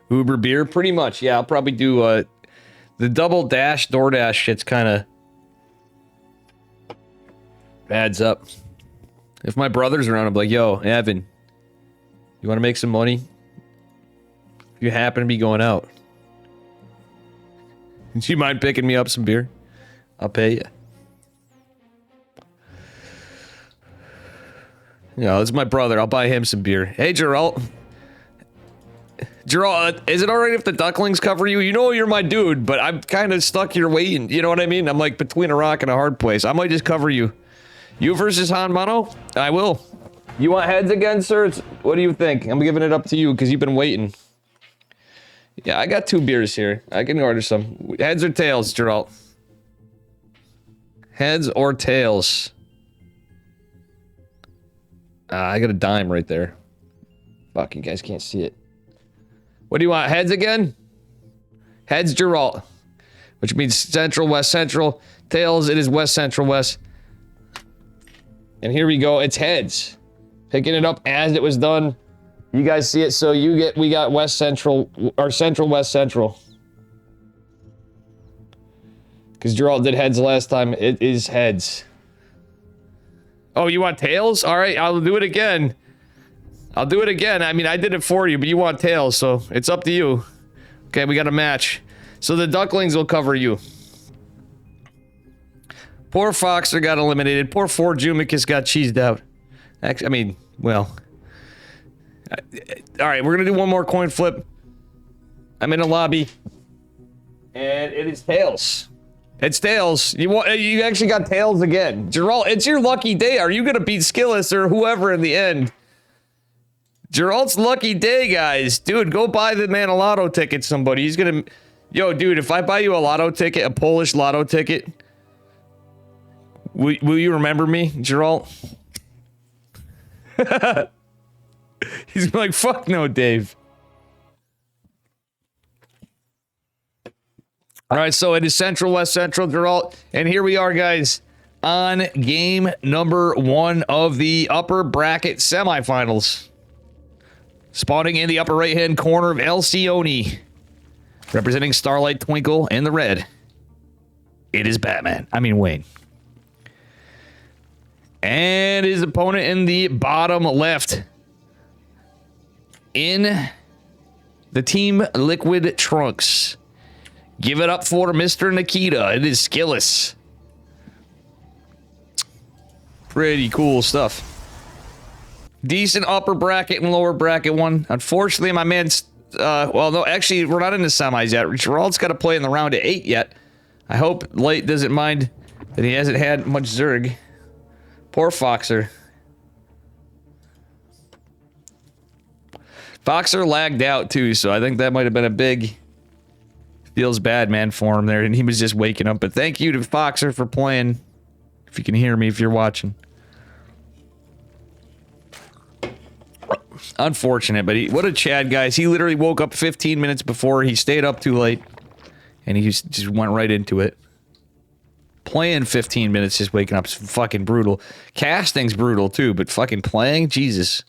Uber beer, pretty much. Yeah, I'll probably do the double dash DoorDash shit's kind of adds up. If my brother's around, I'm like, yo, Evan, you want to make some money? If you happen to be going out, do you mind picking me up some beer? I'll pay you. Yeah, this is my brother. I'll buy him some beer. Hey, Geralt. Geralt, is it alright if the ducklings cover you? You know you're my dude, but I'm kind of stuck here waiting. You know what I mean? I'm like between a rock and a hard place. I might just cover you. You versus Han Mono? I will. You want heads again, sir? What do you think? I'm giving it up to you because you've been waiting. Yeah, I got 2 beers here. I can order some. Heads or tails, Geralt? Heads or tails? I got a dime right there. Fuck, you guys can't see it. What do you want? Heads again? Heads, Geralt. Which means central, west, central. Tails, it is west, central, west. And here we go. It's heads. Picking it up as it was done. You guys see it, so we got west, central, or central, west, central. Because Geralt did heads last time. It is heads. Oh, you want tails? All right, I'll do it again. I'll do it again. I mean, I did it for you, but you want tails, so it's up to you. Okay, we got a match. So the ducklings will cover you. Poor Foxer got eliminated. Poor Jumicus got cheesed out. Actually, I mean, well. All right, we're going to do one more coin flip. I'm in a lobby. And it is tails. It's tails. You actually got tails again. Geralt, it's your lucky day. Are you going to beat Skillis or whoever in the end? Geralt's lucky day, guys. Dude, go buy the man a lotto ticket, somebody. He's going to... Yo, dude, if I buy you a lotto ticket, a Polish lotto ticket... Will you remember me, Geralt? He's like, fuck no, Dave. All right, so it is Central, West Central, Geralt. And here we are, guys, on game number 1 of the upper bracket semifinals. Spawning in the upper right-hand corner of Alcyone, representing Starlight Twinkle in the red. It is Batman. I mean, Wayne. And his opponent in the bottom left. In the Team Liquid Trunks. Give it up for Mr. Nikita. It is Skillis. Pretty cool stuff. Decent upper bracket and lower bracket one. Unfortunately, my man's... well, no, actually, we're not in the semis yet. Gerald's got to play in the round of 8 yet. I hope Light doesn't mind that he hasn't had much Zerg. Poor Foxer. Foxer lagged out, too, so I think that might have been a big... Feels bad, man, for him there, and he was just waking up. But thank you to Foxer for playing. If you can hear me, if you're watching. Unfortunate, but what a Chad, guys. He literally woke up 15 minutes before. He stayed up too late, and he just went right into it. Playing 15 minutes, just waking up is fucking brutal. Casting's brutal, too, but fucking playing? Jesus.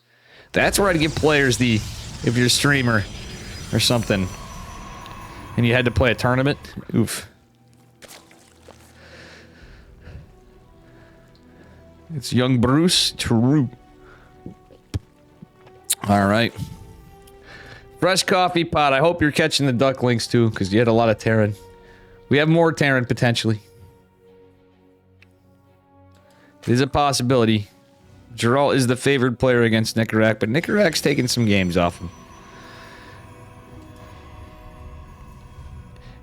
That's where I'd give players the... If you're a streamer or something... And you had to play a tournament? Oof. It's young Bruce. True. All right. Fresh coffee pot. I hope you're catching the ducklings too, because you had a lot of Terran. We have more Terran potentially. It is a possibility. Geralt is the favored player against Nicorak, but Nicorak's taking some games off him.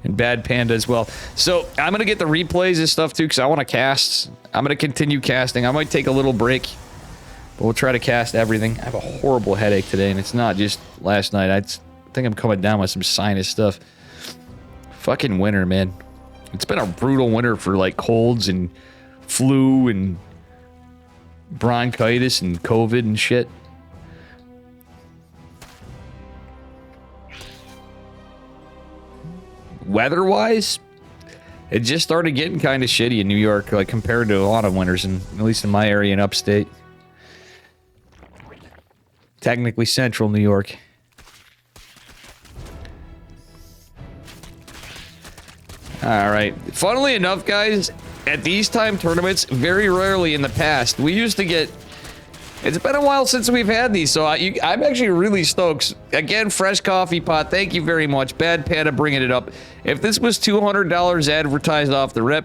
And Bad Panda as well. So, I'm going to get the replays and stuff, too, because I want to cast. I'm going to continue casting. I might take a little break. But we'll try to cast everything. I have a horrible headache today, and it's not just last night. I think I'm coming down with some sinus stuff. Fucking winter, man. It's been a brutal winter for, like, colds and flu and bronchitis and COVID and shit. Weather-wise, it just started getting kind of shitty in New York, like compared to a lot of winters, at least in my area in upstate. Technically central New York. Alright. Funnily enough, guys, at these time tournaments, very rarely in the past, we used to get... It's been a while since we've had these, so I'm actually really stoked. Again, Fresh Coffee Pot, thank you very much. Bad Panda bringing it up. If this was $200 advertised off the rip,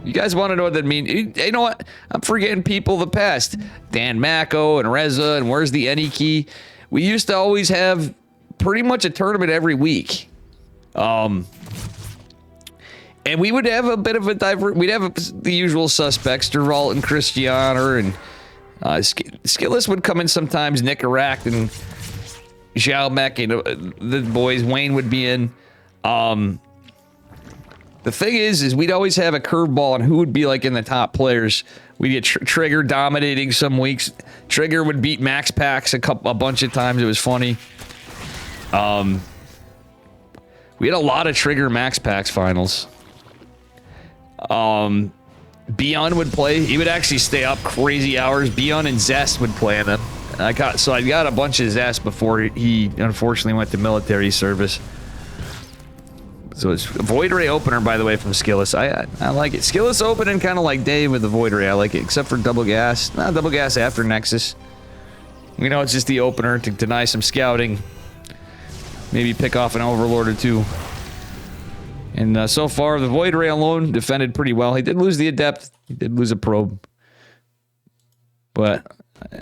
you guys want to know what that means? You know what? I'm forgetting people of the past. Dan Mako and Reza and Where's the Any Key? We used to always have pretty much a tournament every week. And we would have a bit of a we'd have the usual suspects, Geralt and Christiana and... Skillis would come in sometimes, Nicorak and Zhao Mech, and the boys, Wayne would be in. The thing is we'd always have a curveball on who would be like in the top players. We'd get Trigger dominating some weeks. Trigger would beat Max Pax a bunch of times. It was funny. We had a lot of Trigger Max Pax finals. Beyond would play. He would actually stay up crazy hours. Beyond and Zest would play in them. I got a bunch of Zest before he unfortunately went to military service. So it's Void Ray opener, by the way, from Skillis. I like it. Skillis opening kind of like Dave with the Void Ray. I like it, except for double gas. Not double gas after Nexus. We know it's just the opener to deny some scouting. Maybe pick off an Overlord or two. And so far, the Void Ray alone defended pretty well. He did lose the Adept. He did lose a Probe. But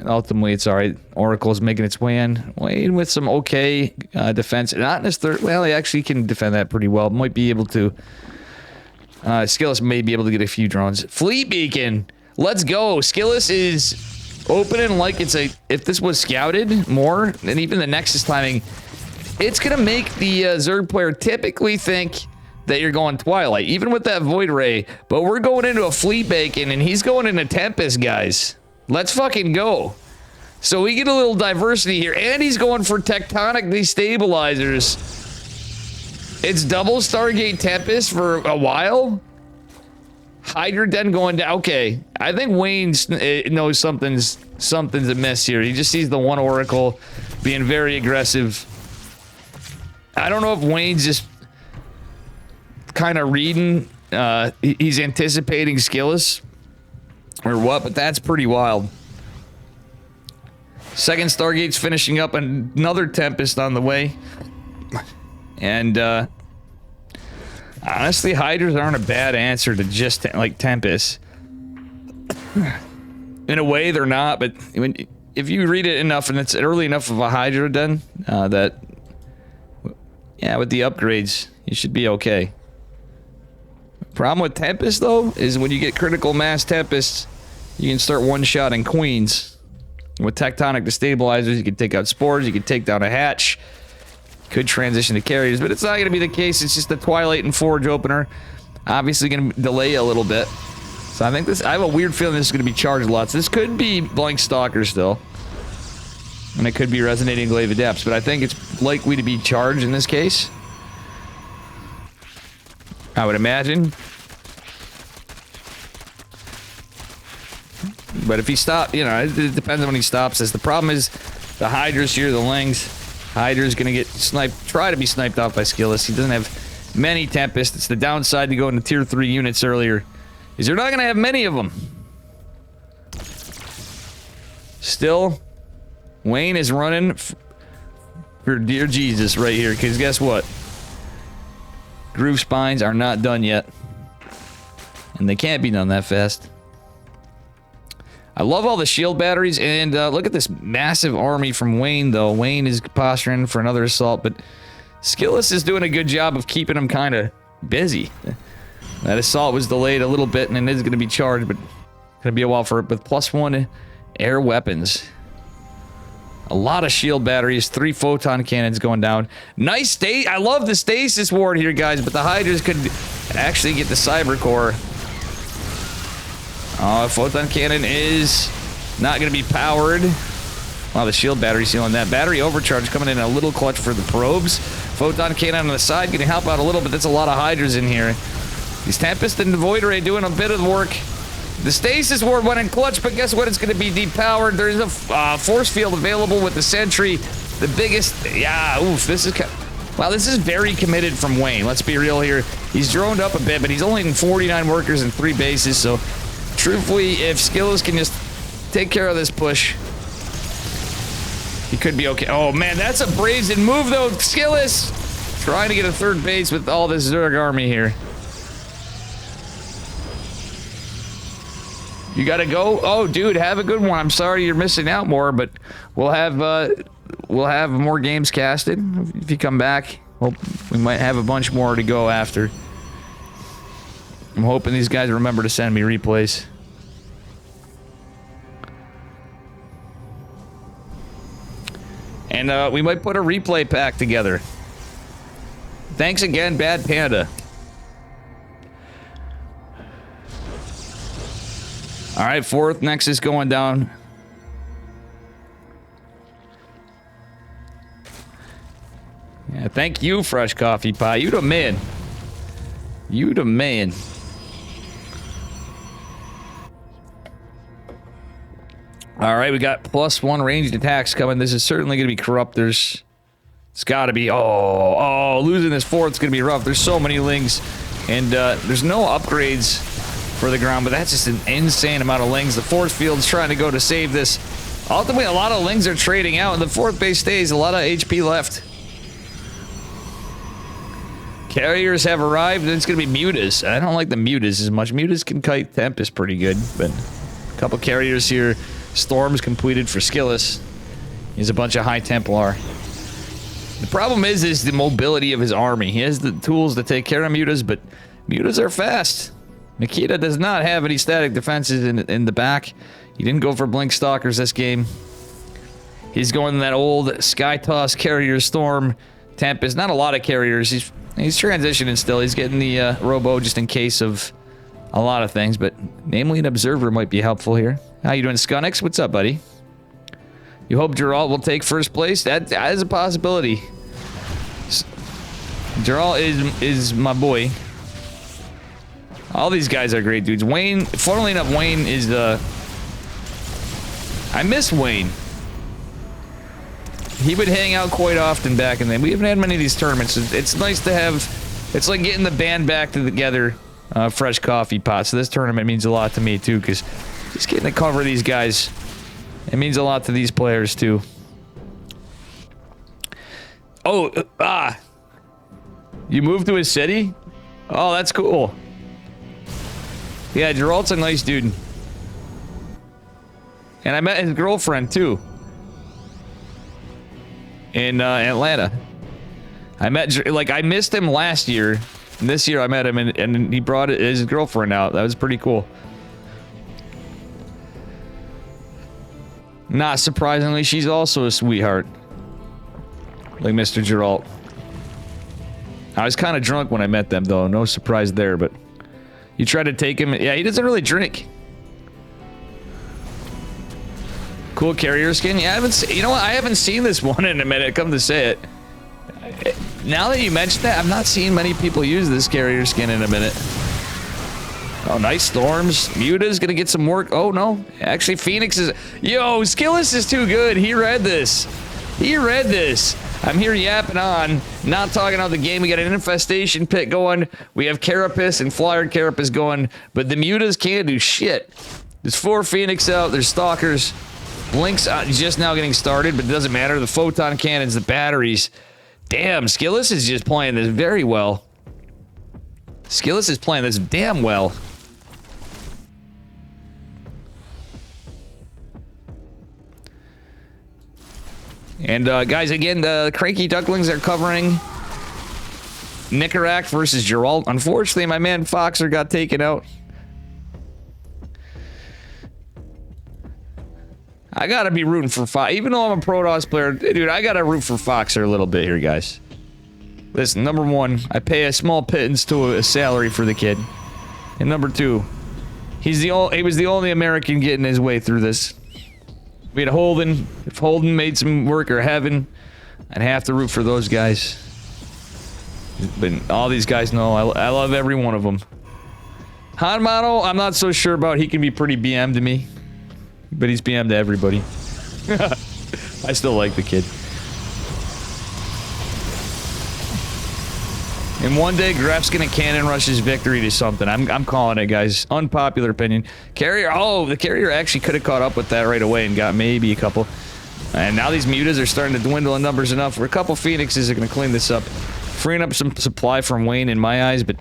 ultimately, it's all right. Oracle's making its way in. Wayne with some okay defense. Not in his third... Well, he actually can defend that pretty well. Might be able to... Skillis may be able to get a few drones. Fleet Beacon! Let's go! Skillis is opening like it's a... If this was scouted more, and even the Nexus timing, it's going to make the Zerg player typically think... that you're going Twilight, even with that Void Ray. But we're going into a Fleet Bacon, and he's going into Tempest, guys. Let's fucking go. So we get a little diversity here, and he's going for Tectonic Destabilizers. It's double Stargate Tempest for a while. Hydra Den going down. Okay, I think Wayne knows something's amiss here. He just sees the one Oracle being very aggressive. I don't know if Wayne's just kind of reading. He's anticipating Skillus or what, but that's pretty wild. Second Stargate's finishing up, another Tempest on the way. And honestly, Hydras aren't a bad answer to just like Tempest. In a way, they're not, but if you read it enough and it's early enough of a Hydra den, that, yeah, with the upgrades, you should be okay. Problem with Tempest, though, is when you get critical mass Tempests, you can start one-shotting Queens. With Tectonic Destabilizers, you can take out Spores, you can take down a Hatch. Could transition to carriers, but it's not going to be the case. It's just the Twilight and Forge opener. Obviously going to delay a little bit. So I think I have a weird feeling this is going to be charged lots. This could be Blank Stalker still. And it could be Resonating Glaive of Depths, but I think it's likely to be charged in this case. I would imagine. But if he stops, you know, it depends on when he stops this. The problem is the Hydras here, the Lings. Hydra's gonna get sniped, try to be sniped off by Skillus. He doesn't have many Tempests. It's the downside to go into tier 3 units earlier. Is you're not gonna have many of them. Still, Wayne is running for dear Jesus right here, because guess what? Groove Spines are not done yet. And they can't be done that fast. I love all the shield batteries, and look at this massive army from Wayne, though. Wayne is posturing for another assault, but Skillus is doing a good job of keeping him kind of busy. That assault was delayed a little bit, and it is going to be charged, but going to be a while for it. But +1 air weapons. A lot of shield batteries, 3 photon cannons going down. Nice state. I love the stasis ward here, guys, but the Hydras could actually get the Cyber Core. Oh, photon cannon is not going to be powered. Wow, the shield battery sealing that. Battery overcharge coming in a little clutch for the probes. Photon cannon on the side going to help out a little, but that's a lot of Hydras in here. These Tempest and the Void Ray doing a bit of the work. The stasis ward went in clutch, but guess what? It's going to be depowered. There's a force field available with the Sentry. The biggest... Yeah, oof, this is... Wow, this is very committed from Wayne. Let's be real here. He's droned up a bit, but he's only in 49 workers and 3 bases, so... Truthfully, if Skillus can just take care of this push, he could be okay. Oh, man, that's a brazen move, though. Skillus trying to get a 3rd base with all this Zerg army here. You gotta go? Oh, dude, have a good one. I'm sorry you're missing out more, but we'll have more games casted. If you come back, well, we might have a bunch more to go after. I'm hoping these guys remember to send me replays. And we might put a replay pack together. Thanks again, Bad Panda. Alright, 4th Nexus going down. Yeah, thank you, Fresh Coffee Pie. You the man. You the man. Alright, we got +1 ranged attacks coming. This is certainly going to be Corruptors. It's got to be... Oh, losing this 4th's going to be rough. There's so many Lings. And there's no upgrades for the ground, but that's just an insane amount of Lings. The force field's trying to go to save this. Ultimately, a lot of Lings are trading out, and the 4th base stays. A lot of HP left. Carriers have arrived, and it's going to be Mutas. I don't like the Mutas as much. Mutas can kite Tempest pretty good, but a couple carriers here. Storms completed for Skillus. He's a bunch of High Templar. The problem is the mobility of his army. He has the tools to take care of Mutas, but Mutas are fast. Nikita does not have any static defenses in the back. He didn't go for Blink Stalkers this game. He's going that old Sky Toss Carrier Storm Tempest. Not a lot of carriers. He's transitioning still. He's getting the Robo just in case of a lot of things, but namely an Observer might be helpful here. How you doing, Skunix? What's up, buddy? You hope Geralt will take 1st place? That is a possibility. Geralt is my boy. All these guys are great dudes. Wayne, funnily enough, Wayne is the... I miss Wayne. He would hang out quite often back in then. We haven't had many of these tournaments. It's nice to have... It's like getting the band back together, Fresh Coffee Pot. So this tournament means a lot to me, too, because just getting to cover these guys, it means a lot to these players, too. Oh, you moved to a city? Oh, that's cool. Yeah, Geralt's a nice dude. And I met his girlfriend, too. In Atlanta. I missed him last year. And this year I met him and he brought his girlfriend out. That was pretty cool. Not surprisingly, she's also a sweetheart. Like Mr. Geralt. I was kind of drunk when I met them, though. No surprise there, but... You try to take him... Yeah, he doesn't really drink. Cool carrier skin. Yeah, I haven't seen... You know what? I haven't seen this one in a minute, come to say it. Now that you mention that, I've not seen many people use this carrier skin in a minute. Oh, nice storms. Muta's gonna get some work. Oh, no. Actually, Phoenix is... Yo, Skillis is too good. He read this. He read this. I'm here yapping on, not talking about the game. We got an infestation pit going. We have Carapace and Flyer Carapace going, but the Mutas can't do shit. There's 4 Phoenix out. There's Stalkers. Blink's just now getting started, but it doesn't matter. The photon cannons, the batteries. Damn, Skillis is just playing this very well. Skillis is playing this damn well. And guys, again, the Cranky Ducklings are covering Nicarac versus Geralt. Unfortunately, my man Foxer got taken out. I gotta be rooting for Fox. Even though I'm a Protoss player, dude, I gotta root for Foxer a little bit here, guys. Listen, number 1, I pay a small pittance to a salary for the kid. And number 2, he was the only American getting his way through this. We had Holden. If Holden made some work or heaven, I'd have to root for those guys. But all these guys know I love every one of them. Hanmano, I'm not so sure about. He can be pretty BM to me. But he's BM to everybody. I still like the kid. And one day, Gref's gonna cannon rush his victory to something. I'm calling it, guys. Unpopular opinion. Carrier, oh, the carrier actually could have caught up with that right away and got maybe a couple. And now these Mutas are starting to dwindle in numbers enough where a couple Phoenixes are gonna clean this up. Freeing up some supply from Wayne in my eyes, but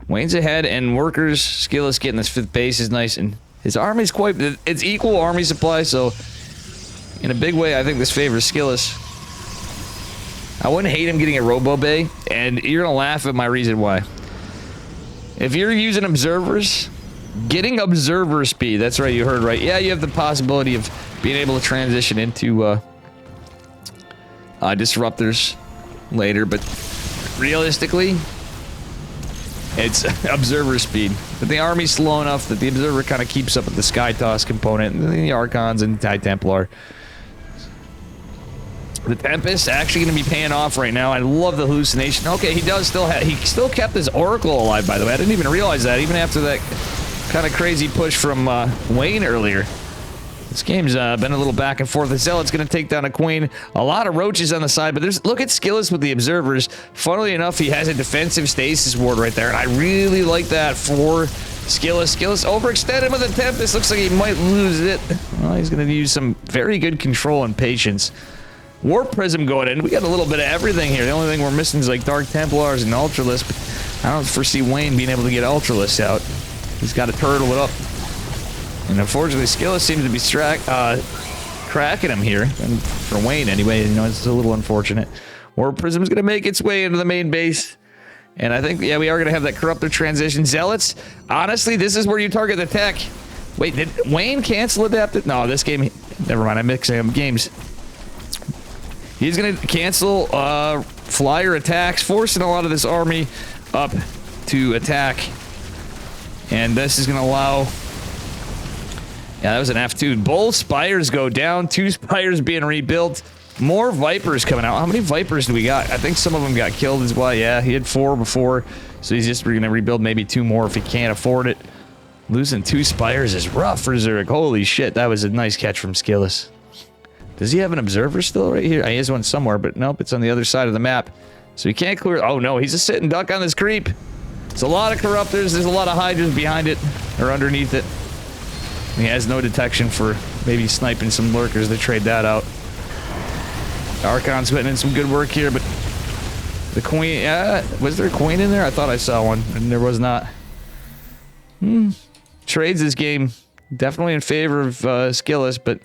Wayne's ahead and Workers, Skillis getting this 5th base is nice, and his army's quite... It's equal army supply, so in a big way, I think this favors Skillis. I wouldn't hate him getting a Robo Bay, and you're gonna laugh at my reason why. If you're using observers, getting observer speed, that's right, you heard right. Yeah, you have the possibility of being able to transition into disruptors later, but realistically, it's observer speed. But the army's slow enough that the observer kind of keeps up with the Sky Toss component, and the Archons and Tide Templar. The Tempest actually going to be paying off right now. I love the hallucination. Okay, he does still have... He still kept his Oracle alive, by the way. I didn't even realize that, even after that kind of crazy push from Wayne earlier. This game's been a little back and forth. The Zealot's going to take down a Queen. A lot of roaches on the side, but there's... Look at Skillis with the Observers. Funnily enough, he has a defensive stasis ward right there, and I really like that for Skillis. Skillis overextended with the Tempest. Looks like he might lose it. Well, he's going to use some very good control and patience. Warp Prism going in. We got a little bit of everything here. The only thing we're missing is like Dark Templars and Ultralisk. But I don't foresee Wayne being able to get Ultralisk out. He's got to turtle it up. And unfortunately, Skillis seems to be cracking him here. And for Wayne, anyway, you know, it's a little unfortunate. Warp Prism's going to make its way into the main base. And I think, yeah, we are going to have that Corruptor transition. Zealots, honestly, this is where you target the tech. Wait, did Wayne cancel Adapted? No, this game... Never mind, I'm mixing up games. He's going to cancel flyer attacks, forcing a lot of this army up to attack. And this is going to allow... Yeah, that was an F2. Both spires go down. 2 spires being rebuilt. More Vipers coming out. How many Vipers do we got? I think some of them got killed as well. Yeah, he had 4 before, so he's just going to rebuild maybe 2 more if he can't afford it. Losing 2 Spires is rough for Zurich. Holy shit, that was a nice catch from Skillis. Does he have an Observer still right here? He has one somewhere, but nope, it's on the other side of the map. So he can't clear... Oh no, he's a sitting duck on this creep. It's a lot of Corruptors. There's a lot of Hydras behind it, or underneath it. He has no detection for maybe sniping some Lurkers to trade that out. Archon's putting in some good work here, but the Queen... was there a Queen in there? I thought I saw one, and there was not. Trades this game. Definitely in favor of Skillis, but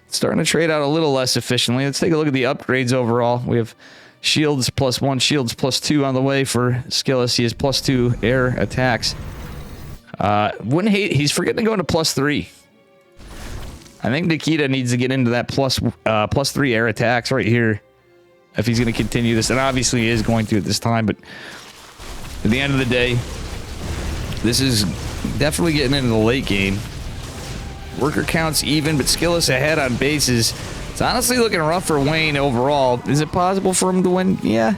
starting to trade out a little less efficiently. Let's take a look at the upgrades overall. We have shields +1, shields +2 on the way for Skillis. He has +2 air attacks. Wouldn't hate... He's forgetting to go into +3. I think Nikita needs to get into that +3 air attacks right here if he's going to continue this. And obviously he is going to at this time, but at the end of the day, this is definitely getting into the late game. Worker counts even, but Skillis ahead on bases. It's honestly looking rough for Wayne overall. Is it possible for him to win? Yeah.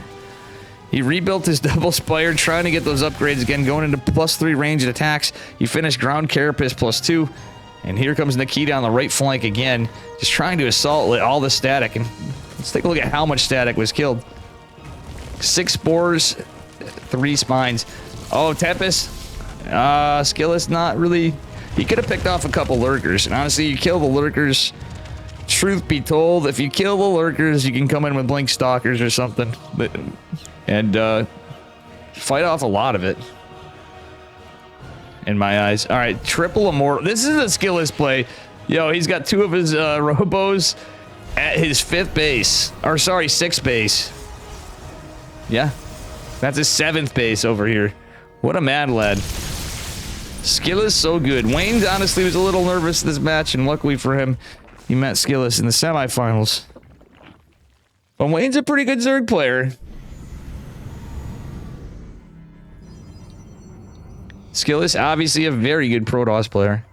He rebuilt his double spire, trying to get those upgrades again, going into +3 ranged attacks. He finished ground carapace +2. And here comes Nikita on the right flank again, just trying to assault all the static. And let's take a look at how much static was killed. 6 spores, 3 spines. Oh, Tempest. Skillis not really... He could have picked off a couple Lurkers. And honestly, you kill the Lurkers. Truth be told, if you kill the Lurkers, you can come in with Blink Stalkers or something. And fight off a lot of it. In my eyes. All right, triple immortal. This is a Skillis play. Yo, he's got 2 of his robos at his 5th base. Or sorry, 6th base. Yeah. That's his 7th base over here. What a mad lad. Skillis so good. Wayne honestly was a little nervous this match, and luckily for him, he met Skillis in the semifinals. But Wayne's a pretty good Zerg player. Skillis, obviously a very good Protoss player.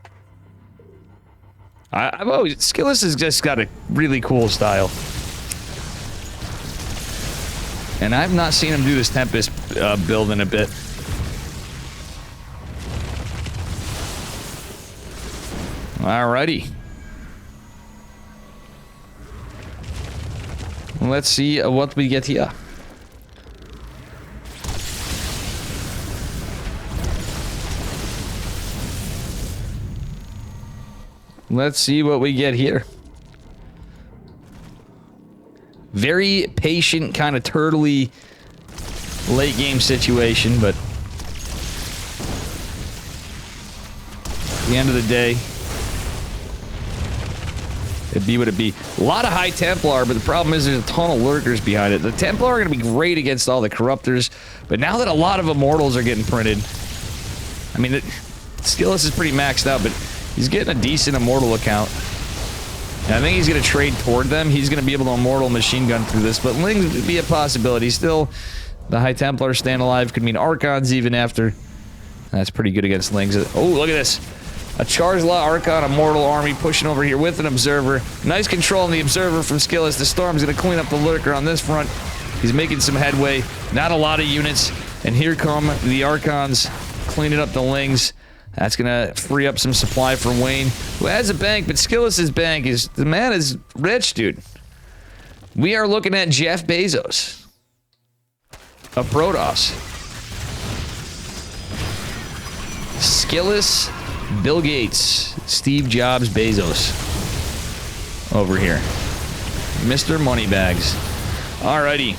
I've always... Skillis has just got a really cool style. And I've not seen him do this Tempest build in a bit. Alrighty. Let's see what we get here. Let's see what we get here. Very patient, kind of turtley late game situation, but at the end of the day, it'd be what it'd be. A lot of high Templar, but the problem is there's a ton of Lurkers behind it. The Templar are going to be great against all the Corruptors, but now that a lot of Immortals are getting printed, I mean, Skillis is pretty maxed out, but he's getting a decent Immortal account. And I think he's going to trade toward them. He's going to be able to Immortal machine gun through this, but Lings would be a possibility. Still, the High Templar staying alive could mean Archons even after. That's pretty good against Lings. Oh, look at this. A Charizla Archon Immortal army pushing over here with an Observer. Nice control on the Observer from Skillis. The Storm's going to clean up the Lurker on this front. He's making some headway. Not a lot of units. And here come the Archons cleaning up the Lings. That's going to free up some supply for Wayne, who has a bank, but Skillis' bank is... The man is rich, dude. We are looking at Jeff Bezos of Protoss. Skillis, Bill Gates, Steve Jobs, Bezos. Over here. Mr. Moneybags. Alrighty.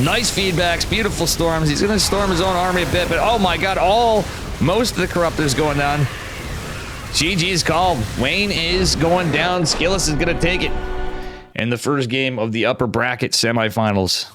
Nice feedbacks, beautiful storms. He's going to storm his own army a bit, but oh my god, most of the Corruptors going down. GG's called. Wayne is going down. Skillis is going to take it in the first game of the upper bracket semifinals.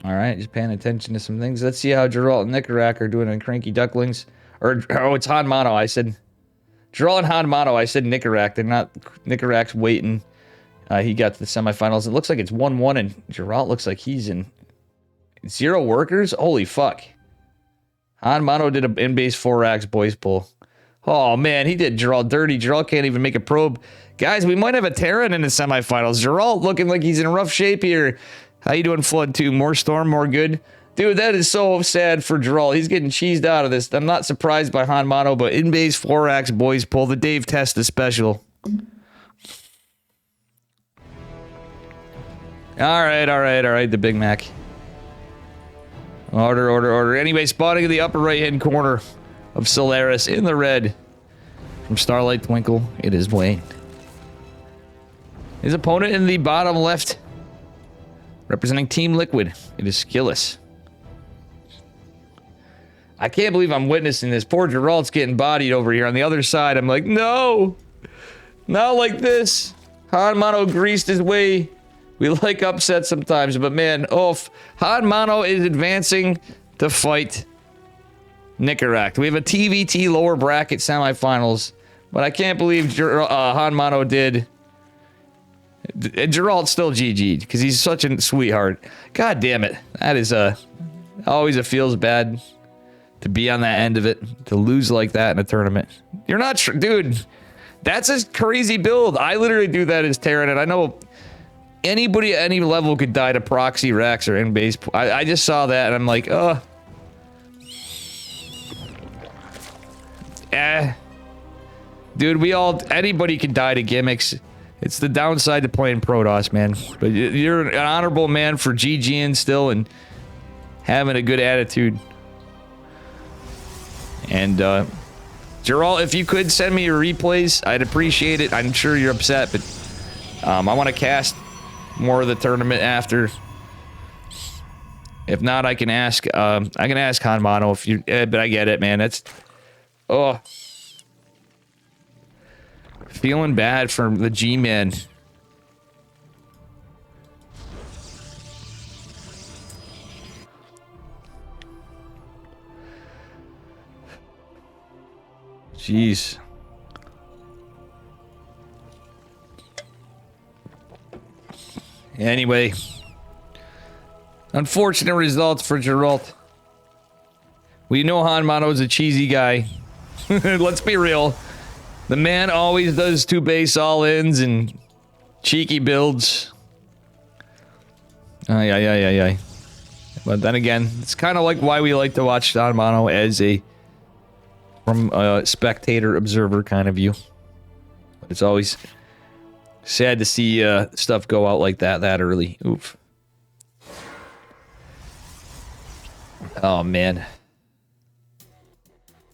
All right, just paying attention to some things. Let's see how Geralt and Nicarak are doing in Cranky Ducklings. Or, oh, it's Han Mano. I said, Geralt and Han Mano. I said Nicarak. They're not, Nicarak's waiting. He got to the semifinals. It looks like it's 1-1, and Geralt looks like he's in 0 workers. Holy fuck. Han Mano did an in-base 4-axe boys pull. Oh, man, he did Geralt dirty. Geralt can't even make a probe. Guys, we might have a Terran in the semifinals. Geralt looking like he's in rough shape here. How you doing, Flood 2? More Storm, more good? Dude, that is so sad for Geralt. He's getting cheesed out of this. I'm not surprised by Han Mano, but in-base 4-axe boys pull. The Dave Testa special. All right, the Big Mac. Order. Anyway, spotting in the upper right-hand corner of Solaris in the red. From Starlight Twinkle, it is Wayne. His opponent in the bottom left, representing Team Liquid, it is Skillis. I can't believe I'm witnessing this. Poor Geralt's getting bodied over here. On the other side, I'm like, no! Not like this! Han Mano greased his way. We like upset sometimes, but man, Han Mano is advancing to fight Nicarak. We have a TVT lower bracket semifinals, but I can't believe Han Mano did. And Geralt's still GG'd because he's such a sweetheart. God damn it. That is always it feels bad to be on that end of it, to lose like that in a tournament. You're not sure, dude. That's a crazy build. I literally do that as Terran, and I know anybody at any level could die to proxy Rax or in-base. I just saw that, and I'm like, dude, anybody can die to gimmicks. It's the downside to playing Protoss, man. But you're an honorable man for GGing still and having a good attitude. And, Geralt, if you could send me your replays, I'd appreciate it. I'm sure you're upset, but I want to cast more of the tournament after. If not, I can ask Han Mano if you, but I get it, man. That's, feeling bad for the G-Man. Jeez. Anyway, unfortunate results for Geralt. We know Han Mano's a cheesy guy. Let's be real. The man always does 2 base all-ins and cheeky builds. Ay. But then again, it's kind of like why we like to watch Han Mano as from a spectator observer kind of view. But it's always sad to see stuff go out like that early. Oof. Oh man.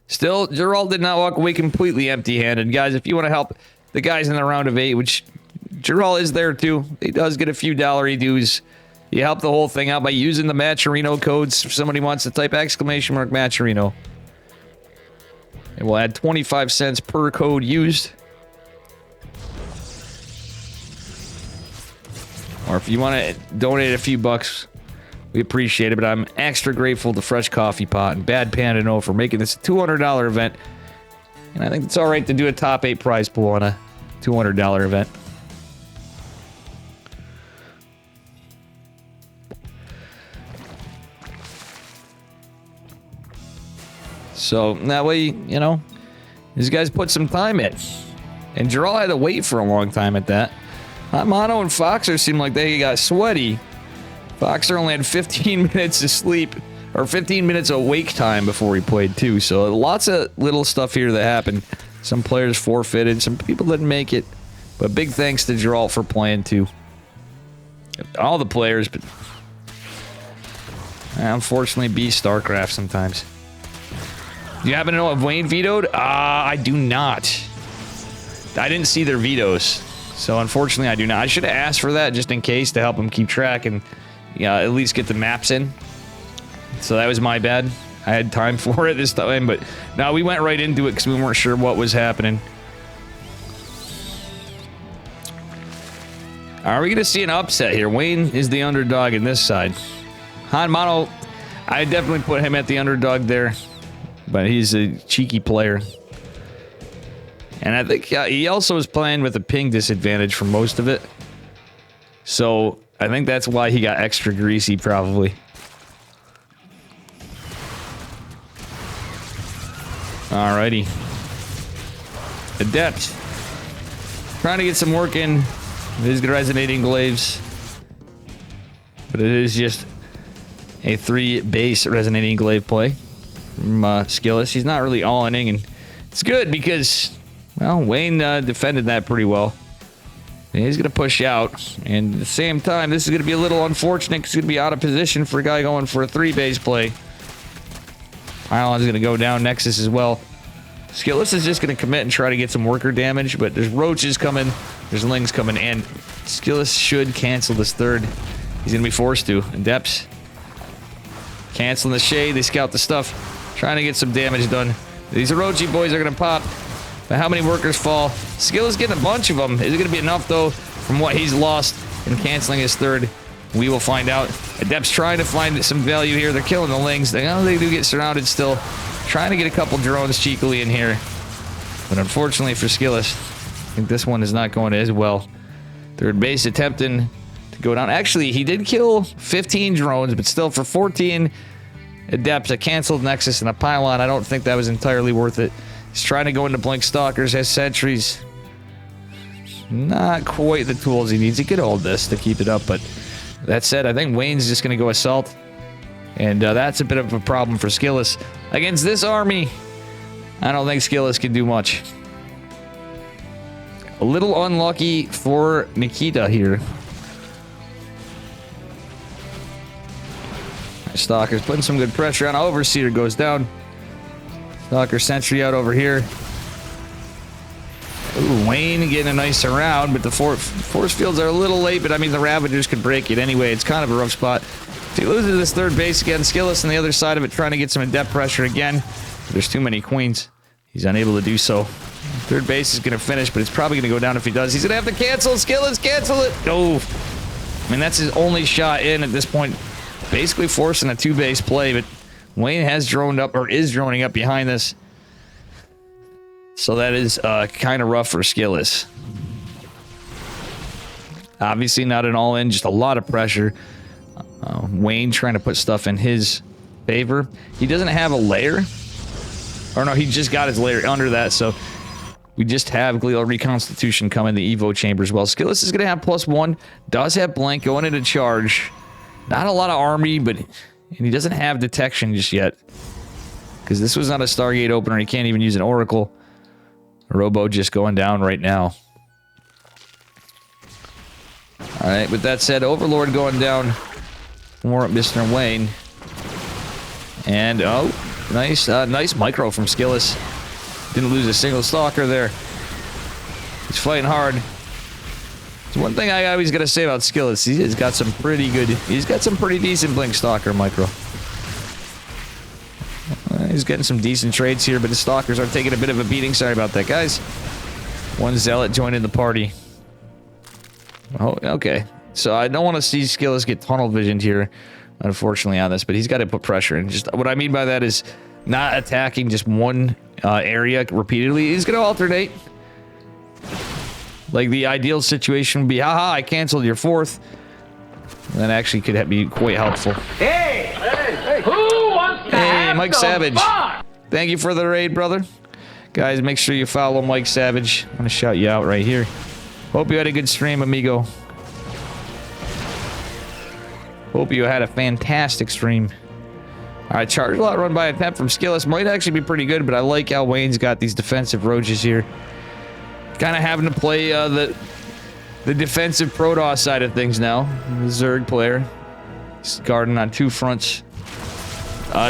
Still, Geralt did not walk away completely empty-handed. Guys, if you want to help the guys in the round of 8, which Geralt is there too, he does get a few dollary dues. You help the whole thing out by using the Matcherino codes. If somebody wants to type !Matcherino. It will add 25 cents per code used. Or if you want to donate a few bucks, we appreciate it. But I'm extra grateful to Fresh Coffee Pot and Bad Panda No for making this a $200 event. And I think it's alright to do a top 8 prize pool on a $200 event. So that way, you know, these guys put some time in. And Geralt had to wait for a long time at that. Mano and Foxer seemed like they got sweaty. Foxer only had 15 minutes of sleep, or 15 minutes of wake time before he played too. So lots of little stuff here that happened. Some players forfeited, some people didn't make it. But big thanks to Geralt for playing too. All the players, but unfortunately be StarCraft sometimes. Do you happen to know if Wayne vetoed? I do not. I didn't see their vetoes. So unfortunately I do not. I should have asked for that just in case to help him keep track and at least get the maps in. So that was my bad. I had time for it this time, but no, we went right into it because we weren't sure what was happening. Are we going to see an upset here? Wayne is the underdog in this side. Han Mano, I definitely put him at the underdog there. but he's a cheeky player. And I think he also was playing with a ping disadvantage for most of it. So I think that's why he got extra greasy, probably. Alrighty. Adept. Trying to get some work in. It is good resonating glaives. But it is just a 3 base resonating glaive play from Skillis. He's not really all-inning, and it's good because, well, Wayne defended that pretty well. And he's going to push out, and at the same time, this is going to be a little unfortunate because he's going to be out of position for a guy going for a 3 base play. Pylon's going to go down, Nexus as well. Skillis is just going to commit and try to get some worker damage, but there's roaches coming, there's lings coming, and Skillis should cancel this third. He's going to be forced to. Adepts canceling the shade. They scout the stuff, trying to get some damage done. These Orochi boys are going to pop. But how many workers fall? Skillis getting a bunch of them. Is it going to be enough, though, from what he's lost in canceling his third? We will find out. Adepts trying to find some value here. They're killing the lings. They do get surrounded still. Trying to get a couple drones cheekily in here. But unfortunately for Skillis, I think this one is not going as well. Third base attempting to go down. Actually, he did kill 15 drones, but still for 14 Adepts, a canceled Nexus, and a Pylon, I don't think that was entirely worth it. He's trying to go into Blink Stalkers, has sentries. Not quite the tools he needs. He could hold this to keep it up, but that said, I think Wayne's just going to go Assault. And that's a bit of a problem for Skillis. Against this army, I don't think Skillis can do much. A little unlucky for Nikita here. Stalker's putting some good pressure on. Overseer goes down. Stalker sentry out over here. Ooh, Wayne getting a nice surround, but the force fields are a little late, but I mean, the Ravagers could break it anyway. It's kind of a rough spot. He loses this third base again. Skillis on the other side of it, trying to get some in-depth pressure again. There's too many queens. He's unable to do so. Third base is going to finish, but it's probably going to go down if he does. He's going to have to cancel. Skillis, cancel it. No. I mean, that's his only shot in at this point. Basically forcing a 2-base play, but Wayne has droned up, or is droning up behind this. So that is kind of rough for Skillis. Obviously not an all-in, just a lot of pressure. Wayne trying to put stuff in his favor. He doesn't have a lair. Or no, he just got his lair under that, so we just have Glial Reconstitution coming, the Evo chamber as well. Skillis is going to have +1. Does have Blank going into charge. Not a lot of army, but and he doesn't have detection just yet. Because this was not a Stargate opener. He can't even use an Oracle. Robo just going down right now. Alright, with that said, Overlord going down for Mr. Wayne. And, oh, nice nice micro from Skillis. Didn't lose a single Stalker there. He's fighting hard. It's one thing I always gotta say about Skillis. He's got some pretty good... He's got some pretty decent Blink Stalker micro. He's getting some decent trades here, but his Stalkers are taking a bit of a beating. Sorry about that, guys. One Zealot joining the party. Oh, okay. So I don't want to see Skillis get tunnel visioned here, unfortunately, on this, but he's got to put pressure. And just what I mean by that is not attacking just one area repeatedly. He's going to alternate. Like, the ideal situation would be, haha, I canceled your 4th. That actually could be quite helpful. Hey! Who wants to have Mike some Savage. fun? Thank you for the raid, brother. Guys, make sure you follow Mike Savage. I'm going to shout you out right here. Hope you had a good stream, amigo. Hope you had a fantastic stream. Alright, charge lot run by attempt from Skillis. Might actually be pretty good, but I like how Wayne's got these defensive roaches here. Kind of having to play the defensive Protoss side of things now. The Zerg player. He's guarding on 2 fronts.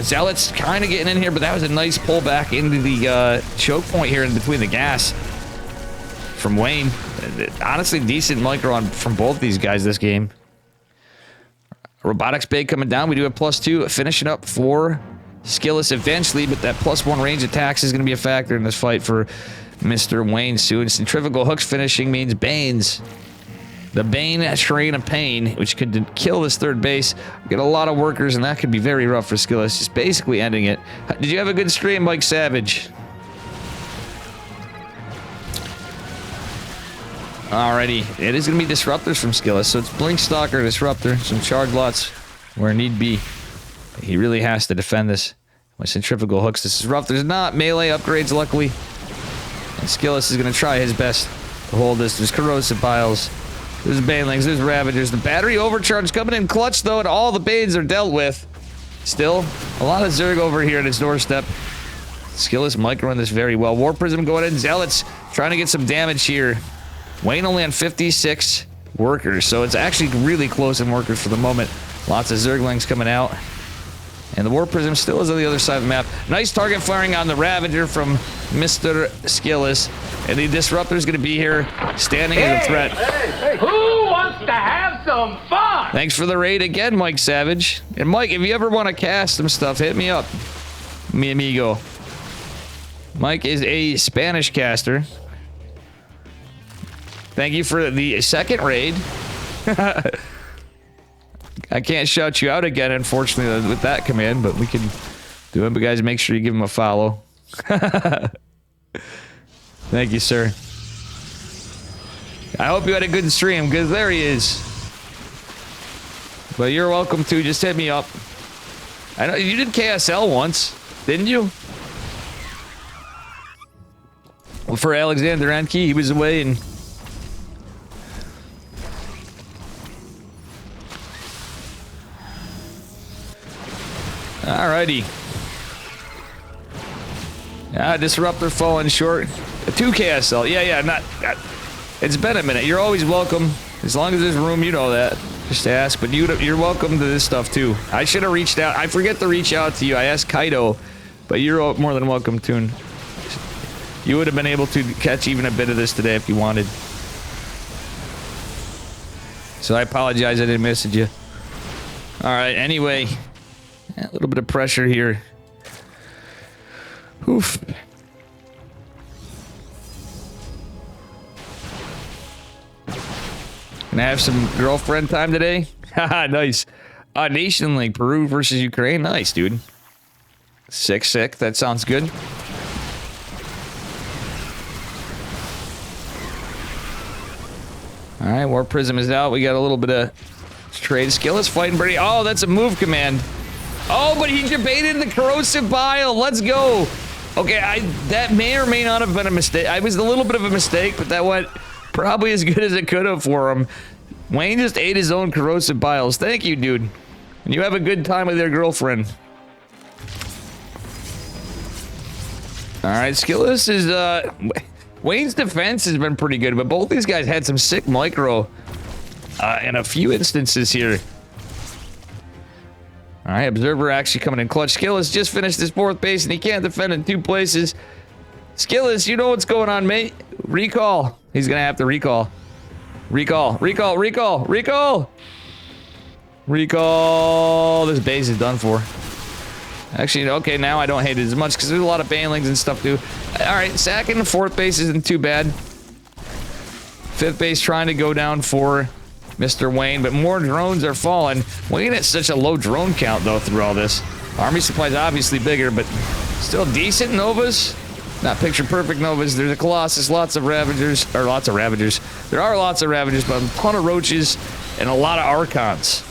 Zealot's kind of getting in here, but that was a nice pullback into the choke point here in between the gas from Wayne. Honestly, decent micro from both these guys this game. Robotics Bay coming down. We do have +2 finishing up for Skillis eventually, but that +1 range attacks is going to be a factor in this fight for Mr. Wayne soon. Centrifugal hooks finishing means Banes the Bane Train of Pain, which could kill this third base. Get a lot of workers, and that could be very rough for Skillus. Just basically ending it. Did you have a good stream, Mike Savage? Alrighty, it is going to be Disruptors from Skillus. So it's Blink Stalker, Disruptor, some charge lots where need be. He really has to defend this with centrifugal hooks. This is rough. There's not melee upgrades, luckily. And Skillus is going to try his best to hold this. There's Corrosive Piles. There's Banelings. There's Ravagers. The battery overcharge coming in clutch, though, and all the Banes are dealt with. Still, a lot of Zerg over here at his doorstep. Skillus might run this very well. War Prism going in. Zealots trying to get some damage here. Wayne only on 56 workers, so it's actually really close in workers for the moment. Lots of Zerglings coming out. And the War Prism still is on the other side of the map. Nice target firing on the Ravager from Mr. Skillus. And the Disruptor is going to be here, standing as a threat. Hey, who wants to have some fun? Thanks for the raid again, Mike Savage. And Mike, if you ever want to cast some stuff, hit me up. Mi amigo. Mike is a Spanish caster. Thank you for the second raid. I can't shout you out again, unfortunately, with that command, but we can do it. But guys, make sure you give him a follow. Thank you, sir. I hope you had a good stream, because there he is. But you're welcome to. Just hit me up. I know you did KSL once, didn't you? Well, for Alexander Enke, he was away and... Alrighty. Disruptor falling short. 2 KSL. Yeah, not... It's been a minute. You're always welcome. As long as there's room, you know that. Just ask. But you're welcome to this stuff, too. I should have reached out. I forget to reach out to you. I asked Kaido. But you're more than welcome, Toon. You would have been able to catch even a bit of this today if you wanted. So I apologize I didn't message you. Alright, anyway... A little bit of pressure here. Oof. Gonna have some girlfriend time today? Haha, nice. Nation League, Peru versus Ukraine. Nice, dude. Sick. That sounds good. Alright, War Prism is out. We got a little bit of trade. Skillus fighting pretty. Oh, that's a move command. Oh, but he debated the Corrosive Bile. Let's go. Okay, that may or may not have been a mistake. I was a little bit of a mistake, but that went probably as good as it could have for him. Wayne just ate his own Corrosive Biles. Thank you, dude. And you have a good time with your girlfriend. Alright, Skillus is, Wayne's defense has been pretty good, but both these guys had some sick micro in a few instances here. Alright, Observer actually coming in clutch. Skillus just finished his 4th base, and he can't defend in 2 places. Skillus, you know what's going on, mate. Recall. He's gonna have to recall. Recall. This base is done for. Actually, okay, now I don't hate it as much, because there's a lot of banelings and stuff, too. Alright, sacking the 4th base isn't too bad. 5th base trying to go down for Mr. Wayne, but more drones are falling. Wayne at such a low drone count, though, through all this. Army supply is obviously bigger, but still decent Novas. Not picture-perfect Novas. There's a Colossus, lots of Ravagers. There are lots of Ravagers, but a ton of Roaches and a lot of Archons.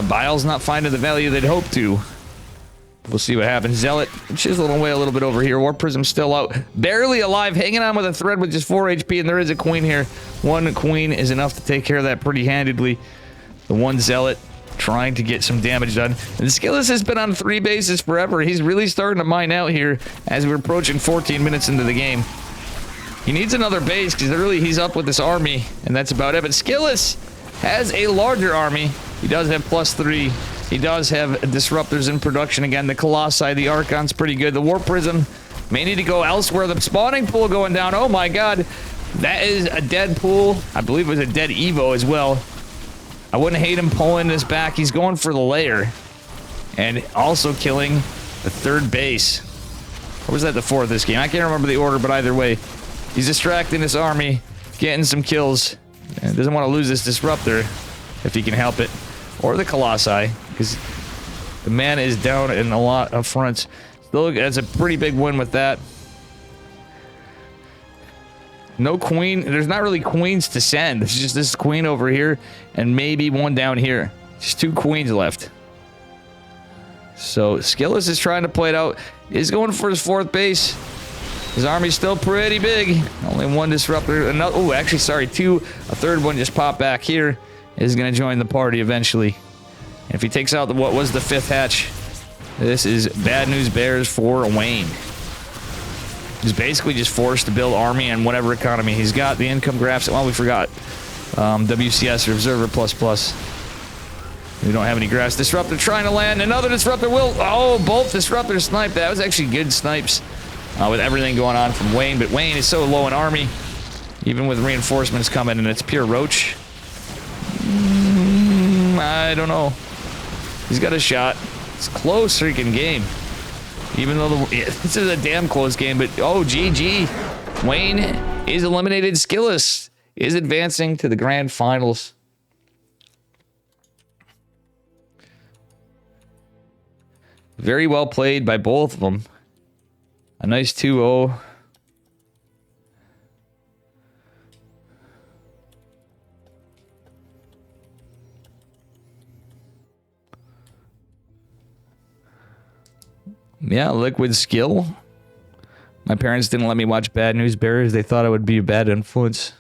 Bile's not finding the value they'd hope to. We'll see what happens. Zealot chiseling away a little bit over here. War Prism still out. Barely alive. Hanging on with a thread with just 4 HP. And there is a queen here. 1 queen is enough to take care of that pretty handedly. The 1 Zealot trying to get some damage done. And Skillus has been on 3 bases forever. He's really starting to mine out here as we're approaching 14 minutes into the game. He needs another base because really he's up with this army. And that's about it. But Skillus has a larger army. He does have +3. He does have Disruptors in production again. The Colossi, the Archon's pretty good. The War Prism may need to go elsewhere. The spawning pool going down. Oh my god. That is a dead pool. I believe it was a dead Evo as well. I wouldn't hate him pulling this back. He's going for the lair. And also killing the 3rd base. Or was that the 4th this game? I can't remember the order, but either way. He's distracting this army. getting some kills. And doesn't want to lose this disruptor if he can help it. Or the Colossi, because the mana is down in a lot of fronts. Still, that's a pretty big win with that. No queen. There's not really queens to send. There's just this queen over here and maybe one down here. Just 2 queens left. So Skillus is trying to play it out. He's going for his 4th base. His army's still pretty big. Only 1 disruptor. Another. Oh, actually, sorry, 2. A 3rd one just popped back here. Is going to join the party eventually. And if he takes out what was the 5th hatch, this is bad news bears for Wayne. He's basically just forced to build army and whatever economy he's got. The income graphs. Well, we forgot. WCS Observer ++. We don't have any graphs. Disruptor trying to land. Another disruptor will. Oh, both disruptors sniped. That was actually good snipes with everything going on from Wayne. But Wayne is so low in army, even with reinforcements coming, and it's pure roach. I don't know. He's got a shot. It's a close freaking game. Even though this is a damn close game, but oh, GG. Wayne is eliminated. Skillus is advancing to the grand finals. Very well played by both of them. A nice 2-0. Yeah, liquid skill. My parents didn't let me watch Bad News Bears. They thought I would be a bad influence.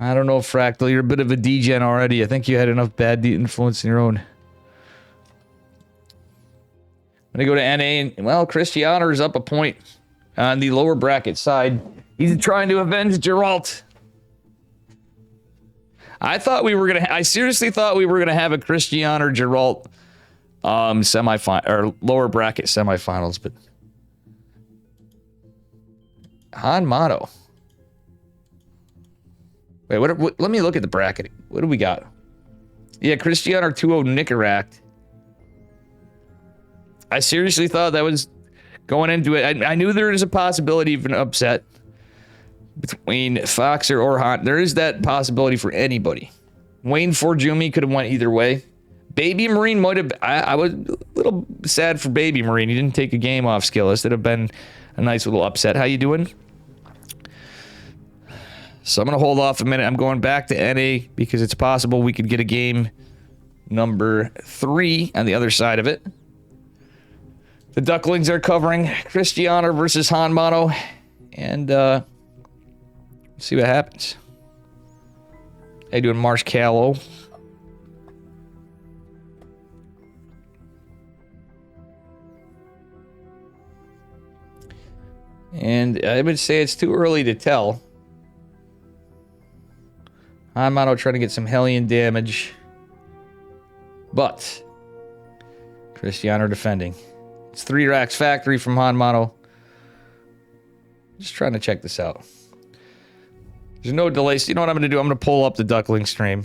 I don't know, Fractal. You're a bit of a degen already. I think you had enough bad influence in your own. I'm going to go to NA. And, well, Cristiano is up a point on the lower bracket side. He's trying to avenge Geralt. I seriously thought we were going to have a Cristiano Geralt semifinal or lower bracket semifinals, but Han Mono. Wait, what? Let me look at the bracket. What do we got? Yeah, Cristiano 2-0 Nicaract. I seriously thought that was going into it. I knew there was a possibility of an upset between Foxer or Han. There is that possibility for anybody. Wayne Forjumi could have went either way. Baby Marine might have. I was a little sad for Baby Marine. He didn't take a game off Skillus. It'd have been a nice little upset. How you doing? So I'm going to hold off a minute. I'm going back to NA because it's possible we could get a game number 3 on the other side of it. The Ducklings are covering Cristiano versus Han Mono. And see what happens. How you doing, Marsh Callow? And I would say it's too early to tell. Han Mono trying to get some Hellion damage. But Cristiano defending. It's 3 racks factory from Han Mono. Just trying to check this out. There's no delay. So you know what I'm going to do? I'm going to pull up the Duckling stream.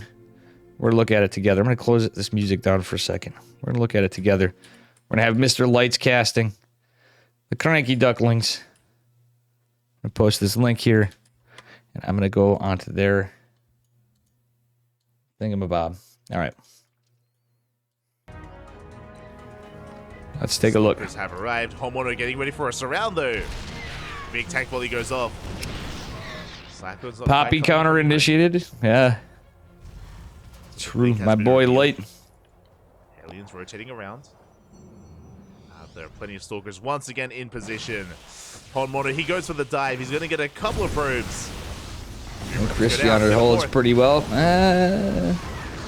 We're going to look at it together. I'm going to close this music down for a second. We're going to look at it together. We're going to have Mr. Lights casting. The Cranky Ducklings. I'm going to post this link here. And I'm going to go onto their thingamabob. All right. Let's take a look. Have arrived. Homeowner getting ready for a surround though. Big tank volley goes off. Poppy counter initiated. Yeah. True. My boy Light. Aliens rotating around. There are plenty of stalkers once again in position. Homeowner, he goes for the dive. He's going to get a couple of probes. And Cristiano holds pretty well.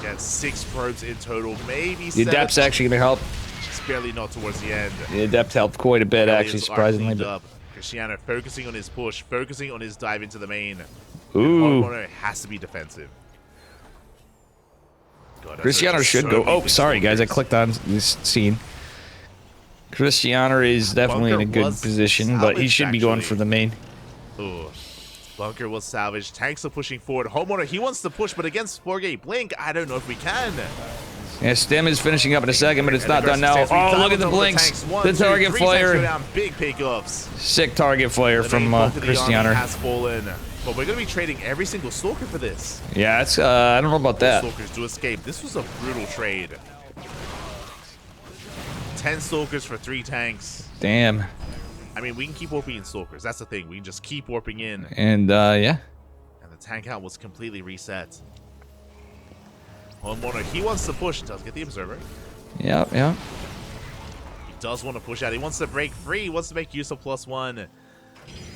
Got 6 probes in total. Maybe 7. The Adept's actually going to help. Just barely not towards the end. The Adept helped quite a bit, actually, surprisingly. But Cristiano focusing on his push, focusing on his dive into the main. Ooh. Homeowner has to be defensive. God, Cristiano should go. Oh, sorry, guys. I clicked on this scene. Cristiano is definitely in a good position, but he should be going for the main. Ooh. Bunker was salvaged. Tanks are pushing forward. Homeowner, he wants to push, but against Forgate Blink, I don't know if we can. Yeah, Stem is finishing up in a second, but it's not done now. Oh, look at the blinks. The target fire. Big pickups. Sick target fire from Cristiano. Has fallen. But we're going to be trading every single Stalker for this. Yeah, it's I don't know about that. Stalkers do escape. This was a brutal trade. 10 Stalkers for 3 tanks. Damn. I mean, we can keep warping in Stalkers. That's the thing. We can just keep warping in. And yeah. And the tank count was completely reset. Hornmono, he wants to push. Does get the Observer. Yeah, yeah. He does want to push out. He wants to break free. He wants to make use of +1.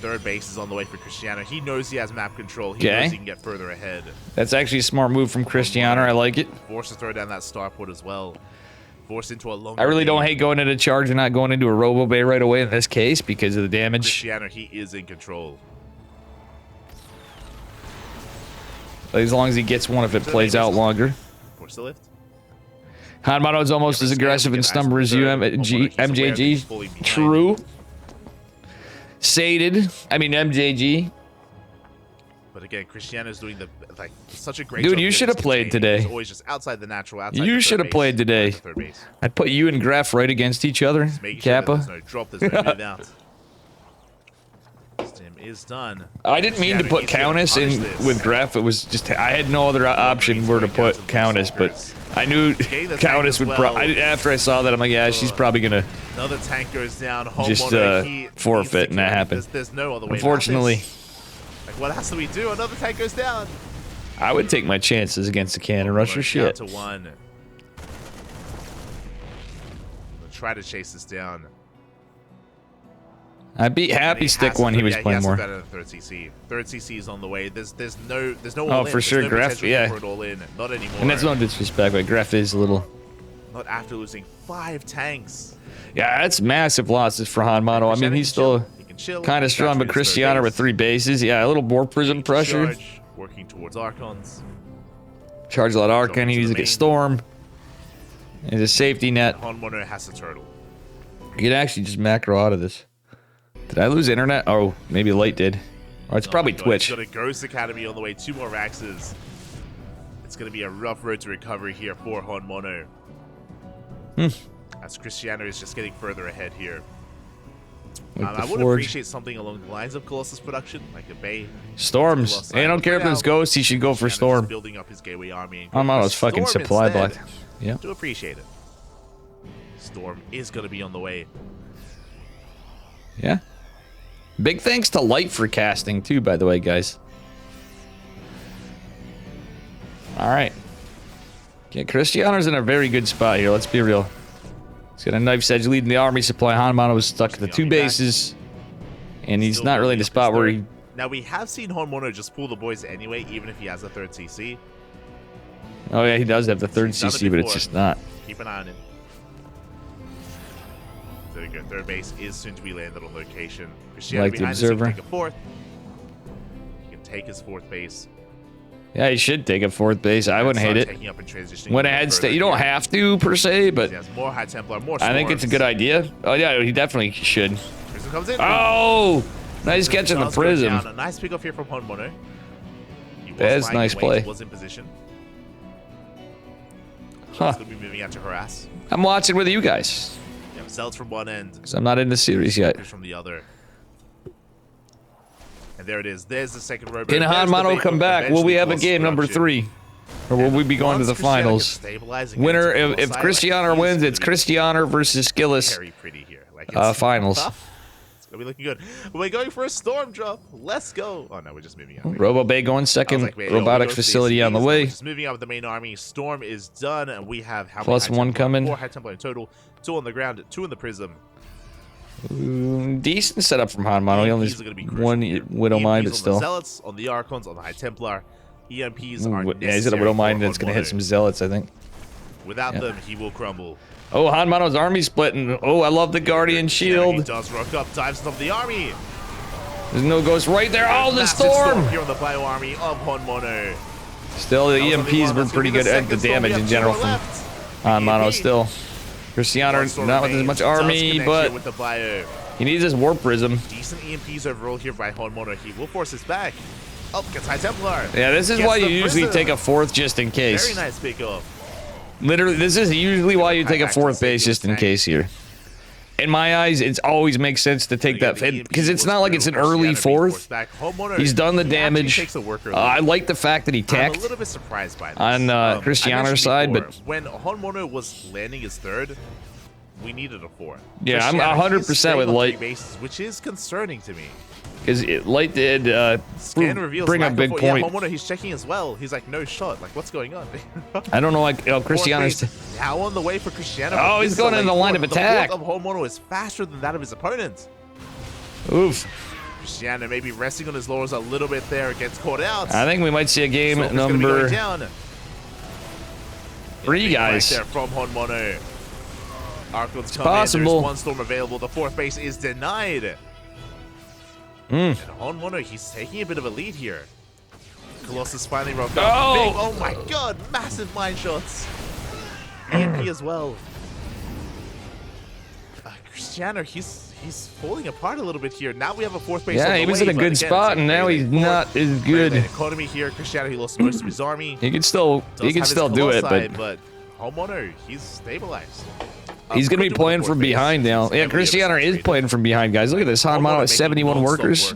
Third base is on the way for Cristiano. He knows he has map control. He knows he can get further ahead. That's actually a smart move from Cristiano. I like it. Forced to throw down that starport as well. Forced into a long. I really don't hate going into charge and not going into a Robo Bay right away in this case because of the damage. Cristiano, he is in control. As long as he gets one if it plays out longer. Force the lift. Hanmano is almost as aggressive in Stumber as you, MJG. True. Sated. I mean, MJG. But again, Cristiano's doing such a great job. Dude, you should have played today. He's always just outside the natural. You should have played today. I'd put you and Graf right against each other. Kappa. Sure there's no drop, there's no move out. Stim is done. I didn't mean to put Countess in with Graf. It was just I had no other option where to put Countess, but I knew Countess would after I saw that, I'm like, yeah, she's probably gonna another tank goes down. Just forfeit, and that happened. There's no other way. Unfortunately. Like, what else do we do? Another tank goes down. I would take my chances against the cannon rusher. Shit. Down to 1. We'll try to chase this down. I'd be happy stick one. He was playing more. Better than third CC. Third CC is on the way. There's no oh, for sure, Graf. Yeah. All in. Not anymore. And that's no disrespect, but Graf is a little. Not after losing 5 tanks. Yeah, that's massive losses for Hanmano. I mean, he's still kind of strong, but Cristiano with 3 bases. Yeah, a little more prism pressure. Working towards Archons. Charge a lot of Archon. He needs to get Storm. And a safety net. Hornmono has a turtle. You could actually just macro out of this. Did I lose internet? Oh, maybe Light did. Or it's probably Twitch. He's got a Ghost Academy on the way. 2 more Raxes. It's going to be a rough road to recovery here for Hornmono. As Cristiano is just getting further ahead here. I would appreciate something along the lines of Colossus production, like a Bay. Storms. Hey, I don't care if there's Ghosts, he should go for Storm. Building up his gateway army. Hanmano's fucking supply block. Yeah. Do appreciate it. Storm is going to be on the way. Yeah. Big thanks to Light for casting too, by the way, guys. All right. Okay, Cristiano's in a very good spot here. Let's be real. He's got a knife's edge leading the army supply. Hanmano was stuck at the 2 bases, and he's not really in the spot where he. Now we have seen Hornmono just pull the boys anyway, even if he has a 3rd CC. Oh yeah, he does have the 3rd CC, but it's just not. Keep an eye on him. There we go. 3rd base is soon to be landed on location. Cristiano Like the Observer. Take a 4th. He can take his 4th base. Yeah, he should take a 4th base. I wouldn't hate it. When ahead state, you don't have to per se, but more High Templar, more I think it's a good idea. Oh yeah, he definitely should. Prism comes in. Oh, nice catch on the Prism. A nice pick off here from Hornmono. That is nice play. He was in position. Huh. He's going to be moving out to harass. I'm watching with you guys. You have Cells from one end. Because I'm not in the series yet. From the other. And there it is. There's the second row. Can Hanmano come back? Will we have a game number 3? Or will we be going to the finals? Winner, if Cristiano wins, it's Cristiano versus Skillis. Very pretty here. Finals. It's going to be looking good. We're going for a storm drop. Let's go. Oh, no, we're just moving on. Robo Bay going second. Robotics facility on the way. Just moving out with the main army. Storm is done. And we have how plus many 1 coming. 4 High Templar in total. 2 on the ground. 2 in the Prism. Decent setup from Hanmano. He only has 1 Widow Mind, but still. On the Zealots, on the Archons, on the High Templar. EMPs are necessary. Yeah, he's got a Widow Mind that's going to hit some Zealots, I think. Without them, he will crumble. Oh, Hanmano's army splitting. Oh, I love the Guardian Shield. He does rock up, dives into the army. There's no Ghost right there. Oh, the Storm! Here on the bio army of Hornmono. Still, the EMPs were pretty good at the damage in general from Hanmano still. Cristiano not with as much army, but he needs his Warp Prism. Decent EMPs overall here by Hornmono. He will force his back. Oh, gets High Templar. Yeah, this is why you usually take a 4th just in case. Very nice pick up. Literally, this is usually why you take a 4th base just in case here. in my eyes, it always makes sense to take that because it's not like it's an early fourth. He's done the damage. I like the fact that he tacked. I'm a little bit surprised by this. On Cristiano's side, but when Honmono was landing his third, we needed a fourth. Yeah, I'm 100% with Light, bases, which is concerning to me. Because Light did bring a big point. Yeah, Honmono, he's checking as well. He's like, no shot. Like, what's going on? I don't know. Like, Cristiano's now on the way for Cristiano. Oh, he's going in the line of attack. The fourth of Honmono is faster than that of his opponent. Oof. Cristiano maybe resting on his laurels a little bit there. Gets caught out. I think we might see a game number 3, guys. Right there from Honmono. Arclids come possible. In. There's one storm available. The fourth base is denied. And Honmono, he's taking a bit of a lead here. Colossus finally rocked up. Oh my god, massive mine shots. EMP as well. Cristiano, he's falling apart a little bit here. Now we have a fourth base. Yeah, he was in a good spot, and now he's not as good. Economy here. Cristiano, he lost most of his army. He can still do it, but Honmono, he's stabilized. He's going to be playing from behind now. Yeah, Cristiano is playing from behind, guys. Look at this. Hanmano has 71 workers.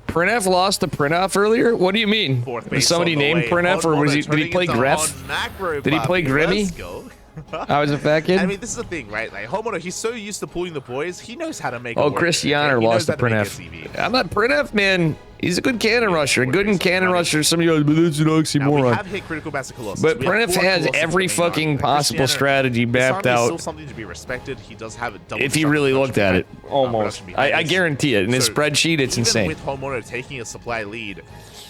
Printf lost to Printf earlier? What do you mean? Was somebody named Printf, or did he play Gref? Did he play Grimmy? I was a fat kid. I mean, this is the thing, right? Like, Honmono, he's so used to pulling the boys, he knows how to make it work. Cristiano lost to Printf. I'm not Printf, man. He's a good cannon rusher. Good in cannon rusher. Some of you but that's an oxymoron. We have hit critical mass of Colossus. But Printf has every fucking possible strategy mapped out. Still something to be respected. He does have a double. If he really looked at it, almost. I guarantee it. In his spreadsheet, it's insane. With Honmono taking a supply lead,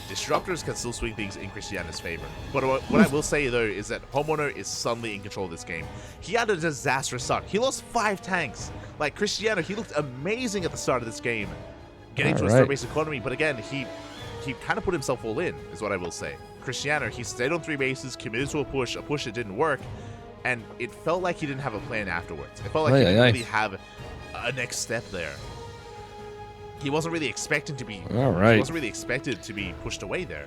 disruptors can still swing things in Cristiano's favor. But what I will say though is that Honmono is suddenly in control of this game. He had a disastrous start. He lost 5 tanks. Like Cristiano, he looked amazing at the start of this game, getting to his third base economy. But again, he kind of put himself all in, is what I will say. Cristiano, he stayed on 3 bases, committed to a push that didn't work, and it felt like he didn't have a plan afterwards. It felt like he didn't really have a next step there. He wasn't really expecting to be. He wasn't really expected to be pushed away there,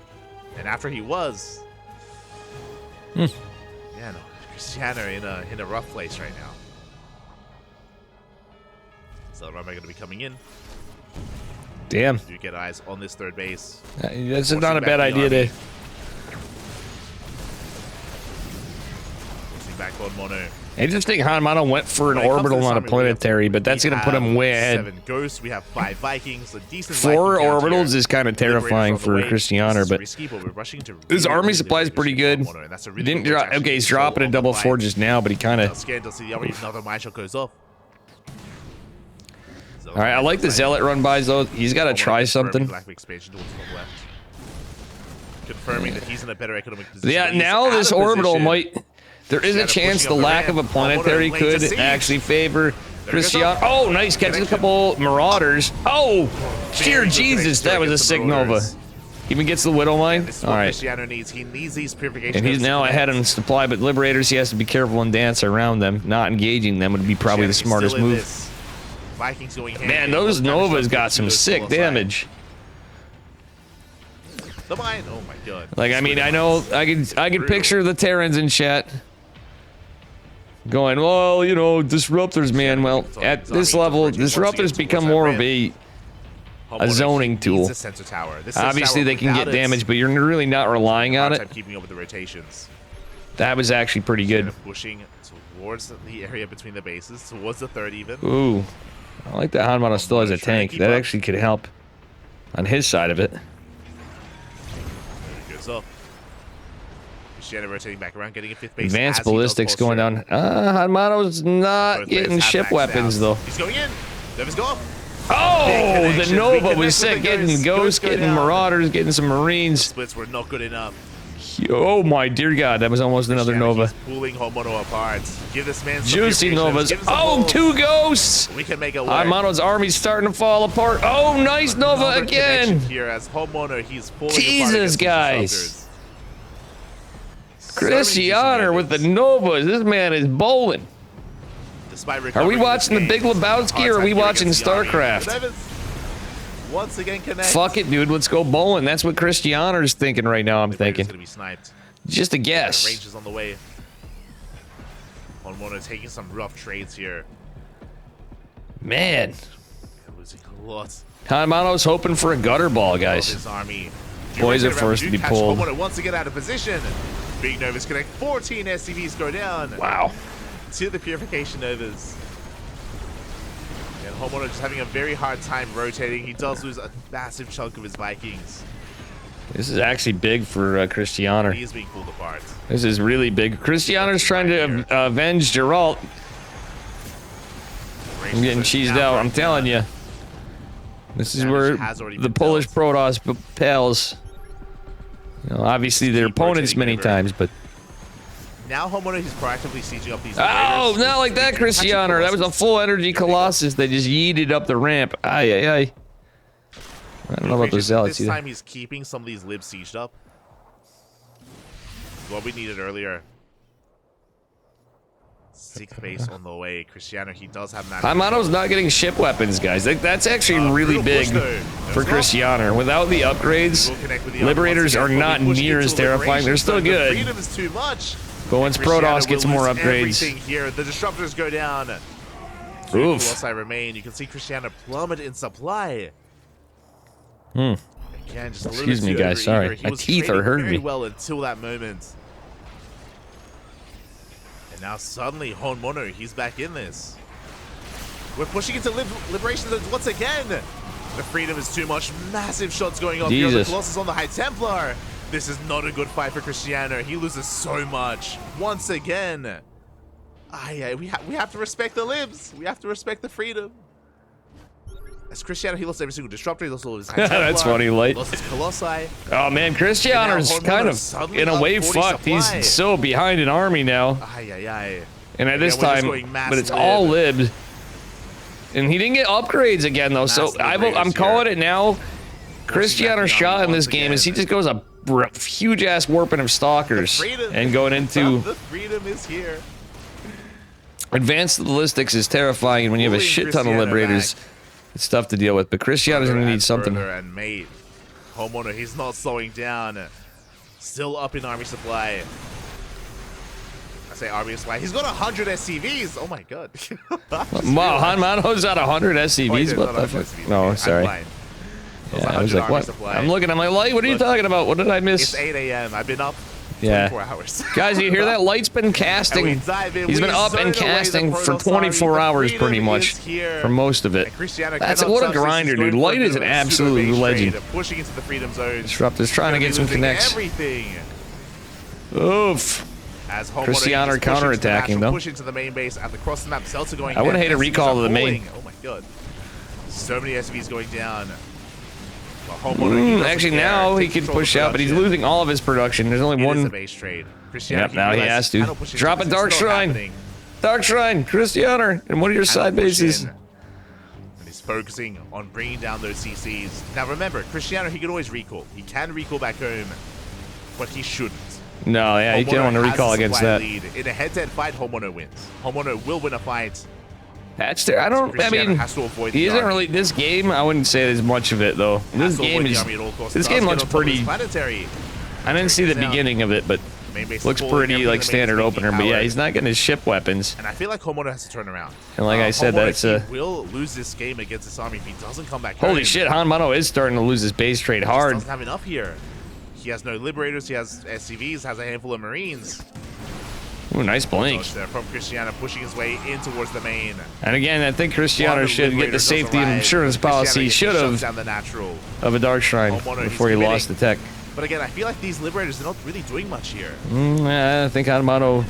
and after he was, yeah, no, Cristiano in a rough place right now. So Rama going to be coming in. Damn. Do get eyes on this third base. That's not a bad idea to. Back on Mono. I just think Hanmano went for an orbital, not a planetary, but that's going to put him way ahead. 7 ghosts. We have 5 Vikings. A decent 4 orbitals is kind of terrifying for Cristiano, but his army supply is pretty good. He didn't drop. Okay, he's dropping a double 4 just now, but he kind of. Another mine shot goes off. All right, I like the Zealot run bys though. He's got to try something. Confirming that he's in a better economic position. Yeah, now this orbital might. There is a chance the lack of a planetary could actually favor Cristiano. Oh, nice, catching a couple Marauders. Oh, dear Jesus, that was a sick Nova. Even gets the Widow Mine. All right. Cristiano needs. He needs these purifications. And he's now ahead on supply, but Liberators, he has to be careful and dance around them. Not engaging them would be probably the smartest move. Vikings going Man, those Novas got some sick damage. The mine. Oh my god. Like, I mean, I know I can picture the Terrans in chat going, well, you know, disruptors, man. Well, at this level, disruptors become more of a zoning tool. Obviously, they can get damage, but you're really not relying on it. Keeping up with the rotations. That was actually pretty good. Pushing towards the area between the bases, towards the third even. Ooh, I like that Hanmano still has a tank. That actually could help on his side of it. Goes up. Cristiano rotating back around, getting a 5th base. Advanced ballistics going down. Hanmano's not getting ship weapons though. He's going in. Never's go up. Oh, the Nova was sick. Getting ghosts, getting Marauders, getting some Marines. Splits were not good enough. Oh my dear God, that was almost another Nova. He's pulling Honmono apart. Give this man some juicy Novas. Oh, 2 ghosts. We can make it work. Hanmano's army's starting to fall apart. Oh, nice Nova again. Here as Honmono, he's pulling Jesus, guys. Cristiano with the Novas. This man is bowling. Are we watching the Big Lebowski or are we watching StarCraft? Once again connect. Fuck it, dude. Let's go bowling. That's what Cristiano's thinking right now, I'm thinking. Gonna be sniped. Just a guess. Range is on the way. Honmono taking some rough trades here. Man. Losing a lot. Hanmano's hoping for a gutter ball, guys. His army. Boys are first to be pulled. Homono once again out of position. Big Novas connect. 14 SCVs go down. Wow. To the Purification Novas. And Homono just having a very hard time rotating. He does lose a massive chunk of his Vikings. This is actually big for Christianer. He is being pulled apart. This is really big. Christianer's trying to avenge Geralt. I'm getting cheesed out, I'm telling you. This is where the Polish Protoss pals. You know, obviously they're opponents many times, but... Now Homono is proactively sieging up these Oh, not like that, Christianer. That was a full energy Colossus. They just yeeted up the ramp. Aye, aye, aye. I don't know about those zealots this either. time he's keeping some of these libs sieged up. What we needed earlier. 6th base on the way. Cristiano, he does have... Hanmano's not getting ship weapons, guys. That's actually really big for Cristiano. Without the upgrades, Liberators are not near as terrifying. They're still good. Freedom is too much. But once Protoss gets more upgrades... Here. The disruptors go down. Oof. Colossi remain. You can see Cristiano plummet in supply. Hmm. Again, just a Excuse me, guys. Sorry. My teeth are hurting me. Well until that moment. Now suddenly Homono, he's back in this. We're pushing into Liberation Zones once again. The freedom is too much. Massive shots going off here. The Colossus on the High Templar. This is not a good fight for Cristiano. He loses so much. Once again. Yeah, we have to respect the libs. We have to respect the freedom. As Cristiano, he lost every single disruptor. He lost all his High Templar. That's funny, Light. Lost his Colossi. Oh man, Cristiano's kind of in a way fucked. Supply. He's so behind an army now. And at this time, but it's all libbed. And he didn't get upgrades again though. So I'm calling it now. Cristiano's shot in this game is he just goes a huge ass warping of stalkers and going into. The freedom is here. Advanced ballistics is terrifying when you have a shit ton of liberators. It's tough to deal with, but Cristiano's gonna need something. And mate, Homono, he's not slowing down. Still up in army supply. I say army supply. He's got 100 SCVs. Oh my god. Wow, Hanmano's at 100 SCVs. What the fuck? No, sorry. Yeah, I was like, what? I'm looking. I'm like, Light, what are you talking about? What did I miss? It's 8 a.m. I've been up. 24 hours. Guys, you hear that? Light's been casting. He's been up and casting for 24 hours pretty much for most of it. That's what a grinder, dude. Light is an absolute legend. Pushing into the freedom zone. Disruptor's trying to get some connects. Oof. Cristiano counterattacking though. Pushing to the main base at the cross map. Celta going. I wouldn't hate a recall to the main. Oh my god. So many SVs going down. Actually, now he can push out, but he's losing all of his production. There's only one. Yep, now he has to. Drop a Dark Shrine. Dark Shrine, Cristiano, and one of your side bases. And he's focusing on bringing down those CCs. Now remember, Cristiano, he can always recall. He can recall back home, but he shouldn't. No, yeah, you can't want to recall against that. In a head-to-head fight, Homono wins. Homono will win a fight. That's there. I mean, he isn't really this game. I wouldn't say there's much of it though. This game looks pretty. I didn't see the beginning of it, but looks pretty like standard opener. But yeah, he's not getting his ship weapons. And I feel like Homono has to turn around. And like I said, that's a. He will lose this game against this army if he doesn't come back. Holy shit, Hanmano is starting to lose his base trade hard. He doesn't have enough here. He has no liberators. He has SCVs. Has a handful of marines. Ooh, nice blink. From Cristiano pushing his way in towards the main. And again, I think Cristiano should get the safety and insurance policy should have of a Dark Shrine before he lost the tech. But again, I feel like these liberators are not really doing much here. I think Hanmano.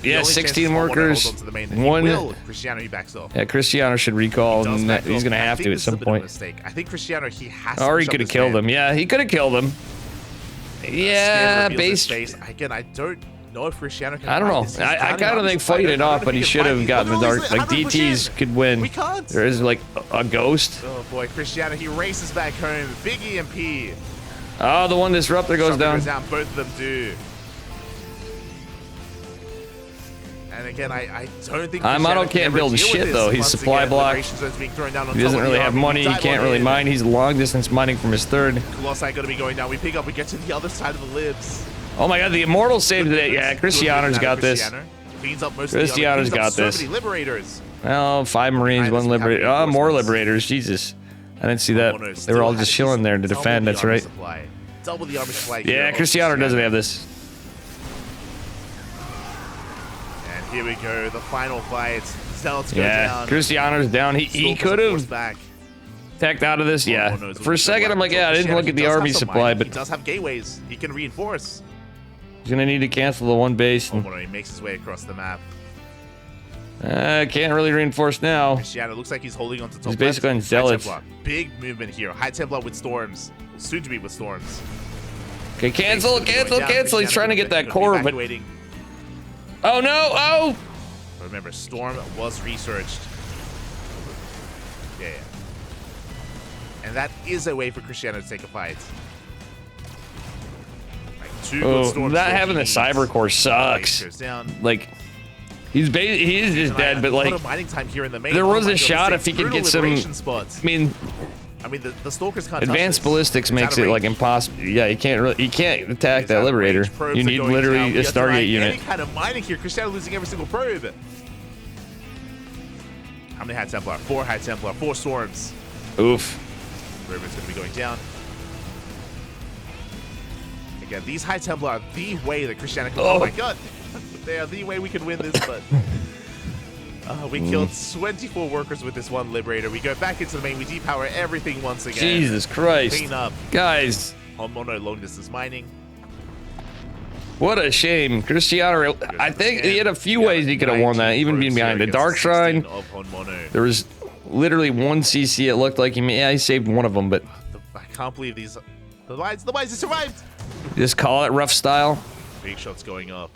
Yeah, 16 workers. One. Cristiano, he backs off. Yeah, Cristiano should recall. And he's gonna have to at some point. I think Cristiano, he has. Or he could have killed him. Yeah, he could have killed him. Yeah, base. Again, I don't. If Cristiano can I don't know. I kind of think fighting it off, but he should have gotten the dark. Like DTs could win. We can't. There is like a ghost. Oh boy, Cristiano, he races back home. Big EMP. Oh, the one disruptor goes down. Both of them do. And again, I don't think Hanmano can't build shit though. He's supply blocked. He doesn't really have money. He can't really mine. He's long distance mining from his third. Colossi going to be going down. We pick up. We get to the other side of the libs. Oh my god, the Immortal saved it. Yeah, Cristiano's got this. Cleans up most Cristiano's of the army. got So this. many liberators. Well, 5 Marines, 1 Liberator. Oh, more Liberators. Jesus. I didn't see that. They were all just chilling there to defend. That's right. Double the army supply. Yeah, Cristiano doesn't have this. And here we go. The final fight. Zealots go down. Cristiano's down. He could have tacked out of this. Yeah. For a second, I'm like, yeah, I didn't look at the army supply, but he does have gateways. He can reinforce. He's gonna need to cancel the 1 base. And, he makes his way across the map. can't really reinforce now. Cristiano looks like he's holding on to top. He's basically on Zealots. Big movement here. High Templar with storms. Soon to be with storms. Okay, cancel. He's trying to get that core, but oh no! Oh! Remember, storm was researched. Yeah. And that is a way for Cristiano to take a fight. Not having the cyber core sucks. Like, he is just dead, but like, there was a shot if he could get some. I mean, the Stalkers can't. Advanced ballistics makes it like impossible. Yeah, you can't attack that Liberator. You need literally a Stargate unit. Any kind of mining here. Cristiano losing every single probe. How many High Templar? 4 High Templar, 4 storms. Oof. River's going to be going down. Again, these High Templar are the way that Cristiano can... Oh my god! They are the way we can win this, but... we killed 24 workers with this 1 Liberator. We go back into the main. We depower everything once again. Jesus Christ. Clean up. Guys. Mono long distance mining. What a shame. Cristiano, I think he had a few ways he could have won that, even being behind the Dark Shrine. There was literally 1 CC it looked like he saved 1 of them, but... I can't believe these... The lines he survived! Just call it rough style. Big shots going up.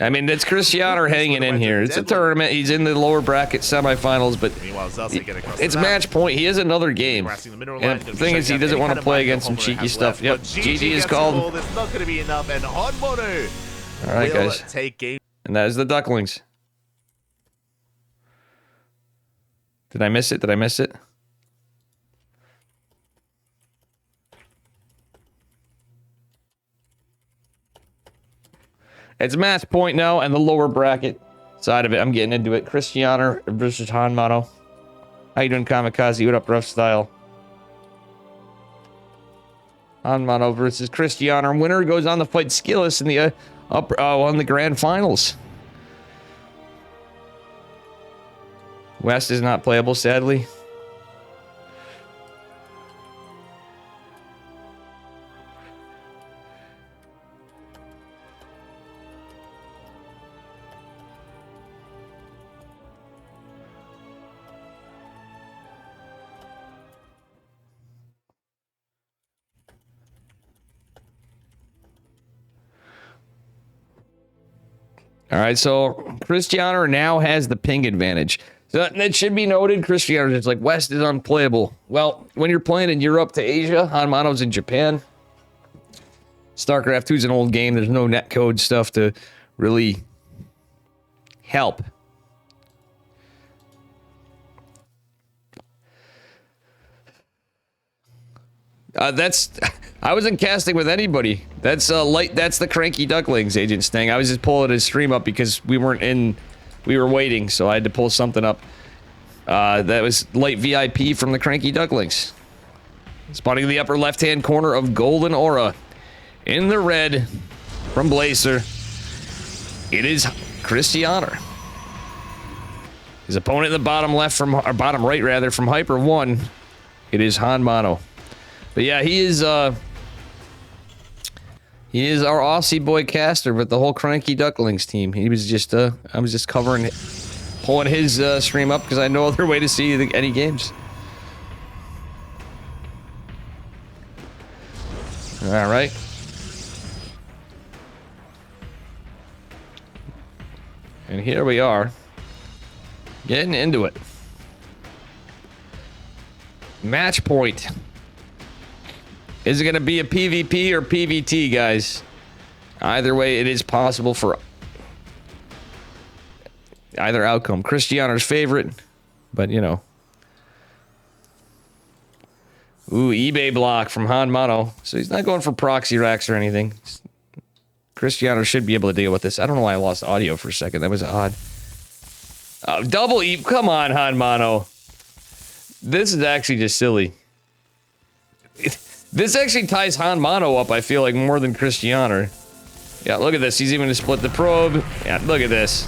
I mean, it's Cristiano hanging in here. It's a tournament. He's in the lower bracket semifinals, but it's match point. He has another game. And the thing is, he doesn't want to play against some cheeky stuff. Yep, GG is called. It's not going to be enough, and Honmono all right, guys. Take game. And that is the Ducklings. Did I miss it? It's match point now, and the lower bracket side of it. I'm getting into it. Cristiano versus Hanmano. How you doing, Kamikaze? What up, rough style? Hanmano versus Cristiano. Winner goes on to fight Skillis in the on the grand finals. West is not playable, sadly. All right, so Cristiano now has the ping advantage. So that should be noted. Cristiano is like, West is unplayable. Well, when you're playing in Europe to Asia, Hanmano's in Japan. StarCraft 2 is an old game. There's no netcode stuff to really help. I wasn't casting with anybody. That's the Cranky Ducklings, Agent Sting. I was just pulling his stream up because we were waiting, so I had to pull something up. That was light VIP from the Cranky Ducklings. Spawning in the upper left-hand corner of Golden Aura. In the red from Blazer, it is Cristiano. His opponent in the bottom left or bottom right rather from Hyper 1, it is Hanmano. But yeah, he is our Aussie boy caster with the whole Cranky Ducklings team. He was just I was just pulling his stream up because I had no other way to see any games. All right. And here we are, getting into it. Match point. Is it going to be a PvP or PvT, guys? Either way, it is possible for either outcome. Cristiano's favorite, but you know. Ooh, eBay block from Hanmano. So he's not going for proxy racks or anything. Cristiano should be able to deal with this. I don't know why I lost audio for a second. That was odd. Double E. Come on, Hanmano. This is actually just silly. This actually ties Hanmano up, I feel like, more than Cristiano. Yeah, look at this. He's even going to split the probe. Yeah, look at this.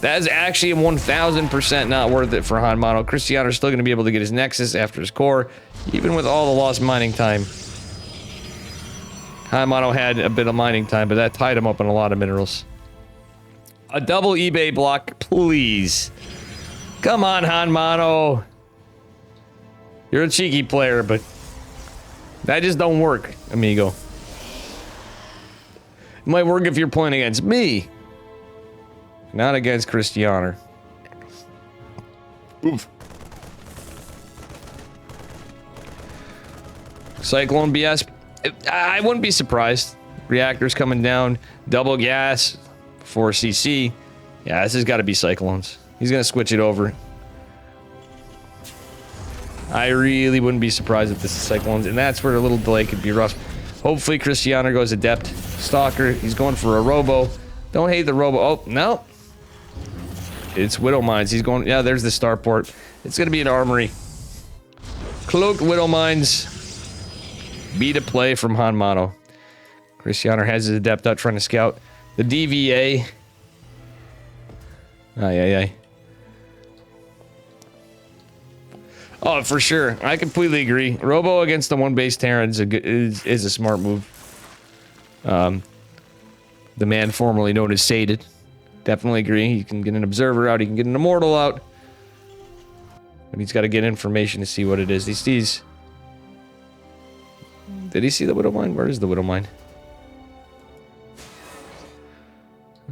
That is actually 1,000% not worth it for Hanmano. Cristiano's still going to be able to get his Nexus after his core, even with all the lost mining time. Hanmano had a bit of mining time, but that tied him up on a lot of minerals. A double eBay block, please. Come on, Hanmano. You're a cheeky player, but that just don't work, amigo. It might work if you're playing against me. Not against Cristiano. Oof. Cyclone BS. I wouldn't be surprised. Reactors coming down. Double gas. 4 CC. Yeah, this has got to be Cyclones. He's going to switch it over. I really wouldn't be surprised if this is Cyclones. And that's where a little delay could be rough. Hopefully Cristiano goes Adept. Stalker. He's going for a Robo. Don't hate the Robo. Oh, no. It's Widow Mines. He's going... Yeah, there's the starport. It's going to be an armory. Cloaked Widow Mines. B to play from Hanmano. Cristiano has his Adept out trying to scout the DVA. Ay. Oh, for sure. I completely agree. Robo against the one base Terran is a smart move. The man formerly known as Sated. Definitely agree. You can get an Observer out. You can get an Immortal out. But he's got to get information to see what it is. He sees... Did he see the Widow Mine? Where is the Widow Mine?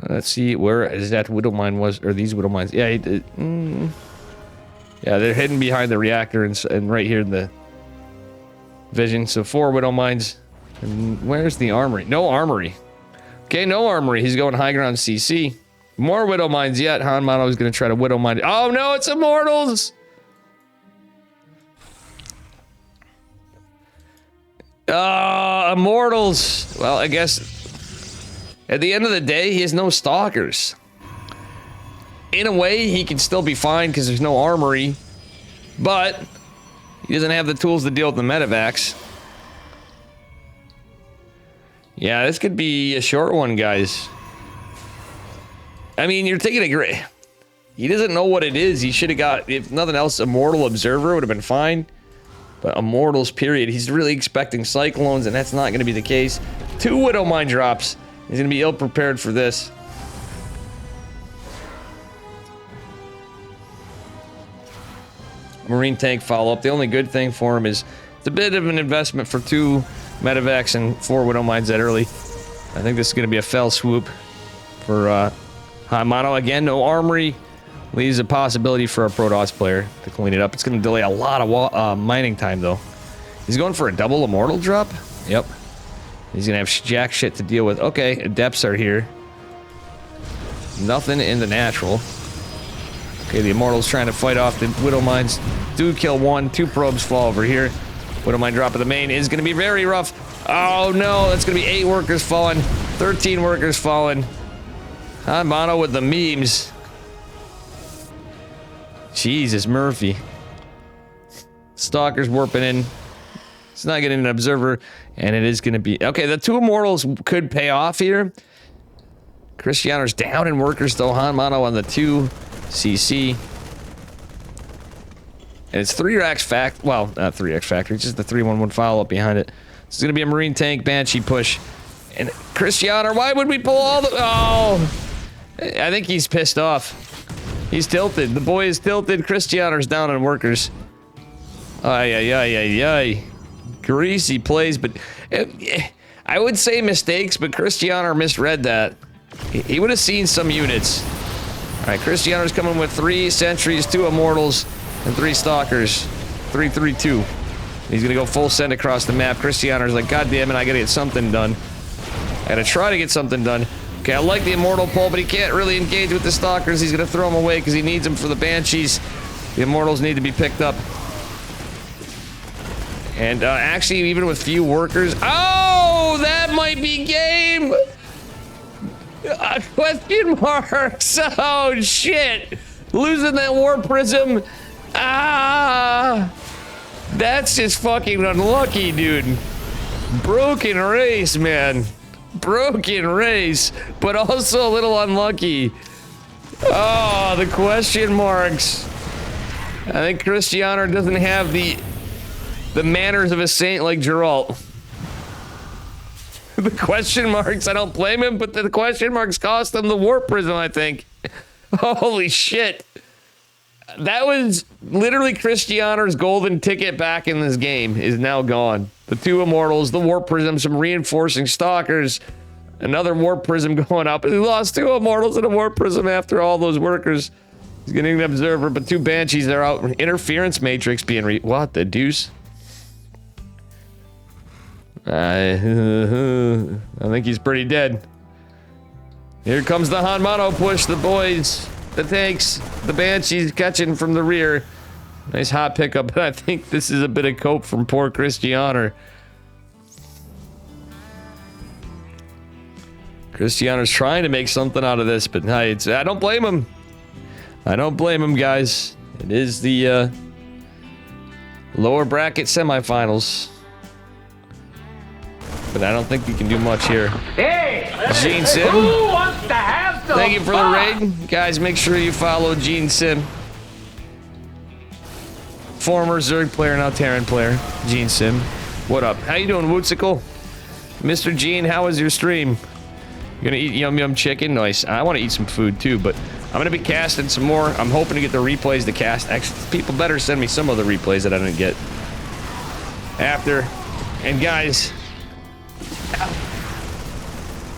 Let's see. Where is that Widow Mine was? Or these Widow Mines? Yeah, he did. Yeah, they're hidden behind the reactor and right here in the vision. So 4 Widow Mines. And where's the armory? No armory. Okay, no armory. He's going high ground CC. More Widow Mines yet. Hanmano is going to try to Widow Mine. Oh no, it's Immortals! Immortals. Well, I guess at the end of the day, he has no Stalkers. In a way, he can still be fine because there's no armory, but he doesn't have the tools to deal with the medevacs. Yeah, this could be a short one, guys. I mean, you're taking a great... He doesn't know what it is. He should have got, if nothing else, Immortal Observer would have been fine. But Immortals, period. He's really expecting Cyclones, and that's not going to be the case. 2 Widow Mine drops. He's going to be ill-prepared for this. Marine tank follow-up. The only good thing for him is it's a bit of an investment for 2 medevacs and 4 Widow Mines that early. I think this is going to be a fell swoop for Hanmano. Again, no armory. Leaves a possibility for a Protoss player to clean it up. It's going to delay a lot of mining time, though. He's going for a double Immortal drop? Yep. He's going to have jack shit to deal with. Okay, Adepts are here. Nothing in the natural. Okay, the Immortal's trying to fight off the Widow Mines. Do kill 1. 2 probes fall over here. Widow Mine drop of the main is going to be very rough. Oh, no. That's going to be 8 workers falling. 13 workers falling. Hanmano with the memes. Jesus, Murphy. Stalker's warping in. It's not getting an Observer, and it is going to be... Okay, the 2 Immortals could pay off here. Cristiano's down in workers, though. Hanmano on the 2 CC. And it's 3 racks fact... Well, not 3 X factory. It's just the 311 follow-up behind it. This is going to be a Marine tank Banshee push. And Cristiano, why would we pull all the... Oh! I think he's pissed off. He's tilted. The boy is tilted. Cristiano's down on workers. Ay. Greasy plays, but... I would say mistakes, but Cristiano misread that. He would have seen some units. Alright, Cristiano's coming with 3 sentries, 2 Immortals, and 3 Stalkers. 3-3-2. He's gonna go full send across the map. Cristiano's like, God damn it, I gotta get something done. I gotta try to get something done. Okay, I like the Immortal pull, but he can't really engage with the Stalkers. He's gonna throw them away because he needs them for the Banshees. The Immortals need to be picked up. And actually, even with few workers... Oh! That might be game! Question marks. Oh, shit. Losing that war prism. Ah. That's just fucking unlucky, dude. Broken race, man. Broken race, but also a little unlucky. Oh, the question marks. I think Cristiano doesn't have the manners of a saint like Geralt. The question marks, I don't blame him, but the question marks cost him the warp prism, I think. Holy shit. That was literally Cristiano's golden ticket back in this game is now gone. The 2 immortals, the warp prism, some reinforcing stalkers, another warp prism going up. He lost 2 immortals and a warp prism after all those workers. He's getting an observer, but 2 banshees are out. Interference matrix being what the deuce? I think he's pretty dead. Here comes the Hanmano push, the boys, the tanks, the banshees catching from the rear. Nice hot pickup, but I think this is a bit of cope from poor Cristiano. Cristiano's trying to make something out of this, but I don't blame him. I don't blame him, guys. It is the lower bracket semifinals. But I don't think you can do much here. Hey, Gene Sim, who wants to have some thank you for the raid. Guys, make sure you follow Gene Sim. Former Zerg player, now Terran player. Gene Sim. What up? How you doing, Wootsicle? Mr. Gene, how was your stream? You gonna eat yum yum chicken? Nice. I want to eat some food too, but I'm gonna be casting some more. I'm hoping to get the replays to cast. Actually, people better send me some of the replays that I didn't get. After. And guys,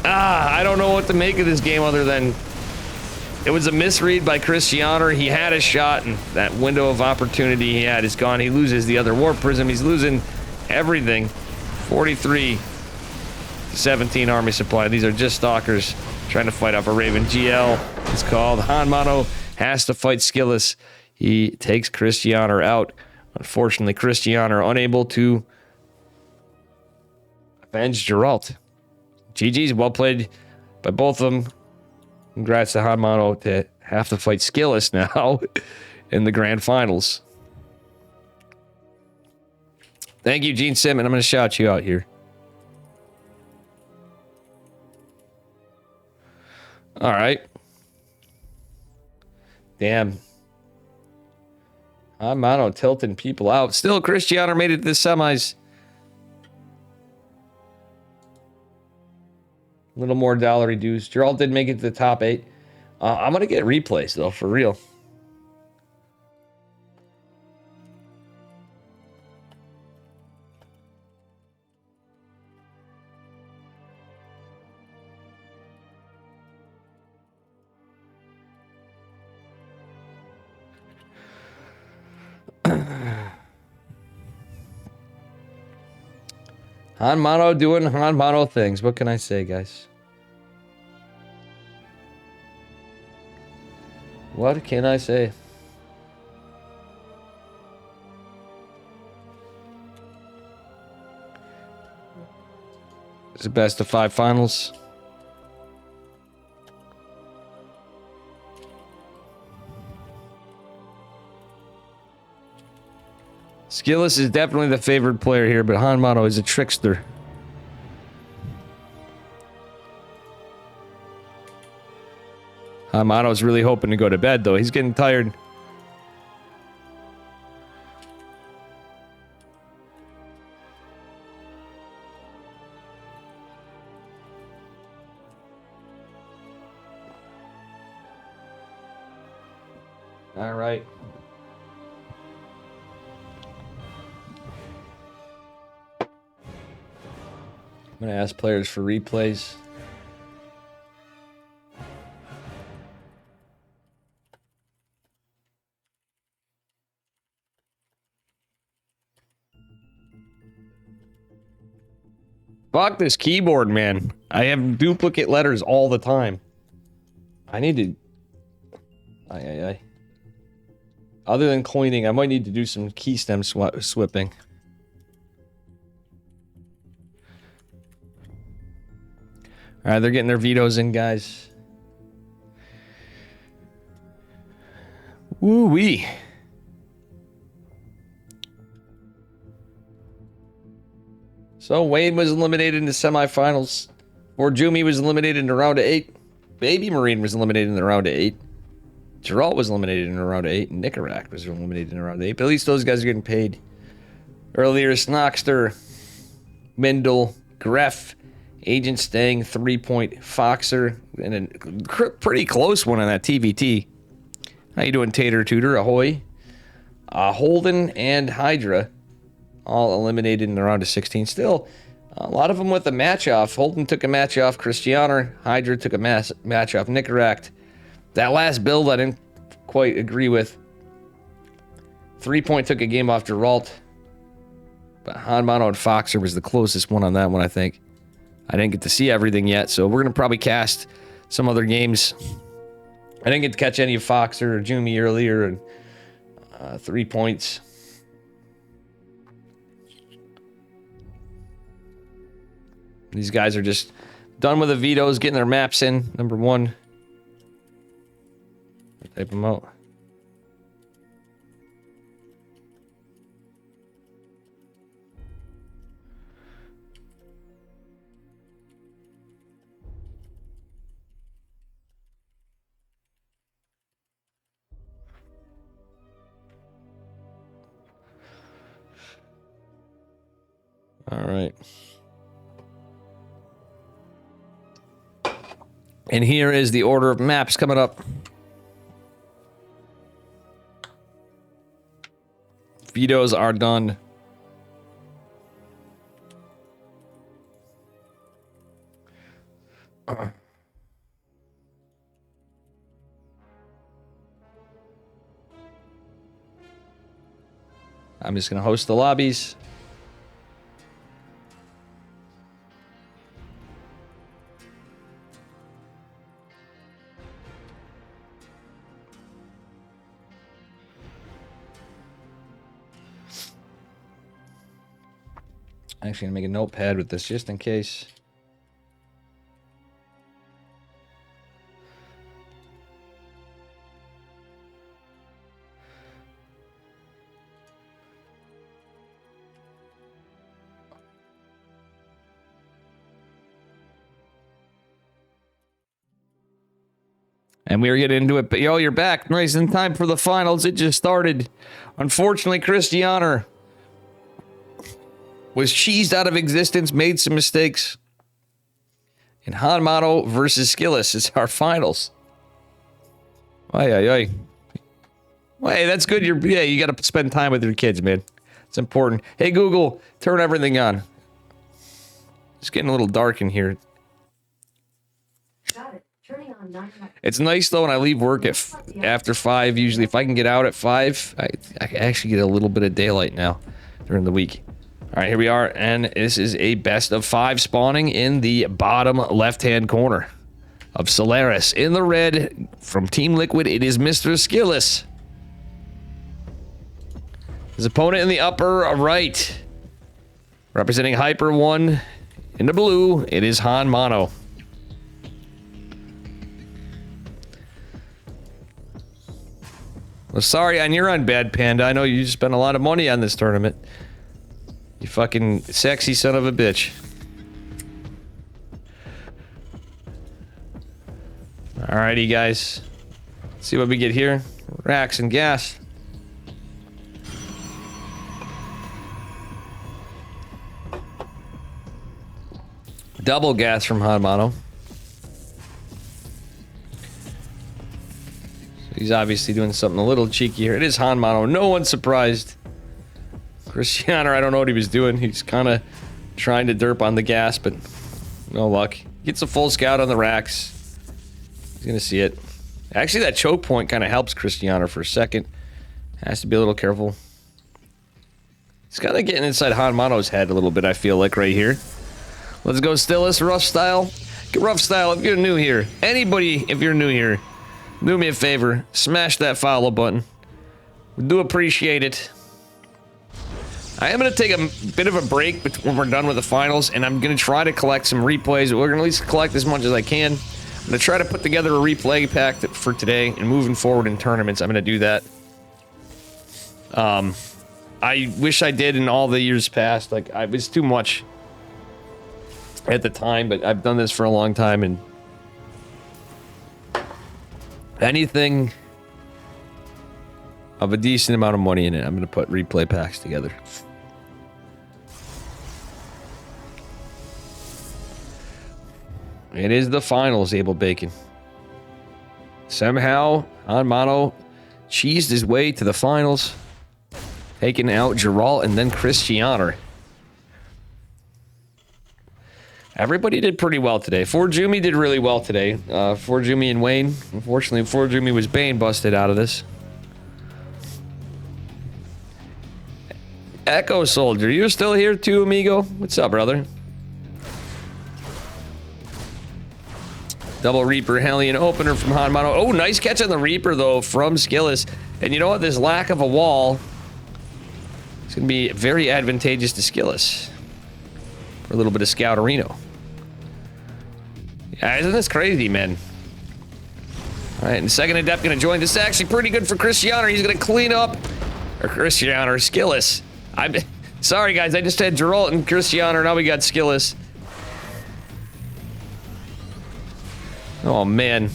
I don't know what to make of this game other than it was a misread by Cristiano. He had a shot, and that window of opportunity he had is gone. He loses the other warp prism. He's losing everything. 43 17 army supply. These are just stalkers trying to fight off a Raven. GL is called. Hanmano has to fight Skillus. He takes Cristiano out. Unfortunately, Cristiano unable to avenge Geralt. GG's, well played by both of them. Congrats to Hanmano to have to fight Skillus now in the grand finals. Thank you, Gene Sim, and I'm going to shout you out here. All right. Damn. Hanmano tilting people out. Still, Cristiano made it to the semis. A little more dollar reduced. Geralt did make it to the top 8. I'm going to get replays, though, for real. Hanmano doing Hanmano things. What can I say, guys? What can I say? It's the best of 5 finals. Skillus is definitely the favored player here, but Hanmano is a trickster. Hanmano's really hoping to go to bed, though. He's getting tired. All right. I'm going to ask players for replays. Fuck this keyboard, man. I have duplicate letters all the time. I need to... Other than coining, I might need to do some key stem swipping. All right, they're getting their vetoes in, guys. Woo-wee. So Wayne was eliminated in the semifinals. Orjumi was eliminated in the round of 8. Baby Marine was eliminated in the round of 8. Geralt was eliminated in the round of 8. And Nicarak was eliminated in the round of 8. But at least those guys are getting paid. Earlier, Snockster, Mindel, Greff, Agent Stang, 3-point Foxer, and a pretty close one on that TVT. How you doing, Tater Tutor? Ahoy. Holden and Hydra all eliminated in the round of 16. Still, a lot of them with a match off. Holden took a match off Christianer. Hydra took a match off Nicarak. That last build I didn't quite agree with. 3-point took a game off Geralt. But Hanmano and Foxer was the closest one on that one, I think. I didn't get to see everything yet, so we're going to probably cast some other games. I didn't get to catch any of Foxer or Jumi earlier, and 3 points. These guys are just done with the vetoes, getting their maps in. Number 1. Type them out. All right. And here is the order of maps coming up. Vetoes are done. I'm just going to host the lobbies. Actually, I'm going to make a notepad with this just in case. And we are getting into it, but yo, you're back. Nice in time for the finals. It just started. Unfortunately, Christianer was cheesed out of existence, made some mistakes. And Hanmano versus Skillis is our finals. Ay, ay, ay. Well, hey, that's good. Yeah, you got to spend time with your kids, man. It's important. Hey, Google, turn everything on. It's getting a little dark in here. Got it. Turning on 9. It's nice, though, when I leave work at after 5. Usually, if I can get out at 5, I can actually get a little bit of daylight now during the week. All right, here we are, and this is a best of 5 spawning in the bottom left-hand corner of Solaris. In the red, from Team Liquid, it is Mr. Skillis. His opponent in the upper right, representing Hyper 1 in the blue, it is Hanmano. Well, sorry on your end, Bad Panda. I know you spent a lot of money on this tournament. You fucking sexy son of a bitch. Alrighty, guys. Let's see what we get here. Racks and gas. Double gas from Hanmano. He's obviously doing something a little cheeky here. It is Hanmano. No one's surprised. Christianer, I don't know what he was doing. He's kind of trying to derp on the gas, but no luck. Gets a full scout on the racks. He's going to see it. Actually, that choke point kind of helps Christianer for a second. Has to be a little careful. He's kind of getting inside Hanmano's head a little bit, I feel like, right here. Let's go, Stillis. Rough style. Rough style, if you're new here. Anybody, if you're new here, do me a favor. Smash that follow button. We do appreciate it. I am going to take a bit of a break when we're done with the finals, and I'm going to try to collect some replays. We're going to at least collect as much as I can. I'm going to try to put together a replay pack for today, and moving forward in tournaments, I'm going to do that. I wish I did in all the years past. Like, it was too much at the time, but I've done this for a long time, and anything of a decent amount of money in it, I'm going to put replay packs together. It is the finals, Abel Bacon. Somehow, Hanmano cheesed his way to the finals, taking out Geralt and then Christianer. Everybody did pretty well today. Forjumi did really well today. Forjumi and Wayne. Unfortunately, Forjumi was Bane busted out of this. Echo Soldier, you're still here too, amigo? What's up, brother? Double Reaper Hellion opener from Hanmano. Oh, nice catch on the Reaper, though, from Skillis. And you know what? This lack of a wall is going to be very advantageous to Skillis. For a little bit of Scouterino. Yeah, isn't this crazy, man? All right, and second Adept going to join. This is actually pretty good for Christianer. He's going to clean up. Or Christianer, Skillis. I'm sorry, guys. I just had Geralt and Christianer. Now we got Skillis. Oh, man.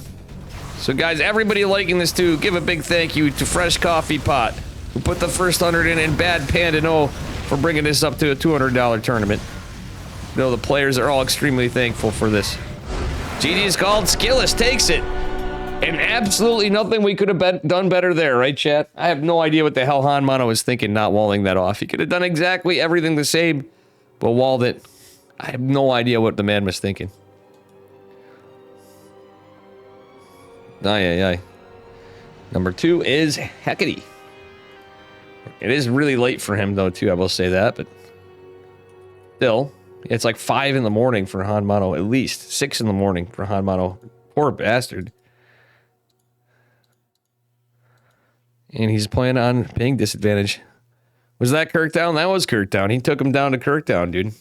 So, guys, everybody liking this, too, give a big thank you to Fresh Coffee Pot, who put the first 100 in, and Bad Panda No for bringing this up to a $200 tournament. You know, the players are all extremely thankful for this. GG is called. Skillis takes it. And absolutely nothing we could have done better there, right, chat? I have no idea what the hell Hanmano was thinking not walling that off. He could have done exactly everything the same, but walled it. I have no idea what the man was thinking. Aye, aye, aye. Number 2 is Hecate. It is really late for him, though, too. I will say that, but still, it's like 5 in the morning for Hanmano, at least 6 in the morning for Hanmano. Poor bastard. And he's playing on ping disadvantage. Was that Kirktown? That was Kirktown. He took him down to Kirktown, dude.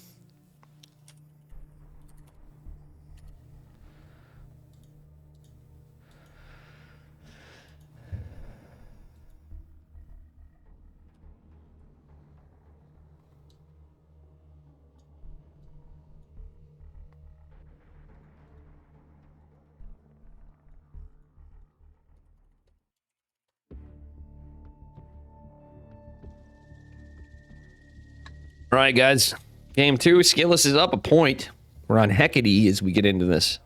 All right, guys. Game 2. Skillis is up a point. We're on Hecate as we get into this.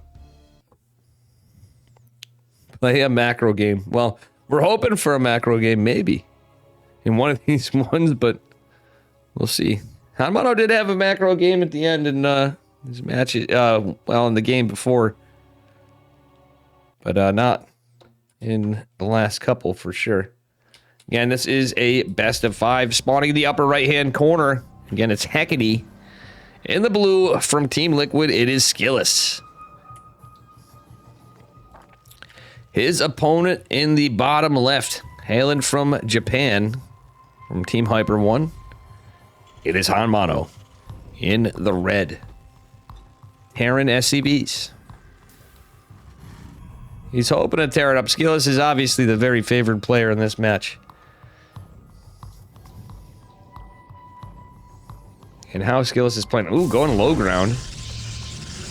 Play a macro game. Well, we're hoping for a macro game, maybe. In one of these ones, but we'll see. Hanmano did have a macro game at the end in his match. Well, in the game before. But not in the last couple, for sure. Again, this is a best of 5. Spawning in the upper right-hand corner. Again, it's Hecate. In the blue from Team Liquid, it is Skillis. His opponent in the bottom left, hailing from Japan, from Team Hyper 1, it is Hanmano. In the red, Terran SCVs. He's hoping to tear it up. Skillis is obviously the very favored player in this match. And how Skillis is playing. Ooh, going low ground.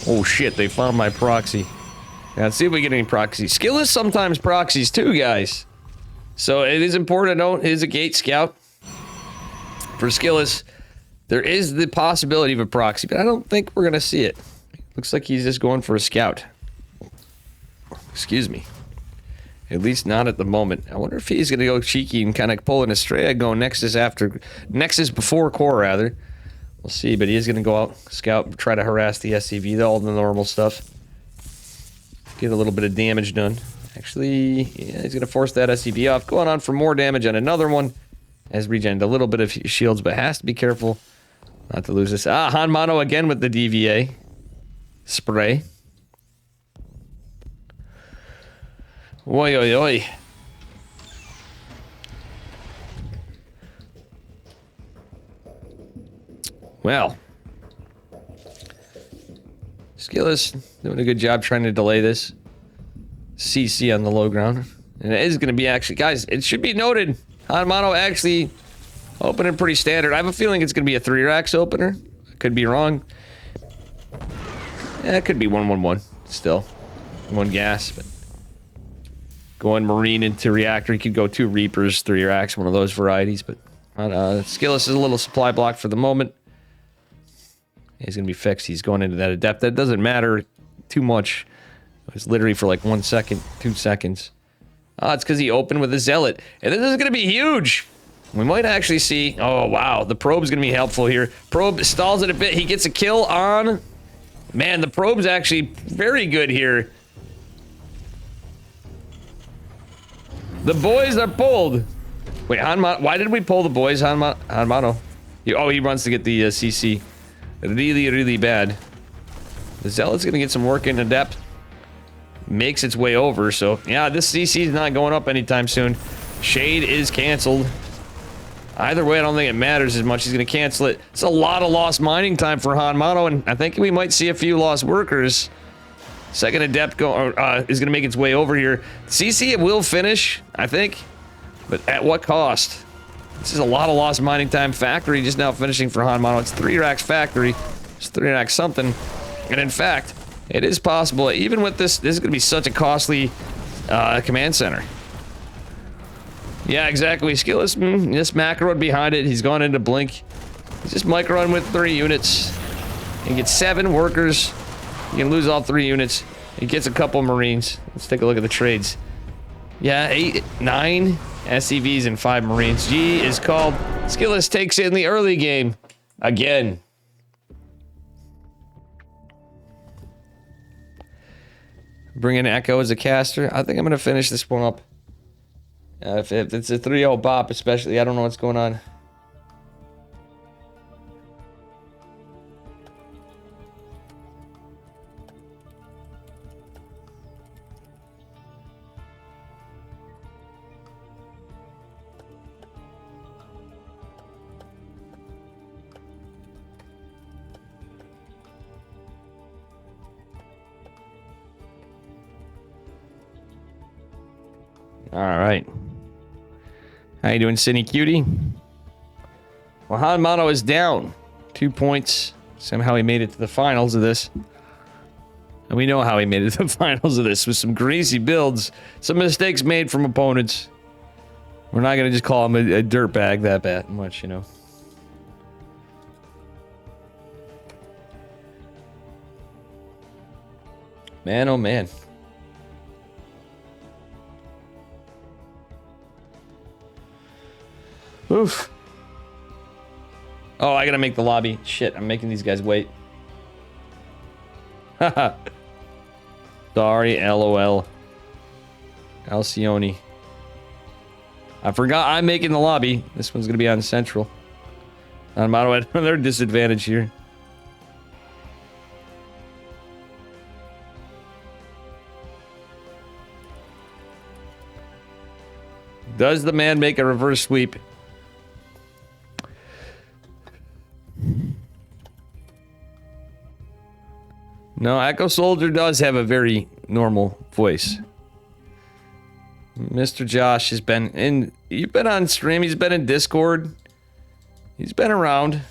Oh shit, they found my proxy. Now, let's see if we get any proxies. Skillis sometimes proxies too, guys. So it is important to note, it is a gate scout. For Skillis, there is the possibility of a proxy, but I don't think we're going to see it. Looks like he's just going for a scout. Excuse me. At least not at the moment. I wonder if he's going to go cheeky and kind of pull an Estrella, go Nexus before core, rather. We'll see, but he is going to go out, scout, try to harass the SCV, all the normal stuff. Get a little bit of damage done. Actually, yeah, he's going to force that SCV off. Going on for more damage on another one. Has regenerated a little bit of shields, but has to be careful not to lose this. Ah, Hanmano again with the DVA. Spray. Oi, oi, oi. Well. Skillus doing a good job trying to delay this. CC on the low ground. And it is going to be actually... Guys, it should be noted. Hanmano actually opening pretty standard. I have a feeling it's going to be a 3-Rax opener. I could be wrong. Yeah, it could be 1-1-1 still. 1 gas, but... Going Marine into Reactor. You could go 2 Reapers, 3-Rax, one of those varieties, but... Skillus is a little supply block for the moment. He's going to be fixed. He's going into that Adept. That doesn't matter too much. It's literally for like 1 second, 2 seconds. It's because he opened with a Zealot. And this is going to be huge. We might actually see... Oh, wow. The Probe's going to be helpful here. Probe stalls it a bit. He gets a kill on... Man, the Probe's actually very good here. The boys are pulled. Wait, Hanmano... Why did we pull the boys, Hanmano? Oh, he runs to get the CC. Really, really bad. The Zealot's gonna get some work in Adept. Makes its way over, so... Yeah, this CC is not going up anytime soon. Shade is canceled. Either way, I don't think it matters as much. He's gonna cancel it. It's a lot of lost mining time for Hanmano, and I think we might see a few lost workers. Second Adept is gonna make its way over here. CC, it will finish, I think. But at what cost? This is a lot of lost mining time. Factory just now finishing for Hanmano. It's 3-Rax factory. It's 3-Rax something. And in fact, it is possible, even with this is going to be such a costly command center. Yeah, exactly. Skillus, just macroed behind it. He's gone into Blink. He's just microing with 3 units. He gets 7 workers. He can lose all 3 units. He gets a couple Marines. Let's take a look at the trades. Yeah, 8, 9 SCVs and 5 Marines. G is called. Skillus takes in the early game. Again. Bring in Echo as a caster. I think I'm going to finish this one up. If it's a 3-0 bop, especially, I don't know what's going on. All right. How you doing, Cindy Cutie? Well, Hanmano is down 2 points. Somehow he made it to the finals of this. And we know how he made it to the finals of this with some greasy builds, some mistakes made from opponents. We're not going to just call him a dirtbag that bad much, you know. Man, oh man. Oof. Oh, I gotta make the lobby. Shit, I'm making these guys wait. Haha. Sorry, LOL. Alcione. I forgot I'm making the lobby. This one's gonna be on Central. I'm out of another disadvantage here. Does the man make a reverse sweep? No, Echo Soldier does have a very normal voice. Mr. Josh has been in... You've been on stream. He's been in Discord. He's been around.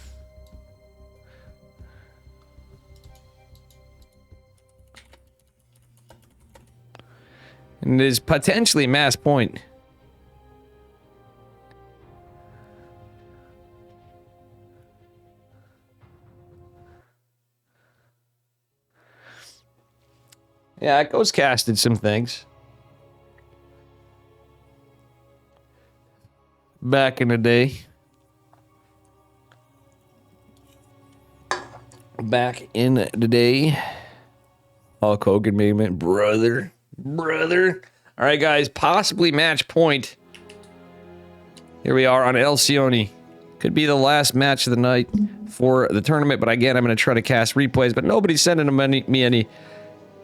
And it is potentially Mass Point. Yeah, Echo's casted some things. Back in the day. Back in the day. Hulk Hogan movement. Brother. Alright, guys. Possibly match point. Here we are on Alcione. Could be the last match of the night for the tournament. But again, I'm going to try to cast replays. But nobody's sending me any.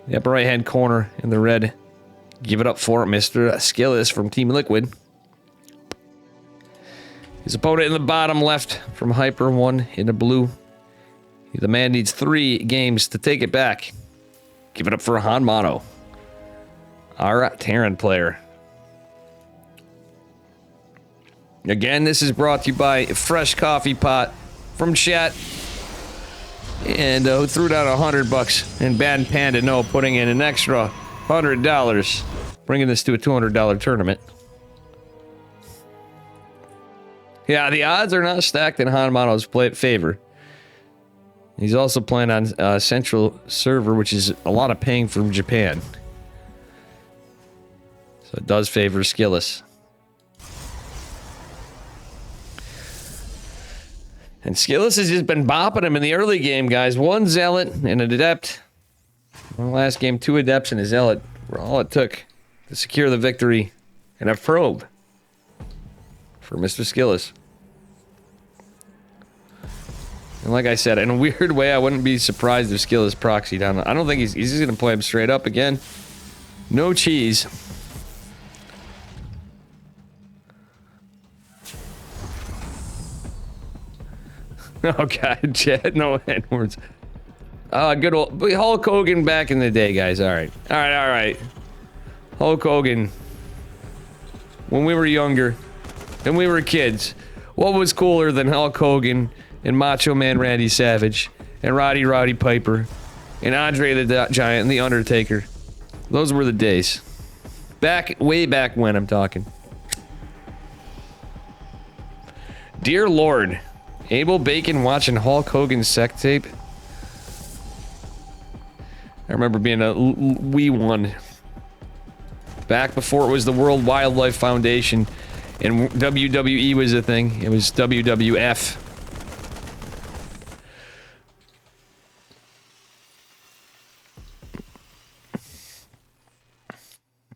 The upper right hand corner in the red. Give it up for Mr. Skillus from Team Liquid. His opponent in the bottom left from Hyper 1 in the blue. The man needs 3 games to take it back. Give it up for Hanmano. Our Terran player. Again, this is brought to you by Fresh Coffee Pot from chat. And who threw down $100 and Bad Panda No putting in an extra $100, bringing this to a $200 tournament. Yeah, the odds are not stacked in Hanmano's favor. He's also playing on Central Server, which is a lot of paying from Japan. So it does favor Skillus. And Skillus has just been bopping him in the early game, guys. 1 Zealot and an Adept. Well, last game, 2 Adepts and a Zealot were all it took to secure the victory and a probe for Mr. Skillus. And like I said, in a weird way, I wouldn't be surprised if Skillus proxy down. I don't think he's just going to play him straight up again. No cheese. Oh, God, Chad, no N-words. Good old Hulk Hogan back in the day, guys. All right. All right, all right. Hulk Hogan. When we were younger, and we were kids, what was cooler than Hulk Hogan and Macho Man Randy Savage and Roddy Piper and Andre the Giant and The Undertaker? Those were the days. Way back when, I'm talking. Dear Lord. Abel Bacon watching Hulk Hogan's sex tape. I remember being a wee one. Back before it was the World Wildlife Foundation and WWE was a thing. It was WWF.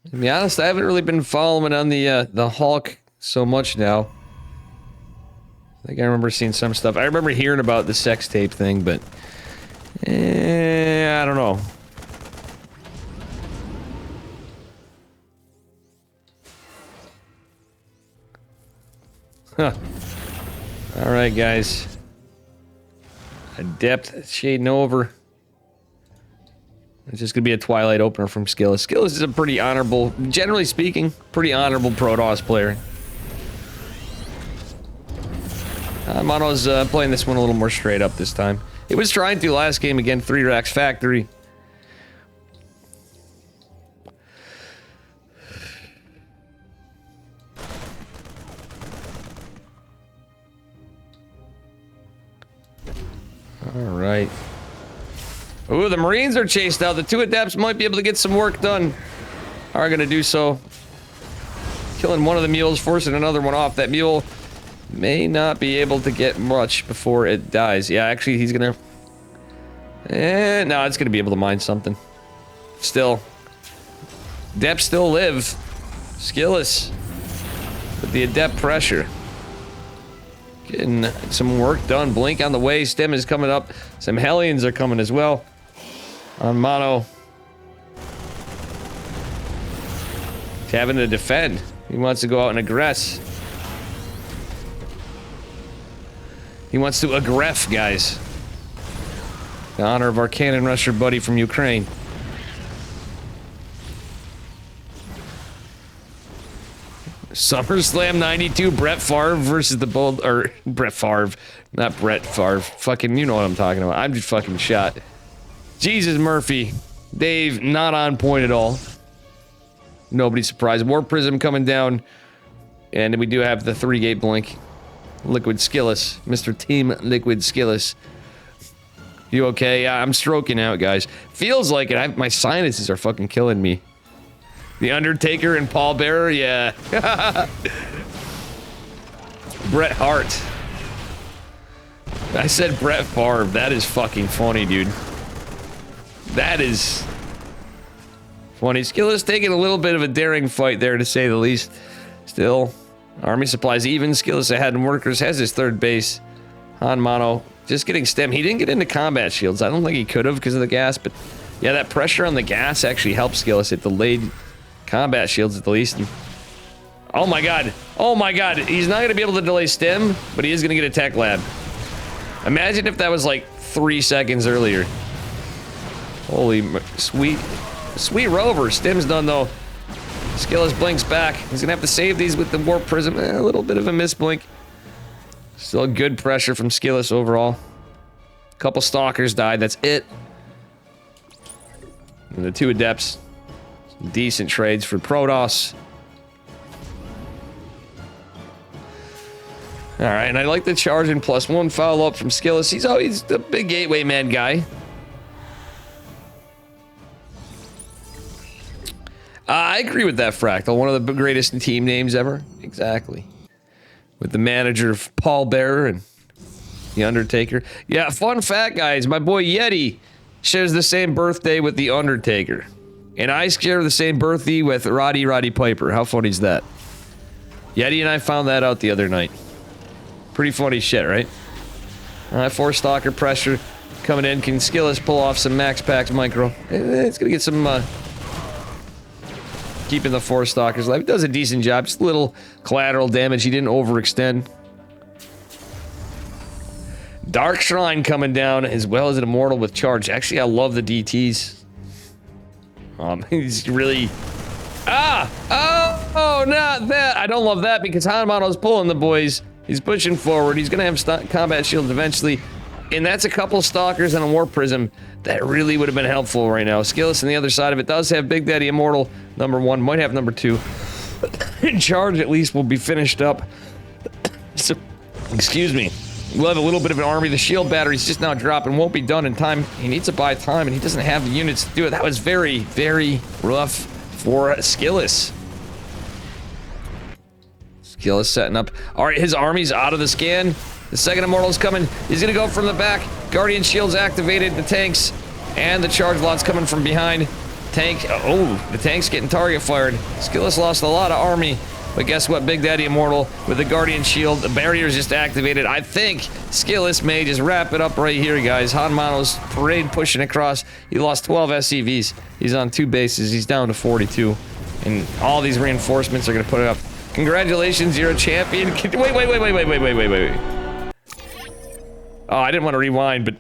To be honest, I haven't really been following on the Hulk so much now. I think I remember seeing some stuff. I remember hearing about the sex tape thing, but I don't know. Huh. All right, guys. Adept shading over. It's just gonna be a Twilight opener from Skillus. Skillus is a pretty honorable, generally speaking, pretty honorable Protoss player. Mono's playing this one a little more straight up this time. He was trying to last game again, 3 Racks Factory. Alright. Ooh, the Marines are chased out. The 2 Adepts might be able to get some work done. Are gonna do so. Killing one of the mules, forcing another one off. That mule may not be able to get much before it dies. Yeah, actually, he's gonna... no, it's gonna be able to mine something. Still. Adepts still live. Skillus. With the Adept pressure. Getting some work done. Blink on the way. Stem is coming up. Some Hellions are coming as well. On Mono. He's having to defend. He wants to go out and aggress. He wants to aggress, guys. In honor of our cannon rusher buddy from Ukraine. SummerSlam 92, Brett Favre versus the Bold... Or, Brett Favre. Not Brett Favre. Fucking, you know what I'm talking about. I'm just fucking shot. Jesus, Murphy. Dave, not on point at all. Nobody's surprised. War Prism coming down. And we do have the 3-gate blink. Liquid Skillus. Mr. Team Liquid Skillus. You okay? Yeah, I'm stroking out, guys. Feels like it. My sinuses are fucking killing me. The Undertaker and Paul Bearer? Yeah. Bret Hart. I said Brett Favre. That is fucking funny, dude. That is funny. Skillus taking a little bit of a daring fight there, to say the least. Still, army supplies even. Skillus ahead in workers. Has his 3rd base. Han Mono just getting stem. He didn't get into combat shields. I don't think he could have because of the gas, but yeah, that pressure on the gas actually helped Skillus. It delayed combat shields at the least. And, oh my god. Oh my god. He's not going to be able to delay stem, but he is going to get a tech lab. Imagine if that was like 3 seconds earlier. Holy sweet rover. Stim's done though. Skillus blinks back. He's gonna have to save these with the warp prism. A little bit of a misblink. Still good pressure from Skillus overall. A couple stalkers died. That's it. And the 2 adepts. Some decent trades for Protoss. Alright, and I like the charge in +1 follow up from Skillus. He's always the big gateway man guy. I agree with that, Fractal. One of the greatest team names ever. Exactly. With the manager of Paul Bearer and the Undertaker. Yeah, fun fact, guys. My boy Yeti shares the same birthday with the Undertaker. And I share the same birthday with Roddy Piper. How funny is that? Yeti and I found that out the other night. Pretty funny shit, right? 4 stalker pressure coming in. Can Skillus pull off some Max Packs micro? It's gonna get some... keeping the 4 stalkers alive. He does a decent job. Just a little collateral damage. He didn't overextend. Dark Shrine coming down as well as an Immortal with charge. Actually, I love the DTs. He's really... Oh, not that. I don't love that because Hanmano's pulling the boys. He's pushing forward. He's going to have combat shields eventually. And that's a couple stalkers and a warp prism that really would have been helpful right now. Skillus on the other side of it does have Big Daddy Immortal #1, might have #2. In charge at least will be finished up. So, excuse me. We'll have a little bit of an army. The shield battery's just now dropping. Won't be done in time. He needs to buy time, and he doesn't have the units to do it. That was very, very rough for Skillus. Skillus setting up. All right, his army's out of the scan. The second Immortal's coming. He's gonna go from the back. Guardian Shield's activated. The tanks and the charge lot's coming from behind. Tank. Oh, the tank's getting target fired. Skillus lost a lot of army. But guess what? Big Daddy Immortal with the Guardian Shield. The barrier's just activated. I think Skillus may just wrap it up right here, guys. Hanmano's parade pushing across. He lost 12 SCVs. He's on 2 bases. He's down to 42. And all these reinforcements are gonna put it up. Congratulations, you're a champion. Wait. Oh, I didn't want to rewind, but...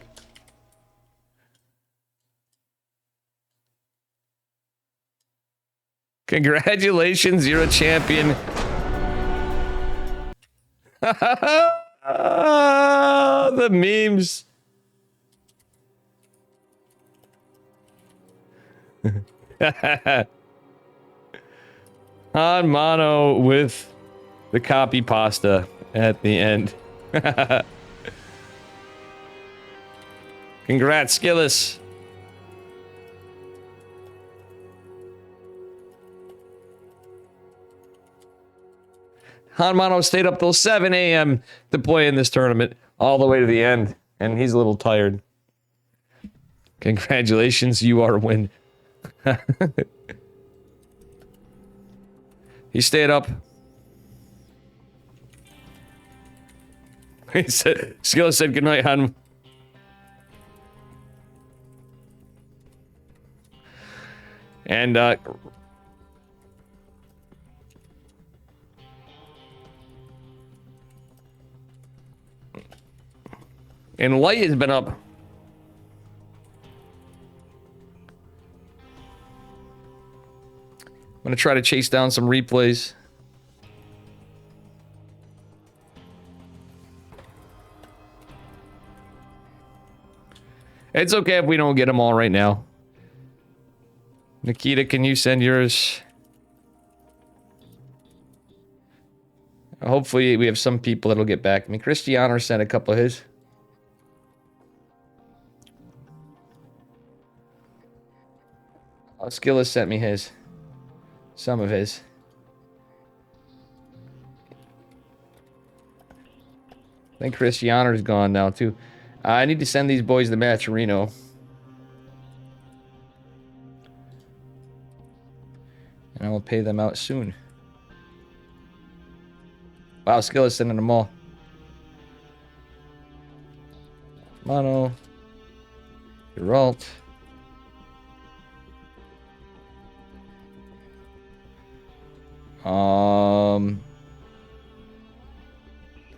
Congratulations, you're a champion. The memes. On mono with the copy pasta at the end. Congrats, Skillus. Hanmano stayed up till 7 a.m. to play in this tournament, all the way to the end, and he's a little tired. Congratulations, you are a win. He stayed up. He said, Skillus said goodnight, Han. And, and Light has been up. I'm gonna try to chase down some replays. It's okay if we don't get them all right now. Nikita, can you send yours? Hopefully we have some people that'll get back to me. Cristiano sent a couple of his. Oh, Skillus sent me his. Some of his. I think Cristiano's gone now too. I need to send these boys to Maturino. And I will pay them out soon. Wow, Skillus sending them all. Mono. Geralt.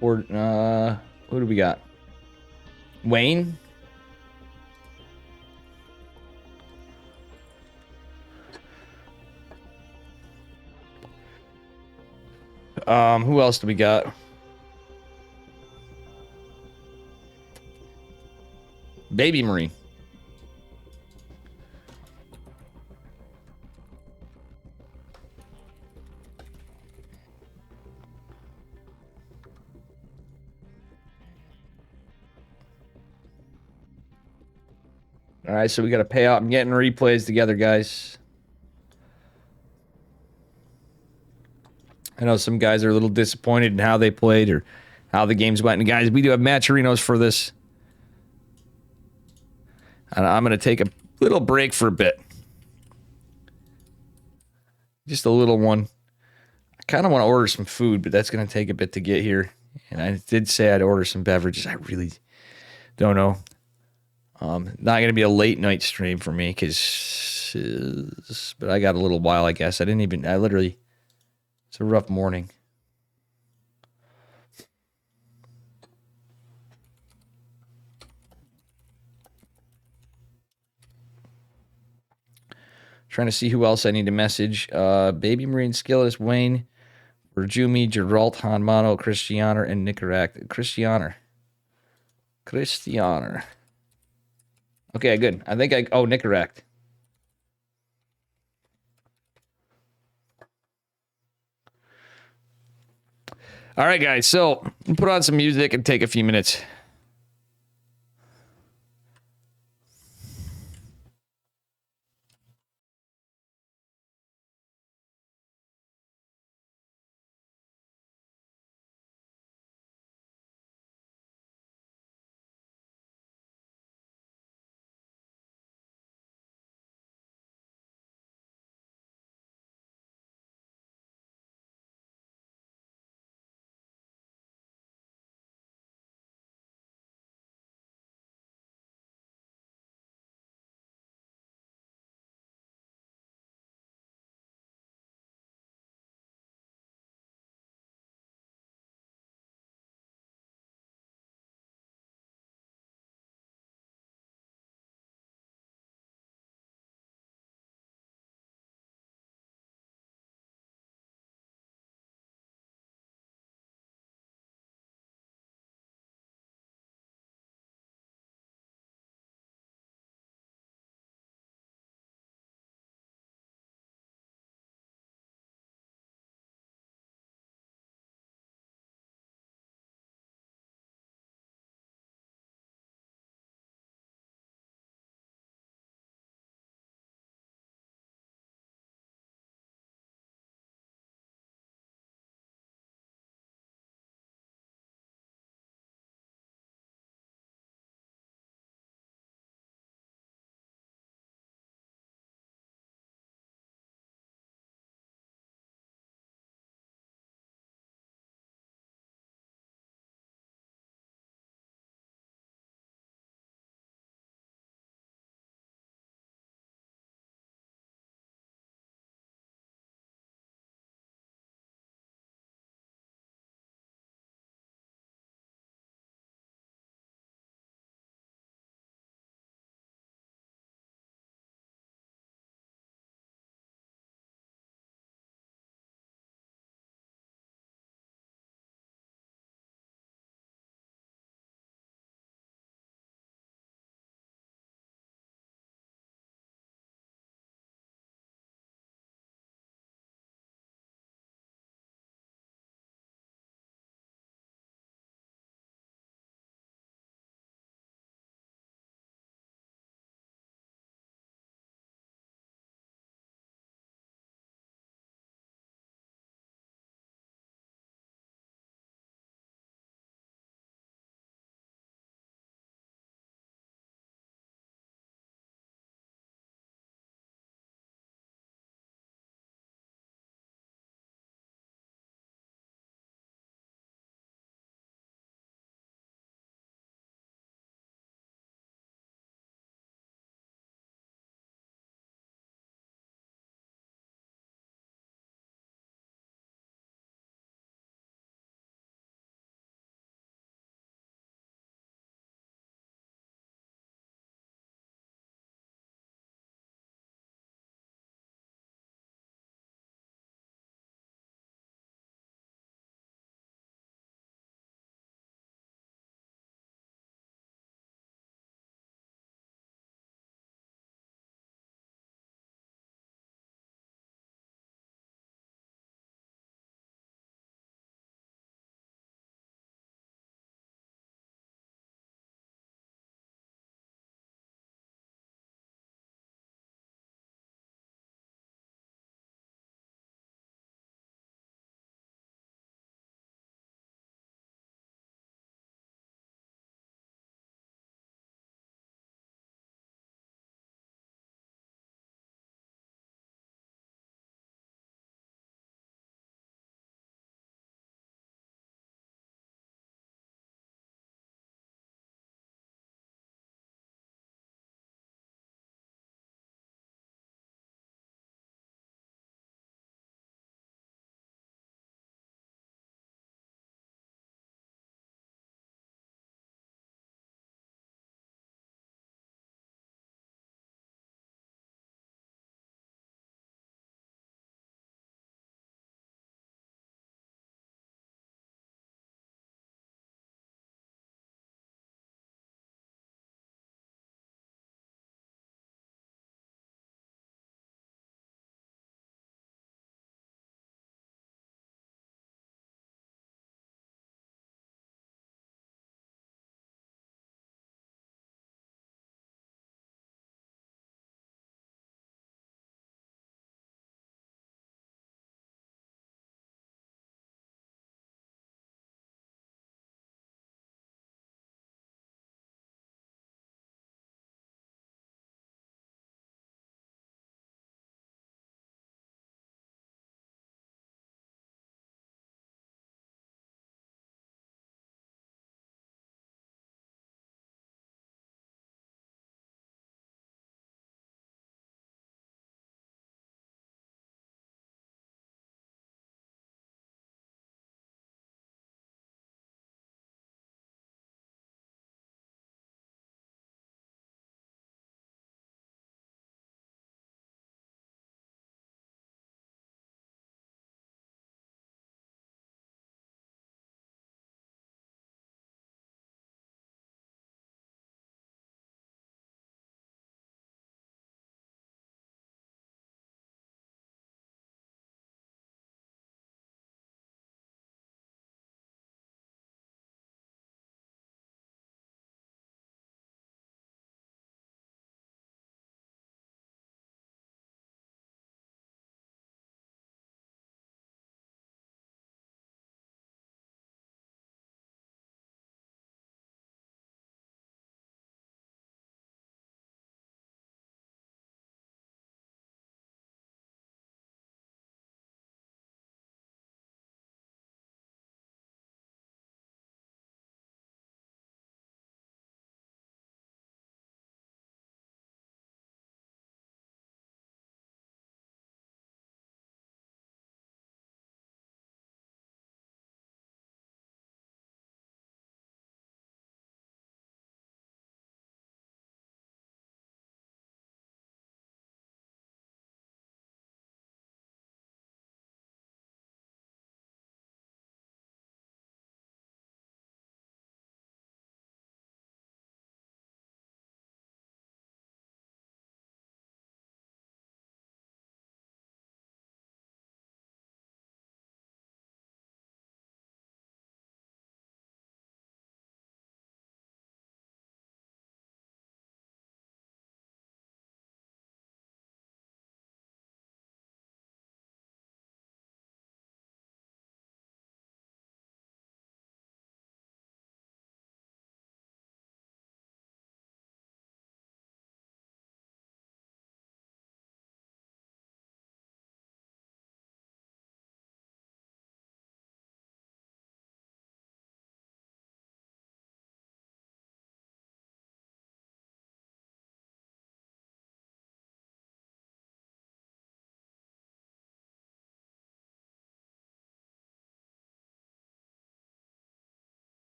Who do we got? Wayne? Who else do we got? Baby Marine. All right, so we got to pay out. I'm getting replays together, guys. I know some guys are a little disappointed in how they played or how the games went. And guys, we do have matcherinos for this. And I'm going to take a little break for a bit. Just a little one. I kind of want to order some food, but that's going to take a bit to get here. And I did say I'd order some beverages. I really don't know. Not going to be a late night stream for me but I got a little while, I guess. It's a rough morning. Trying to see who else I need to message. Baby Marine, Skillet, Wayne, Rajumi, Geralt, Hanmano, Christianer, and Nicarac. Christianer. Okay, good. I think Nicarac. All right, guys. So we'll put on some music and take a few minutes.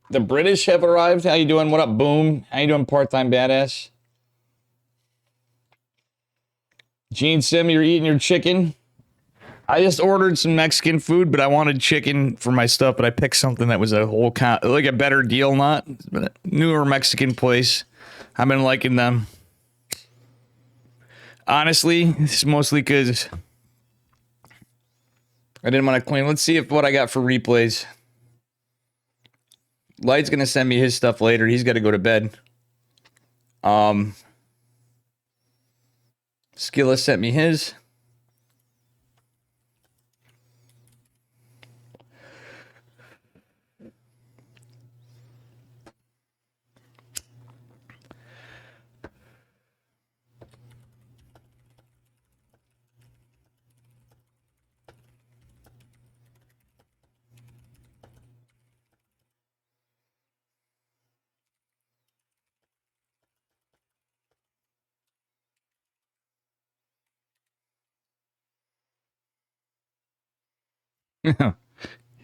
The British have arrived. How you doing? What up, Boom? How you doing, part-time badass? Gene Sim, you're eating your chicken. I just ordered some Mexican food, but I wanted chicken for my stuff, but I picked something that was a whole like a better deal, not newer Mexican place. I've been liking them. Honestly, it's mostly because I didn't want to clean. Let's see if what I got for replays. Light's gonna send me his stuff later. He's got to go to bed. Skilla sent me his.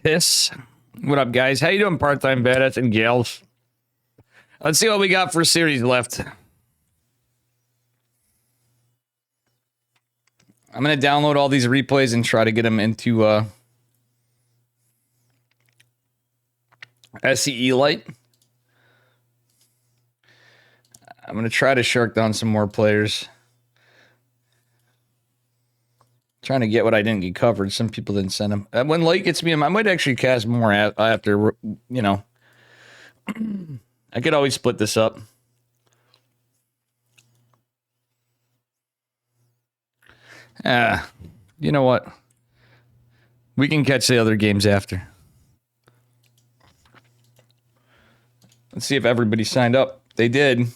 Hiss. What up, guys? How you doing, part-time badass and gals? Let's see what we got for series left. I'm gonna download all these replays and try to get them into SCE Lite. I'm gonna try to shark down some more players. Trying to get what I didn't get covered. Some people didn't send them. When Light gets me, I might actually cast more after, you know. I could always split this up. You know what? We can catch the other games after. Let's see if everybody signed up. They did.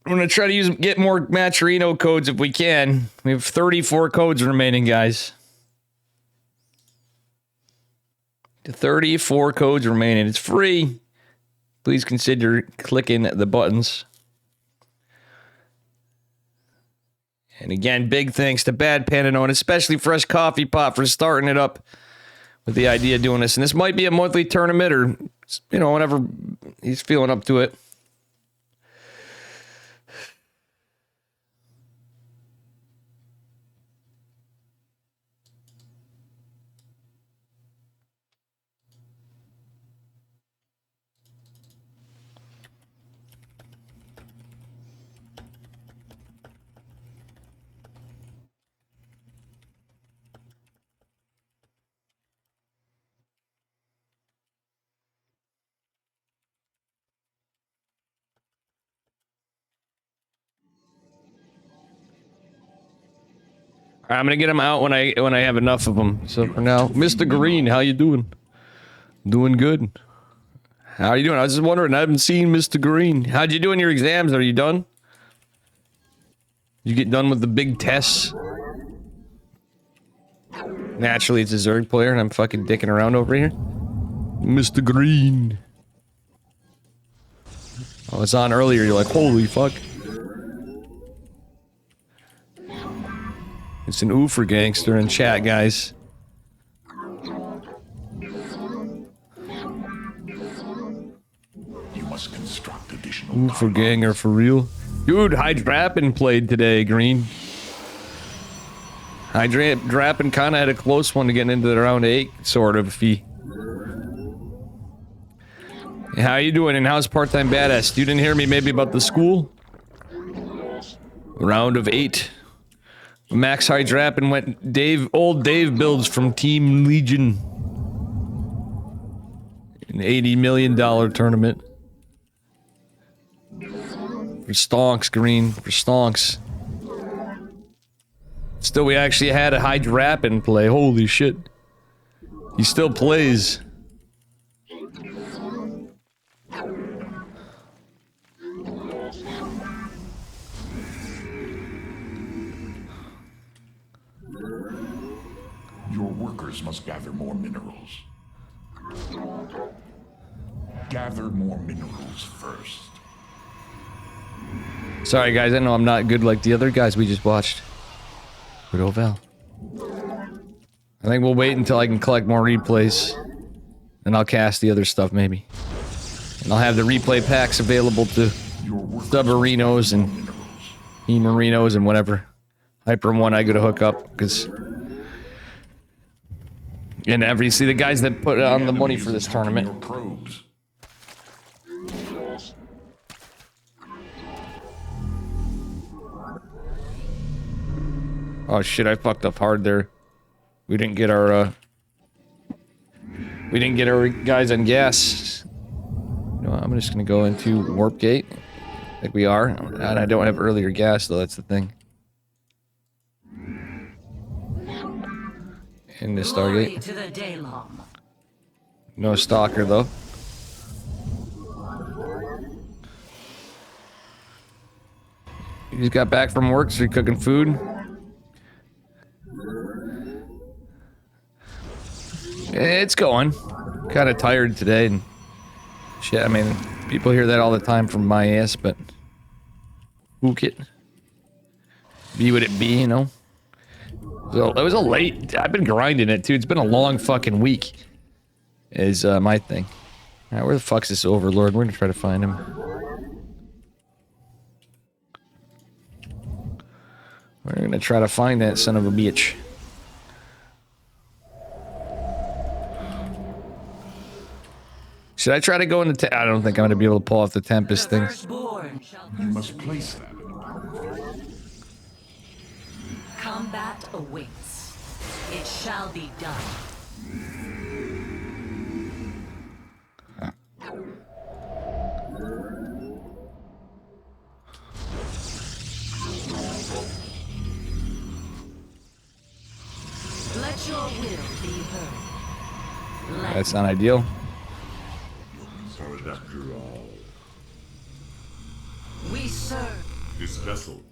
I'm going to try to get more Matcherino codes if we can. We have 34 codes remaining, guys. 34 codes remaining. It's free. Please consider clicking the buttons. And again, big thanks to Bad Panano and especially Fresh Coffee Pot for starting it up with the idea of doing this. And this might be a monthly tournament or, you know, whenever he's feeling up to it. I'm gonna get them out when I have enough of them. So for now, Mr. Green, how you doing? Doing good. How are you doing? I was just wondering. I haven't seen Mr. Green. How'd you do in your exams? Are you done? You get done with the big tests? Naturally, it's a Zerg player, and I'm fucking dicking around over here. Mr. Green. Oh, it's on earlier. You're like, holy fuck. It's an oofer gangster in chat, guys. You must construct additional Oofer ganger for real. Dude, Hydrappin played today, Green. Hydrappin kind of had a close one to get into the round 8, sort of. How you doing? And how's part-time badass? You didn't hear me maybe about the school? Round of 8. Max Hydrappin went old Dave builds from Team Legion. An $80 million tournament. For stonks, Green. For stonks. Still, we actually had a Hydrappin play. Holy shit. He still plays. Your workers must gather more minerals. Gather more minerals first. Sorry, guys. I know I'm not good like the other guys we just watched. Good old Val. I think we'll wait until I can collect more replays. and I'll cast the other stuff maybe. And I'll have the replay packs available to Submarinos and E-Marinos and whatever. Hyper 1 I gotta hook up, because... And obviously the guys that put on the money for this tournament. Oh shit, I fucked up hard there. We didn't get our guys on gas. No, I'm just gonna go into Warp Gate. Like we are. And I don't have earlier gas though, that's the thing. In the Stargate. To the Daylong. No stalker though. You just got back from work, so you're cooking food. It's going. Kind of tired today and shit. I mean, people hear that all the time from my ass, but book it. Be what it be, you know. So it was a late. I've been grinding it too. It's been a long fucking week. Is my thing. All right, where the fuck's this Overlord? We're gonna try to find him. We're gonna try to find that son of a bitch. Should I try to go into? I don't think I'm gonna be able to pull off the Tempest thing. You must place that in a power field. Combat awaits. It shall be done. Let your will be heard. That's not ideal. After all, We serve. this vessel.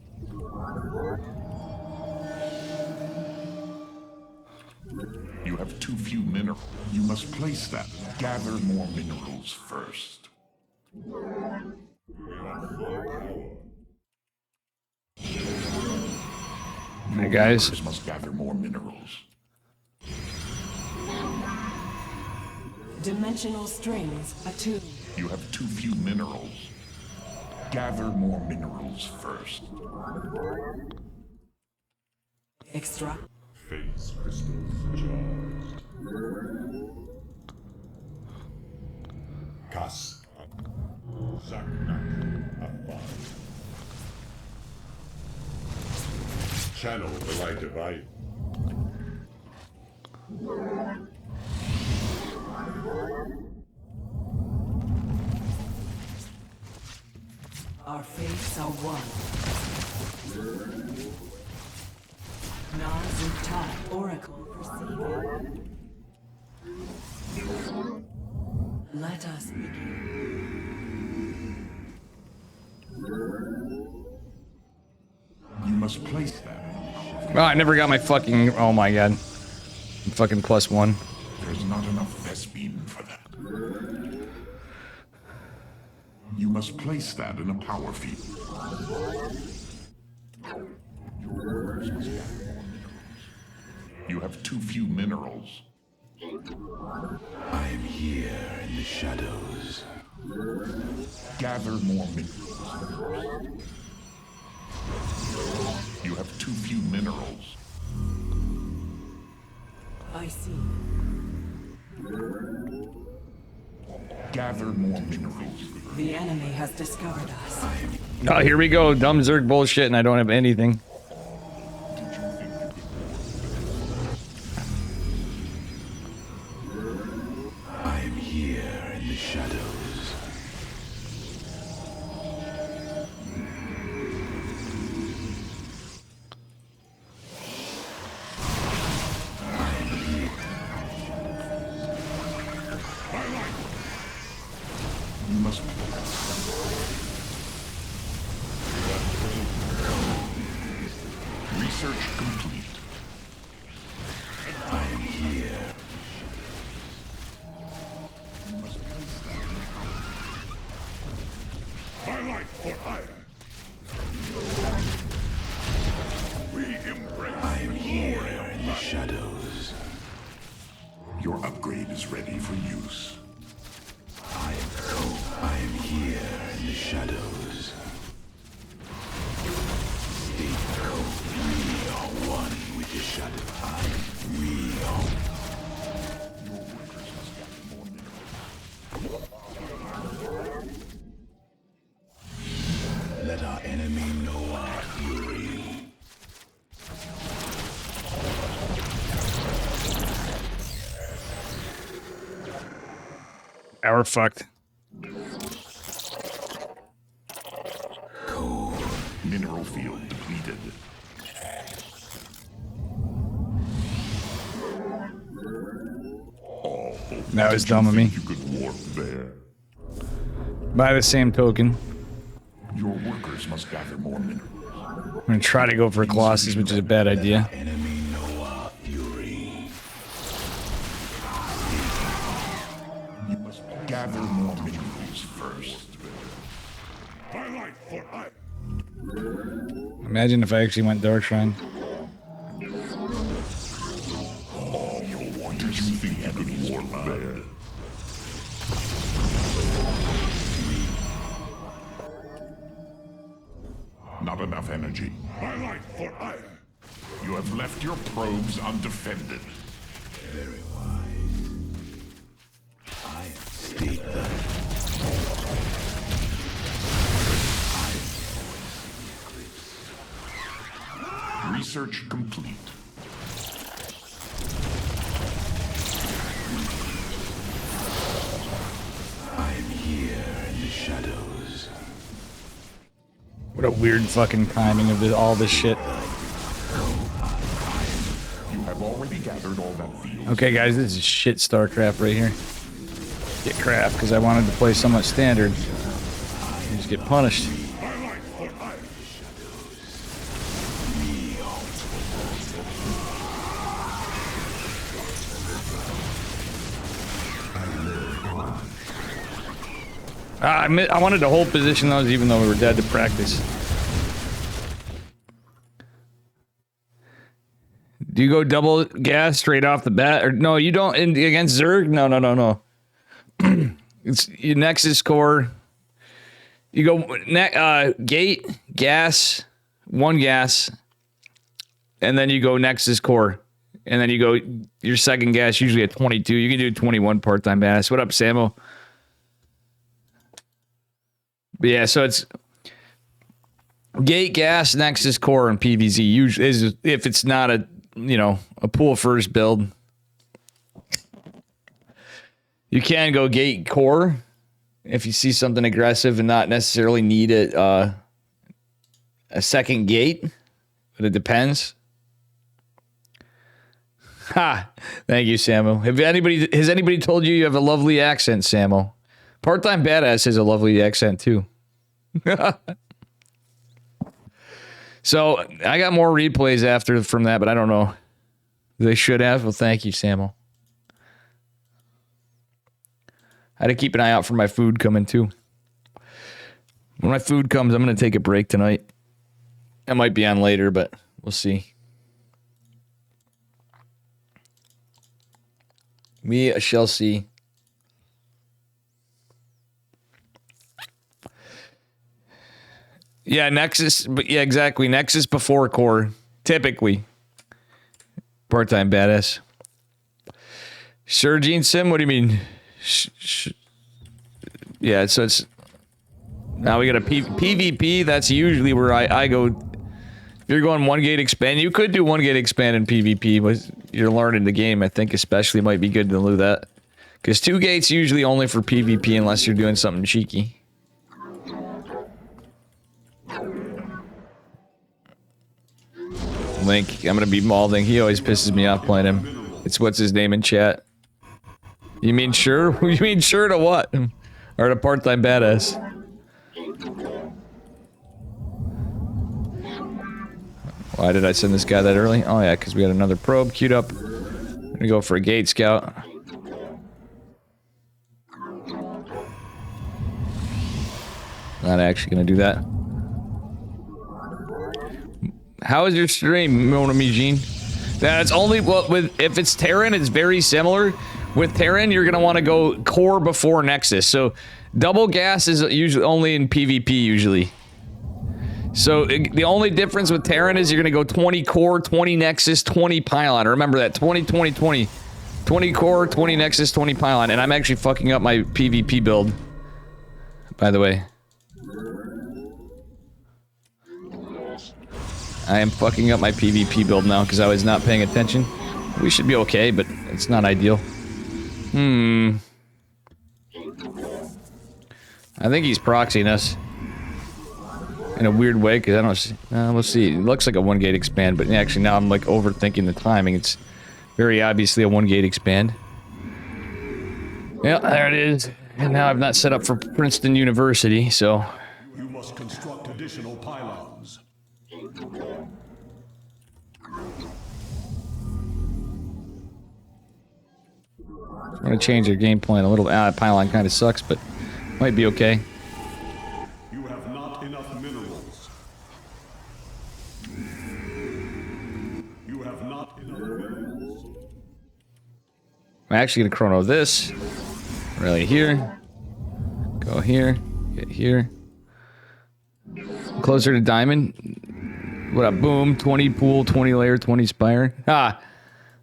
You have too few minerals. You must place that. Gather more minerals first. Hey guys. Workers must gather more minerals. Dimensional strings attuned. You have too few minerals. Gather more minerals first. Extra. Phase crystals charged. Kas. Zaknak. Afar. Channel the light divide. Our fates are one. Nazutai, Oracle perceiving. Let us begin. You must place that. Oh, I never got my fucking. Oh my god. I'm fucking +1. There's not enough Vespene for that. You must place that in a power field. Your workers must gather more minerals. You have too few minerals. I'm here in the shadows. Gather more minerals. You have too few minerals. I see. Gather more minerals. The enemy has discovered us. Oh, here we go. Dumb Zerg bullshit, and I don't have anything. I'm here in the shadows. You must. Research complete. I'm here. You must place that. My life for hire. We embrace. I'm here in the shadows. Your upgrade is ready for use. Let our enemy know our fury. We're fucked. Mineral field depleted. That was dumb of me. You could warp there. By the same token, Your workers must gather more minerals. I'm gonna try to go for Colossus, which is a bad idea. Enemy know our fury. You must gather more minerals first. My life for I. Imagine if I actually went Dark Shrine. Did you think you could warp there? Not enough energy. My life for I. You have left your probes undefended. Very wise. I am Steve. Research complete. I am here in the shadows. What a weird fucking timing of all this shit. You have already gathered all that field. Okay, guys, this is shit StarCraft right here. Get crap because I wanted to play somewhat standard. You just get punished. My life for I. I wanted to hold position those even though we were dead to practice. Do you go double gas straight off the bat? Or no, you don't against Zerg? No. It's you Nexus core. You go gate, gas, one gas, and then you go Nexus core. And then you go your second gas, usually at 22. You can do 21 part-time bass. What up, Samo? But yeah, so it's gate, gas, Nexus core, and PVZ. Usually, is if it's not a a pool first build, you can go gate core if you see something aggressive and not necessarily need a second gate. But it depends. Ha! Thank you, Samo. Has anybody told you you have a lovely accent, Samo? Part-time badass has a lovely accent too. So I got more replays from that, but I don't know. They should have. Well, thank you, Samo. I had to keep an eye out for my food coming too. When my food comes, I'm going to take a break tonight. I might be on later, but we'll see. We shall see. Yeah, Nexus. But yeah, exactly. Nexus before core. Typically. Part-time badass. Surging Sim? What do you mean? Yeah, so it's... Now we got a PvP. That's usually where I go. If you're going one gate expand, you could do one gate expand in PvP, but you're learning the game. I think especially might be good to do that. Because 2 gates usually only for PvP unless you're doing something cheeky. Link, I'm gonna be Malding. He always pisses me off playing him. It's what's his name in chat. You mean sure? You mean sure to what? Or to part-time badass? Why did I send this guy that early? Oh yeah, because we had another probe queued up. I'm gonna go for a gate scout. Not actually gonna do that. How is your stream, Mona Mijin? That's only if it's Terran, it's very similar. With Terran, you're gonna want to go core before Nexus. So double gas is usually only in PvP usually. So the only difference with Terran is you're gonna go 20 core, 20 Nexus, 20 pylon. Remember that 20, 20, 20. 20 core, 20 nexus, 20 pylon, and I'm actually fucking up my PvP build. By the way. I am fucking up my PvP build now because I was not paying attention. We should be okay, but it's not ideal. I think he's proxying us. In a weird way, because I don't see... let's see. It looks like a one-gate expand, but actually now I'm, like, overthinking the timing. It's very obviously a one-gate expand. Yeah, there it is. And now I've not set up for Princeton University, so... You must construct additional pylons. I'm gonna change their game plan a little. Pylon kind of sucks, but might be okay. You have not enough minerals. You have not enough minerals. I'm actually gonna chrono this. Really here. Go here. Get here. Closer to diamond. What up? Boom. 20 pool, 20 layer, 20 spire. Ah!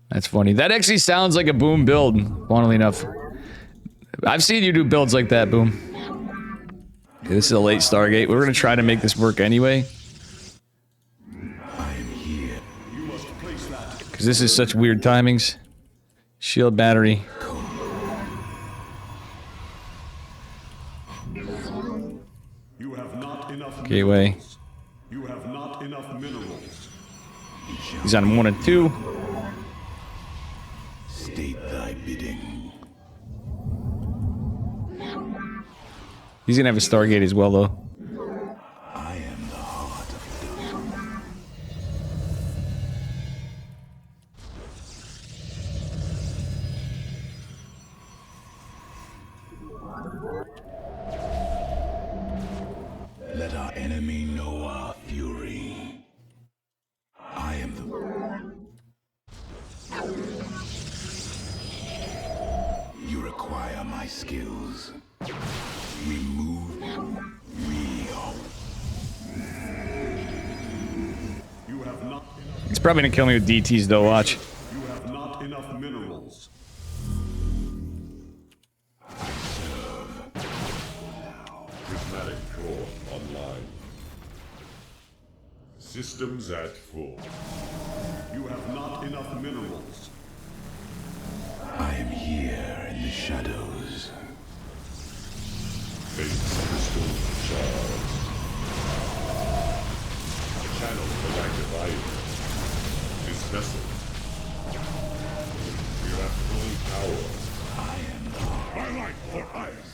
That's funny. That actually sounds like a Boom build, funnily enough. I've seen you do builds like that, Boom. Okay, this is a late Stargate. We're gonna try to make this work anyway. Because this is such weird timings. Shield battery. You have not enough Gateway. minerals. You have not enough minerals. He's on 1 and 2. State thy bidding. He's gonna have a Stargate as well, though. I am the heart of dawn. Let our enemy know our fury. I am the... You require my skills. We move. We hope. You have not enough. He's probably gonna kill me with DTs, though, watch. You have not enough minerals. Prismatic core online. Systems at full. You have not enough minerals. I am here in the shadows. Base crystal charged. Channel the light divider. This vessel. We have full power. I am the My light for ice.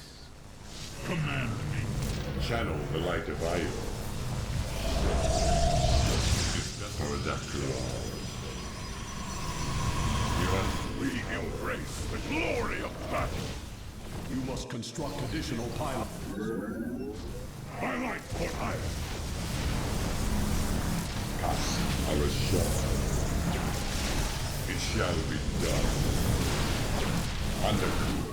Command me. Channel the light divider. This vessel is after all. We embrace the glory of battle. You must construct additional pylons. My light for iron. Cast our shot. It shall be done. Undercool.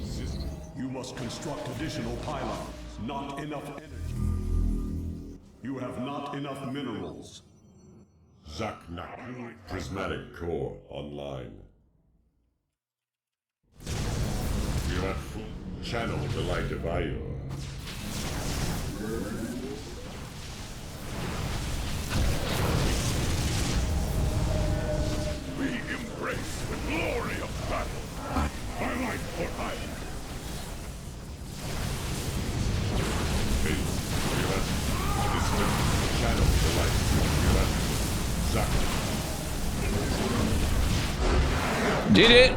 System. You must construct additional pylons. Not enough energy. You have not enough minerals. Zaknak. Prismatic core online. We are at full channel the light divider. We embrace the glory of battle. My light for iron. Base. We are at distant channel the light. We are at Zaknak. Did it!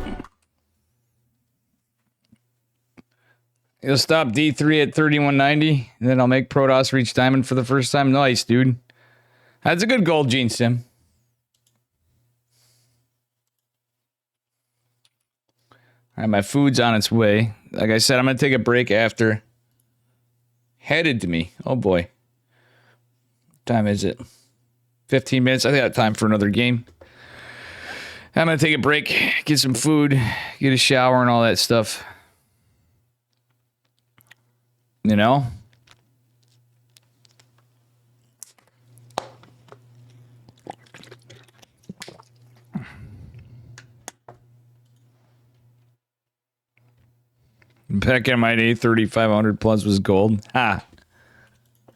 You'll stop D3 at 3190, and then I'll make Protoss reach diamond for the first time. Nice, dude. That's a good goal, Gene Sim. Alright, my food's on its way. Like I said, I'm gonna take a break after. Headed to me. Oh boy. What time is it? 15 minutes. I think I have time for another game. I'm gonna take a break, get some food, get a shower, and all that stuff. You know? Peck MID 3,500 plus was gold. Ha.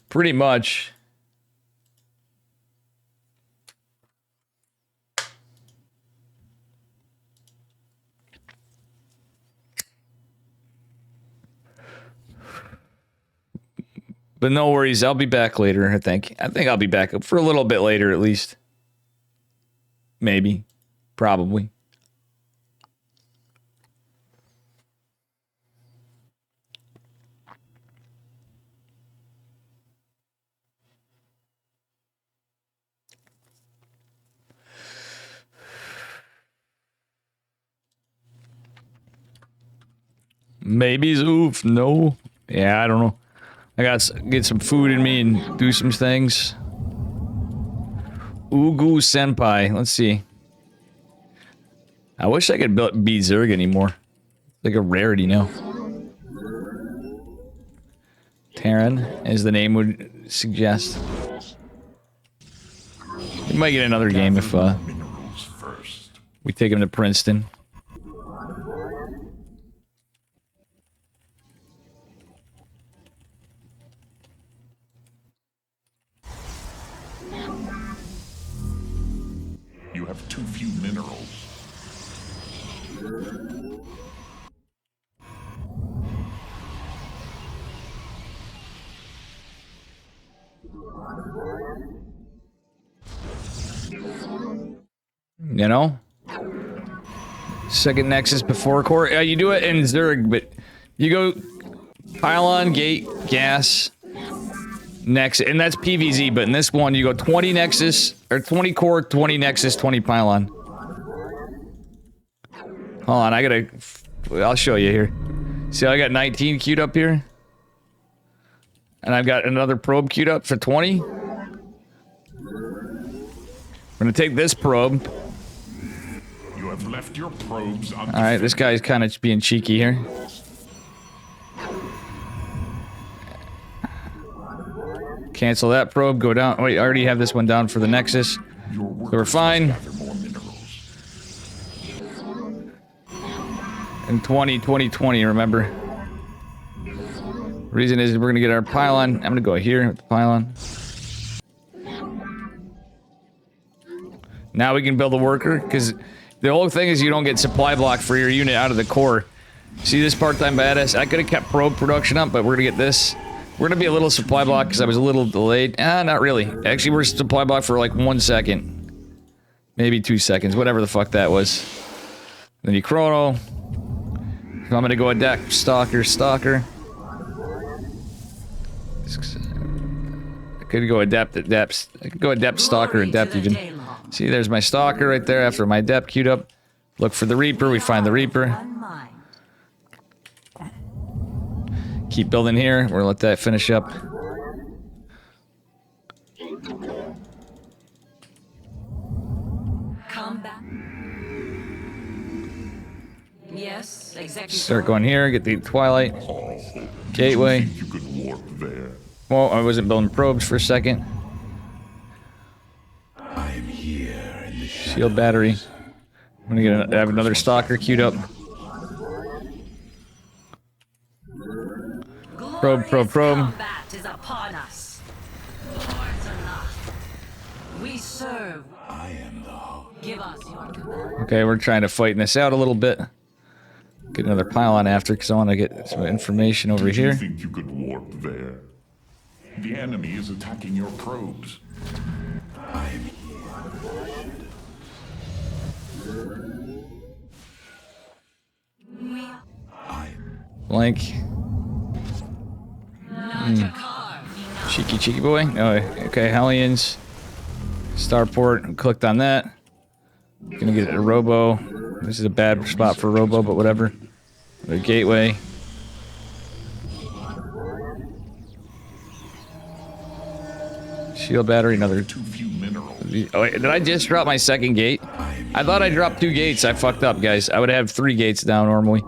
Pretty much. But no worries, I'll be back later, I think. I think I'll be back for a little bit later at least. Maybe. Probably. Maybe Zoof. No. Yeah, I don't know. I gotta get some food in me and do some things. Ugu Senpai. Let's see. I wish I could beat Zerg anymore. Like a rarity now. Terran, as the name would suggest. We might get another game if we take him to Princeton. You have too few minerals. You know? Second Nexus before core. You do it in Zerg, but you go pylon, gate, gas, Nexus, and that's PVZ, but in this one you go 20 Nexus, or 20 core, 20 Nexus, 20 pylon. Hold on, I'll show you here. See how I got 19 queued up here? And I've got another probe queued up for 20. We're gonna take this probe. You have left your probes on. Alright, this guy's kind of being cheeky here. Cancel that probe, go down. Wait, I already have this one down for the Nexus. So we're fine. And 20, 20, 20, remember. Reason is we're gonna get our pylon. I'm gonna go here with the pylon. Now we can build a worker, because the whole thing is you don't get supply block for your unit out of the core. See this part-time badass? I could have kept probe production up, but we're gonna get this. We're gonna be a little supply block because I was a little delayed. Not really. Actually, we're supply block for like 1 second. Maybe 2 seconds, whatever the fuck that was. Then you chrono. I'm gonna go adapt stalker. I could go adapt. I could go adapt stalker, adapt even. See, there's my stalker right there after my adept queued up. Look for the Reaper, we find the Reaper. Keep building here, we're gonna let that finish up. Come back. Yes, exactly. Start going here, get the Twilight. Gateway. You could warp there. Well, I wasn't building probes for a second. I'm here in the Shield battery. I'm gonna have another stalker queued up. Probe. Combat is upon us. Lords enough. We serve. I am the hope. Give us your command. Okay, we're trying to fighting this out a little bit. Get another pylon after, because I want to get some information over You here. think you could warp there? The enemy is attacking your probes. I'm Blank. Cheeky boy. Oh, okay, Hellions. Starport. Clicked on that. Gonna get a Robo. This is a bad spot for Robo, but whatever. The Gateway. Shield battery, another. Too few minerals. Oh, wait, did I just drop my second gate? I thought I dropped 2 gates. I fucked up, guys. I would have 3 gates down normally.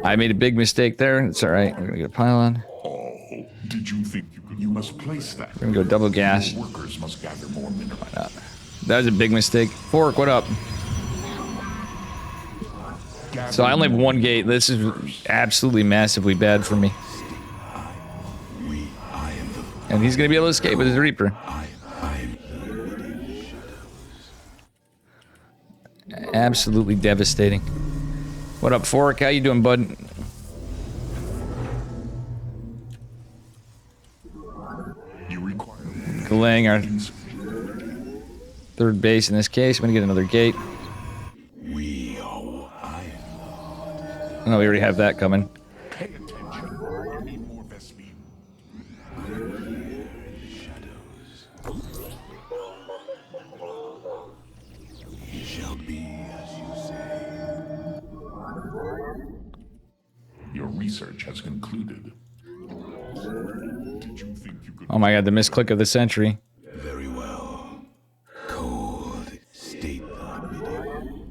I made a big mistake there. It's alright. We're gonna get a pylon. Oh, did you think you could? You must place that. We're gonna go double gas. Your workers must gather more minerals. That was a big mistake. Fork, what up? So I only have one gate. This is absolutely massively bad for me. And he's gonna be able to escape with his Reaper. Absolutely devastating. What up, Fork? How you doing, bud? Delaying our third base in this case. I'm gonna get another gate. Oh, we already have that coming. Pay attention. You need more Vespine. It shall be as you say. Your research has concluded. Did you think you could... Oh my god, the misclick of the century. Very well. Cold, state the bidding.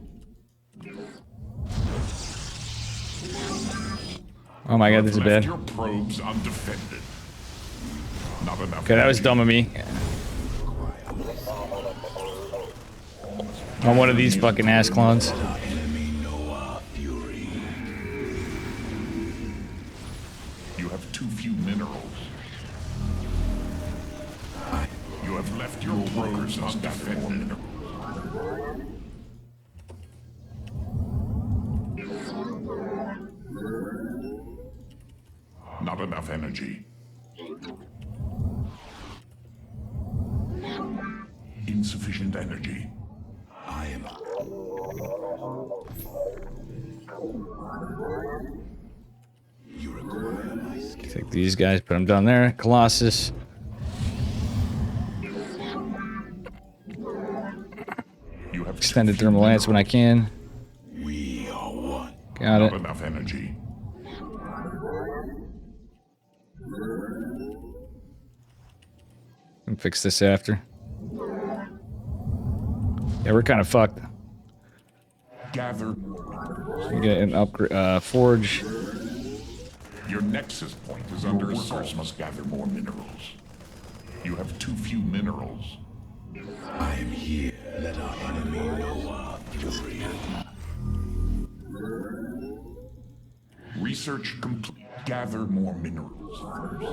Oh my god, this is left bad. your probes undefended. Not enough. Okay, that was dumb of me. On one of these fucking ass clones. Enemy know our fury. You have too few minerals. You have left your probes undefended. Not enough energy. Insufficient energy. I am. You require my skill. Take these guys, put them down there. Colossus. You have Extended thermal lance when I can. We are one. Got not it. enough energy. Can fix this after. Yeah, we're kind of fucked. Gather. We get an upgrade, forge. Your nexus point is under assault. Must gather more minerals. You have too few minerals. I am here. Let our enemy know our fury. Research complete. Gather more minerals first.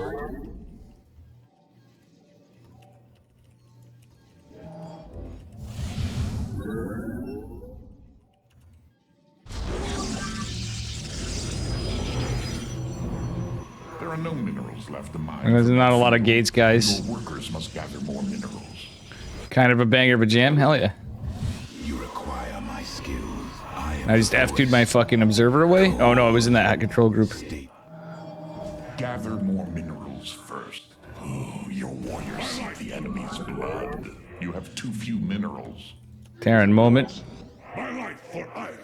There are no minerals left to mine. There's not a lot of gates, guys. Your workers must gather more minerals. Kind of a banger of a jam. Hell yeah. You require my skills. I am. I just F2'd my fucking observer away. Oh no, it was in that control group. State. Gather more minerals first. Oh, your warriors seek the enemy's blood. You have too few minerals. Terran moment. My life for iron.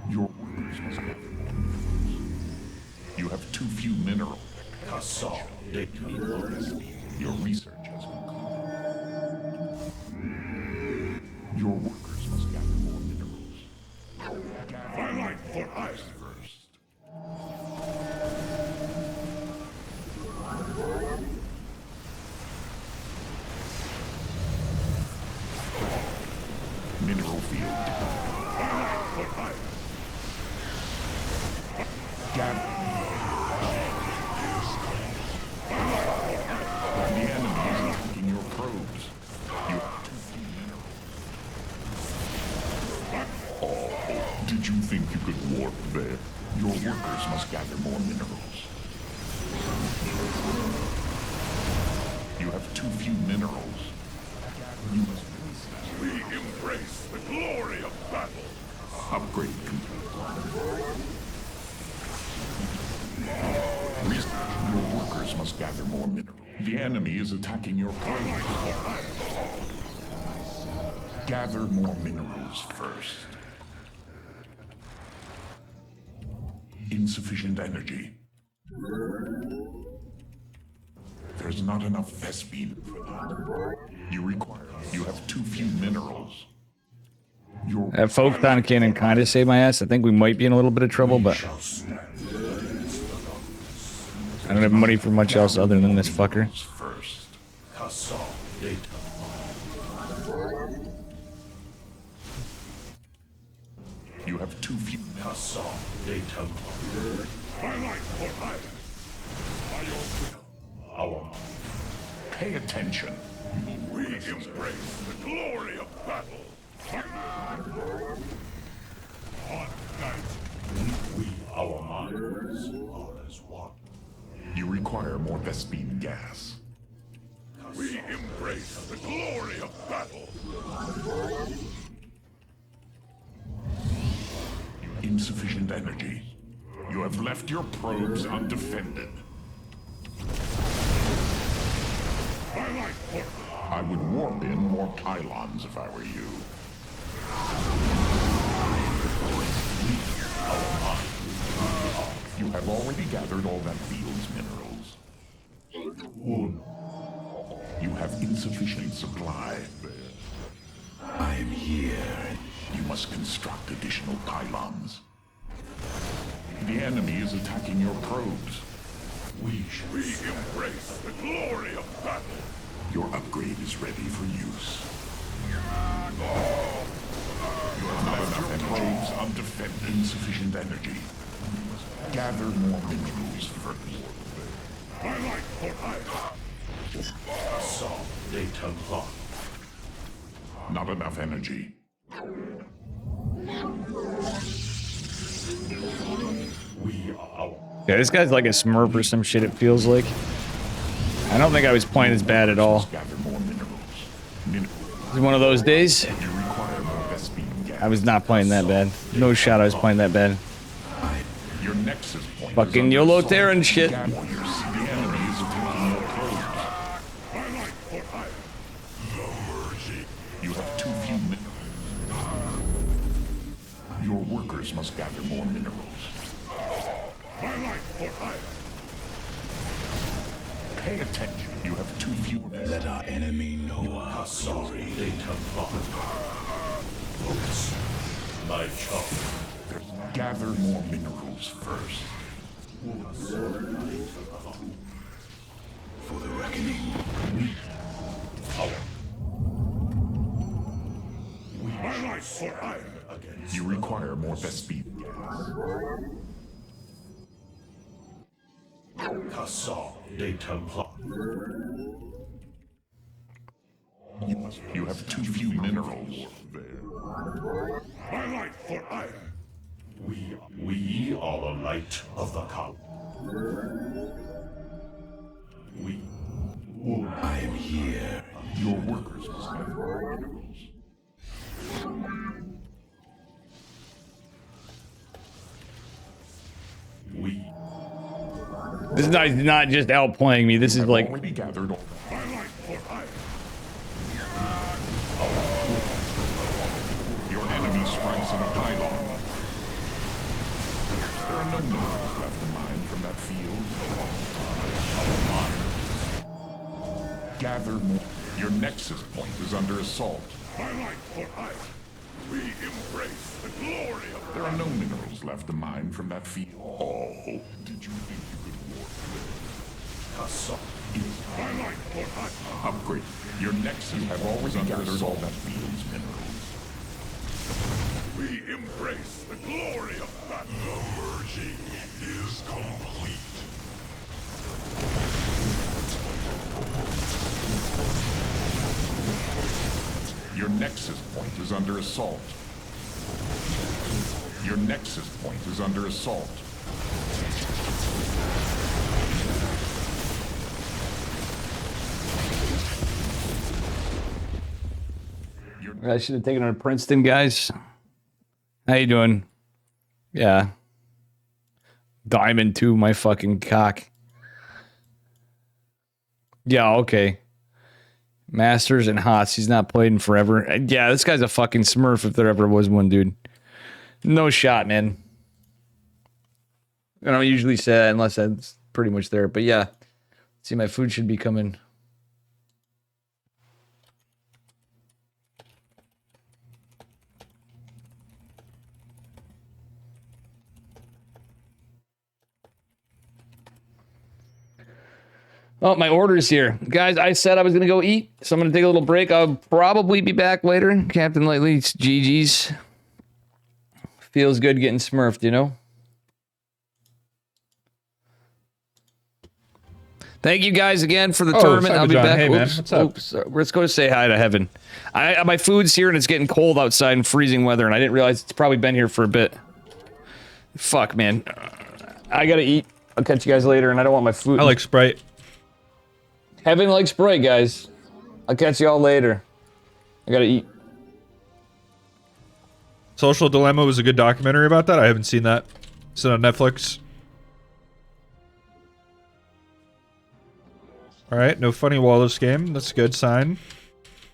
Your workers must gather more minerals. You have too few minerals. Your research has concluded. Your workers must gather more minerals. My life for iron first. Mineral field. My life for iron. Gather. The enemy is attacking your probes. You have too few minerals. Oh, did you think you could warp there? Your workers must gather more minerals. You have too few minerals. You must. We embrace the glory of battle. Upgrade complete. Your workers must gather more minerals. The enemy is attacking your probes. Gather more minerals first. Insufficient energy. There's not enough Vespine for that. You have too few minerals. That Photon Cannon kind of saved my ass. I think we might be in a little bit of trouble, but I don't have money for much else other than this fucker. First. You have too few. Pay attention. We embrace the glory of battle. On night, we our minds are as one. You require more Vespine gas. We embrace the glory of battle. Insufficient energy. You have left your probes undefended. I would warp in more pylons if I were you. You have already gathered all that field's minerals. You have insufficient supply. I am here. You must construct additional pylons. The enemy is attacking your probes. We embrace the glory of battle. Your upgrade is ready for use. You have left your probes undefended. Insufficient energy. Gather more minerals first. Not enough energy. Yeah, this guy's like a smurf or some shit, it feels like. I don't think I was playing as bad at all. Gather more minerals. It was one of those days. You require more Vespine gas. I was not playing that bad. No shot I was playing that bad. Your nexus point. Fucking YOLO Terran shit. The enemy is attacking your probes. You have too few minerals. Your workers must gather more minerals. Pay attention. You have too few. Let our enemy know our glory. Focus. My chop. Gather more minerals first. For the reckoning. You require more Vespine gas. You have too few minerals. We are the light of the Cup. I am here. Your workers must have more minerals. This is not just outplaying me. This is like Already gathered all. Your enemy strikes in a pylon. There are no minerals left in mine from that field. Gather more. Your nexus point is under assault. We embrace the glory of. There are no minerals left to mine from that field. Oh, did you think you could warp there? Upgrade. Your nexus have always gathered all that field's minerals. We embrace the glory of battle. The merging is complete. Your nexus point is under assault. Your nexus point is under assault. I should have taken her to Princeton, guys. How you doing? Yeah. Diamond 2, my fucking cock. Yeah, okay. Masters and Hots. He's not played in forever. Yeah, this guy's a fucking smurf if there ever was one, dude. No shot, man. I don't usually say that unless that's pretty much there. But yeah. See, my food should be coming. Oh, my order's here. Guys, I said I was going to go eat, so I'm going to take a little break. I'll probably be back later. Captain Lightly, it's GG's. Feels good getting smurfed, you know? Thank you guys again for the tournament. I'll be John. back. Hey, man. Oops, What's up? oops. Let's go say hi to Heaven. My food's here and it's getting cold outside in freezing weather, and I didn't realize it's probably been here for a bit. Fuck, man. I gotta eat. I'll catch you guys later, and I don't want my food. I like Sprite. Heaven likes Sprite, guys. I'll catch you all later. I gotta eat. Social Dilemma was a good documentary about that. I haven't seen that. It's on Netflix. Alright, no funny Wallace game. That's a good sign.